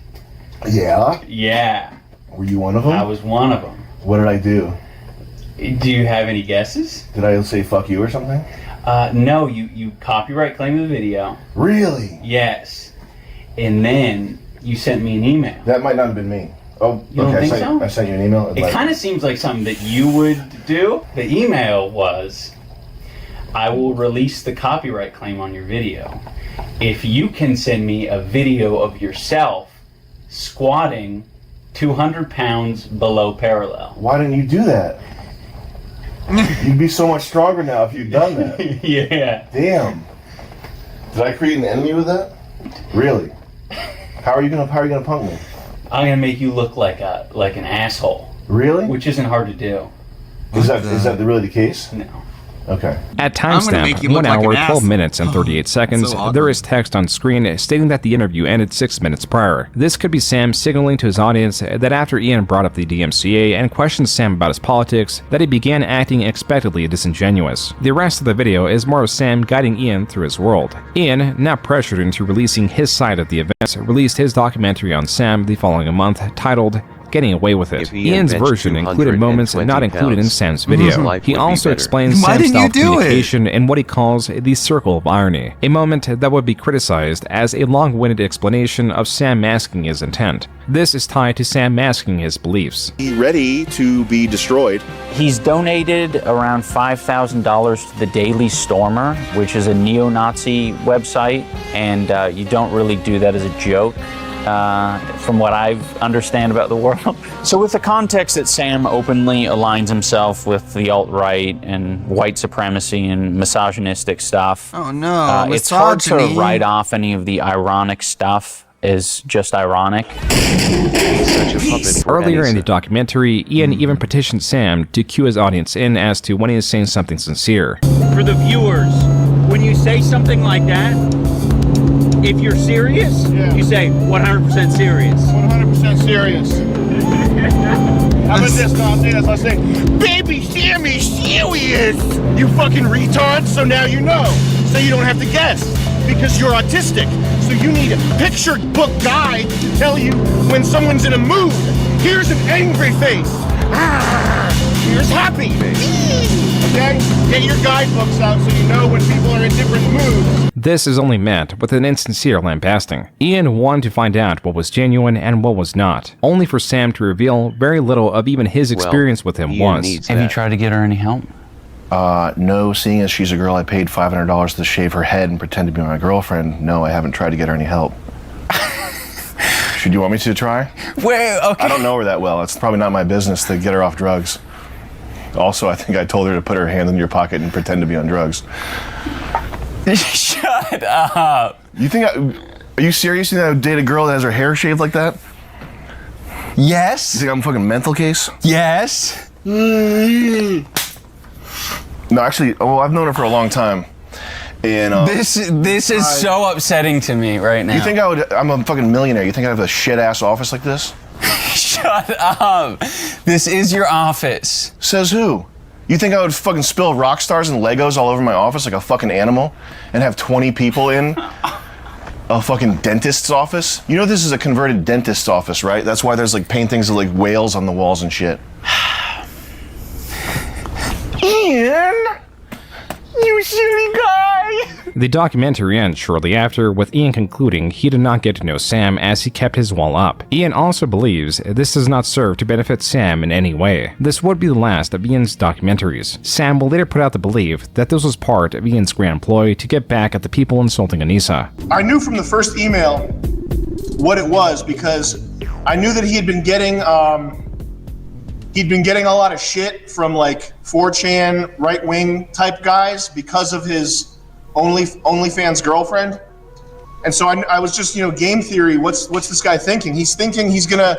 Yeah? Yeah. Were you one of them? I was one of them. What did I do? Do you have any guesses? Did I say fuck you or something? No, you copyright claimed the video. Really? Yes. And then you sent me an email. That might not have been me. Oh, you don't think so? I sent you an email. It kind of seems like something that you would do. The email was, I will release the copyright claim on your video if you can send me a video of yourself squatting 200 pounds below parallel. Why didn't you do that? You'd be so much stronger now if you'd done that. Yeah. Damn. Did I create an enemy with that? Really? How are you gonna punk me? I'm gonna make you look like an asshole. Really? Which isn't hard to do. Is that really the case? No. Okay. At timestamp 1 hour, 12 minutes, and 38 seconds, there is text on screen stating that the interview ended 6 minutes prior. This could be Sam signaling to his audience that after Ian brought up the DMCA and questioned Sam about his politics, that he began acting expectedly disingenuous. The rest of the video is more of Sam guiding Ian through his world. Ian, now pressured into releasing his side of the events, released his documentary on Sam the following month, titled Getting Away with It. Ian's version included moments not included in Sam's video. He also explains Sam's style of communication in what he calls the circle of irony, a moment that would be criticized as a long-winded explanation of Sam masking his intent. This is tied to Sam masking his beliefs. Ready to be destroyed. He's donated around $5,000 to the Daily Stormer, which is a neo-Nazi website, and you don't really do that as a joke. From what I understand about the world. So with the context that Sam openly aligns himself with the alt-right and white supremacy and misogynistic stuff. Oh no, it's hard to write off any of the ironic stuff as just ironic. Earlier in the documentary, Ian even petitioned Sam to cue his audience in as to when he is saying something sincere. For the viewers, when you say something like that, if you're serious, you say 100% serious. 100% serious. How about this? No, I'll say this. I'll say, baby Sammy serious. You fucking retard. So now you know. So you don't have to guess because you're autistic. So you need a picture book guide to tell you when someone's in a mood. Here's an angry face. Here's happy. Okay? Get your guidebooks out so you know when people are in different moods. This is only met with an insincere lambasting. Ian wanted to find out what was genuine and what was not, only for Sam to reveal very little of even his experience with him was. Have you tried to get her any help? No, seeing as she's a girl I paid $500 to shave her head and pretend to be my girlfriend, no, I haven't tried to get her any help. Should you want me to try? Wait, okay. I don't know her that well. It's probably not my business to get her off drugs. Also, I think I told her to put her hand in your pocket and pretend to be on drugs. Shut up. You think are you serious? You think I would date a girl that has her hair shaved like that? Yes. You think I'm a fucking mental case? Yes. No, actually, I've known her for a long time. And this is so upsetting to me right now. You think I'm a fucking millionaire? You think I have a shit ass office like this? Shut up. This is your office. Says who? You think I would fucking spill rock stars and Legos all over my office like a fucking animal and have 20 people in a fucking dentist's office? You know this is a converted dentist's office, right? That's why there's like paintings of like whales on the walls and shit. Ian, you silly guy. The documentary ends shortly after, with Ian concluding he did not get to know Sam as he kept his wall up. Ian also believes this does not serve to benefit Sam in any way. This would be the last of Ian's documentaries. Sam will later put out the belief that this was part of Ian's grand ploy to get back at the people insulting Anissa. I knew from the first email what it was because I knew that he had been getting a lot of shit from like 4chan right-wing type guys because of his OnlyFans girlfriend. And so I was just, game theory, what's this guy thinking? He's thinking he's gonna,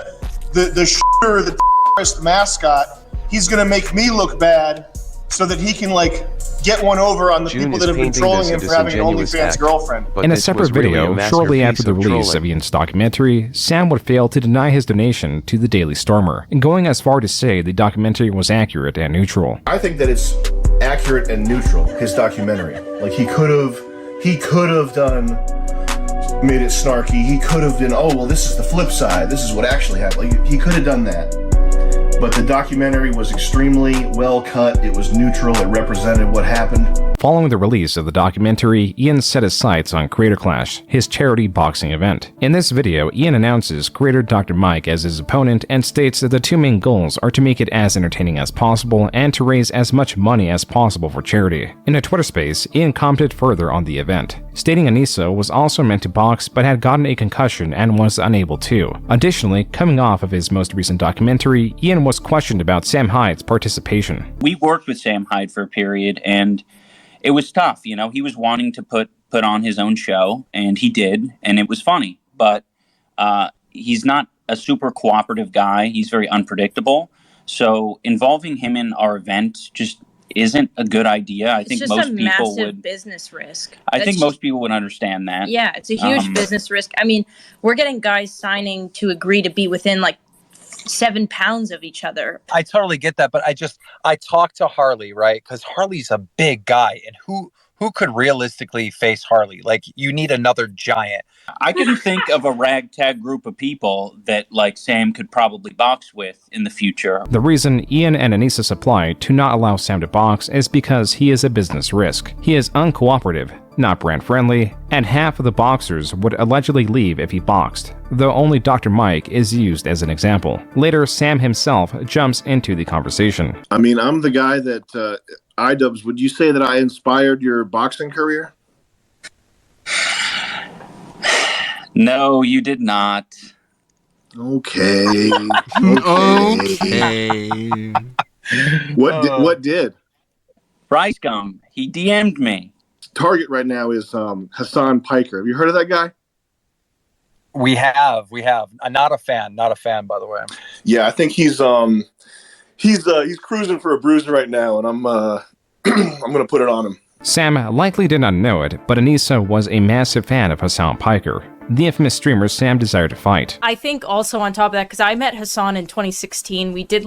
the shooter, the terrorist mascot, he's gonna make me look bad so that he can like get one over on the people that have been trolling him for having an OnlyFans girlfriend. In a separate video, shortly after the release of Ian's documentary, Sam would fail to deny his donation to the Daily Stormer, going as far to say the documentary was accurate and neutral. I think that it's accurate and neutral, his documentary. Like he could have made it snarky. He could have been, this is the flip side. This is what actually happened. Like, he could have done that. But the documentary was extremely well cut. It was neutral. It represented what happened. Following the release of the documentary, Ian set his sights on Creator Clash, his charity boxing event. In this video, Ian announces creator Dr. Mike as his opponent and states that the two main goals are to make it as entertaining as possible and to raise as much money as possible for charity. In a Twitter space, Ian commented further on the event, stating Anissa was also meant to box but had gotten a concussion and was unable to. Additionally, coming off of his most recent documentary, Ian was questioned about Sam Hyde's participation. We worked with Sam Hyde for a period, and it was tough. He was wanting to put on his own show, and he did, and it was funny. But he's not a super cooperative guy. He's very unpredictable. So involving him in our event just isn't a good idea. I think most people would. Business risk. I think most people would understand that. Yeah, it's a huge business risk. I mean, we're getting guys signing to agree to be within like 7 pounds of each other. I totally get that, but I talked to Harley, right? Because Harley's a big guy, and who could realistically face Harley? Like, you need another giant. I can think of a ragtag group of people that like Sam could probably box with in the future. The reason Ian and Anissa supply to not allow Sam to box is because he is a business risk. He is uncooperative, not brand friendly, and half of the boxers would allegedly leave if he boxed, though only Dr. Mike is used as an example. Later, Sam himself jumps into the conversation. I mean, I'm the guy that, iDubbbz, would you say that I inspired your boxing career? No, you did not. Okay. Okay. What did? Rice Gum. He DM'd me. Target right now is Hassan Piker. Have you heard of that guy? We have. I'm not a fan, by the way. Yeah, I think he's cruising for a bruiser right now, and I'm gonna put it on him. Sam likely did not know it, but Anissa was a massive fan of Hassan Piker, the infamous streamer Sam desired to fight. I think also on top of that, because I met Hassan in 2016, we did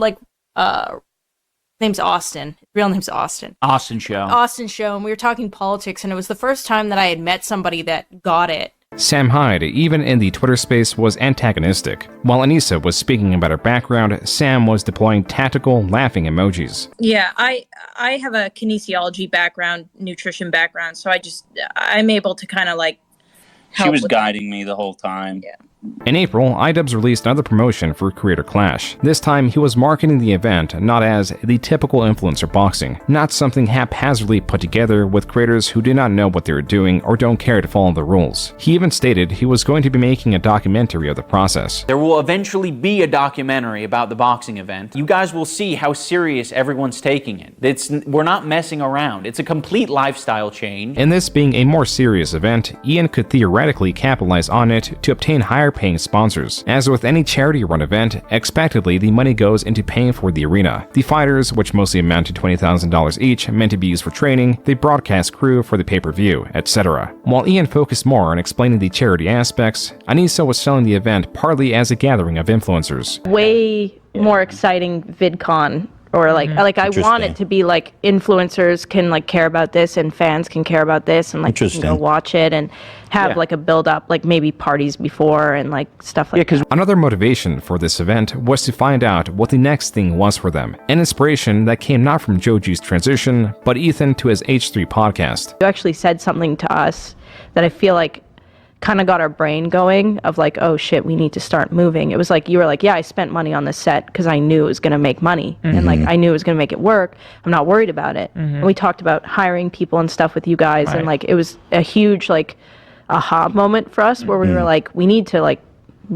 name's Austin. Real name's Austin. Austin Show. Austin Show, and we were talking politics, and it was the first time that I had met somebody that got it. Sam Hyde, even in the Twitter space, was antagonistic. While Anissa was speaking about her background, Sam was deploying tactical, laughing emojis. Yeah, I have a kinesiology background, nutrition background, so I'm able to kind of like help. She was guiding me the whole time. Yeah. In April, iDubbbz released another promotion for Creator Clash. This time, he was marketing the event not as the typical influencer boxing, not something haphazardly put together with creators who do not know what they are doing or don't care to follow the rules. He even stated he was going to be making a documentary of the process. There will eventually be a documentary about the boxing event. You guys will see how serious everyone's taking it. We're not messing around. It's a complete lifestyle change. In this being a more serious event, Ian could theoretically capitalize on it to obtain higher paying sponsors. As with any charity-run event, expectedly the money goes into paying for the arena. The fighters, which mostly amount to $20,000 each, meant to be used for training, the broadcast crew for the pay-per-view, etc. While Ian focused more on explaining the charity aspects, Anissa was selling the event partly as a gathering of influencers. Way more exciting VidCon. Or like I want it to be like influencers can like care about this and fans can care about this and like you can go watch it and have like a build up, like maybe parties before and like stuff like that. Another motivation for this event was to find out what the next thing was for them. An inspiration that came not from Joji's transition, but Ethan to his H3 podcast. You actually said something to us that I feel like kind of got our brain going of like, oh shit, we need to start moving. It was like, you were like, yeah, I spent money on this set because I knew it was going to make money. And like, I knew it was going to make it work. I'm not worried about it. And we talked about hiring people and stuff with you guys. And like, it was a huge like aha moment for us where we were like, we need to like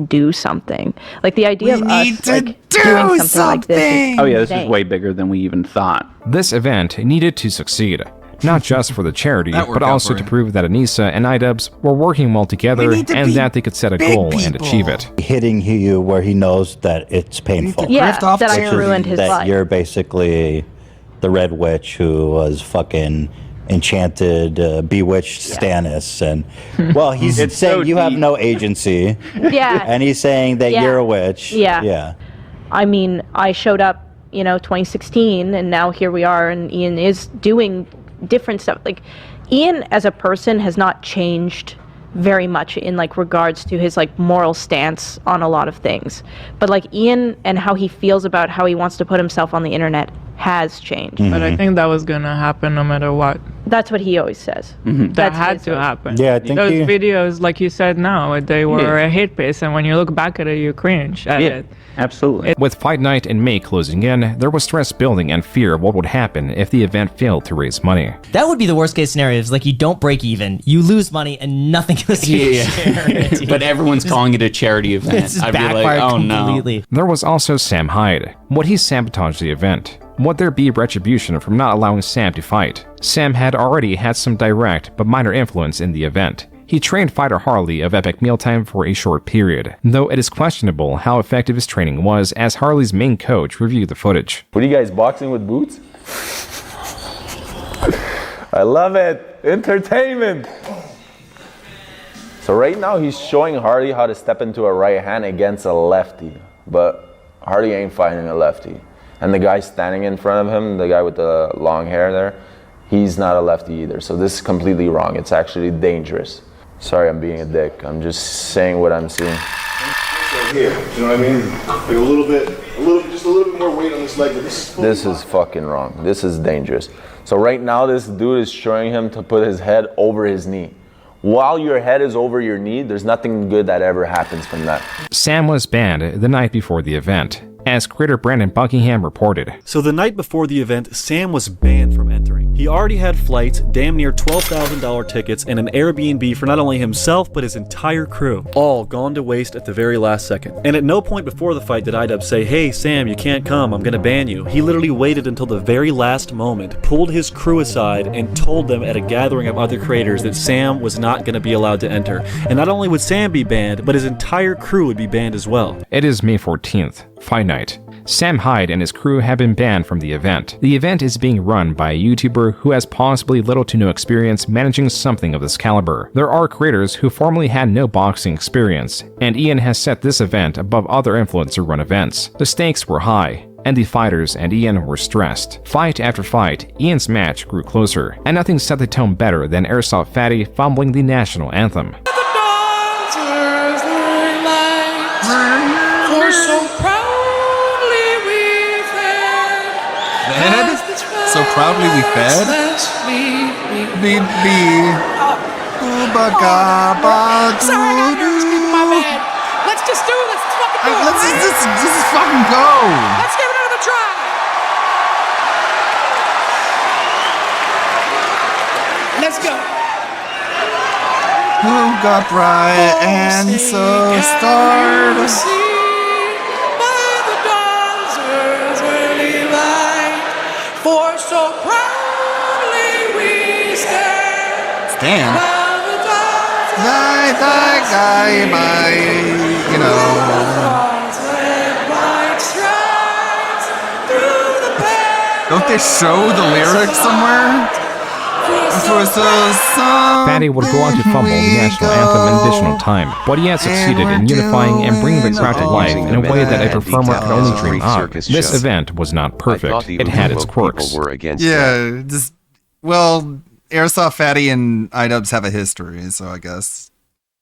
do something. Like the idea of us like doing something like this. Oh yeah, this is way bigger than we even thought. This event needed to succeed. Not just for the charity, but also to prove that Anissa and iDubbbz were working well together and that they could set a goal and achieve it. Hitting you where he knows that it's painful. Yeah, that I ruined his that life. You're basically the Red Witch who was fucking enchanted, bewitched Stannis. And, well, he's saying so you have no agency. Yeah. And he's saying that you're a witch. Yeah. Yeah. I mean, I showed up, 2016, and now here we are, and Ian is doing different stuff. Like Ian as a person has not changed very much in like regards to his like moral stance on a lot of things, but like Ian and how he feels about how he wants to put himself on the internet has changed. But I think that was gonna happen no matter what. That's what he always says. That had to happen. Yeah, I think those videos, like you said now, they were a hit piece, and when you look back at it, you cringe at it. Absolutely. With Fight Night in May closing in, there was stress building and fear of what would happen if the event failed to raise money. That would be the worst case scenario. Is like you don't break even, you lose money, and nothing goes to your charity. But everyone's calling it a charity event. I'd be like, oh completely. no. There was also Sam Hyde. Would he sabotage the event? Would there be retribution from not allowing Sam to fight? Sam had already had some direct but minor influence in the event. He trained fighter Harley of Epic Mealtime for a short period, though it is questionable how effective his training was as Harley's main coach reviewed the footage. What are you guys, boxing with boots? I love it. Entertainment. So right now he's showing Harley how to step into a right hand against a lefty, but Harley ain't fighting a lefty. And the guy standing in front of him, the guy with the long hair there, he's not a lefty either. So this is completely wrong. It's actually dangerous. Sorry, I'm being a dick. I'm just saying what I'm seeing. Right here, you know what I mean? Like just a little bit more weight on this leg. This is fucking wrong. This is dangerous. So right now, this dude is showing him to put his head over his knee. While your head is over your knee, there's nothing good that ever happens from that. Sam was banned the night before the event, as creator Brandon Buckingham reported. So the night before the event, Sam was banned from entering. He already had flights, damn near $12,000 tickets, and an Airbnb for not only himself, but his entire crew. All gone to waste at the very last second. And at no point before the fight did iDubbbz say, hey Sam, you can't come, I'm gonna ban you. He literally waited until the very last moment, pulled his crew aside, and told them at a gathering of other creators that Sam was not gonna be allowed to enter. And not only would Sam be banned, but his entire crew would be banned as well. It is May 14th. Fight Night. Sam Hyde and his crew have been banned from the event. The event is being run by a YouTuber who has possibly little to no experience managing something of this caliber. There are creators who formerly had no boxing experience, and Ian has set this event above other influencer-run events. The stakes were high, and the fighters and Ian were stressed. Fight after fight, Ian's match grew closer, and nothing set the tone better than Airsoft Fatty fumbling the national anthem. For so proudly we fed. Fed? So proudly we fed? Be. Sorry, I got nerves. My bad. Let's just do this. Let's fucking do it. Let's just fucking go. Let's give it another try. Let's go. Who got bright and so starred? For so proudly we stand. Stand? Bye, you know. Don't they show the lyrics somewhere? Fatty would go on to fumble the national anthem an additional time, but he had succeeded in unifying and bringing the crowd to life in a way that a performer could only dream of. This event was not perfect. It had its quirks. Yeah, well, Airsoft Fatty and iDubbbz have a history, so I guess.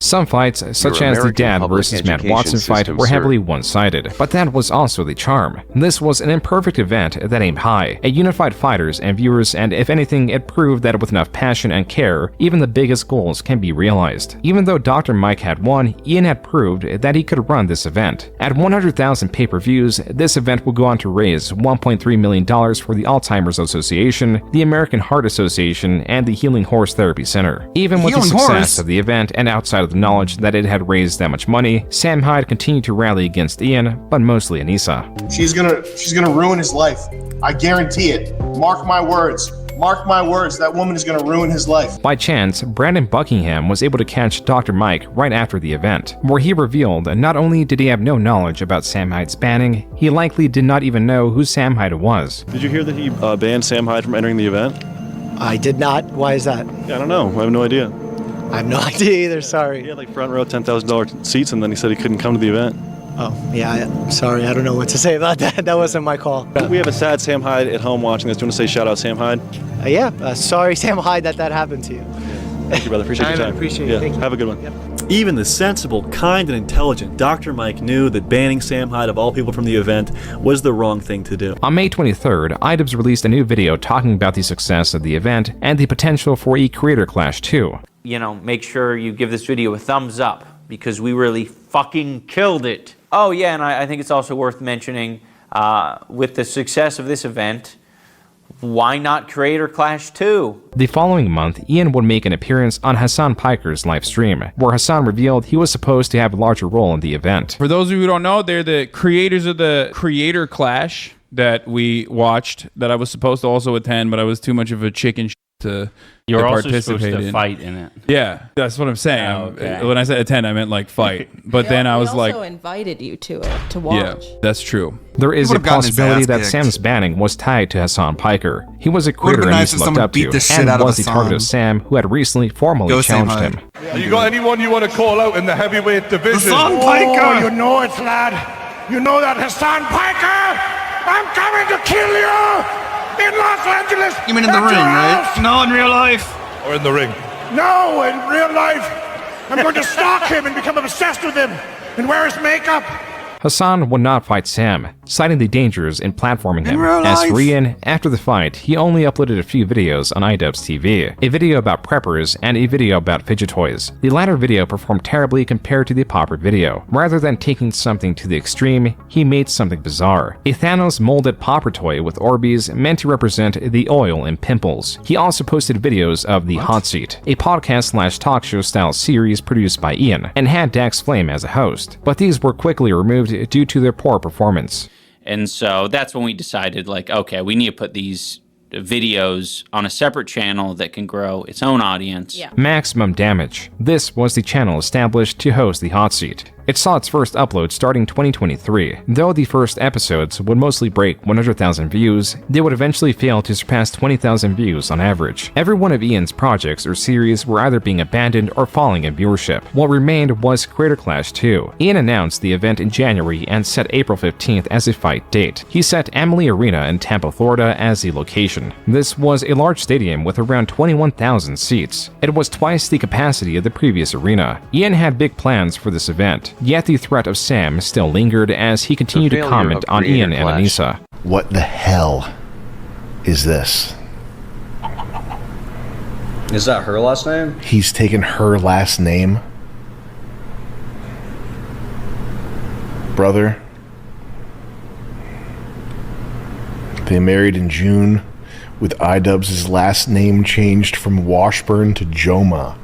Some fights, such as the Dad versus Matt Watson fight, were heavily one-sided, but that was also the charm. This was an imperfect event that aimed high. It unified fighters and viewers, and if anything, it proved that with enough passion and care, even the biggest goals can be realized. Even though Dr. Mike had won, Ian had proved that he could run this event. At 100,000 pay-per-views, this event will go on to raise $1.3 million for the Alzheimer's Association, the American Heart Association, and the Healing Horse Therapy Center. Even with the success of the event and outside of the knowledge that it had raised that much money, Sam Hyde continued to rally against Ian, but mostly Anissa. She's gonna ruin his life. I guarantee it. Mark my words. Mark my words, that woman is gonna ruin his life. By chance, Brandon Buckingham was able to catch Dr. Mike right after the event, where he revealed that not only did he have no knowledge about Sam Hyde's banning, he likely did not even know who Sam Hyde was. Did you hear that he banned Sam Hyde from entering the event? I did not. Why is that? Yeah, I don't know. I have no idea. I have no idea either, sorry. He had like front row $10,000 seats, and then he said he couldn't come to the event. Oh, yeah, sorry, I don't know what to say about that. That wasn't my call. We have a sad Sam Hyde at home watching this. Do you want to say shout out Sam Hyde? Sorry, Sam Hyde, that happened to you. Thank you, brother. Appreciate your time. Appreciate it. Thank you. Have a good one. Yep. Even the sensible, kind, and intelligent Dr. Mike knew that banning Sam Hyde of all people from the event was the wrong thing to do. On May 23rd, iDubbbz released a new video talking about the success of the event and the potential for a creator clash too. You know, make sure you give this video a thumbs up because we really fucking killed it. Oh yeah, and I think it's also worth mentioning, with the success of this event, why not Creator Clash 2? The following month, Ian would make an appearance on Hassan Piker's live stream, where Hassan revealed he was supposed to have a larger role in the event. For those of you who don't know, they're the creators of the Creator Clash that we watched, that I was supposed to also attend, but I was too much of a chicken to You're also participate supposed to in. fight in it. Yeah, that's what I'm saying. Oh, okay. When I said attend, I meant like fight. But then I was like, also invited you to it to watch. yeah, that's true. There is a Would've gotten his possibility ass that kicked. Sam's banning was tied to Hassan Piker. He was a creator been and nice if looked someone up beat to, the shit and out of was the target of Hassan. Sam, who had recently formally Go Sam challenged Hyde. him. Have you got anyone you want to call out in the heavyweight division? Hassan Piker! You know it, lad. You know that, Hassan Piker! I'm coming to kill you! In Los Angeles! You mean in the at ring, your right? house! No, in real life. Or in the ring? No, in real life! I'm going to stalk him and become obsessed with him and wear his makeup! Hassan would not fight Sam, citing the dangers in platforming him. real As life? for Ian, after the fight, he only uploaded a few videos on iDubbbz TV, a video about preppers and a video about fidget toys. The latter video performed terribly compared to the Popper video. Rather than taking something to the extreme, he made something bizarre. A Thanos molded Popper toy with Orbeez meant to represent the oil and pimples. He also posted videos of The Hot Seat, a podcast/talk show style series produced by Ian, and had Dax Flame as a host, but these were quickly removed due to their poor performance. And so that's when we decided, like, okay, we need to put these videos on a separate channel that can grow its own audience. Yeah. Maximum Damage. This was the channel established to host The Hot Seat. It saw its first upload starting 2023. Though the first episodes would mostly break 100,000 views, they would eventually fail to surpass 20,000 views on average. Every one of Ian's projects or series were either being abandoned or falling in viewership. What remained was Creator Clash 2. Ian announced the event in January and set April 15th as a fight date. He set Amalie Arena in Tampa, Florida as the location. This was a large stadium with around 21,000 seats. It was twice the capacity of the previous arena. Ian had big plans for this event. event. Yet the threat of Sam still lingered as he continued to comment on Ian and Anissa. What the hell is this? Is that her last name? He's taken her last name? Brother. They married in June, with iDubbbz' last name changed from Washburn to Joma.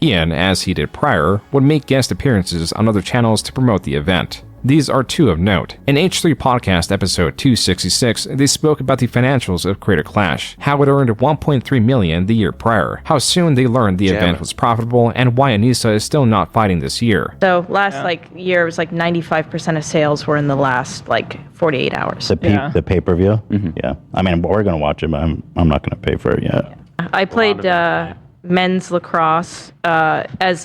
Ian, as he did prior, would make guest appearances on other channels to promote the event. These are two of note. In H3 Podcast episode 266, they spoke about the financials of Creator Clash, how it earned $1.3 million the year prior, how soon they learned the event was profitable, and why Anissa is still not fighting this year. So last year, it was 95% of sales were in the last 48 hours. The pay-per-view? Yeah. I mean, we're going to watch it, but I'm not going to pay for it yet. I played men's lacrosse as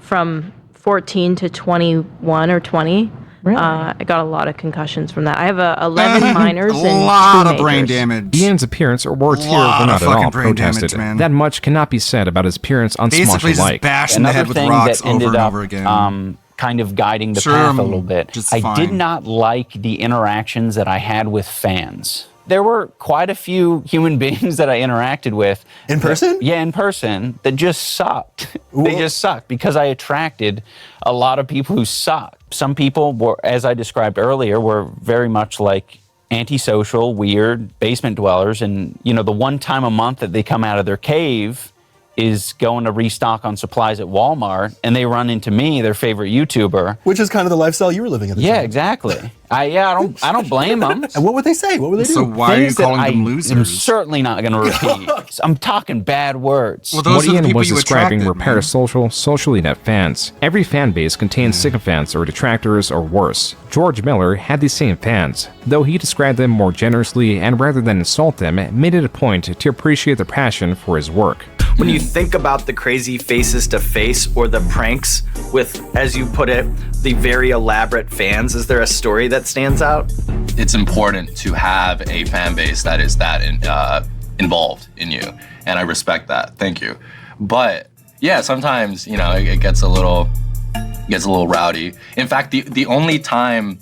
from 14 to 21 or 20. Really? I got a lot of concussions from that. I have 11 minors and 2 majors. A lot of brain damage. Ian's appearance or words here were not at all protested. That much cannot be said about his appearance on Smosh Alike. Bashing the head with rocks over and over again. Kind of guiding the path a little bit. I did not like the interactions that I had with fans. There were quite a few human beings that I interacted with. In person? Yeah, in person, that just sucked. They just sucked because I attracted a lot of people who sucked. Some people were, as I described earlier, were very much like antisocial, weird basement dwellers. And, the one time a month that they come out of their cave is going to restock on supplies at Walmart, and they run into me, their favorite YouTuber. Which is kind of the lifestyle you were living at the time. Yeah, exactly. I don't blame them. And what would they say? What would they do? So why are you calling them losers? I'm certainly not going to repeat. I'm talking bad words. Well, what Ian was describing were parasocial, socially inept fans. Every fan base contains sycophants or detractors or worse. George Miller had these same fans, though he described them more generously and rather than insult them, made it a point to appreciate their passion for his work. When you think about the crazy faces to face or the pranks with, as you put it, the very elaborate fans, is there a story that stands out? It's important to have a fan base that is that involved in you, and I respect that. Thank you. But yeah, sometimes it gets a little rowdy. In fact, the only time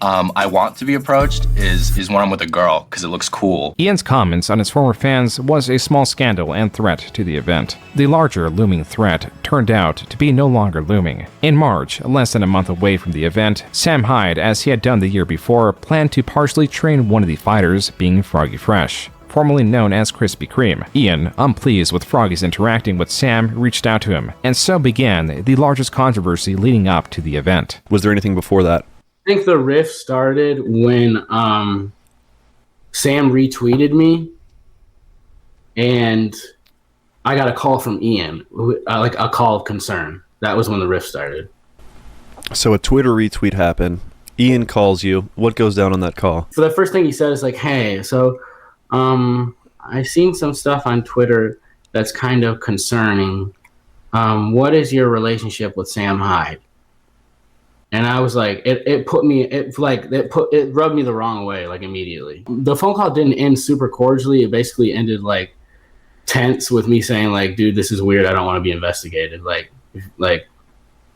I want to be approached is when I'm with a girl because it looks cool. Ian's comments on his former fans was a small scandal and threat to the event. The larger looming threat turned out to be no longer looming. In March, less than a month away from the event, Sam Hyde, as he had done the year before, planned to partially train one of the fighters, being Froggy Fresh, formerly known as Krispy Kreme. Ian, unpleased with Froggy's interacting with Sam, reached out to him, and so began the largest controversy leading up to the event. Was there anything before that? I think the rift started when Sam retweeted me, and I got a call from Ian, like a call of concern. That was when the rift started. So a Twitter retweet happened. Ian calls you. What goes down on that call? So the first thing he said is like, "Hey, so I've seen some stuff on Twitter that's kind of concerning. What is your relationship with Sam Hyde?" And I was like, it rubbed me the wrong way, like immediately. The phone call didn't end super cordially. It basically ended like tense with me saying like, dude, this is weird. I don't want to be investigated. Like,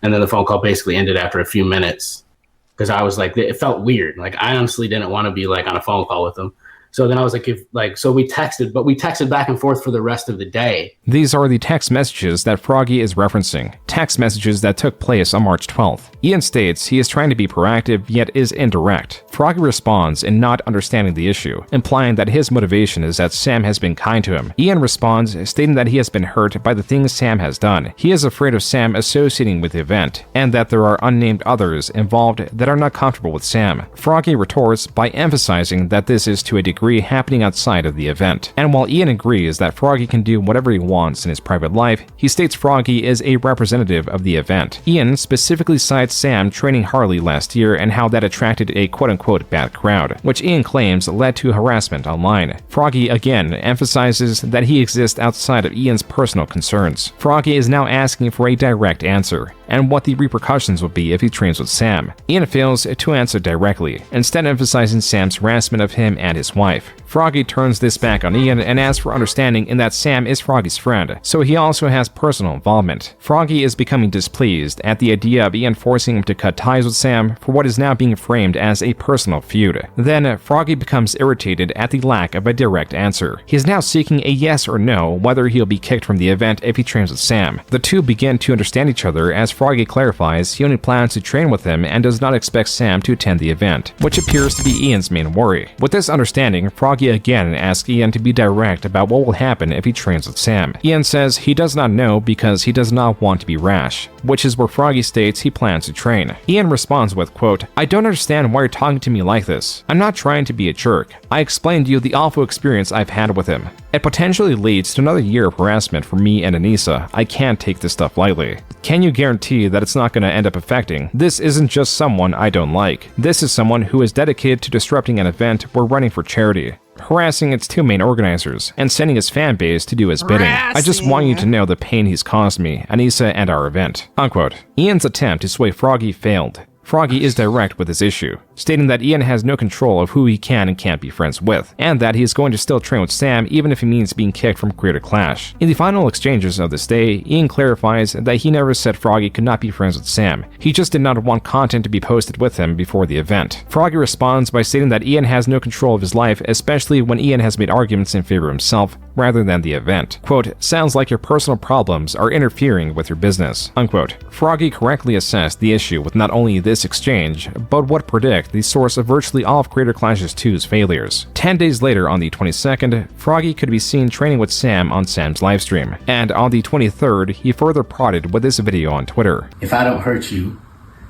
and then the phone call basically ended after a few minutes because I was like, it felt weird. Like I honestly didn't want to be like on a phone call with them. So then I was like, so we texted back and forth for the rest of the day. These are the text messages that Froggy is referencing, text messages that took place on March 12th. Ian states he is trying to be proactive, yet is indirect. Froggy responds in not understanding the issue, implying that his motivation is that Sam has been kind to him. Ian responds, stating that he has been hurt by the things Sam has done. He is afraid of Sam associating with the event, and that there are unnamed others involved that are not comfortable with Sam. Froggy retorts by emphasizing that this is to a degree happening outside of the event. And while Ian agrees that Froggy can do whatever he wants in his private life, he states Froggy is a representative of the event. Ian specifically cites Sam training Harley last year and how that attracted a quote-unquote bad crowd, which Ian claims led to harassment online. Froggy again emphasizes that he exists outside of Ian's personal concerns. Froggy is now asking for a direct answer, and what the repercussions would be if he trains with Sam. Ian fails to answer directly, instead emphasizing Sam's harassment of him and his wife. life. Froggy turns this back on Ian and asks for understanding in that Sam is Froggy's friend, so he also has personal involvement. Froggy is becoming displeased at the idea of Ian forcing him to cut ties with Sam for what is now being framed as a personal feud. Then, Froggy becomes irritated at the lack of a direct answer. He is now seeking a yes or no whether he'll be kicked from the event if he trains with Sam. The two begin to understand each other as Froggy clarifies he only plans to train with him and does not expect Sam to attend the event, which appears to be Ian's main worry. With this understanding, Froggy again asks Ian to be direct about what will happen if he trains with Sam. Ian says he does not know because he does not want to be rash, which is where Froggy states he plans to train. Ian responds with, quote, "I don't understand why you're talking to me like this. I'm not trying to be a jerk. I explained to you the awful experience I've had with him. It potentially leads to another year of harassment for me and Anissa. I can't take this stuff lightly. Can you guarantee that it's not going to end up affecting? This isn't just someone I don't like. This is someone who is dedicated to disrupting an event we're running for charity, harassing its two main organizers, and sending his fan base to do his bidding. I just want you to know the pain he's caused me, Anissa, and our event." Unquote. Ian's attempt to sway Froggy failed. Froggy is direct with his issue, stating that Ian has no control of who he can and can't be friends with, and that he is going to still train with Sam even if he means being kicked from Creator Clash. In the final exchanges of this day, Ian clarifies that he never said Froggy could not be friends with Sam. He just did not want content to be posted with him before the event. Froggy responds by stating that Ian has no control of his life, especially when Ian has made arguments in favor of himself rather than the event. Quote, "Sounds like your personal problems are interfering with your business." Unquote. Froggy correctly assessed the issue with not only this exchange, but would predict the source of virtually all of Creator Clash 2's failures. 10 days later, on the 22nd, Froggy could be seen training with Sam on Sam's livestream, and on the 23rd, he further prodded with this video on Twitter. "If I don't hurt you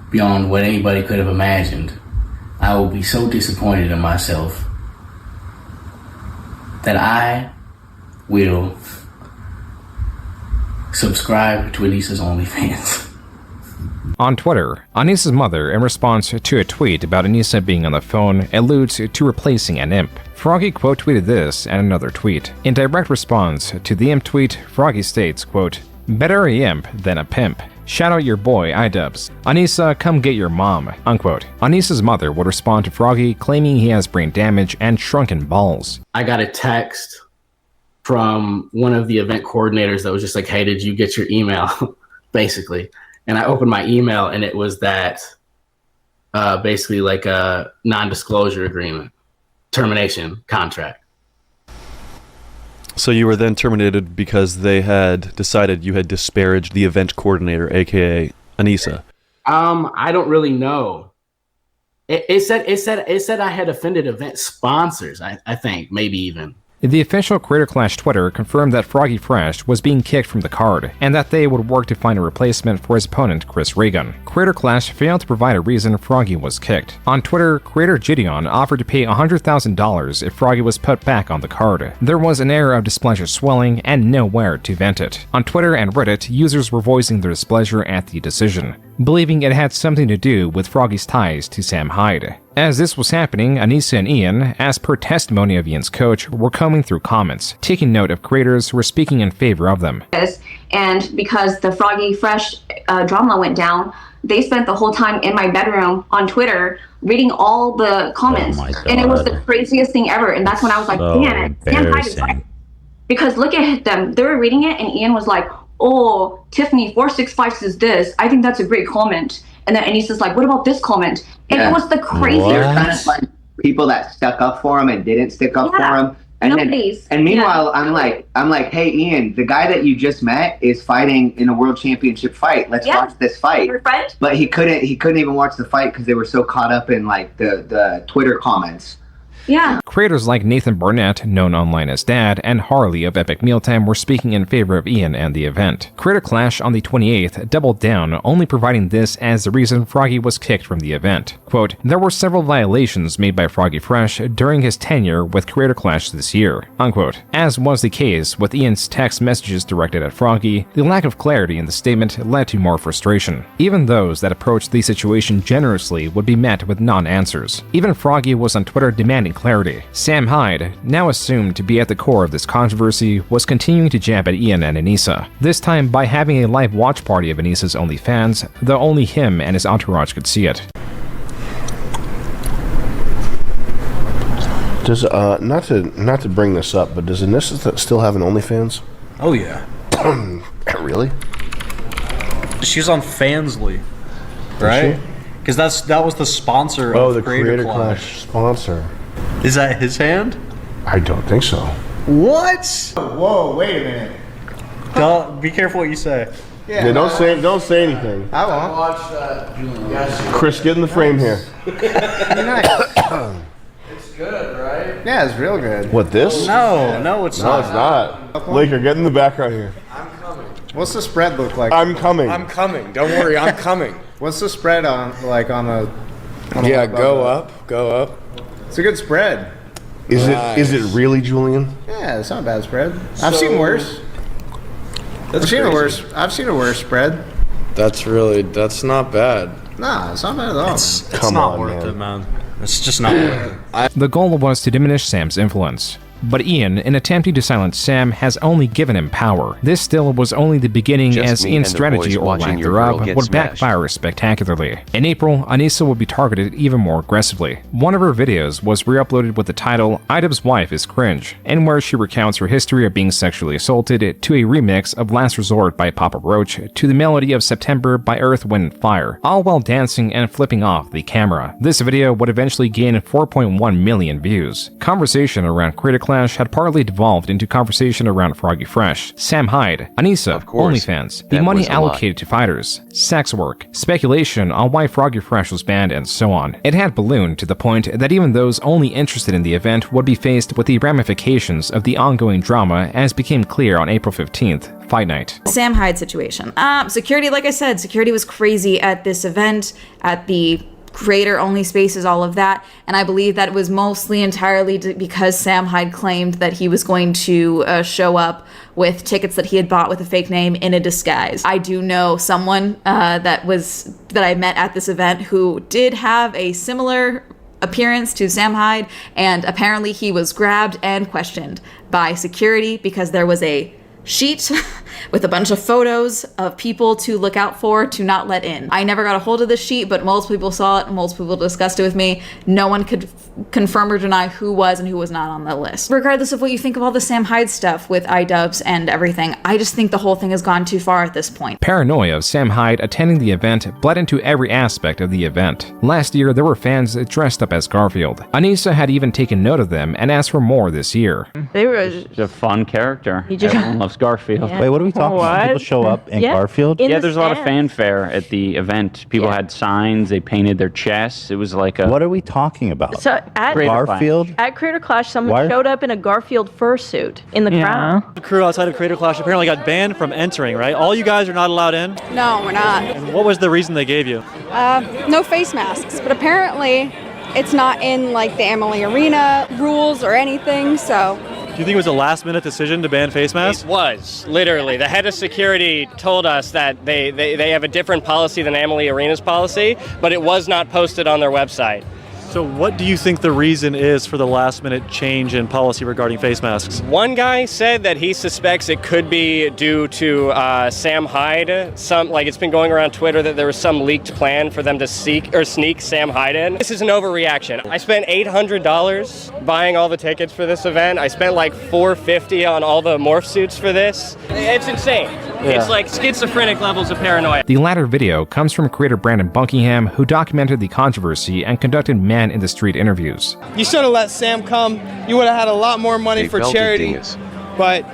beyond what anybody could have imagined, I will be so disappointed in myself that I will subscribe to Anissa's OnlyFans." On Twitter, Anissa's mother, in response to a tweet about Anissa being on the phone, alludes to replacing an imp. Froggy quote tweeted this and another tweet. In direct response to the imp tweet, Froggy states, quote, "Better a imp than a pimp. Shout out your boy, iDubbbz. Anissa, come get your mom." Unquote. Anissa's mother would respond to Froggy, claiming he has brain damage and shrunken balls. I got a text from one of the event coordinators that was just like, "Hey, did you get your email?" basically. And I opened my email and it was that basically like a non-disclosure agreement, termination contract. So you were then terminated because they had decided you had disparaged the event coordinator, aka Anissa. I don't really know. It said I had offended event sponsors. I think maybe even. The official Creator Clash Twitter confirmed that Froggy Fresh was being kicked from the card, and that they would work to find a replacement for his opponent, Chris Reagan. Creator Clash failed to provide a reason Froggy was kicked. On Twitter, creator Gideon offered to pay $100,000 if Froggy was put back on the card. There was an air of displeasure swelling and nowhere to vent it. On Twitter and Reddit, users were voicing their displeasure at the decision, believing it had something to do with Froggy's ties to Sam Hyde. As this was happening, Anissa and Ian, as per testimony of Ian's coach, were combing through comments, taking note of creators who were speaking in favor of them. And because the Froggy Fresh drama went down, they spent the whole time in my bedroom on Twitter reading all the comments. And it was the craziest thing ever. And that's when I was like, damn it, Sam Hyde is right. Because look at them, they were reading it and Ian was like, "Oh, Tiffany 465 says this. I think that's a great comment." And then Anissa's like, "What about this comment?" And it was the craziest. They're kind of like people that stuck up for him and didn't stick up for him. And meanwhile, I'm like, "Hey, Ian, the guy that you just met is fighting in a world championship fight. Let's watch this fight." But he couldn't even watch the fight because they were so caught up in like the Twitter comments. Yeah. Creators like Nathan Barnett, known online as Dad, and Harley of Epic Mealtime were speaking in favor of Ian and the event. Creator Clash on the 28th doubled down, only providing this as the reason Froggy was kicked from the event. Quote, "There were several violations made by Froggy Fresh during his tenure with Creator Clash this year." Unquote. As was the case with Ian's text messages directed at Froggy, the lack of clarity in the statement led to more frustration. Even those that approached the situation generously would be met with non-answers. Even Froggy was on Twitter demanding clarity. Sam Hyde, now assumed to be at the core of this controversy, was continuing to jab at Ian and Anissa, this time by having a live watch party of Anissa's OnlyFans, though only him and his entourage could see it. Does not to bring this up, but does Anissa still have an OnlyFans? Oh yeah. Really? She's on Fansly, right? Because that was the sponsor. Oh, of the Creator Clash sponsor. Is that his hand? I don't think so. What? Whoa, wait a minute. Be careful what you say. Yeah, don't say anything. I won't. Watch that. Chris, get in the frame here. It's good, right? Yeah, it's real good. What, this? No, it's No, not. it's not. Laker, get in the back right here. I'm coming. What's the spread look like? I'm coming. I'm coming. Don't worry, I'm coming. What's the spread on a Yeah, go up. It's a good spread. Is it really, Julian? Yeah, it's not a bad spread. I've seen worse. I've seen a worse spread. That's not bad. Nah, it's not bad at all. It's not worth it, man. It's just not worth it. The goal was to diminish Sam's influence. But Ian, in attempting to silence Sam, has only given him power. This still was only the beginning, as Ian's strategy, or lack thereof, would backfire spectacularly. In April, Anissa would be targeted even more aggressively. One of her videos was re-uploaded with the title, Idubbbz Wife is Cringe, and where she recounts her history of being sexually assaulted, to a remix of Last Resort by Papa Roach, to the melody of September by Earth, Wind & Fire, all while dancing and flipping off the camera. This video would eventually gain 4.1 million views. Conversation around Creator Clash had partly devolved into conversation around Froggy Fresh, Sam Hyde, Anissa, OnlyFans, the money allocated to fighters, sex work, speculation on why Froggy Fresh was banned, and so on. It had ballooned to the point that even those only interested in the event would be faced with the ramifications of the ongoing drama, as became clear on April 15th, Fight Night. Sam Hyde situation. Security, like I said, security was crazy at this event, at the creator only spaces, all of that, and I believe that it was mostly entirely because Sam Hyde claimed that he was going to show up with tickets that he had bought with a fake name in a disguise. I do know someone that I met at this event who did have a similar appearance to Sam Hyde, and apparently he was grabbed and questioned by security because there was a sheet with a bunch of photos of people to look out for, to not let in. I never got a hold of this sheet, but multiple people saw it, multiple people discussed it with me. No one could confirm or deny who was and who was not on the list. Regardless of what you think of all the Sam Hyde stuff with Idubbbz and everything, I just think the whole thing has gone too far at this point. Paranoia of Sam Hyde attending the event bled into every aspect of the event. Last year, there were fans dressed up as Garfield. Anissa had even taken note of them and asked for more this year. They were a fun character. Everyone loves Garfield. Wait, what are we talking about? People show up in Garfield? Yeah, there's a lot of fanfare at the event. People had signs, they painted their chests. It was like a... What are we talking about? So at Garfield? At Creator Clash, someone showed up in a Garfield fursuit in the crowd. The crew outside of Creator Clash apparently got banned from entering, right? All you guys are not allowed in? No, we're not. And what was the reason they gave you? No face masks, but apparently it's not in like the Emily Arena rules or anything, so... Do you think it was a last-minute decision to ban face masks? It was, literally. The head of security told us that they have a different policy than Emily Arena's policy, but it was not posted on their website. So what do you think the reason is for the last-minute change in policy regarding face masks? One guy said that he suspects it could be due to Sam Hyde. It's been going around Twitter that there was some leaked plan for them to sneak Sam Hyde in. This is an overreaction. I spent $800 buying all the tickets for this event. I spent like $450 on all the morph suits for this. It's insane. Yeah. It's like schizophrenic levels of paranoia. The latter video comes from creator Brandon Buckingham, who documented the controversy and conducted man-in-the-street interviews. You should have let Sam come. You would have had a lot more money for charity. But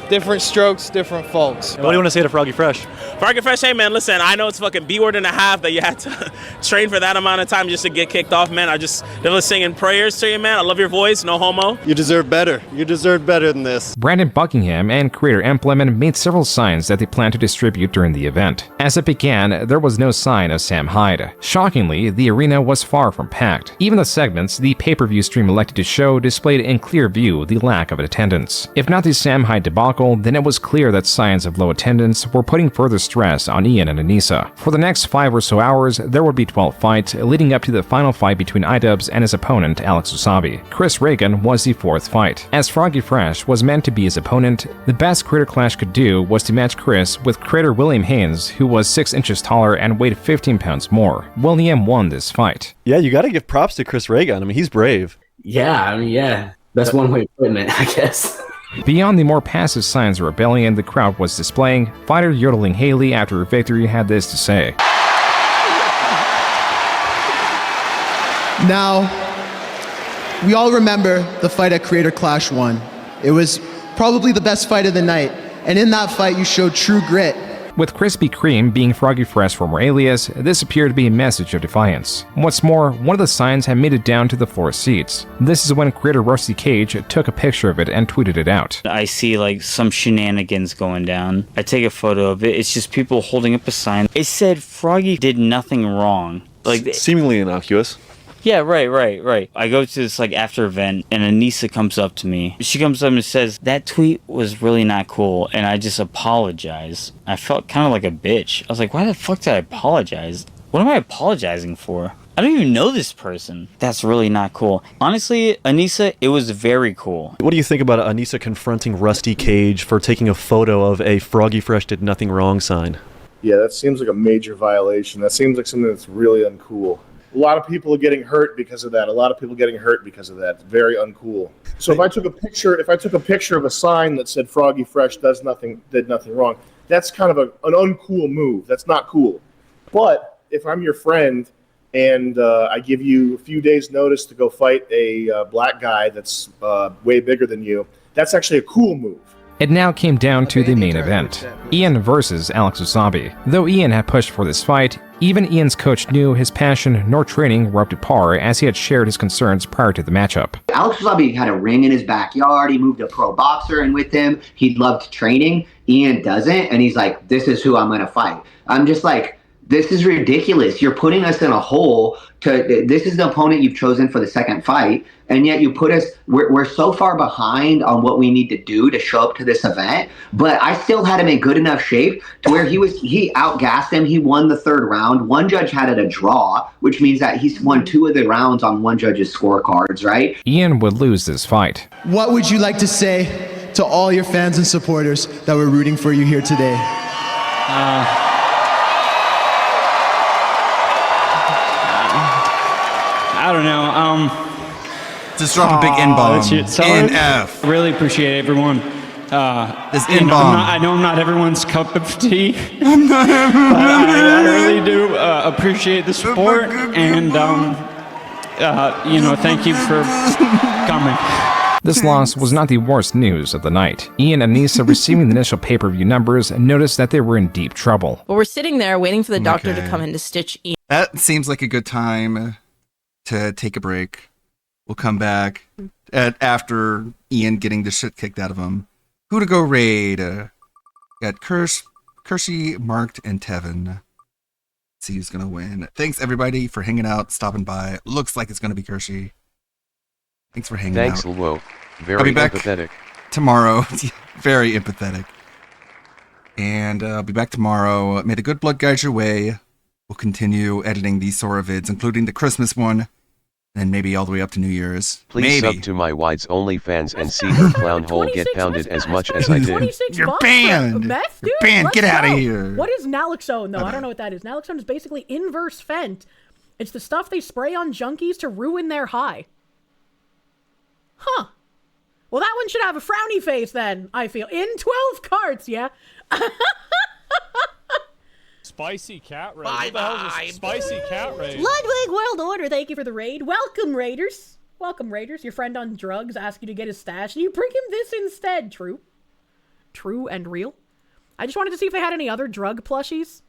different strokes, different folks. What do you want to say to Froggy Fresh? Froggy Fresh, hey man, listen, I know it's fucking B-word and a half that you had to train for that amount of time just to get kicked off, man. I just was singing prayers to you, man. I love your voice, no homo. You deserve better. You deserve better than this. Brandon Buckingham and creator Emplemon made several signs that they plan to distribute during the event. As it began, there was no sign of Sam Hyde. Shockingly, the arena was far from packed. Even the segments the pay-per-view stream elected to show displayed in clear view the lack of attendance. If not the Sam Hyde debacle, then it was clear that signs of low attendance were putting further stress on Ian and Anissa. For the next 5 or so hours, there would be 12 fights, leading up to the final fight between Idubbbz and his opponent, Alex Usabi. Chris Reagan was the 4th fight. As Froggy Fresh was meant to be his opponent, the best Creator Clash could do was to match Chris with creator William Haynes, who was 6 inches taller and weighed 15 pounds more. William won this fight. Yeah, you gotta give props to Chris Reagan. I mean, he's brave. Yeah, I mean, yeah. That's one way of putting it, I guess. Beyond the more passive signs of rebellion the crowd was displaying, fighter Yodeling Haley after her victory had this to say. Now, we all remember the fight at Creator Clash 1. It was probably the best fight of the night, and in that fight you showed true grit. With Krispy Kreme being Froggy Fresh former alias, this appeared to be a message of defiance. What's more, one of the signs had made it down to the floor seats. This is when creator Rusty Cage took a picture of it and tweeted it out. I see like some shenanigans going down. I take a photo of it. It's just people holding up a sign. It said Froggy did nothing wrong. Like seemingly innocuous. Yeah, right. I go to this like after event and Anissa comes up to me. She comes up and says, that tweet was really not cool, and I just apologize. I felt kind of like a bitch. I was like, why the fuck did I apologize? What am I apologizing for? I don't even know this person. That's really not cool. Honestly, Anissa, it was very cool. What do you think about Anissa confronting Rusty Cage for taking a photo of a Froggy Fresh did nothing wrong sign? Yeah, that seems like a major violation. That seems like something that's really uncool. A lot of people are getting hurt because of that. It's very uncool. So if I took a picture of a sign that said Froggy Fresh did nothing wrong, that's kind of an uncool move. That's not cool. But if I'm your friend and I give you a few days notice to go fight a black guy that's way bigger than you, that's actually a cool move. It now came down to the main event, Ian versus Alex Wasabi. Though Ian had pushed for this fight, even Ian's coach knew his passion nor training were up to par, as he had shared his concerns prior to the matchup. Alex Wasabi had a ring in his backyard. He moved a pro boxer in with him. He loved training. Ian doesn't, and he's like, this is who I'm going to fight. I'm just like, this is ridiculous. You're putting us in a hole. This is the opponent you've chosen for the second fight, and yet you put us, we're so far behind on what we need to do to show up to this event, but I still had him in good enough shape to where he outgassed him. He won the third round. One judge had it a draw, which means that he's won 2 of the rounds on one judge's scorecards, right? Ian would lose this fight. What would you like to say to all your fans and supporters that were rooting for you here today? I don't know. Just drop a big N-bomb. NF. Really appreciate everyone. This N-bomb. I know I'm not everyone's cup of tea. I really do appreciate the support, and thank you for coming. This loss was not the worst news of the night. Ian and Anissa, receiving the initial pay-per-view numbers, noticed that they were in deep trouble. Well, we're sitting there waiting for the doctor to come in to stitch Ian. That seems like a good time to take a break. We'll come back after Ian getting the shit kicked out of him. Who to go raid? Got Kershey, Marked, and Tevin. Let's see who's gonna win. Thanks everybody for hanging out, stopping by. Looks like it's gonna be Kershey. Thanks for hanging out. Thanks, Lwo. Very I'll be back empathetic. Tomorrow. Very empathetic. And I'll be back tomorrow. May the good blood guide your way. We'll continue editing these Sora vids, including the Christmas one, and maybe all the way up to New Year's. Please maybe. sub to my Wide's OnlyFans and see her clown hole get pounded as much as I did. You're banned! Meth, dude? You're banned! Let's Get out of go. here! What is naloxone, though? I don't know what that is. Naloxone is basically inverse Fent. It's the stuff they spray on junkies to ruin their high. Huh. Well, that one should have a frowny face then, I feel. In 12 carts, yeah? Spicy cat raid. What the hell is a spicy cat raid? Ludwig World Order, thank you for the raid. Welcome, Raiders. Welcome, Raiders. Your friend on drugs asked you to get his stash, and you bring him this instead. True. True and real. I just wanted to see if they had any other drug plushies.